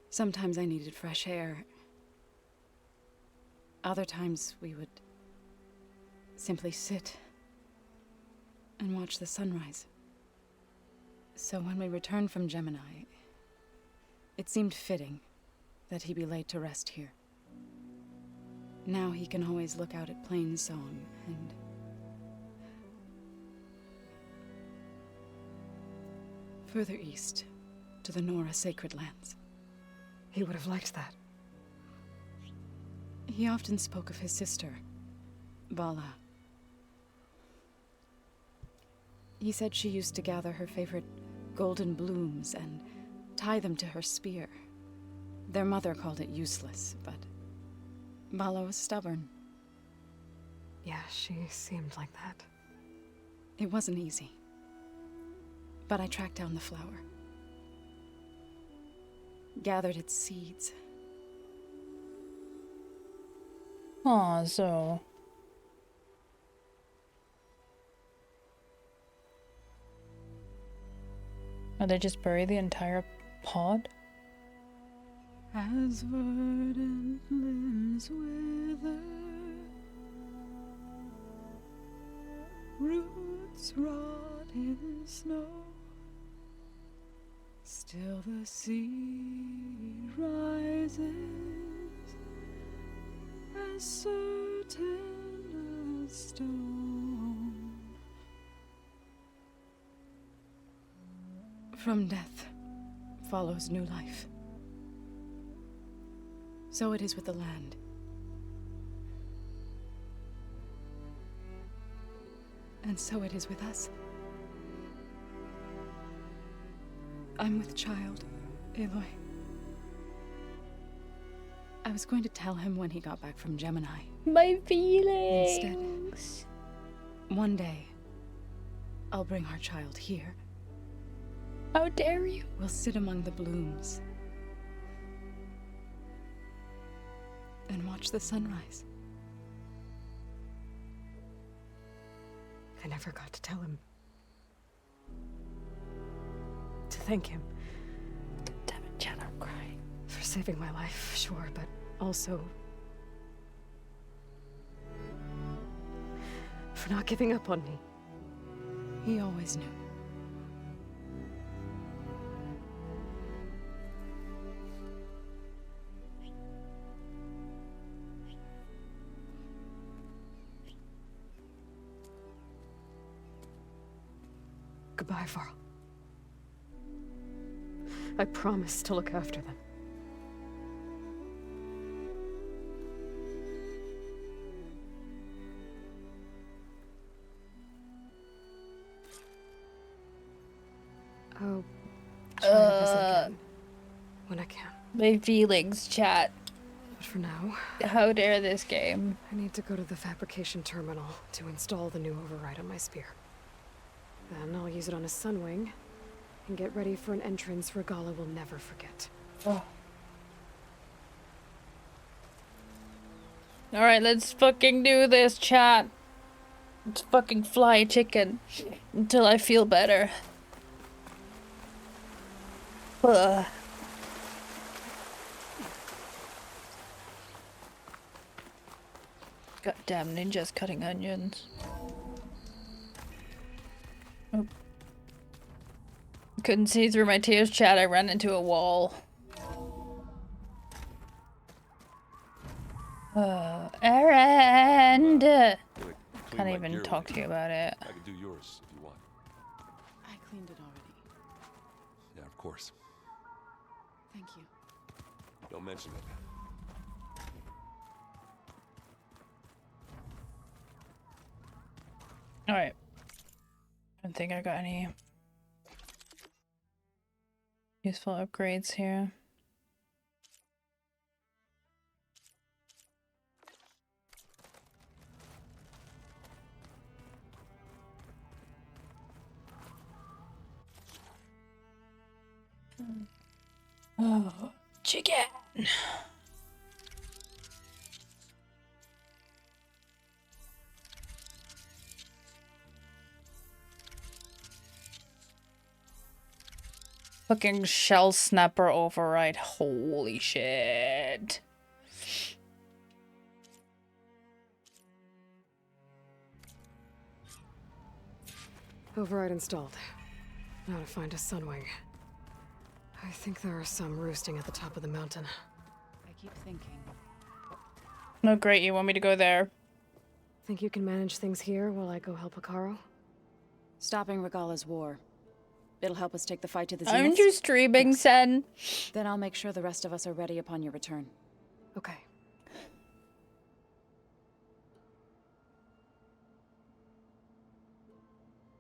Sometimes I needed fresh air. Other times we would simply sit and watch the sunrise. So when we returned from Gemini, it seemed fitting that he be laid to rest here. Now he can always look out at Plainsong and further east to the Nora Sacred Lands. He would have liked that. He often spoke of his sister, Vala. He said she used to gather her favorite golden blooms and tie them to her spear. Their mother called it useless, but Vala was stubborn. Yeah, she seemed like that. It wasn't easy. But I tracked down the flower. Gathered its seeds. Aw, so. Are they just bury the entire pod? As verdant limbs wither, roots rot in snow. Still the sea rises, as certain as stone. From death follows new life. So it is with the land. And so it is with us. I'm with child, Aloy. I was going to tell him when he got back from Gemini. My feelings. Instead, one day, I'll bring our child here. How dare you? We'll sit among the blooms and watch the sunrise. I never got to tell him. To thank him. Damn it, Jen, I'm crying. For saving my life, sure, but also for not giving up on me. He always knew. Goodbye, Varl. I promise to look after them. I'll try to visit again when I can. My feelings, chat. But for now, how dare this game? I need to go to the fabrication terminal to install the new override on my spear. Then I'll use it on a Sunwing and get ready for an entrance Regalla will never forget. Oh. Alright, let's fucking do this, chat. Let's fucking fly chicken until I feel better. Ugh. Goddamn ninjas cutting onions. Oh. Couldn't see through my tears, chat. I ran into a wall. Errand! Can't even talk to you about it. I can do yours if you want. I cleaned it already. Yeah, of course. Thank you. Don't mention it. Alright. I don't think I got any useful upgrades here. Oh, chicken! Fucking shell snapper override. Holy shit. Override installed. Now to find a Sunwing. I think there are some roosting at the top of the mountain. I keep thinking. No, great. You want me to go there? Think you can manage things here while I go help Hekarro? Stopping Regalla's war. It'll help us take the fight to the Zeniths. Aren't you streaming, Sen? Then I'll make sure the rest of us are ready upon your return. Okay.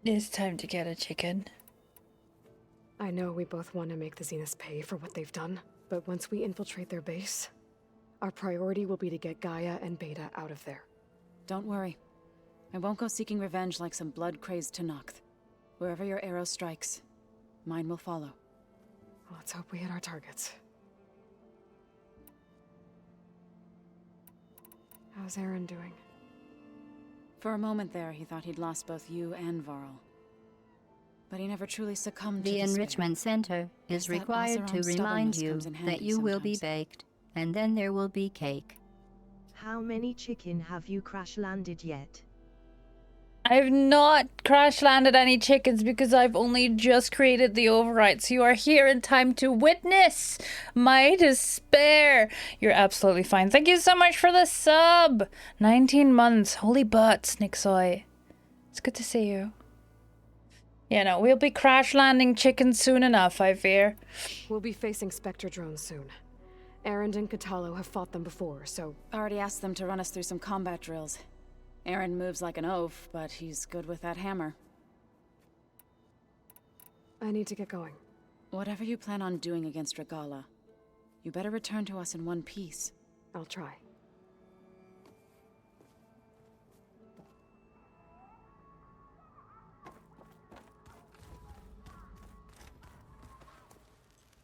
It's time to get a chicken. I know we both want to make the Zeniths pay for what they've done, but once we infiltrate their base, our priority will be to get Gaia and Beta out of there. Don't worry. I won't go seeking revenge like some blood-crazed Tenakth. Wherever your arrow strikes, mine will follow. Let's hope we hit our targets. How's Aaron doing? For a moment there, he thought he'd lost both you and Varl. But he never truly succumbed to The despair. Enrichment Center is It's that required to Oseram remind stubbornness you comes in that handy you will be sometimes. baked, and then there will be cake. How many chicken have you crash landed yet? I've not crash landed any chickens because I've only just created the override. So you are here in time to witness my despair. You're absolutely fine. Thank you so much for the sub. 19 months. Holy butts, Nixoy. It's good to see you. Yeah, no, we'll be crash landing chickens soon enough, I fear. We'll be facing Spectre drones soon. Erend and Katalo have fought them before, so... Already asked them to run us through some combat drills. Erend moves like an oaf, but he's good with that hammer. I need to get going. Whatever you plan on doing against Regala, you better return to us in one piece. I'll try.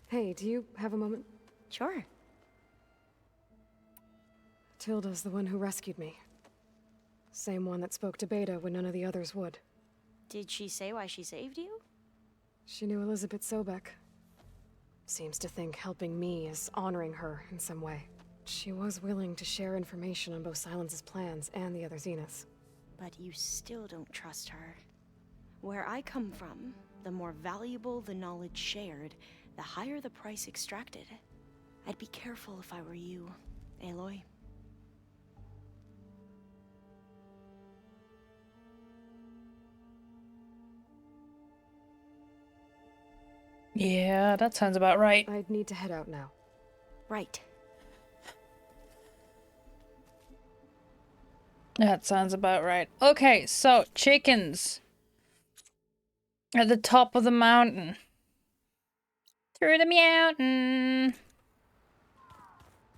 Hey, do you have a moment? Sure. Tilda's the one who rescued me. Same one that spoke to Beta when none of the others would. Did she say why she saved you? She knew Elizabeth Sobek. Seems to think helping me is honoring her in some way. She was willing to share information on both Silence's plans and the other Zeniths. But you still don't trust her. Where I come from, the more valuable the knowledge shared, the higher the price extracted. I'd be careful if I were you, Aloy. Yeah, that sounds about right. I'd need to head out now. Right. That sounds about right. Okay, so chickens at the top of the mountain. Through the mountain.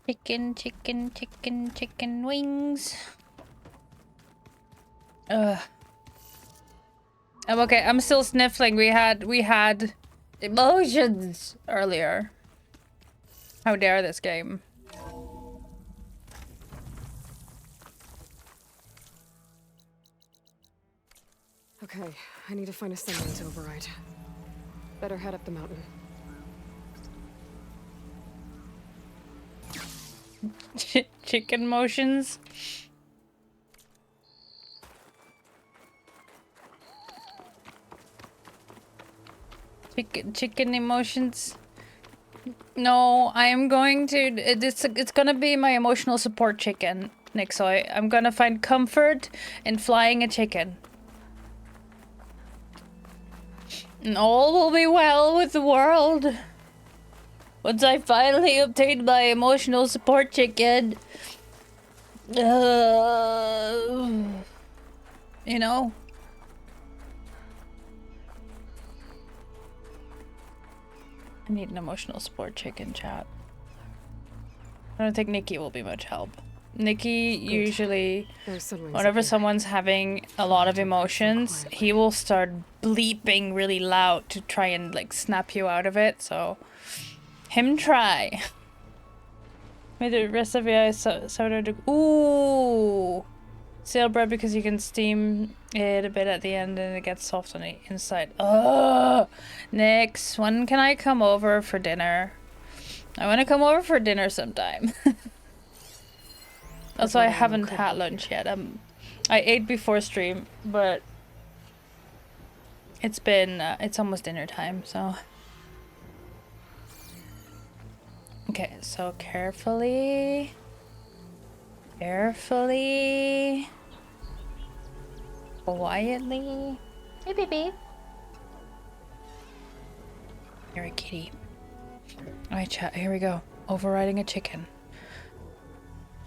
Chicken, chicken, chicken, chicken wings. I'm okay. I'm still sniffling. We had emotions earlier. How dare this game? Okay, I need to find a sunlight to override. Better head up the mountain. Chicken motions. Chicken emotions. No, I am going to. It's gonna be my emotional support chicken, Nixoy. I'm gonna find comfort in flying a chicken. And all will be well with the world. Once I finally obtain my emotional support chicken. You know? I need an emotional support chicken, chat. I don't think Nikki will be much help. Nikki usually, whenever someone's having a lot of emotions, he will start bleeping really loud to try and like snap you out of it, so him try. Made the rest of your soda to ooh, sail bread because you can steam it a bit at the end and it gets soft on the inside. Oh, Nix, when can I come over for dinner? I want to come over for dinner sometime. Also, I haven't had lunch yet. I ate before stream, but it's been it's almost dinner time, so. Okay, so carefully, quietly. Hey, baby. You're a kitty. Alright, chat, here we go. Overriding a chicken.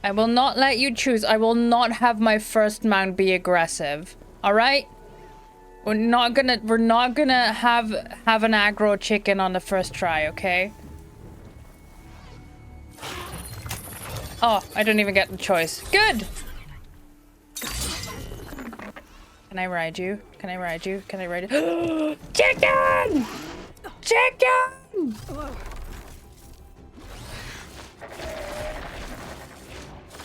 I will not let you choose. I will not have my first mount be aggressive. Alright? We're not gonna have an aggro chicken on the first try, okay? Oh, I don't even get the choice. Good! Can I ride you? Can I ride you? Can I ride you? Chicken! Chicken!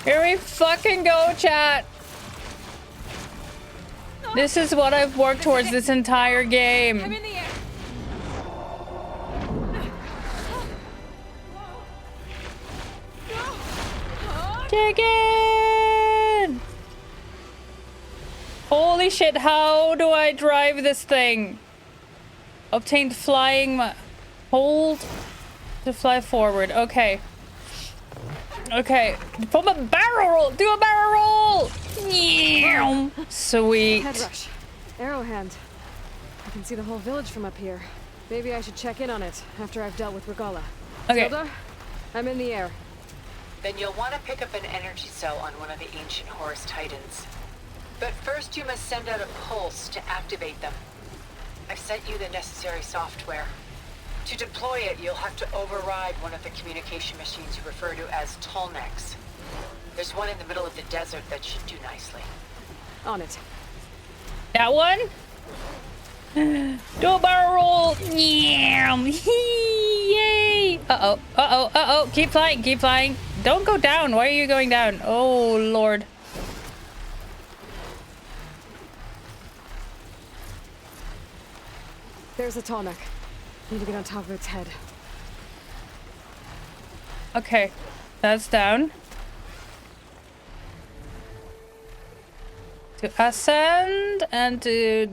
Here we fucking go, chat! This is what I've worked towards this entire game. I'm in the air. Chicken! Holy shit, how do I drive this thing? Obtained flying... Hold to fly forward. Okay. Okay. From a barrel roll! Do a barrel roll! Yeah. Sweet. Head rush. Arrow hand. I can see the whole village from up here. Maybe I should check in on it after I've dealt with Regala. Okay. Tilda, I'm in the air. Then you'll want to pick up an energy cell on one of the ancient Horus Titans. But first you must send out a pulse to activate them. I've sent you the necessary software. To deploy it, you'll have to override one of the communication machines you refer to as Tolnecs. There's one in the middle of the desert that should do nicely. On it. That one? Do a barrel roll! Yeah. Yay! Uh-oh, uh-oh, uh-oh. Keep flying, keep flying. Don't go down. Why are you going down? Oh, Lord. There's a Tolnec. Need to get on top of its head. Okay, that's down. To ascend and to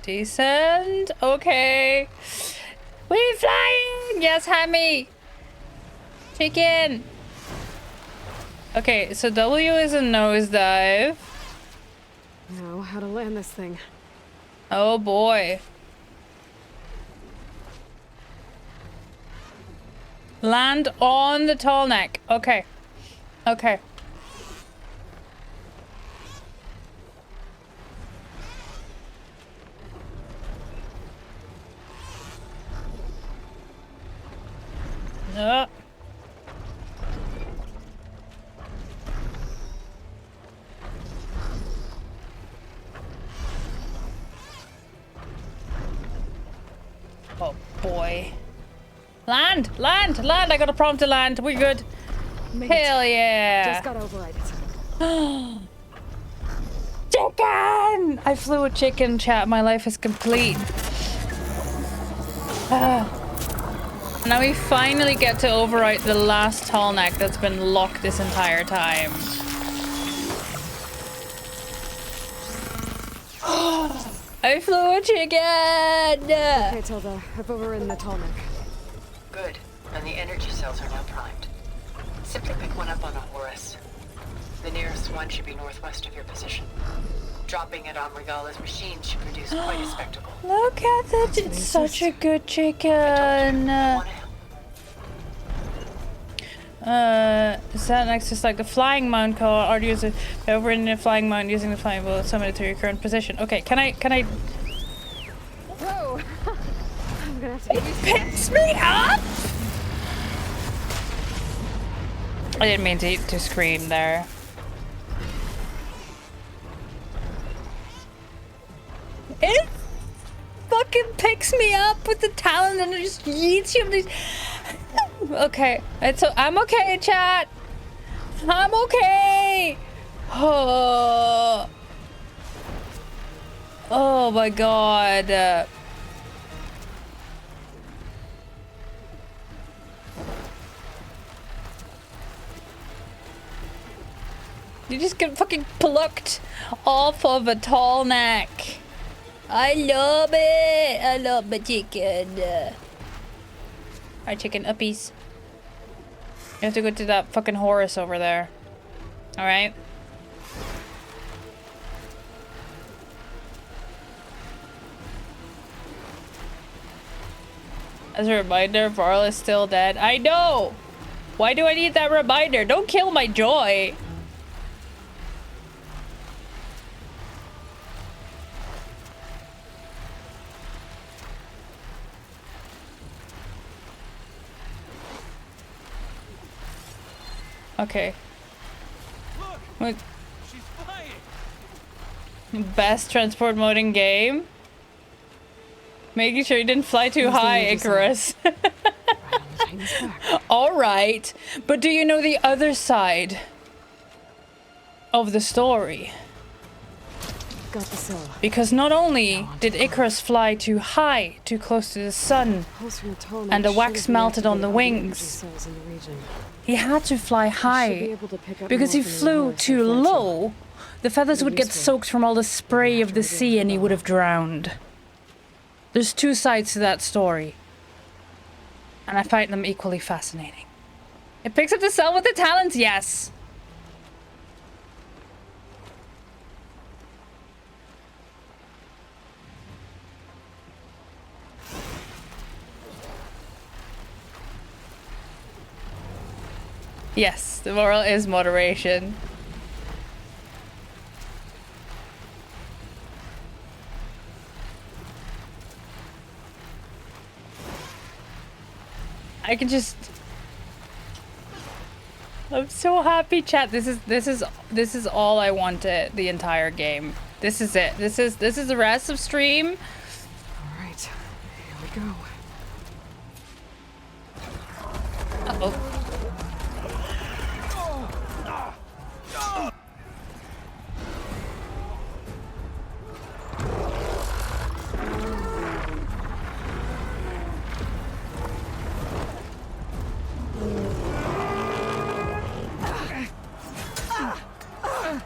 descend. Okay. We flying! Yes, Hammy! Chicken! Okay, so W is a nosedive. Now, how to land this thing. Oh boy. Land on the Tolnec. Okay. Okay. Oh boy. Land! Land! Land! I got a prompt to land. We're good. Hell yeah! Just got to override it. Chicken! I flew a chicken, chat. My life is complete. Now we finally get to overwrite the last Tolnec that's been locked this entire time. I flew a chicken! Okay, Tilda. I've overridden the Tolnec. Good. And the energy cells are now primed. Simply pick one up on a Horus. The nearest one should be northwest of your position. Dropping it on Regala's machine should produce quite a spectacle. Look at that! It's such a good chicken! Is that next to like the flying mount call or use it over in the flying mount using the flying will summon it to your current position? Okay, can I Whoa! I'm gonna have to It picks me up! I didn't mean to scream there. It fucking picks me up with the talon and it just yeets you. Okay, I'm okay, chat. I'm okay. Oh my god. You just get fucking plucked off of a Tolnec. I love it. I love my chicken. Our chicken uppies. You have to go to that fucking Horus over there. Alright? As a reminder, Varl is still dead. I know! Why do I need that reminder? Don't kill my joy! Okay. What? She's flying. Best transport mode in game? Making sure you didn't fly too high, Icarus. Alright, but do you know the other side of the story? Got the cell. Because not only did Icarus fly too high, too close to the sun, and the wax melted on the wings, he had to fly high because he flew too low The feathers would get soaked from all the spray of the sea and he would have drowned. There's two sides to that story. And I find them equally fascinating. It picks up the cell with the talons, yes. Yes, the moral is moderation. I can just... I'm so happy, chat. This is all I wanted the entire game. This is it. This is the rest of stream. All right, here we go. Uh-oh.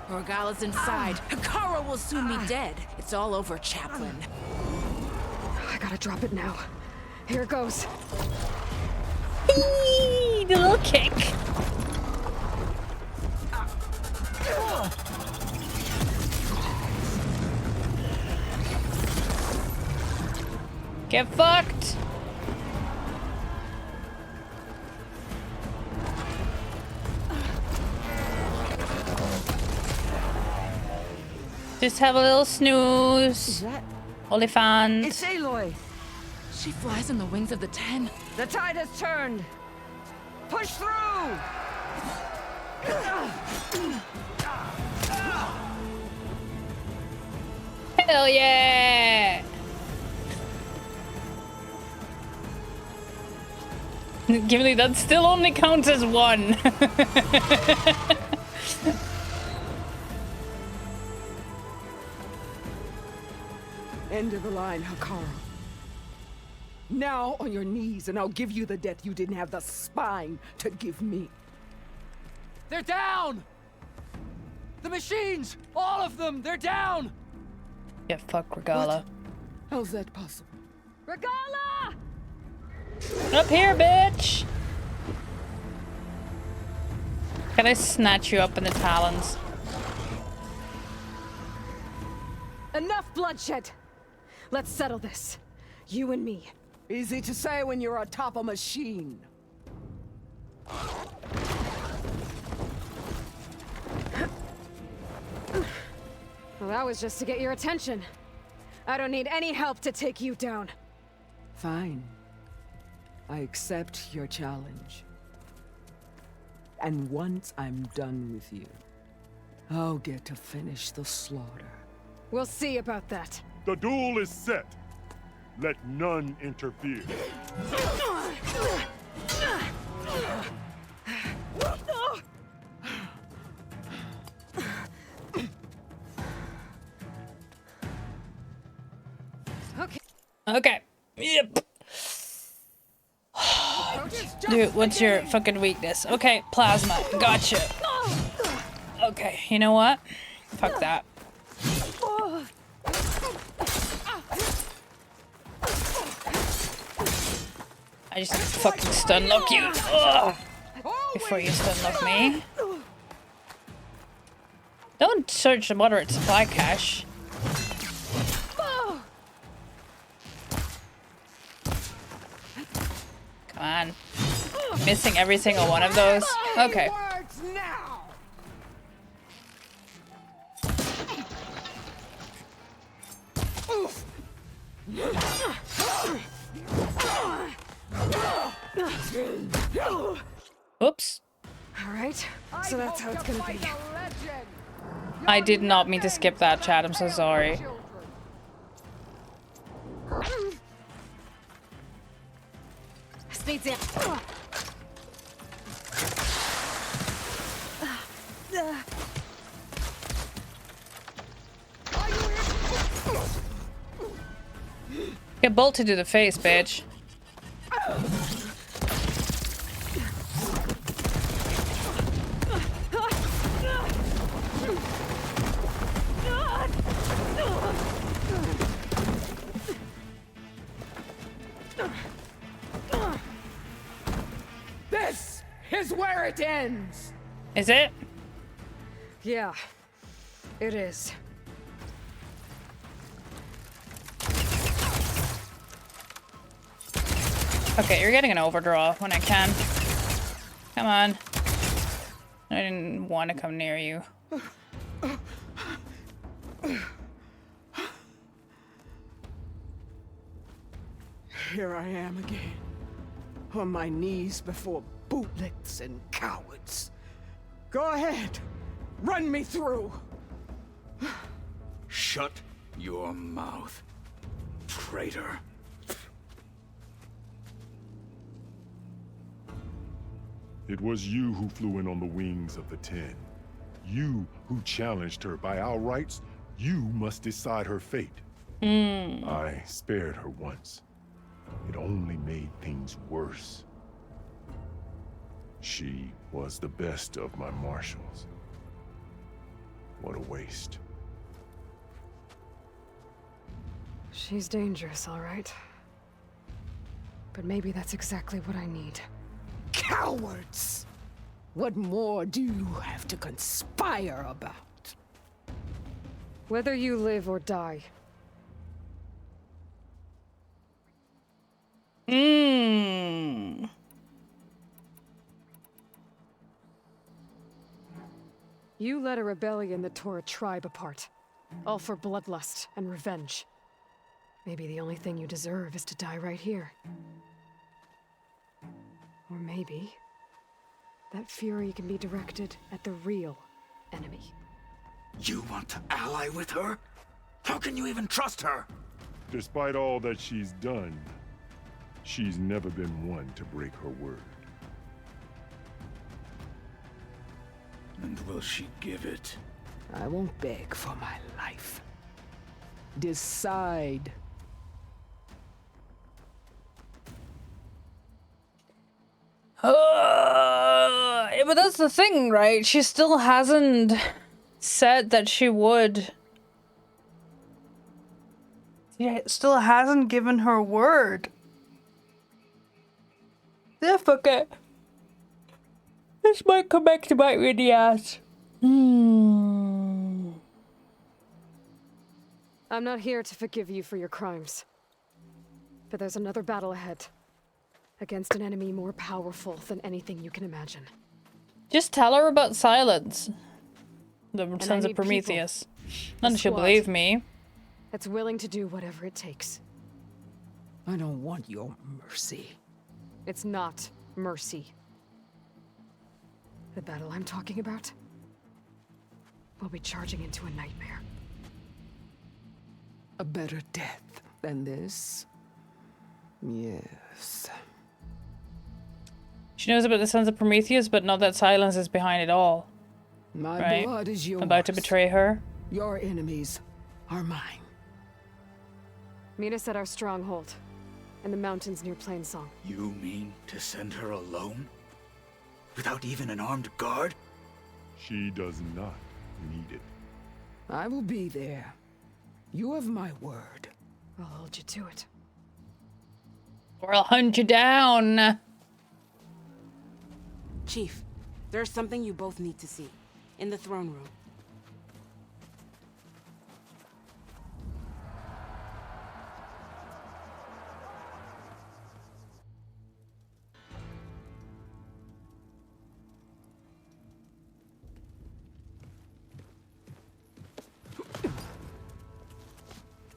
Orgala's inside. Hikaru will soon be dead. It's all over, Chaplain. I gotta drop it now. Here goes. Eee, the little kick. Get fucked. Just have a little snooze. Oliphant. It's Aloy. She flies on the wings of the 10. The tide has turned. Push through. Hell yeah! Gimli, that still only counts as one. End of the line, Hikaru. Now on your knees, and I'll give you the death you didn't have the spine to give me. They're down! The machines! All of them! They're down! Yeah, fuck Regala. How's that possible? Regala! Up here, bitch! Can I snatch you up in the talons? Enough bloodshed! Let's settle this. You and me. Easy to say when you're atop a machine. Well, that was just to get your attention. I don't need any help to take you down. Fine. I accept your challenge. And once I'm done with you, I'll get to finish the slaughter. We'll see about that. The duel is set. Let none interfere. Okay. Yep. Dude, what's your fucking weakness? Okay, plasma. Gotcha. Okay, you know what? Fuck that. I just fucking stun lock you. Ugh. Before you stun lock me. Don't search the moderate supply cache. Come on. Missing every single one of those. Okay. Oops. Alright, so that's how it's gonna be. I did not mean to skip that, chat. I'm so sorry. Speed's in. Get bolted to the face, bitch. is where it ends! Is it? Yeah, it is. Okay, you're getting an overdraw when I can. Come on. I didn't want to come near you. Here I am again, on my knees before bootlicks and cowards. Go ahead, run me through. Shut your mouth, traitor. It was you who flew in on the wings of the Ten. You who challenged her. By our rights, you must decide her fate. I spared her once. It only made things worse. She was the best of my marshals. What a waste. She's dangerous, all right. But maybe that's exactly what I need. Cowards! What more do you have to conspire about? Whether you live or die. You led a rebellion that tore a tribe apart. All for bloodlust and revenge. Maybe the only thing you deserve is to die right here. Or maybe that fury can be directed at the real enemy. You want to ally with her? How can you even trust her? Despite all that she's done, she's never been one to break her word. And will she give it? I won't beg for my life. Decide. But that's the thing, right? She still hasn't said that she would. She still hasn't given her word. Yeah, fuck it. This might come back to bite me in the ass. I'm not here to forgive you for your crimes. But there's another battle ahead. Against an enemy more powerful than anything you can imagine. Just tell her about Silence. The And I Sons of need Prometheus. people. Then A she'll squad believe me. That's willing to do whatever it takes. I don't want your mercy. It's not mercy. The battle I'm talking about will be charging into a nightmare. A better death than this? Yes. She knows about the Sons of Prometheus, but not that Silence is behind it all. My right? blood is yours. About to betray her. Your enemies are mine. Meet us at our stronghold, in the mountains near Plainsong. You mean to send her alone? Without even an armed guard? She does not need it. I will be there. You have my word. I'll hold you to it. Or I'll hunt you down. Chief, there's something you both need to see. In the throne room.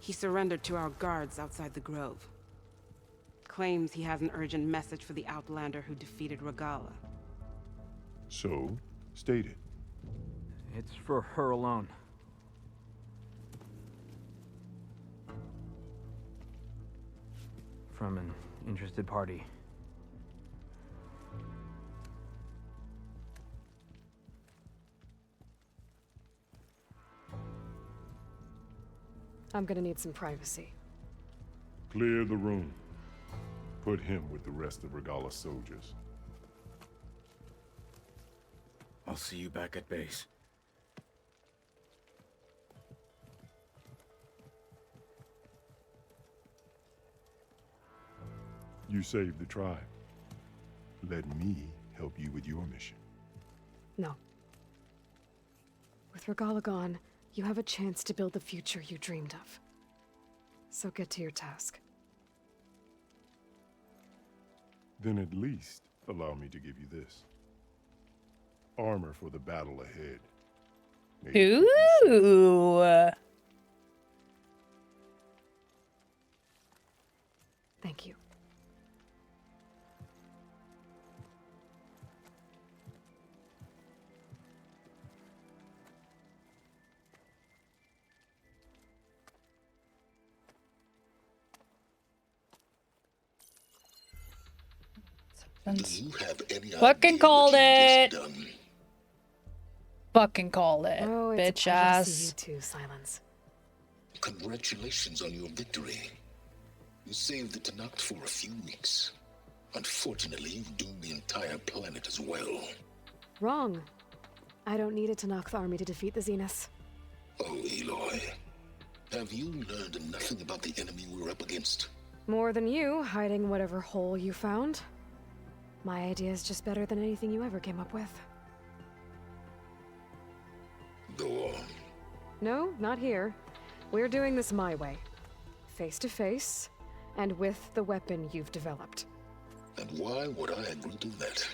He surrendered to our guards outside the grove. Claims he has an urgent message for the Outlander who defeated Regalla. So, state it. It's for her alone. From an interested party. I'm gonna need some privacy. Clear the room. Put him with the rest of Regalla's soldiers. I'll see you back at base. You saved the tribe. Let me help you with your mission. No. With Regalla gone, you have a chance to build the future you dreamed of. So get to your task. Then at least allow me to give you this. Armor for the battle ahead. Ooh. Thank you. Fucking called it. Fucking called it. Oh, it's bitch a pleasure to ass. see you too, Silence. Congratulations on your victory. You saved the Tenakth for a few weeks. Unfortunately, you've doomed the entire planet as well. Wrong. I don't need a Tenakth army to defeat the Zeniths. Oh, Aloy. Have you learned nothing about the enemy we're up against? More than you, hiding whatever hole you found. My idea is just better than anything you ever came up with. Go on. No, not here. We're doing this my way. Face to face, and with the weapon you've developed. And why would I agree to that?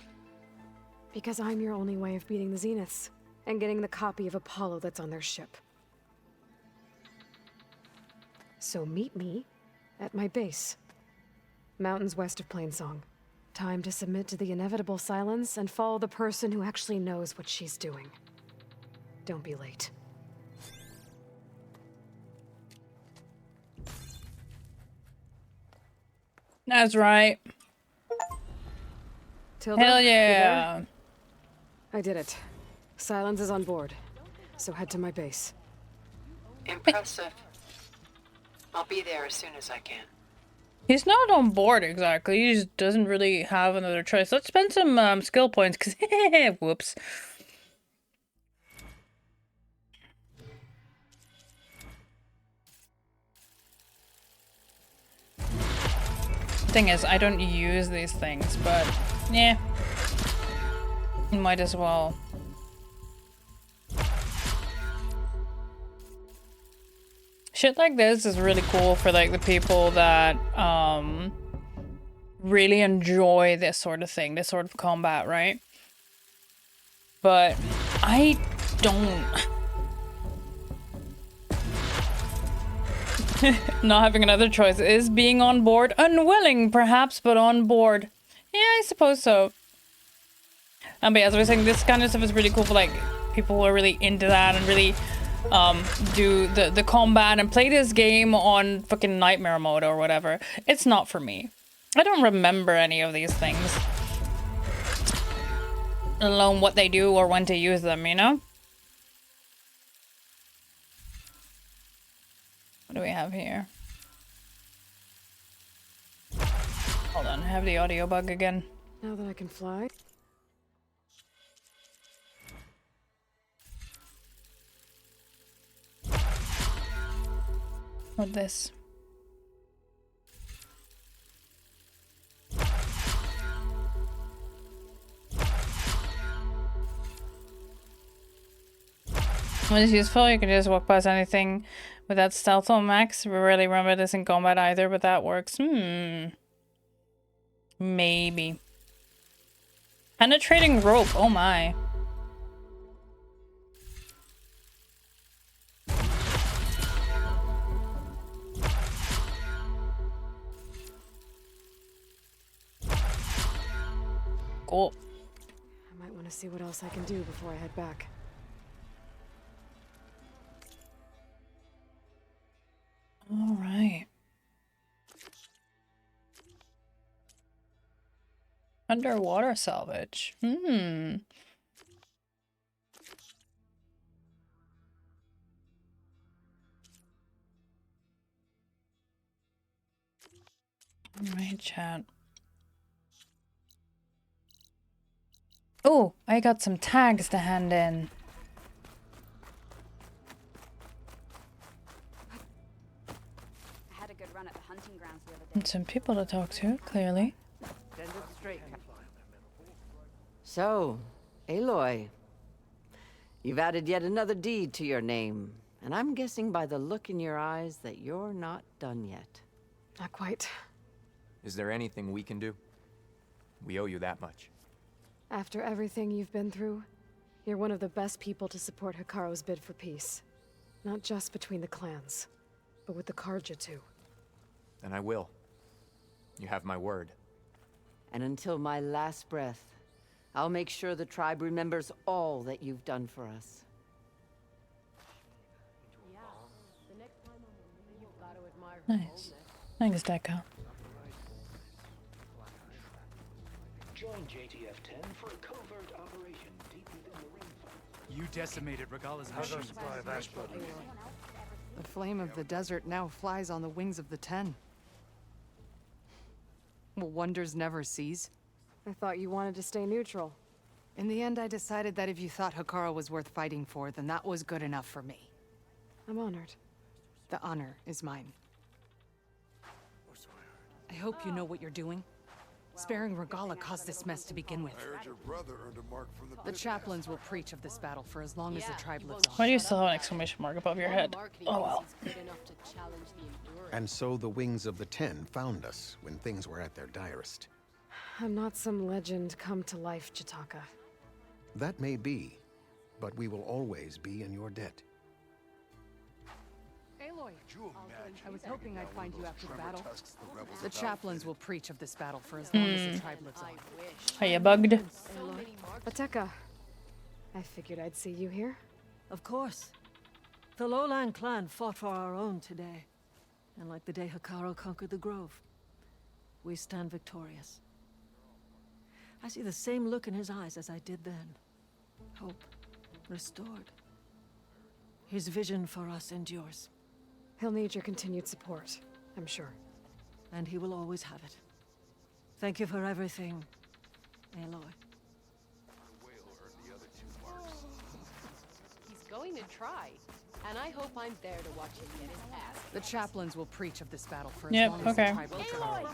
Because I'm your only way of beating the Zeniths, and getting the copy of Apollo that's on their ship. So meet me at my base. Mountains west of Plainsong. Time to submit to the inevitable silence and follow the person who actually knows what she's doing. Don't be late. That's right. Tilda, Hell you yeah. there? I did it. Silence is on board. So head to my base. Impressive. I'll be there as soon as I can. He's not on board exactly. He just doesn't really have another choice. Let's spend some skill points, because whoops. Thing is, I don't use these things, but yeah, might as well. Shit like this is really cool for like the people that really enjoy this sort of thing, this sort of combat, right? But I don't. Not having another choice is being on board. Unwilling, perhaps, but on board. Yeah, I suppose so. But yeah, as I was saying, this kind of stuff is really cool for like people who are really into that and really do the combat and play this game on fucking nightmare mode or whatever. It's not for me. I don't remember any of these things. Let alone what they do or when to use them, you know? What do we have here? Hold on, I have the audio bug again. Now that I can fly. What this? When it's useful, you can just walk past anything without stealth on max. We rarely remember this in combat either, but that works. Maybe. Penetrating rope, oh my. Cool. I might want to see what else I can do before I head back. All right. Underwater salvage. Alright, chat. Oh, I got some tags to hand in. I had a good run at the hunting grounds the other day. And some people to talk to, clearly. So, Aloy, you've added yet another deed to your name, and I'm guessing by the look in your eyes that you're not done yet. Not quite. Is there anything we can do? We owe you that much. After everything you've been through, you're one of the best people to support Hikaru's bid for peace. Not just between the clans, but with the Carja too. And I will. You have my word. And until my last breath, I'll make sure the tribe remembers all that you've done for us. Nice. Thanks, Deca. Join JTF-10 for a covert operation deep within the ring. You decimated Regalla's machine. The flame of the desert now flies on the wings of the Ten. Will wonders never cease? I thought you wanted to stay neutral. In the end, I decided that if you thought Hikaru was worth fighting for, then that was good enough for me. I'm honored. The honor is mine. I hope you know what you're doing. Sparing Regalla caused this mess to begin with. I heard your brother earned a mark from The chaplains will preach of this battle for as long as the tribe lives on. Why do you still have an exclamation mark above your head? Oh well. And so the Wings of the Ten found us when things were at their direst. I'm not some legend come to life, Chitaka. That may be, but we will always be in your debt. Aloy, I was hoping I'd find you after the battle. The chaplains will preach of this battle for as long as the tribe lives on. Are you bugged? Ateka, I figured I'd see you here. Of course. The Lowland clan fought for our own today. And like the day Hikaru conquered the Grove, we stand victorious. I see the same look in his eyes as I did then. Hope restored. His vision for us endures. He'll need your continued support, I'm sure. And he will always have it. Thank you for everything, Aloy. He's going to try, and I hope I'm there to watch him get his ass. The chaplains will preach of this battle for as long as the tribe lives on.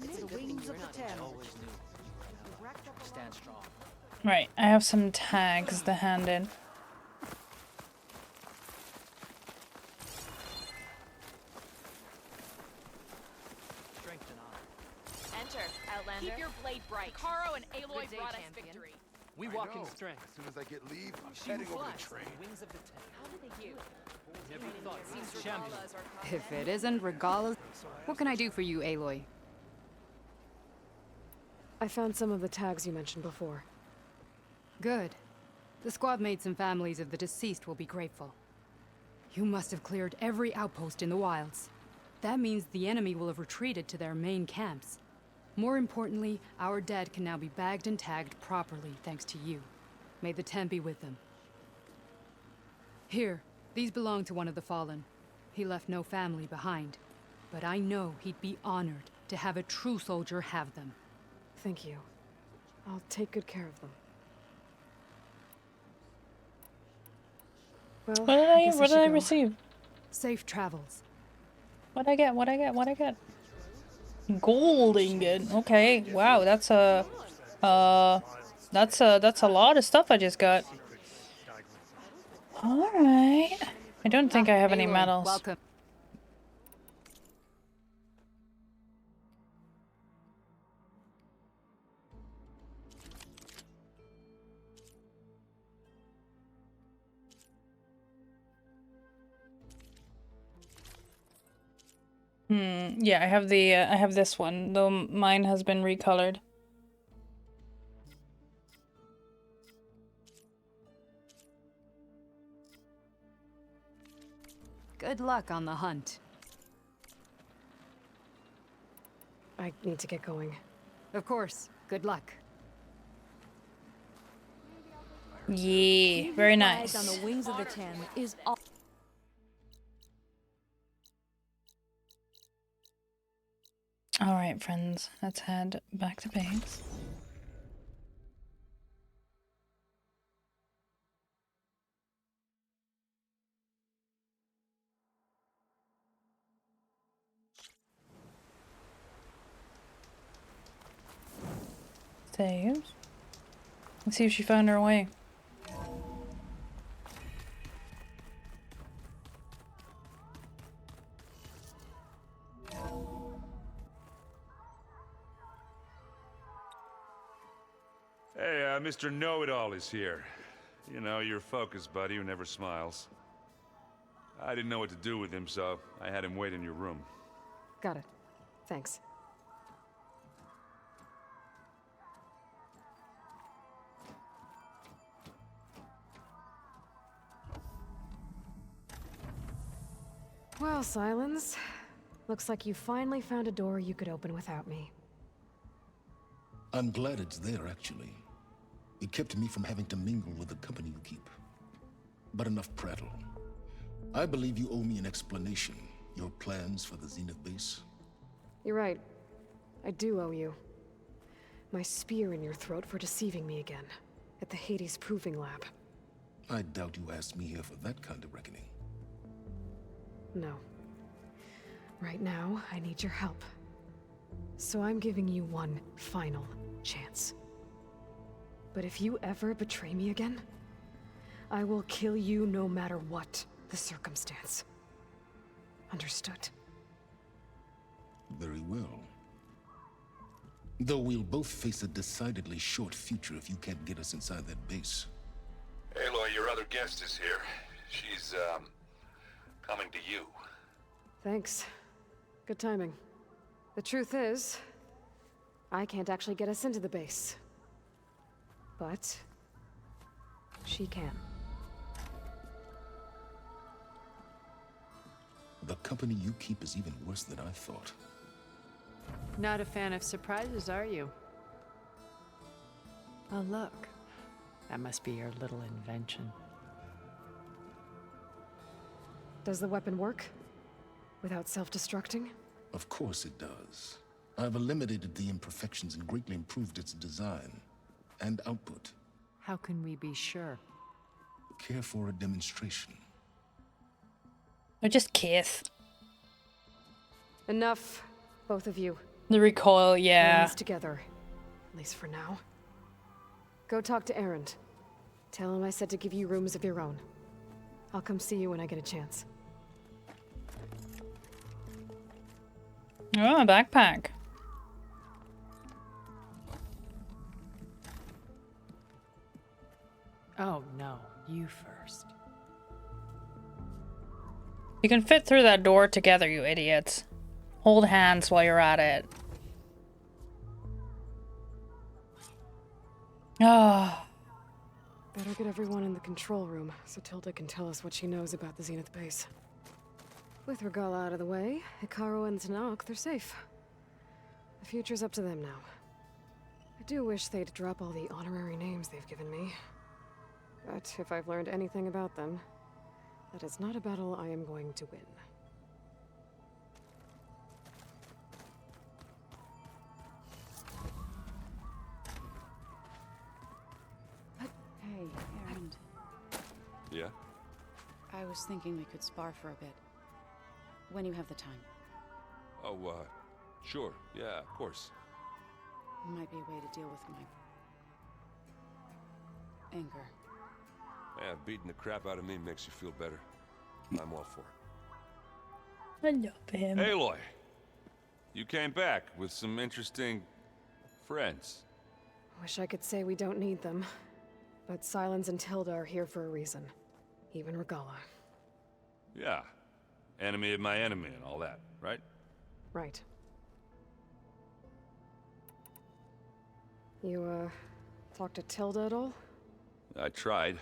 It's the wings of the Ten. Stand strong. Right, I have some tags to hand in. Enter, Outlander. Keep your blade bright. Hikaru and Aloy brought us victory. We walk in strength. As soon as I get leave, I'm heading over the train. Wings of the Ten. How did they hear? Never thought Seems champion. Regalla's our If it isn't Regalla, what can I do for you, Aloy? I found some of the tags you mentioned before. Good. The squad mates and families of the deceased will be grateful. You must have cleared every outpost in the wilds. That means the enemy will have retreated to their main camps. More importantly, our dead can now be bagged and tagged properly thanks to you. May the Ten be with them. Here, these belong to one of the fallen. He left no family behind. But I know he'd be honored to have a true soldier have them. Thank you. I'll take good care of them. Well, What did I receive? Safe travels. What'd I get? What'd I get? Gold ingot. Okay. Wow, that's a lot of stuff I just got. All right. I don't think I have any medals. Welcome. Yeah, I have this one, though mine has been recolored. Good luck on the hunt. I need to get going. Of course. Good luck. Yeah, very nice. On the Wings of the Ten is all. All right, friends, let's head back to base. Saves. Let's see if she found her way. Hey, Mr. Know-It-All is here. You know, your focus buddy who never smiles. I didn't know what to do with him, so I had him wait in your room. Got it. Thanks. Well, Silence. Looks like you finally found a door you could open without me. I'm glad it's there, actually. It kept me from having to mingle with the company you keep. But enough prattle. I believe you owe me an explanation. Your plans for the Zenith base? You're right. I do owe you. My spear in your throat for deceiving me again. At the Hades Proving Lab. I doubt you asked me here for that kind of reckoning. No. Right now, I need your help. So I'm giving you one final chance. But if you ever betray me again, I will kill you no matter what the circumstance. Understood? Very well. Though we'll both face a decidedly short future if you can't get us inside that base. Aloy, your other guest is here. She's, coming to you. Thanks. Good timing. The truth is, I can't actually get us into the base. But she can. The company you keep is even worse than I thought. Not a fan of surprises, are you? Oh, look. That must be your little invention. Does the weapon work? Without self-destructing? Of course it does. I've eliminated the imperfections and greatly improved its design and output. How can we be sure? Care for a demonstration? Or just kiss. Enough, both of you. The recoil, yeah. Hands together. At least for now. Go talk to Erend. Tell him I said to give you rooms of your own. I'll come see you when I get a chance. Oh, a backpack. Oh, no. You first. You can fit through that door together, you idiots. Hold hands while you're at it. Ah. Better get everyone in the control room so Tilda can tell us what she knows about the Zenith base. With Regalla out of the way, Hekarro and Tenakth, they're safe. The future's up to them now. I do wish they'd drop all the honorary names they've given me. But if I've learned anything about them, that is not a battle I am going to win. Hey, Erend. Yeah? I was thinking we could spar for a bit. When you have the time. Oh, sure. Yeah, of course. Might be a way to deal with my anger. Yeah, beating the crap out of me makes you feel better. I'm all for it. I love him. Aloy! You came back with some interesting friends. Wish I could say we don't need them. But Sylens and Tilda are here for a reason. Even Regalla. Yeah. Enemy of my enemy and all that, right? Right. You, talked to Tilda at all? I tried.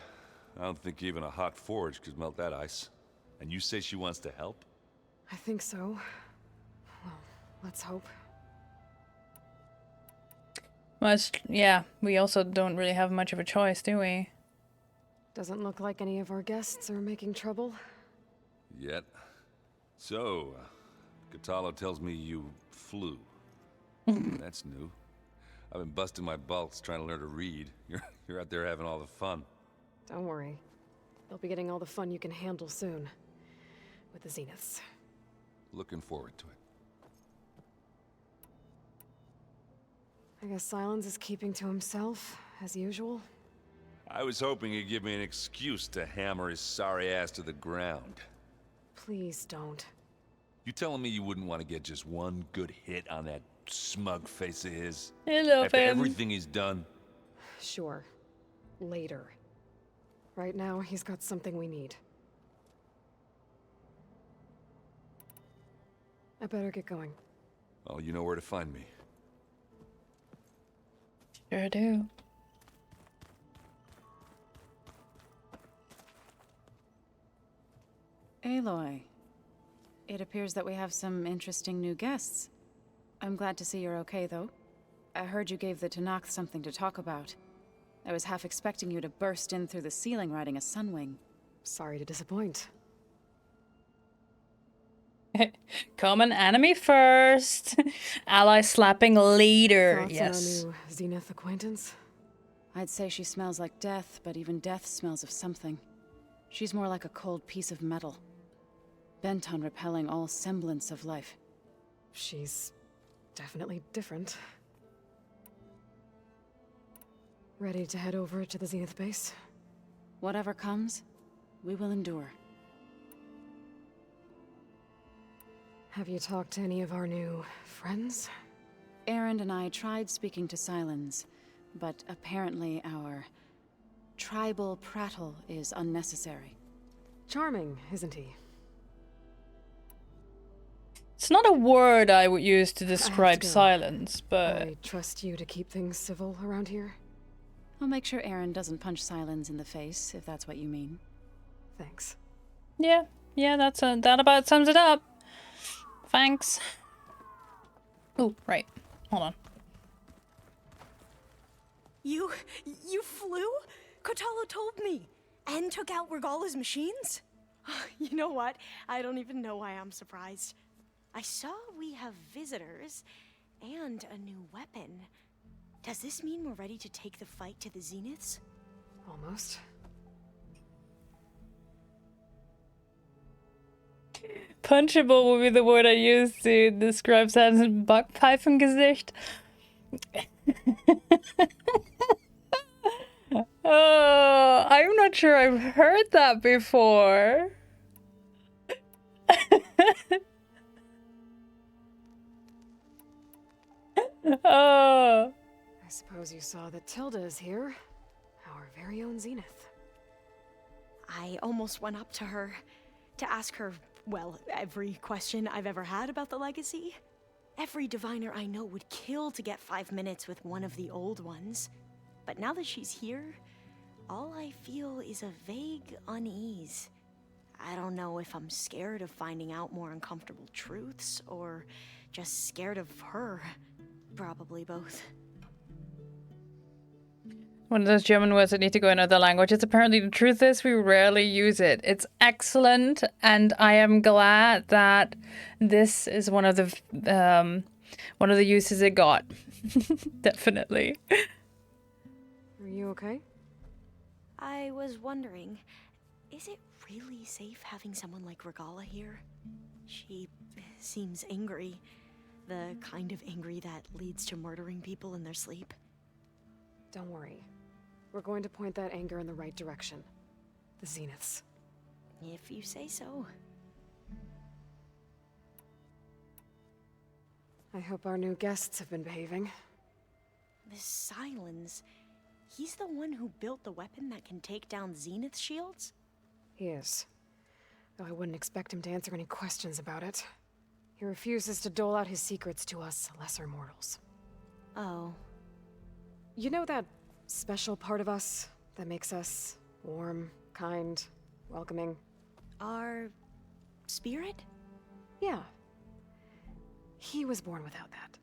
I don't think even a hot forge could melt that ice. And you say she wants to help? I think so. Well, let's hope. Yeah, we also don't really have much of a choice, do we? Doesn't look like any of our guests are making trouble. Yet. So, Kotallo tells me you flew. That's new. I've been busting my balls trying to learn to read. You're out there having all the fun. Don't worry. You'll be getting all the fun you can handle soon. With the Zeniths. Looking forward to it. I guess Sylens is keeping to himself, as usual? I was hoping he'd give me an excuse to hammer his sorry ass to the ground. Please don't. You telling me you wouldn't want to get just one good hit on that smug face of his? I love After him. everything he's done? Sure. Later. Right now, he's got something we need. I better get going. Oh, you know where to find me. Sure do. Aloy, it appears that we have some interesting new guests. I'm glad to see you're okay, though. I heard you gave the Tanakh something to talk about. I was half expecting you to burst in through the ceiling riding a sunwing. Sorry to disappoint. Common enemy first. Ally slapping later. Thoughts Yes. on our new Zenith acquaintance? I'd say she smells like death, but even death smells of something. She's more like a cold piece of metal, bent on repelling all semblance of life. She's definitely different. Ready to head over to the Zenith base? Whatever comes, we will endure. Have you talked to any of our new friends? Erend and I tried speaking to Sylens, but apparently our tribal prattle is unnecessary. Charming, isn't he? It's not a word I would use to describe go. silence, but I trust you to keep things civil around here. I'll make sure Erend doesn't punch Sylens in the face, if that's what you mean. Thanks. yeah, that about sums it up. Thanks. Oh, right. Hold on. You flew? Kotalo told me. And took out Regala's machines? You know what? I don't even know why I'm surprised. I saw we have visitors and a new weapon. Does this mean we're ready to take the fight to the Zeniths? Almost. Punchable would be the word I use to describe Sam's Backpfeifengesicht. Oh, I'm not sure I've heard that before. Oh. I suppose you saw that Tilda is here. Our very own Zenith. I almost went up to her to ask her, well, every question I've ever had about the legacy. Every diviner I know would kill to get 5 minutes with one of the old ones. But now that she's here, all I feel is a vague unease. I don't know if I'm scared of finding out more uncomfortable truths, or just scared of her. Probably both. One of those German words that need to go in other languages. Apparently the truth is we rarely use it. It's excellent, and I am glad that this is one of the uses it got. Definitely. Are you okay? I was wondering, is it really safe having someone like Regala here? She seems angry. The kind of angry that leads to murdering people in their sleep. Don't worry. We're going to point that anger in the right direction. The Zeniths. If you say so. I hope our new guests have been behaving. This Sylens, he's the one who built the weapon that can take down Zenith shields? He is. Though I wouldn't expect him to answer any questions about it. He refuses to dole out his secrets to us lesser mortals. Oh. You know that special part of us that makes us warm, kind, welcoming? Our spirit? Yeah. He was born without that.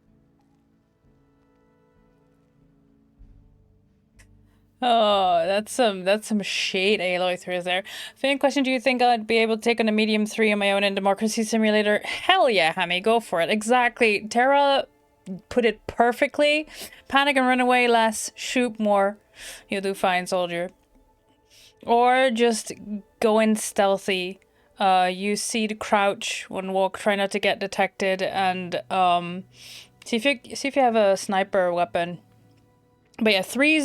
Oh, that's some shade Aloy throws there. Fan question, do you think I'd be able to take on a medium 3 on my own in Democracy Simulator? Hell yeah, Hammy, go for it. Exactly. Terra put it perfectly. Panic and run away less, shoot more. You'll do fine, soldier. Or just go in stealthy. Use C to crouch when walk, try not to get detected, and see if you have a sniper weapon. But yeah, three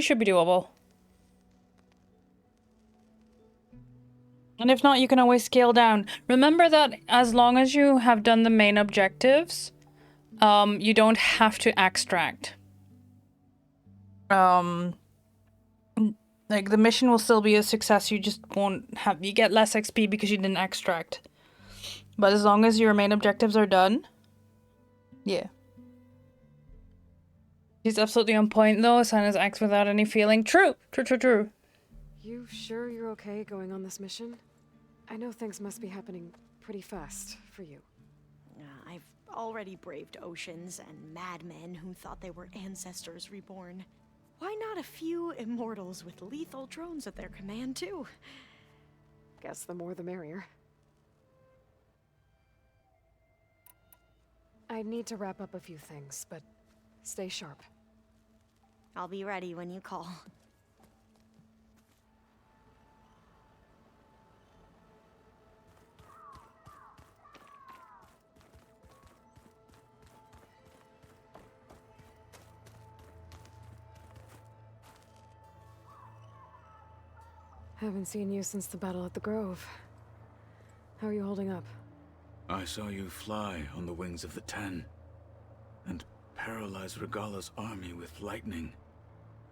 should be doable. And if not, you can always scale down. Remember that as long as you have done the main objectives, you don't have to extract. Like the mission will still be a success, you just won't have, you get less XP because you didn't extract. But as long as your main objectives are done, yeah. He's absolutely on point though, sign his X without any feeling. True. You sure you're okay going on this mission? I know things must be happening pretty fast for you. I've already braved oceans and madmen who thought they were ancestors reborn. Why not a few immortals with lethal drones at their command, too? Guess the more the merrier. I need to wrap up a few things, but stay sharp. I'll be ready when you call. Haven't seen you since the battle at the Grove. How are you holding up? I saw you fly on the wings of the Ten, and paralyze Regalla's army with lightning.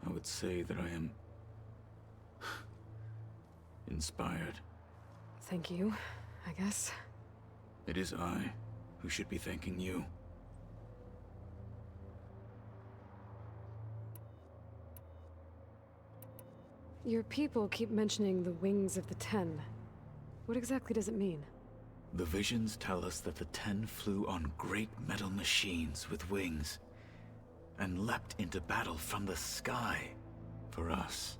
I would say that I am inspired. Thank you, I guess. It is I who should be thanking you. Your people keep mentioning the wings of the Ten. What exactly does it mean? The visions tell us that the Ten flew on great metal machines with wings, and leapt into battle from the sky. For us,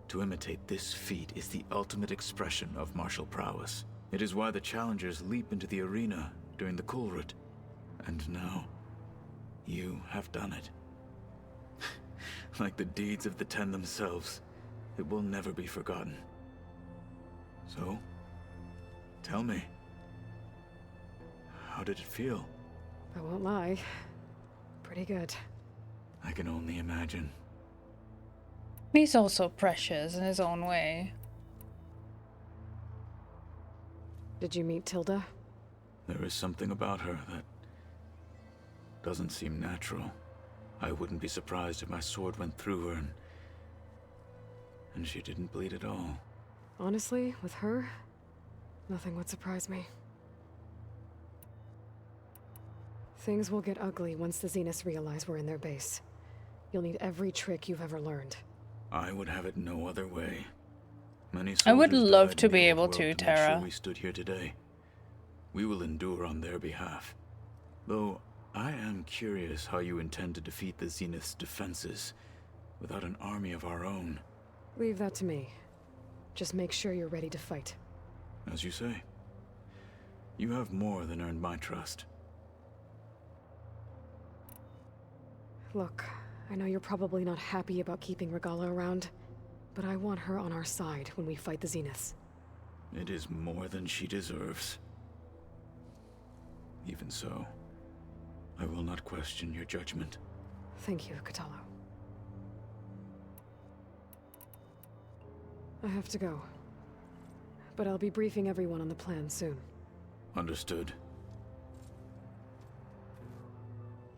to imitate this feat is the ultimate expression of martial prowess. It is why the challengers leap into the arena during the Kulrut. And now, you have done it. Like the deeds of the Ten themselves, it will never be forgotten. So, tell me, how did it feel? I won't lie. Pretty good. I can only imagine. He's also precious in his own way. Did you meet Tilda? There is something about her that doesn't seem natural. I wouldn't be surprised if my sword went through her and she didn't bleed at all. Honestly, with her, nothing would surprise me. Things will get ugly once the Zeniths realize we're in their base. You'll need every trick you've ever learned. I would have it no other way. Many I would soldiers love died to in the be old able world to, make Tara. sure we stood here today. We will endure on their behalf. Though I am curious how you intend to defeat the Zenith's defenses without an army of our own. Leave that to me. Just make sure you're ready to fight. As you say, you have more than earned my trust. Look, I know you're probably not happy about keeping Regalla around, but I want her on our side when we fight the Zeniths. It is more than she deserves. Even so, I will not question your judgment. Thank you, Kotallo. I have to go, but I'll be briefing everyone on the plan soon. Understood.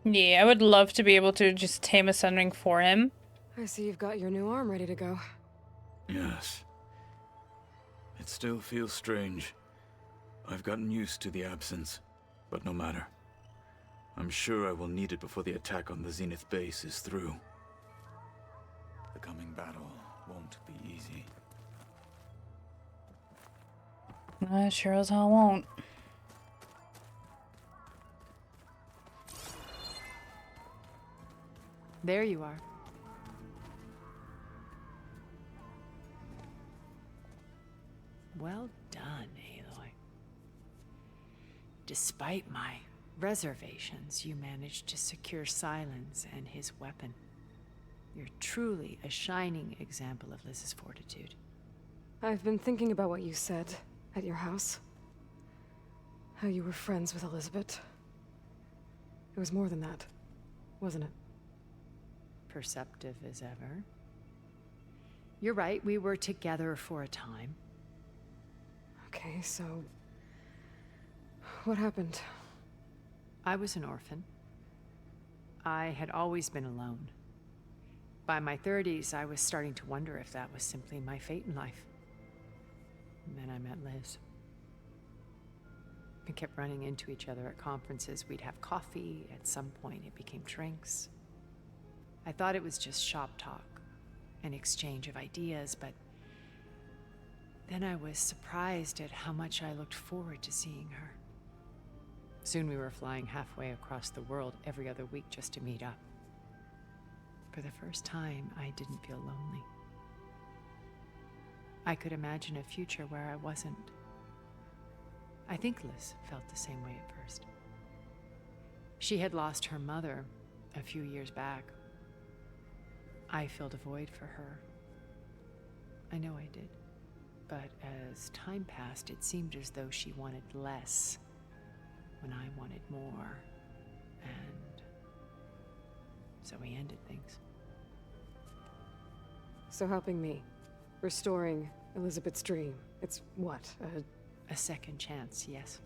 Yeah, I would love to be able to just tame a Sun Ring for him. I see you've got your new arm ready to go. Yes. It still feels strange. I've gotten used to the absence, but no matter. I'm sure I will need it before the attack on the Zenith base is through. The coming battle won't be easy. I sure as hell won't. There you are. Well done, Aloy. Despite my reservations, you managed to secure Silence and his weapon. You're truly a shining example of Liz's fortitude. I've been thinking about what you said at your house. How you were friends with Elizabeth. It was more than that, wasn't it? perceptive as ever. You're right, we were together for a time. Okay, so... what happened? I was an orphan. I had always been alone. By my 30s, I was starting to wonder if that was simply my fate in life. And then I met Liz. We kept running into each other at conferences. We'd have coffee. At some point, it became drinks. I thought it was just shop talk, an exchange of ideas, but then I was surprised at how much I looked forward to seeing her. Soon we were flying halfway across the world every other week just to meet up. For the first time, I didn't feel lonely. I could imagine a future where I wasn't. I think Liz felt the same way at first. She had lost her mother a few years back. I filled a void for her. I know I did. But as time passed, it seemed as though she wanted less when I wanted more. And so we ended things. So helping me, restoring Elizabeth's dream, it's what, a second chance, yes.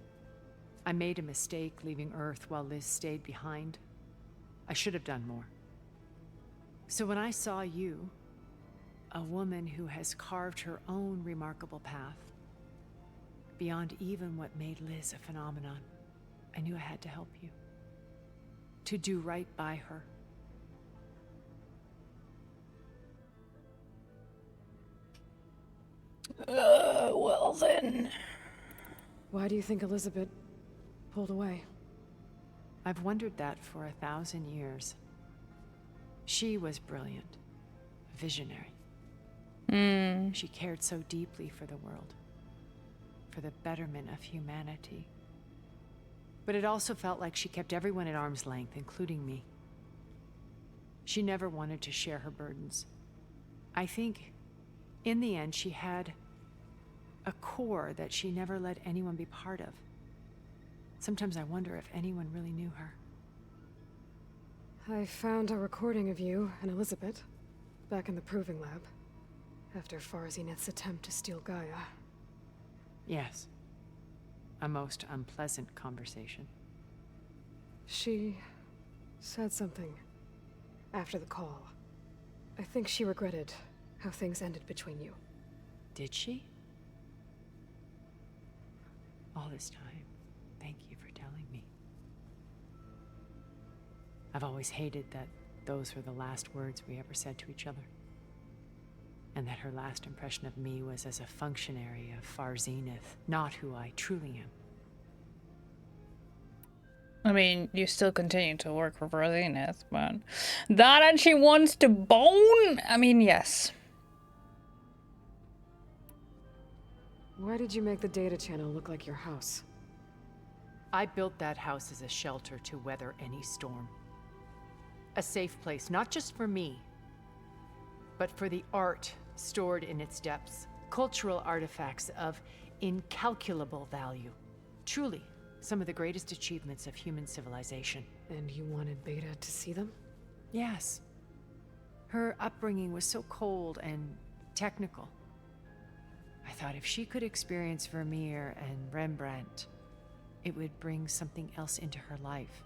I made a mistake leaving Earth while Liz stayed behind. I should have done more. So when I saw you, a woman who has carved her own remarkable path, beyond even what made Liz a phenomenon, I knew I had to help you. To do right by her. Well then. Why do you think Elizabeth pulled away? I've wondered that for 1,000 years. She was brilliant, visionary. She cared so deeply for the world, for the betterment of humanity. But it also felt like she kept everyone at arm's length, including me. She never wanted to share her burdens. I think, in the end, she had a core that she never let anyone be part of. Sometimes I wonder if anyone really knew her. I found a recording of you and Elizabeth back in the Proving Lab after Farzineth's attempt to steal Gaia. Yes. A most unpleasant conversation. She said something after the call. I think she regretted how things ended between you. Did she? All this time, thank you for telling me. I've always hated that those were the last words we ever said to each other. And that her last impression of me was as a functionary of Farzineth, not who I truly am. I mean, you still continue to work for Farzineth, but that and she wants to bone? I mean, yes. Why did you make the data channel look like your house? I built that house as a shelter to weather any storm. A safe place, not just for me, but for the art stored in its depths. Cultural artifacts of incalculable value. Truly, some of the greatest achievements of human civilization. And you wanted Beta to see them? Yes. Her upbringing was so cold and technical. I thought if she could experience Vermeer and Rembrandt, it would bring something else into her life.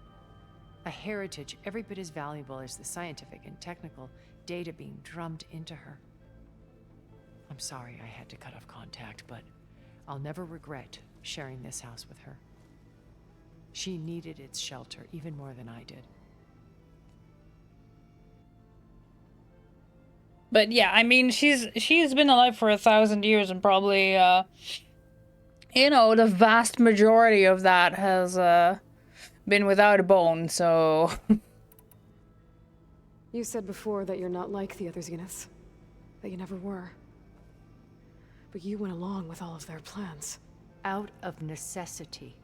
A heritage every bit as valuable as the scientific and technical data being drummed into her. I'm sorry I had to cut off contact, but I'll never regret sharing this house with her. She needed its shelter even more than I did. But yeah, I mean, she's been alive for 1,000 years, and probably, you know, the vast majority of that has been without a bone. So. You said before that you're not like the other Zeniths, that you never were. But you went along with all of their plans. Out of necessity.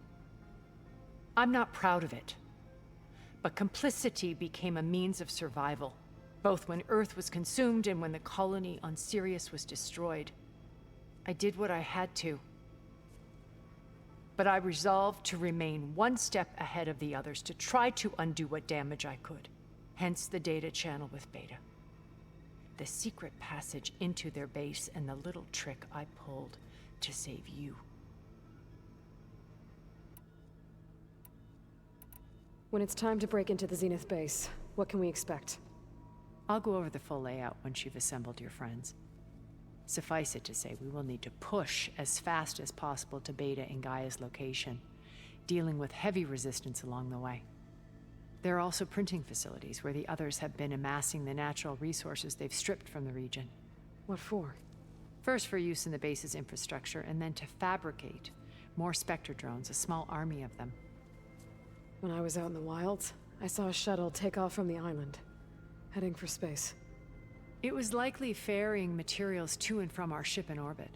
I'm not proud of it. But complicity became a means of survival. Both when Earth was consumed and when the colony on Sirius was destroyed. I did what I had to. But I resolved to remain one step ahead of the others, to try to undo what damage I could. Hence the data channel with Beta. The secret passage into their base and the little trick I pulled to save you. When it's time to break into the Zenith base, what can we expect? I'll go over the full layout once you've assembled your friends. Suffice it to say, we will need to push as fast as possible to Beta and Gaia's location, dealing with heavy resistance along the way. There are also printing facilities where the others have been amassing the natural resources they've stripped from the region. What for? First for use in the base's infrastructure, and then to fabricate more Spectre drones, a small army of them. When I was out in the wilds, I saw a shuttle take off from the island, heading for space. It was likely ferrying materials to and from our ship in orbit.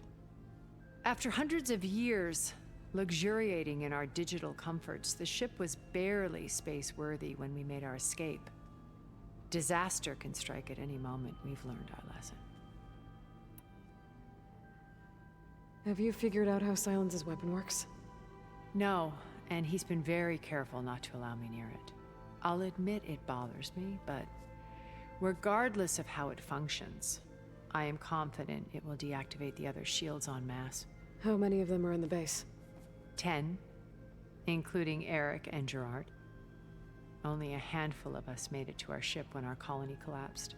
After hundreds of years luxuriating in our digital comforts, the ship was barely space-worthy when we made our escape. Disaster can strike at any moment. We've learned our lesson. Have you figured out how Silence's weapon works? No, and he's been very careful not to allow me near it. I'll admit it bothers me, but regardless of how it functions, I am confident it will deactivate the other shields en masse. How many of them are in the base? 10, including Eric and Gerard. Only a handful of us made it to our ship when our colony collapsed.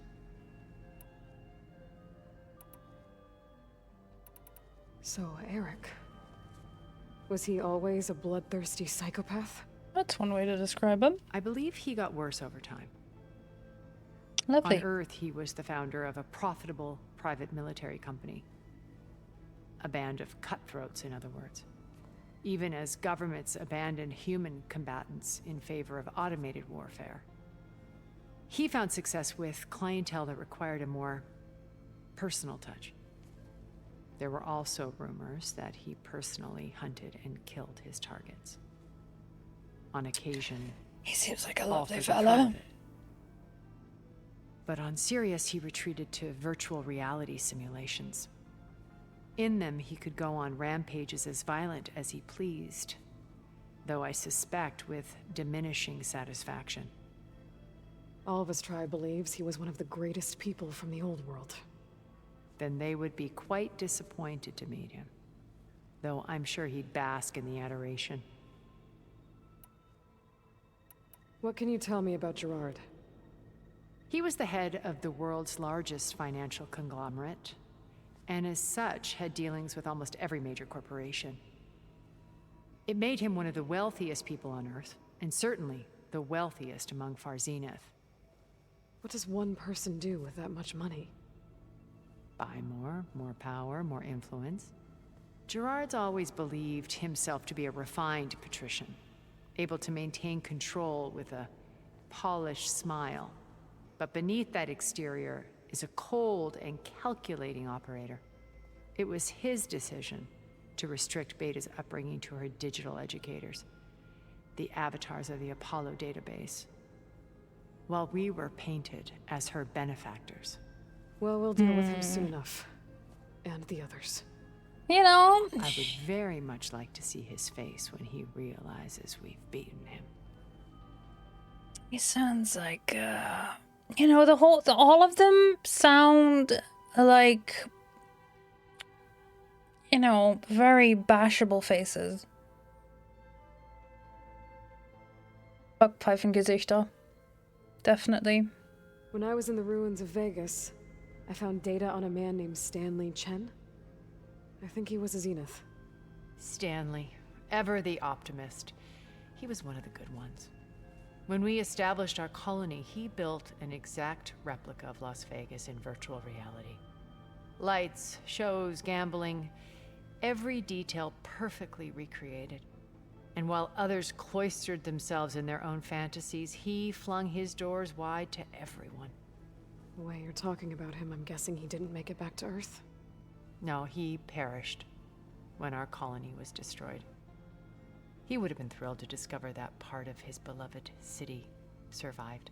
So, Eric. Was he always a bloodthirsty psychopath? That's one way to describe him. I believe he got worse over time. Lovely. On Earth, he was the founder of a profitable private military company. A band of cutthroats, in other words. Even as governments abandoned human combatants in favor of automated warfare. He found success with clientele that required a more personal touch. There were also rumors that he personally hunted and killed his targets. On occasion, he seems like a all lovely for the fun fella. of it. But on Sirius, he retreated to virtual reality simulations. In them, he could go on rampages as violent as he pleased, though I suspect with diminishing satisfaction. All of his tribe believes he was one of the greatest people from the old world. Then they would be quite disappointed to meet him, though I'm sure he'd bask in the adoration. What can you tell me about Gerard? He was the head of the world's largest financial conglomerate, and as such had dealings with almost every major corporation. It made him one of the wealthiest people on Earth, and certainly the wealthiest among Far Zenith. What does one person do with that much money? Buy more power, more influence. Gerard's always believed himself to be a refined patrician, able to maintain control with a polished smile. But beneath that exterior is a cold and calculating operator. It was his decision to restrict Beta's upbringing to her digital educators, the avatars of the Apollo database, while we were painted as her benefactors. Well, we'll deal with him soon enough. And the others. You know, I would very much like to see his face when he realizes we've beaten him. he sounds like, you know, all of them sound like, you know, very bashable faces. Backpfeifengesichter. Definitely. When I was in the ruins of Vegas, I found data on a man named Stanley Chen. I think he was a Zenith. Stanley, ever the optimist. He was one of the good ones. When we established our colony, he built an exact replica of Las Vegas in virtual reality. Lights, shows, gambling, every detail perfectly recreated. And while others cloistered themselves in their own fantasies, he flung his doors wide to everyone. The way you're talking about him, I'm guessing he didn't make it back to Earth? No, he perished when our colony was destroyed. He would have been thrilled to discover that part of his beloved city survived.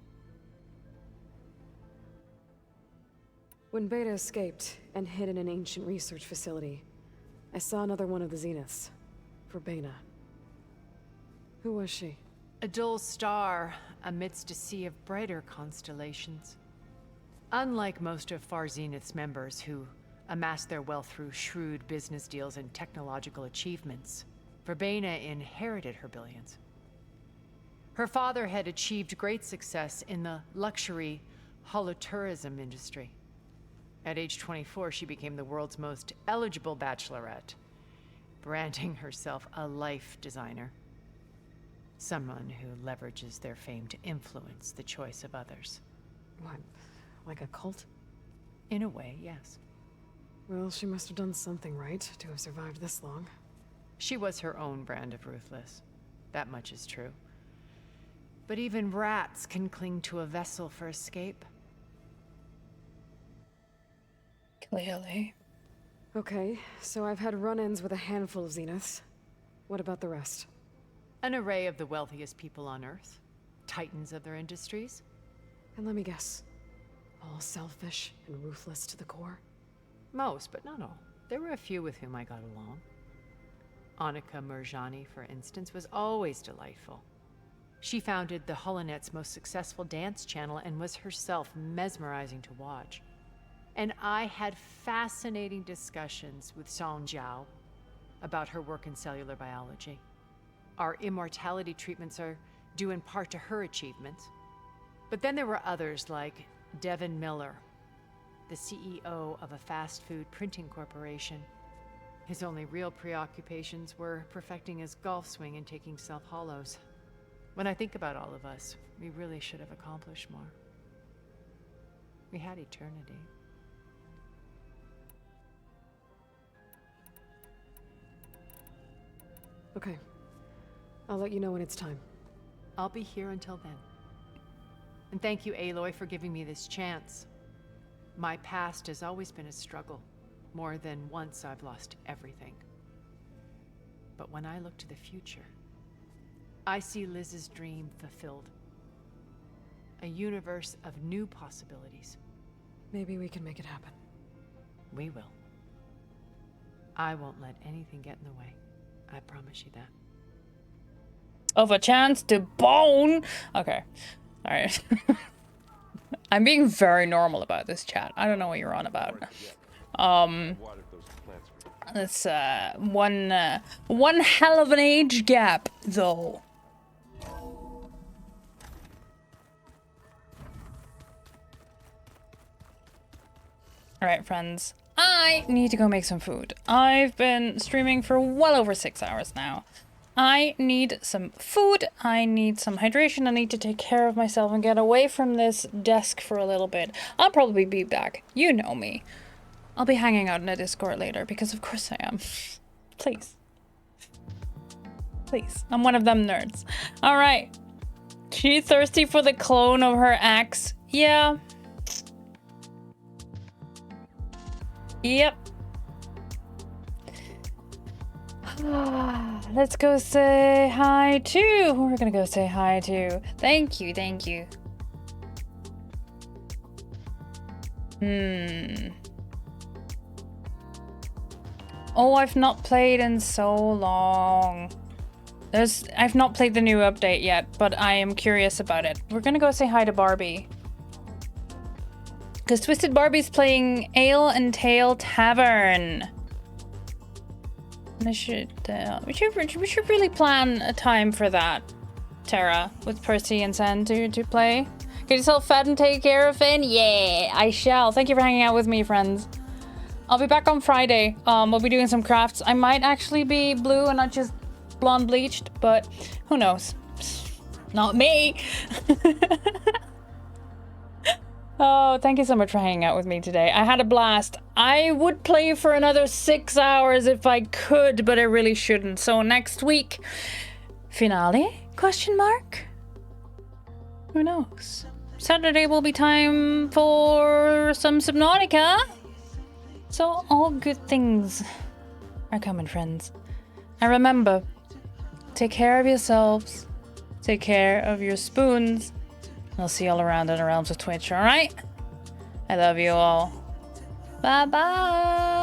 When Beta escaped and hid in an ancient research facility, I saw another one of the Zeniths, Verbena. Who was she? A dull star amidst a sea of brighter constellations. Unlike most of Far Zenith's members who amassed their wealth through shrewd business deals and technological achievements, Verbena inherited her billions. Her father had achieved great success in the luxury holotourism industry. At age 24, she became the world's most eligible bachelorette, branding herself a life designer. Someone who leverages their fame to influence the choice of others. What? Like a cult? In a way, yes. Well, she must have done something right to have survived this long. She was her own brand of ruthless. That much is true. But even rats can cling to a vessel for escape. Clearly. Okay, so I've had run-ins with a handful of Zeniths. What about the rest? An array of the wealthiest people on Earth. Titans of their industries. And let me guess. All selfish and ruthless to the core? Most, but not all. There were a few with whom I got along. Annika Murjani, for instance, was always delightful. She founded the Holonet's most successful dance channel and was herself mesmerizing to watch. And I had fascinating discussions with Song Jiao about her work in cellular biology. Our immortality treatments are due in part to her achievements. But then there were others like Devin Miller, the CEO of a fast food printing corporation. His only real preoccupations were perfecting his golf swing and taking self-hollows. When I think about all of us, we really should have accomplished more. We had eternity. Okay. I'll let you know when it's time. I'll be here until then. And thank you, Aloy, for giving me this chance. My past has always been a struggle. More than once I've lost everything. But when I look to the future, I see Liz's dream fulfilled. A universe of new possibilities. Maybe we can make it happen. We will. I won't let anything get in the way. I promise you that. Of a chance to bone. Okay. All right. I'm being very normal about this, chat. I don't know what you're on about. It's one hell of an age gap, though. All right, friends. I need to go make some food. I've been streaming for well over 6 hours now. I need some food, I need some hydration, I need to take care of myself and get away from this desk for a little bit. I'll probably be back. You know me. I'll be hanging out in a Discord later, because of course I am. Please. Please. I'm one of them nerds. Alright. She thirsty for the clone of her ex? Yeah. Yep. Let's go say hi to who we're gonna go say hi to. Thank you, thank you. Oh, I've not played in so long. I've not played the new update yet, but I am curious about it. We're gonna go say hi to Barbie. Because Twisted Barbie's playing Ale and Tail Tavern. We should really plan a time for that, Tara, with Percy and Sen to play. Get yourself fed and take care of Finn? Yeah, I shall. Thank you for hanging out with me, friends. I'll be back on Friday. We'll be doing some crafts. I might actually be blue and not just blonde bleached, but who knows? Not me. Oh, thank you so much for hanging out with me today. I had a blast. I would play for another 6 hours if I could, but I really shouldn't. So next week, finale? Question mark? Who knows? Saturday will be time for some Subnautica. So all good things are coming, friends. And remember, take care of yourselves. Take care of your spoons. I'll see you all around in the realms of Twitch, alright? I love you all. Bye-bye!